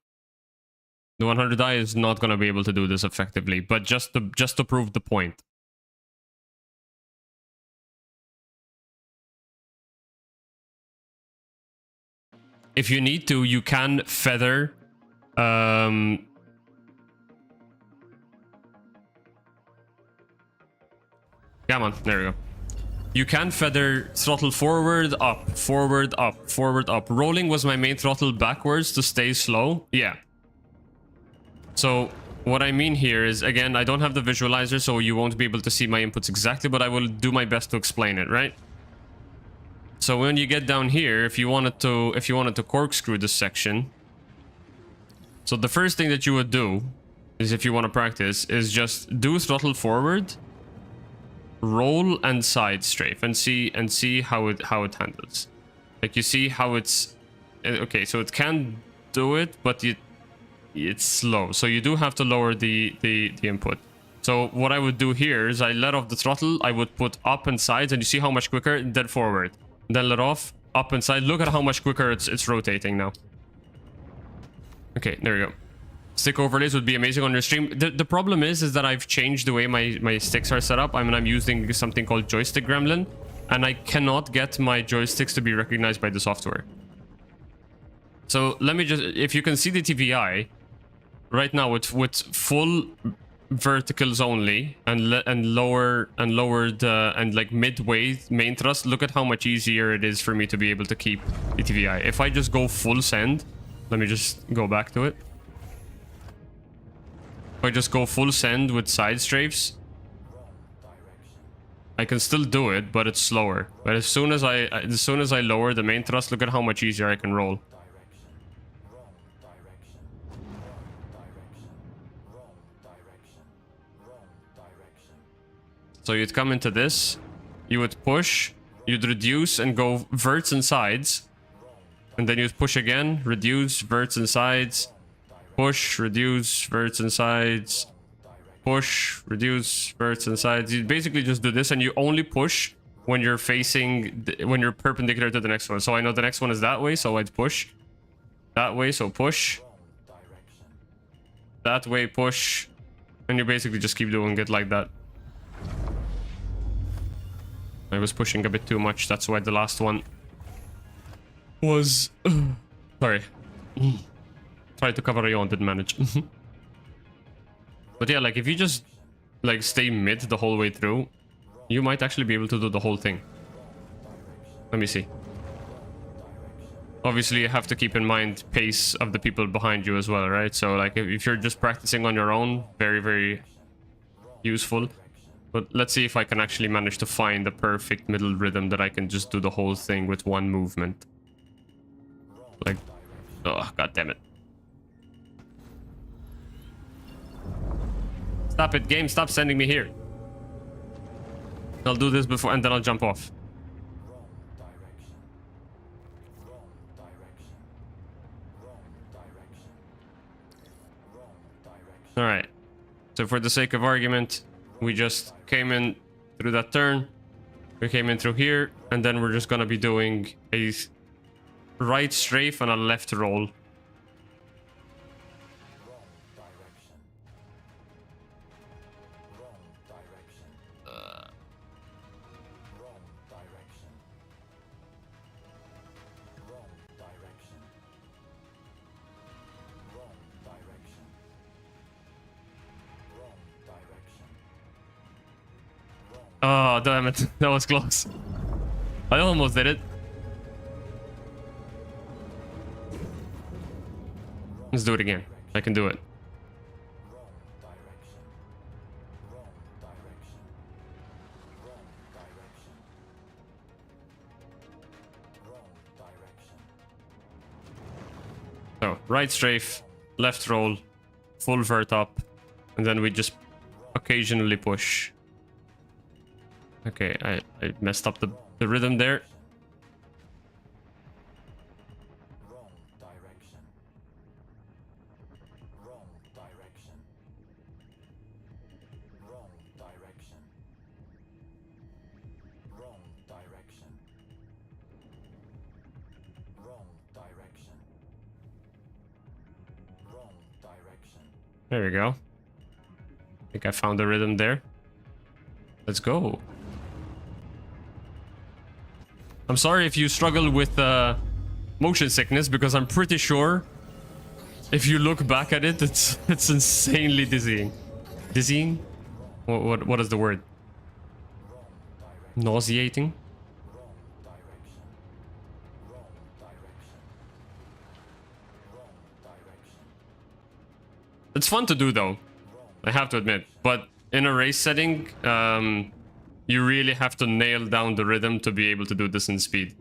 The 100i is not going to be able to do this effectively, but just to prove the point. If you need to, you can feather come on, there we go. You can feather throttle forward, up, forward, up, forward, up. Rolling was my main throttle backwards to stay slow. Yeah. So what I mean here is, again, I don't have the visualizer, so you won't be able to see my inputs exactly, but I will do my best to explain it, right? So when you get down here, if you wanted to corkscrew this section, so the first thing that you would do is, if you want to practice, is just do throttle forward, roll and side strafe, and see how it handles. Like, you see how it's okay. So it can do it, but it's slow. So you do have to lower the input. So what I would do here is I let off the throttle. I would put up and sides, and you see how much quicker. And then forward, then let off, up and side. Look at how much quicker it's rotating now. Okay, there we go. Stick overlays would be amazing on your stream. The problem is that I've changed the way my sticks are set up. I mean, I'm using something called Joystick Gremlin, and I cannot get my joysticks to be recognized by the software. So let me just, if you can see the TVI right now with full verticals only and lowered and like midway main thrust, look at how much easier it is for me to be able to keep the TVI. If I just go full send, let me just go back to it. If I just go full send with side strafes, I can still do it, but it's slower. But as soon as I lower the main thrust, look at how much easier I can roll. So you'd come into this, you would push, you'd reduce and go verts and sides. And then you'd push again, reduce, verts and sides. Push, reduce, verts and sides. Push, reduce, verts and sides. You basically just do this and you only push when you're facing, when you're perpendicular to the next one. So I know the next one is that way, so I'd push. That way, so push. That way, push. And you basically just keep doing it like that. I was pushing a bit too much, that's why the last one was... Sorry. Tried to cover Rayon, didn't manage. But yeah, like if you just like stay mid the whole way through, you might actually be able to do the whole thing. Let me see. Obviously, you have to keep in mind pace of the people behind you as well, right? So like if you're just practicing on your own, very, very useful. But let's see if I can actually manage to find the perfect middle rhythm that I can just do the whole thing with one movement. Like, oh, god damn it. Stop it, game, stop sending me here. I'll do this before and then I'll jump off. Alright. So for the sake of argument, we just came in through that turn. We came in through here, and then we're just gonna be doing a right strafe and a left roll. Oh, damn it. That was close. I almost did it. Let's do it again. I can do it. So, right strafe, left roll, full vert up, and then we just occasionally push. Okay, I messed up the rhythm there. There we go. I think I found the rhythm there. Let's go. I'm sorry if you struggle with motion sickness, because I'm pretty sure if you look back at it, it's insanely dizzying. Dizzying? What is the word? Nauseating? It's fun to do though, I have to admit, but in a race setting, you really have to nail down the rhythm to be able to do this in speed.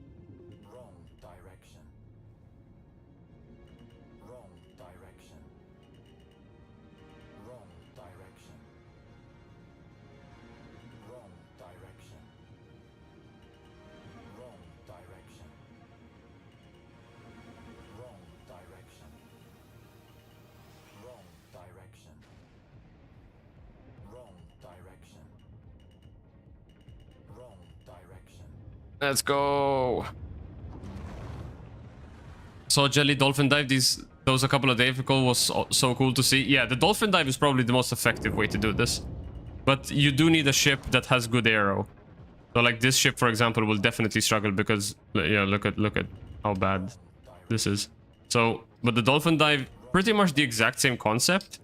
Let's go. So Jelly Dolphin Dive, those a couple of days ago was so cool to see. Yeah, the Dolphin Dive is probably the most effective way to do this. But you do need a ship that has good aero. So like this ship, for example, will definitely struggle because, yeah, look at how bad this is. So, but the dolphin dive, pretty much the exact same concept,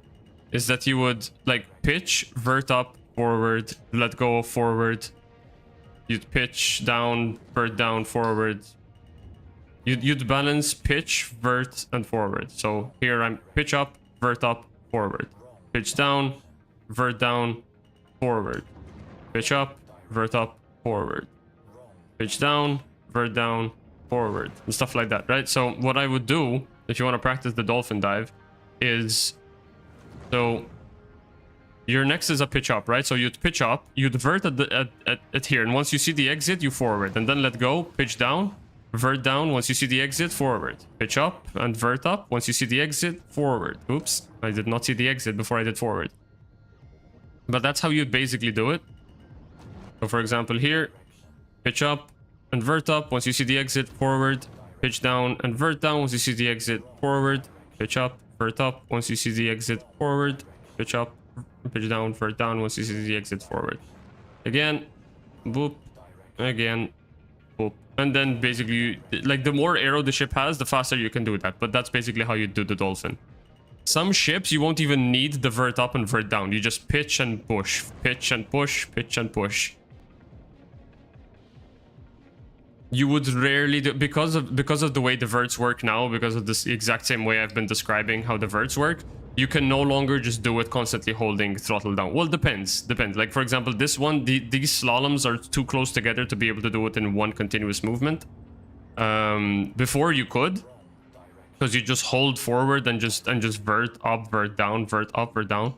is that you would like pitch, vert up, forward, let go, forward. You'd pitch down, vert down, forward. You'd balance pitch, vert, and forward. So here I'm pitch up, vert up, forward. Pitch down, vert down, forward. Pitch up, vert up, forward. Pitch down, vert down, forward, and stuff like that, right? So what I would do, if you want to practice the dolphin dive, is... So your next is a pitch up, right? So you'd pitch up, you'd vert at here, and once you see the exit, you forward, and then let go, pitch down, vert down, once you see the exit, forward. Pitch up and vert up, once you see the exit, forward. Oops, I did not see the exit before I did forward. But that's how you'd basically do it. So for example here, pitch up and vert up, once you see the exit, forward. Pitch down and vert down, once you see the exit, forward. Pitch up, vert up, once you see the exit, forward. Pitch up, pitch down, vert down, once you see the exit, forward. Again, boop, again, boop. And then basically, like the more arrow the ship has, the faster you can do that. But that's basically how you do the dolphin. Some ships, you won't even need the vert up and vert down. You just pitch and push, pitch and push, pitch and push. You would rarely do, because of the way the verts work now, because of this exact same way I've been describing how the verts work, you can no longer just do it constantly holding throttle down. Well, depends. Like for example, this one, these slaloms are too close together to be able to do it in one continuous movement. Before you could, because you just hold forward and just vert up, vert down, vert up, vert down.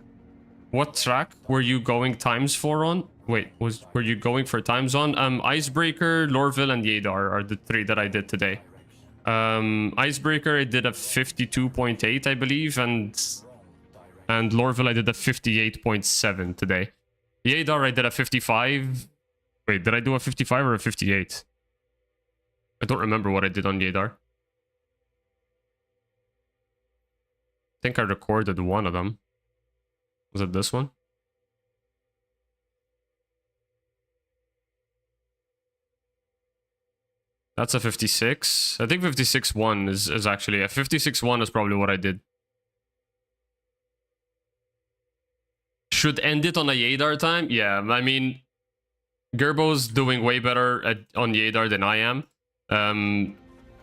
What track were you going times for on? Wait, were you going for times on? Icebreaker, Lorville, and Yadar are the three that I did today. Icebreaker, I did a 52.8, I believe, and Lorville, I did a 58.7 today. Yadar, I did a 55. Wait, did I do a 55 or a 58? I don't remember what I did on Yadar. I think I recorded one of them. Was it this one? That's a 56. I think 56.1 is actually... A 56.1 is probably what I did. Should end it on a Yadar time? Yeah, I mean... Gerbo's doing way better on Yadar than I am.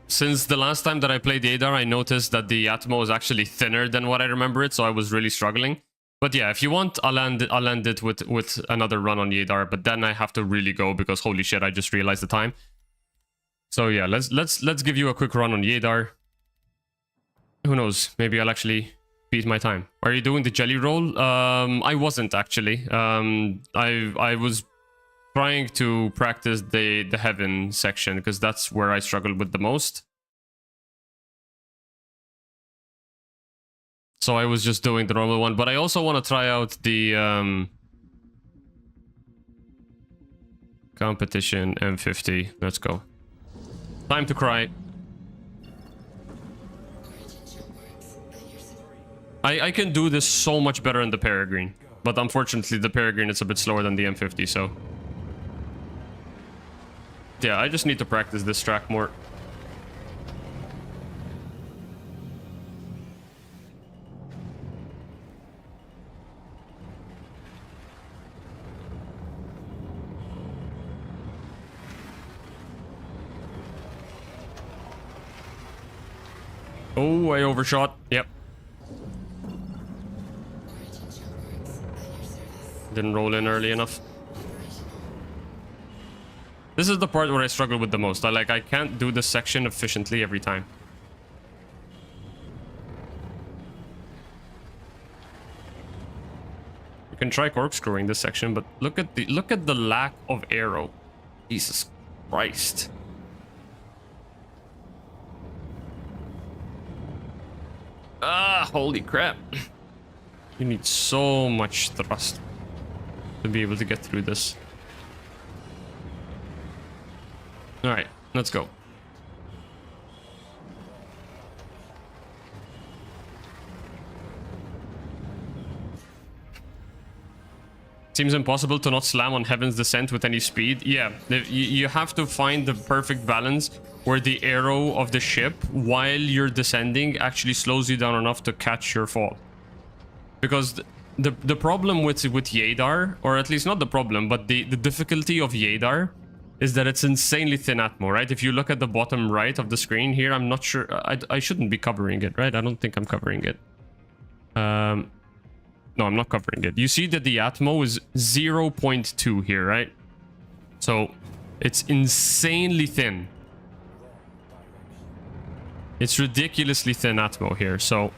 Since the last time that I played Yadar, I noticed that the Atmo is actually thinner than what I remember it, so I was really struggling. But yeah, if you want, I'll end it with another run on Yadar, but then I have to really go because holy shit, I just realized the time. So yeah, let's give you a quick run on Yadar. Who knows? Maybe I'll actually beat my time. Are you doing the jelly roll? I wasn't actually. I was trying to practice the heaven section because that's where I struggled with the most. So I was just doing the normal one, but I also want to try out the competition M50. Let's go. Time to cry. I can do this so much better in the Peregrine, but unfortunately the Peregrine is a bit slower than the M50, so... Yeah, I just need to practice this track more. Oh, I overshot. Yep. Didn't roll in early enough. This is the part where I struggle with the most. I can't do this section efficiently every time. You can try corkscrewing this section, but look at the lack of aero. Jesus Christ. Ah, holy crap. You need so much thrust to be able to get through this. Alright, let's go. Seems impossible to not slam on Heaven's Descent with any speed. Yeah, you have to find the perfect balance where the arrow of the ship, while you're descending, actually slows you down enough to catch your fall. Because the problem with Yadar, or at least not the problem, but the difficulty of Yadar is that it's insanely thin atmo, right? If you look at the bottom right of the screen here, I'm not sure. I shouldn't be covering it, right? I don't think I'm covering it. No, I'm not covering it. You see that the atmo is 0.2 here, right? So it's insanely thin. It's ridiculously thin atmo here. So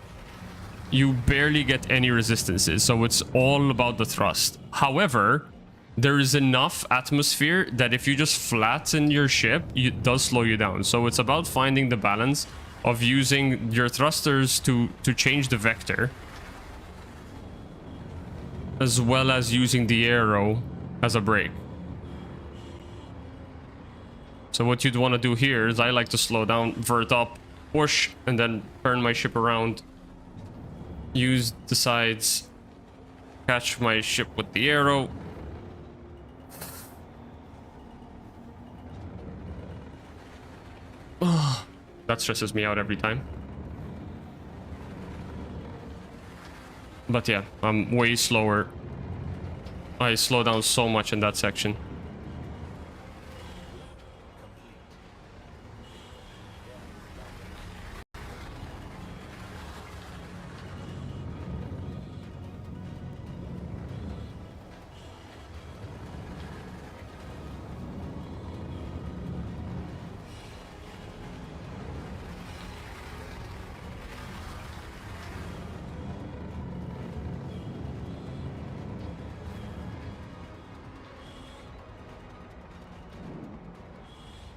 you barely get any resistances. So it's all about the thrust. However, there is enough atmosphere that if you just flatten your ship, it does slow you down. So it's about finding the balance of using your thrusters to change the vector, as well as using the arrow as a brake. So what you'd want to do here is I like to slow down, vert up, push, and then turn my ship around. Use the sides, catch my ship with the arrow. Oh, that stresses me out every time. But yeah, I'm way slower. I slow down so much in that section.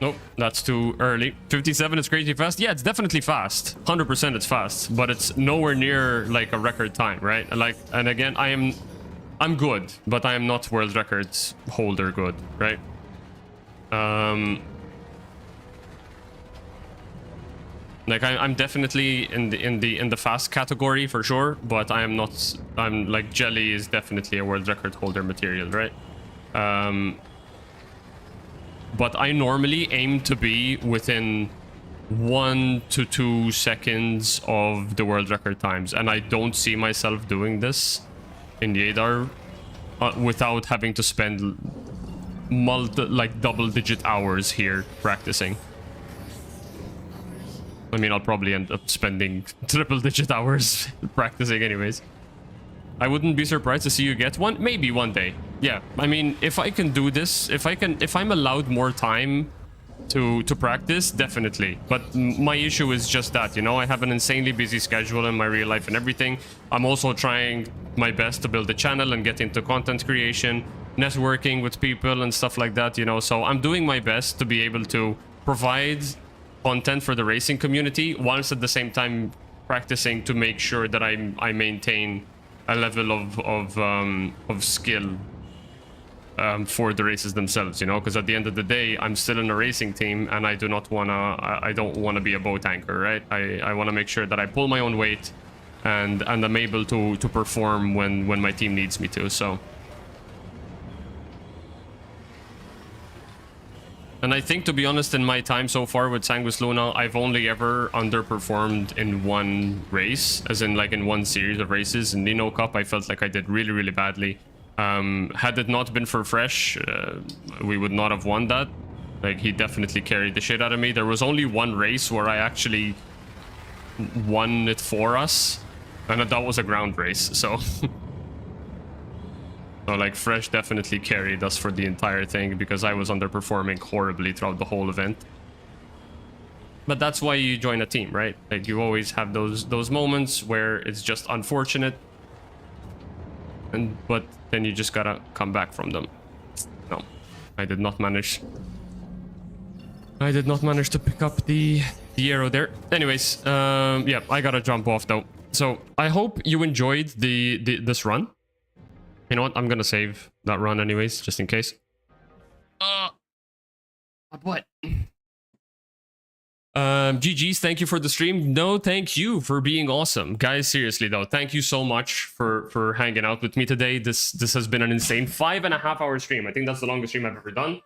Nope, that's too early. 57 is crazy fast. Yeah, it's definitely fast. 100% it's fast, but it's nowhere near like a record time, right? Like, and again, I'm good, but I am not world records holder good, right? Like I'm definitely in the fast category for sure, but I am not. I'm like Jelly is definitely a world record holder material, right? But I normally aim to be within 1 to 2 seconds of the world record times, and I don't see myself doing this in Yadar without having to spend double-digit hours here practicing. I mean, I'll probably end up spending triple-digit hours practicing anyways. I wouldn't be surprised to see you get one. Maybe one day. Yeah, I mean, if I can do this, if I'm allowed more time to practice, definitely. But my issue is just that, you know, I have an insanely busy schedule in my real life and everything. I'm also trying my best to build a channel and get into content creation, networking with people and stuff like that, you know. So I'm doing my best to be able to provide content for the racing community, whilst at the same time practicing to make sure that I maintain a level of skill for the races themselves, you know, because at the end of the day, I'm still in a racing team, and I don't want to be a boat anchor, right? I want to make sure that I pull my own weight, and I'm able to perform when my team needs me to. So, and I think, to be honest, in my time so far with Sanguis Luna, I've only ever underperformed in one race, as in like in one series of races. In Nino Cup, I felt like I did really, really badly. Had it not been for Fresh, we would not have won that. Like, he definitely carried the shit out of me. There was only one race where I actually won it for us, and that was a ground race, so... So, like, Fresh definitely carried us for the entire thing, because I was underperforming horribly throughout the whole event. But that's why you join a team, right? Like, you always have those moments where it's just unfortunate, but then you just gotta come back from them. No, I did not manage to pick up the arrow there. Anyways, yeah, I gotta jump off though. So I hope you enjoyed this run. You know what? I'm gonna save that run anyways, just in case. But what? GG's, thank you for the stream. No, thank you for being awesome. Guys, seriously though, thank you so much for hanging out with me today. This has been an insane 5.5 hour stream. I think that's the longest stream I've ever done.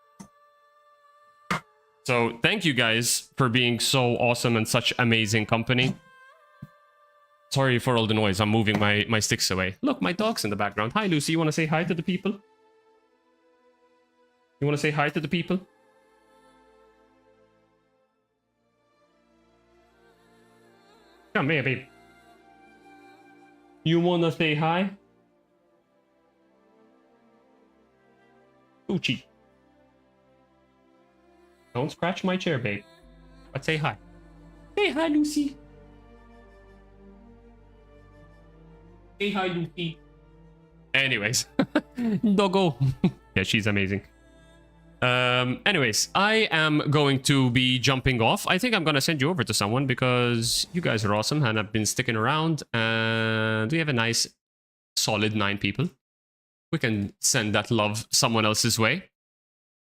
So thank you guys for being so awesome and such amazing company. Sorry for all the noise. I'm moving my sticks away. Look, my dog's in the background. Hi, Lucy. You want to say hi to the people? You want to say hi to the people? Come here, babe. You want to say hi? Gucci. Don't scratch my chair, babe. But say hi. Say hi, Lucy. Say hi, Lucy. Anyways. Doggo. Yeah, she's amazing. Anyways, I am going to be jumping off. I think I'm going to send you over to someone because you guys are awesome and I've been sticking around. And we have a nice, solid 9 people. We can send that love someone else's way.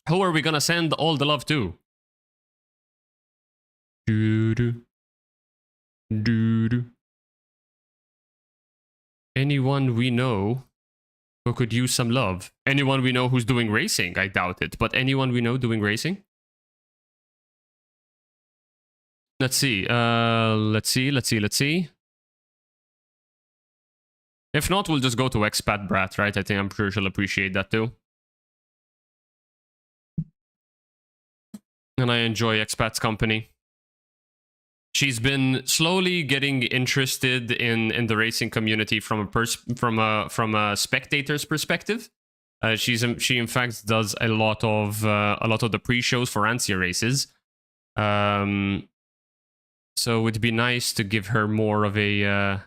Who are we going to send all the love to? Doo-doo. Doo-doo. Anyone we know who could use some love? Anyone we know who's doing racing? I doubt it. But anyone we know doing racing? Let's see. Let's see. If not, we'll just go to Expat Brat, right? I think I'm sure she'll appreciate that too. And I enjoy Expat's company. She's been slowly getting interested in the racing community from a spectator's perspective. She in fact does a lot of the pre-shows for Ansia races. So it'd be nice to give her more of a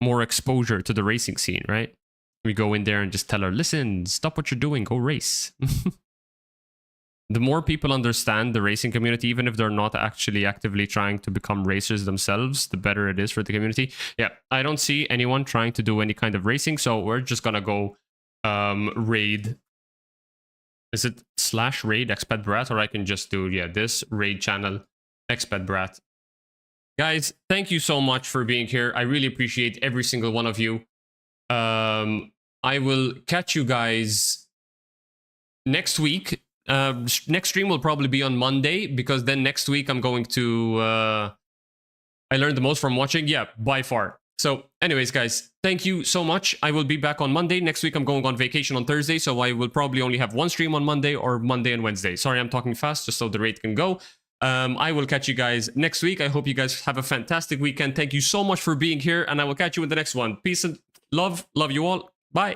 more exposure to the racing scene, right? We go in there and just tell her, listen, stop what you're doing, go race. The more people understand the racing community, even if they're not actually actively trying to become racers themselves, the better it is for the community. Yeah, I don't see anyone trying to do any kind of racing, so we're just gonna go raid. Is it /raid Expat Brat, or I can just do, yeah, this raid channel Expat Brat. Guys, thank you so much for being here. I really appreciate every single one of you. I will catch you guys next week. Next stream will probably be on Monday, because then next week I'm going to I learned the most from watching, yeah, by far. So anyways, guys, thank you so much. I will be back on Monday. Next week I'm going on vacation on Thursday, so I will probably only have one stream on Monday, or Monday and Wednesday. Sorry, I'm talking fast just so the rate can go. I will catch you guys next week. I hope you guys have a fantastic weekend. Thank you so much for being here, and I will catch you in the next one. Peace and love you all. Bye.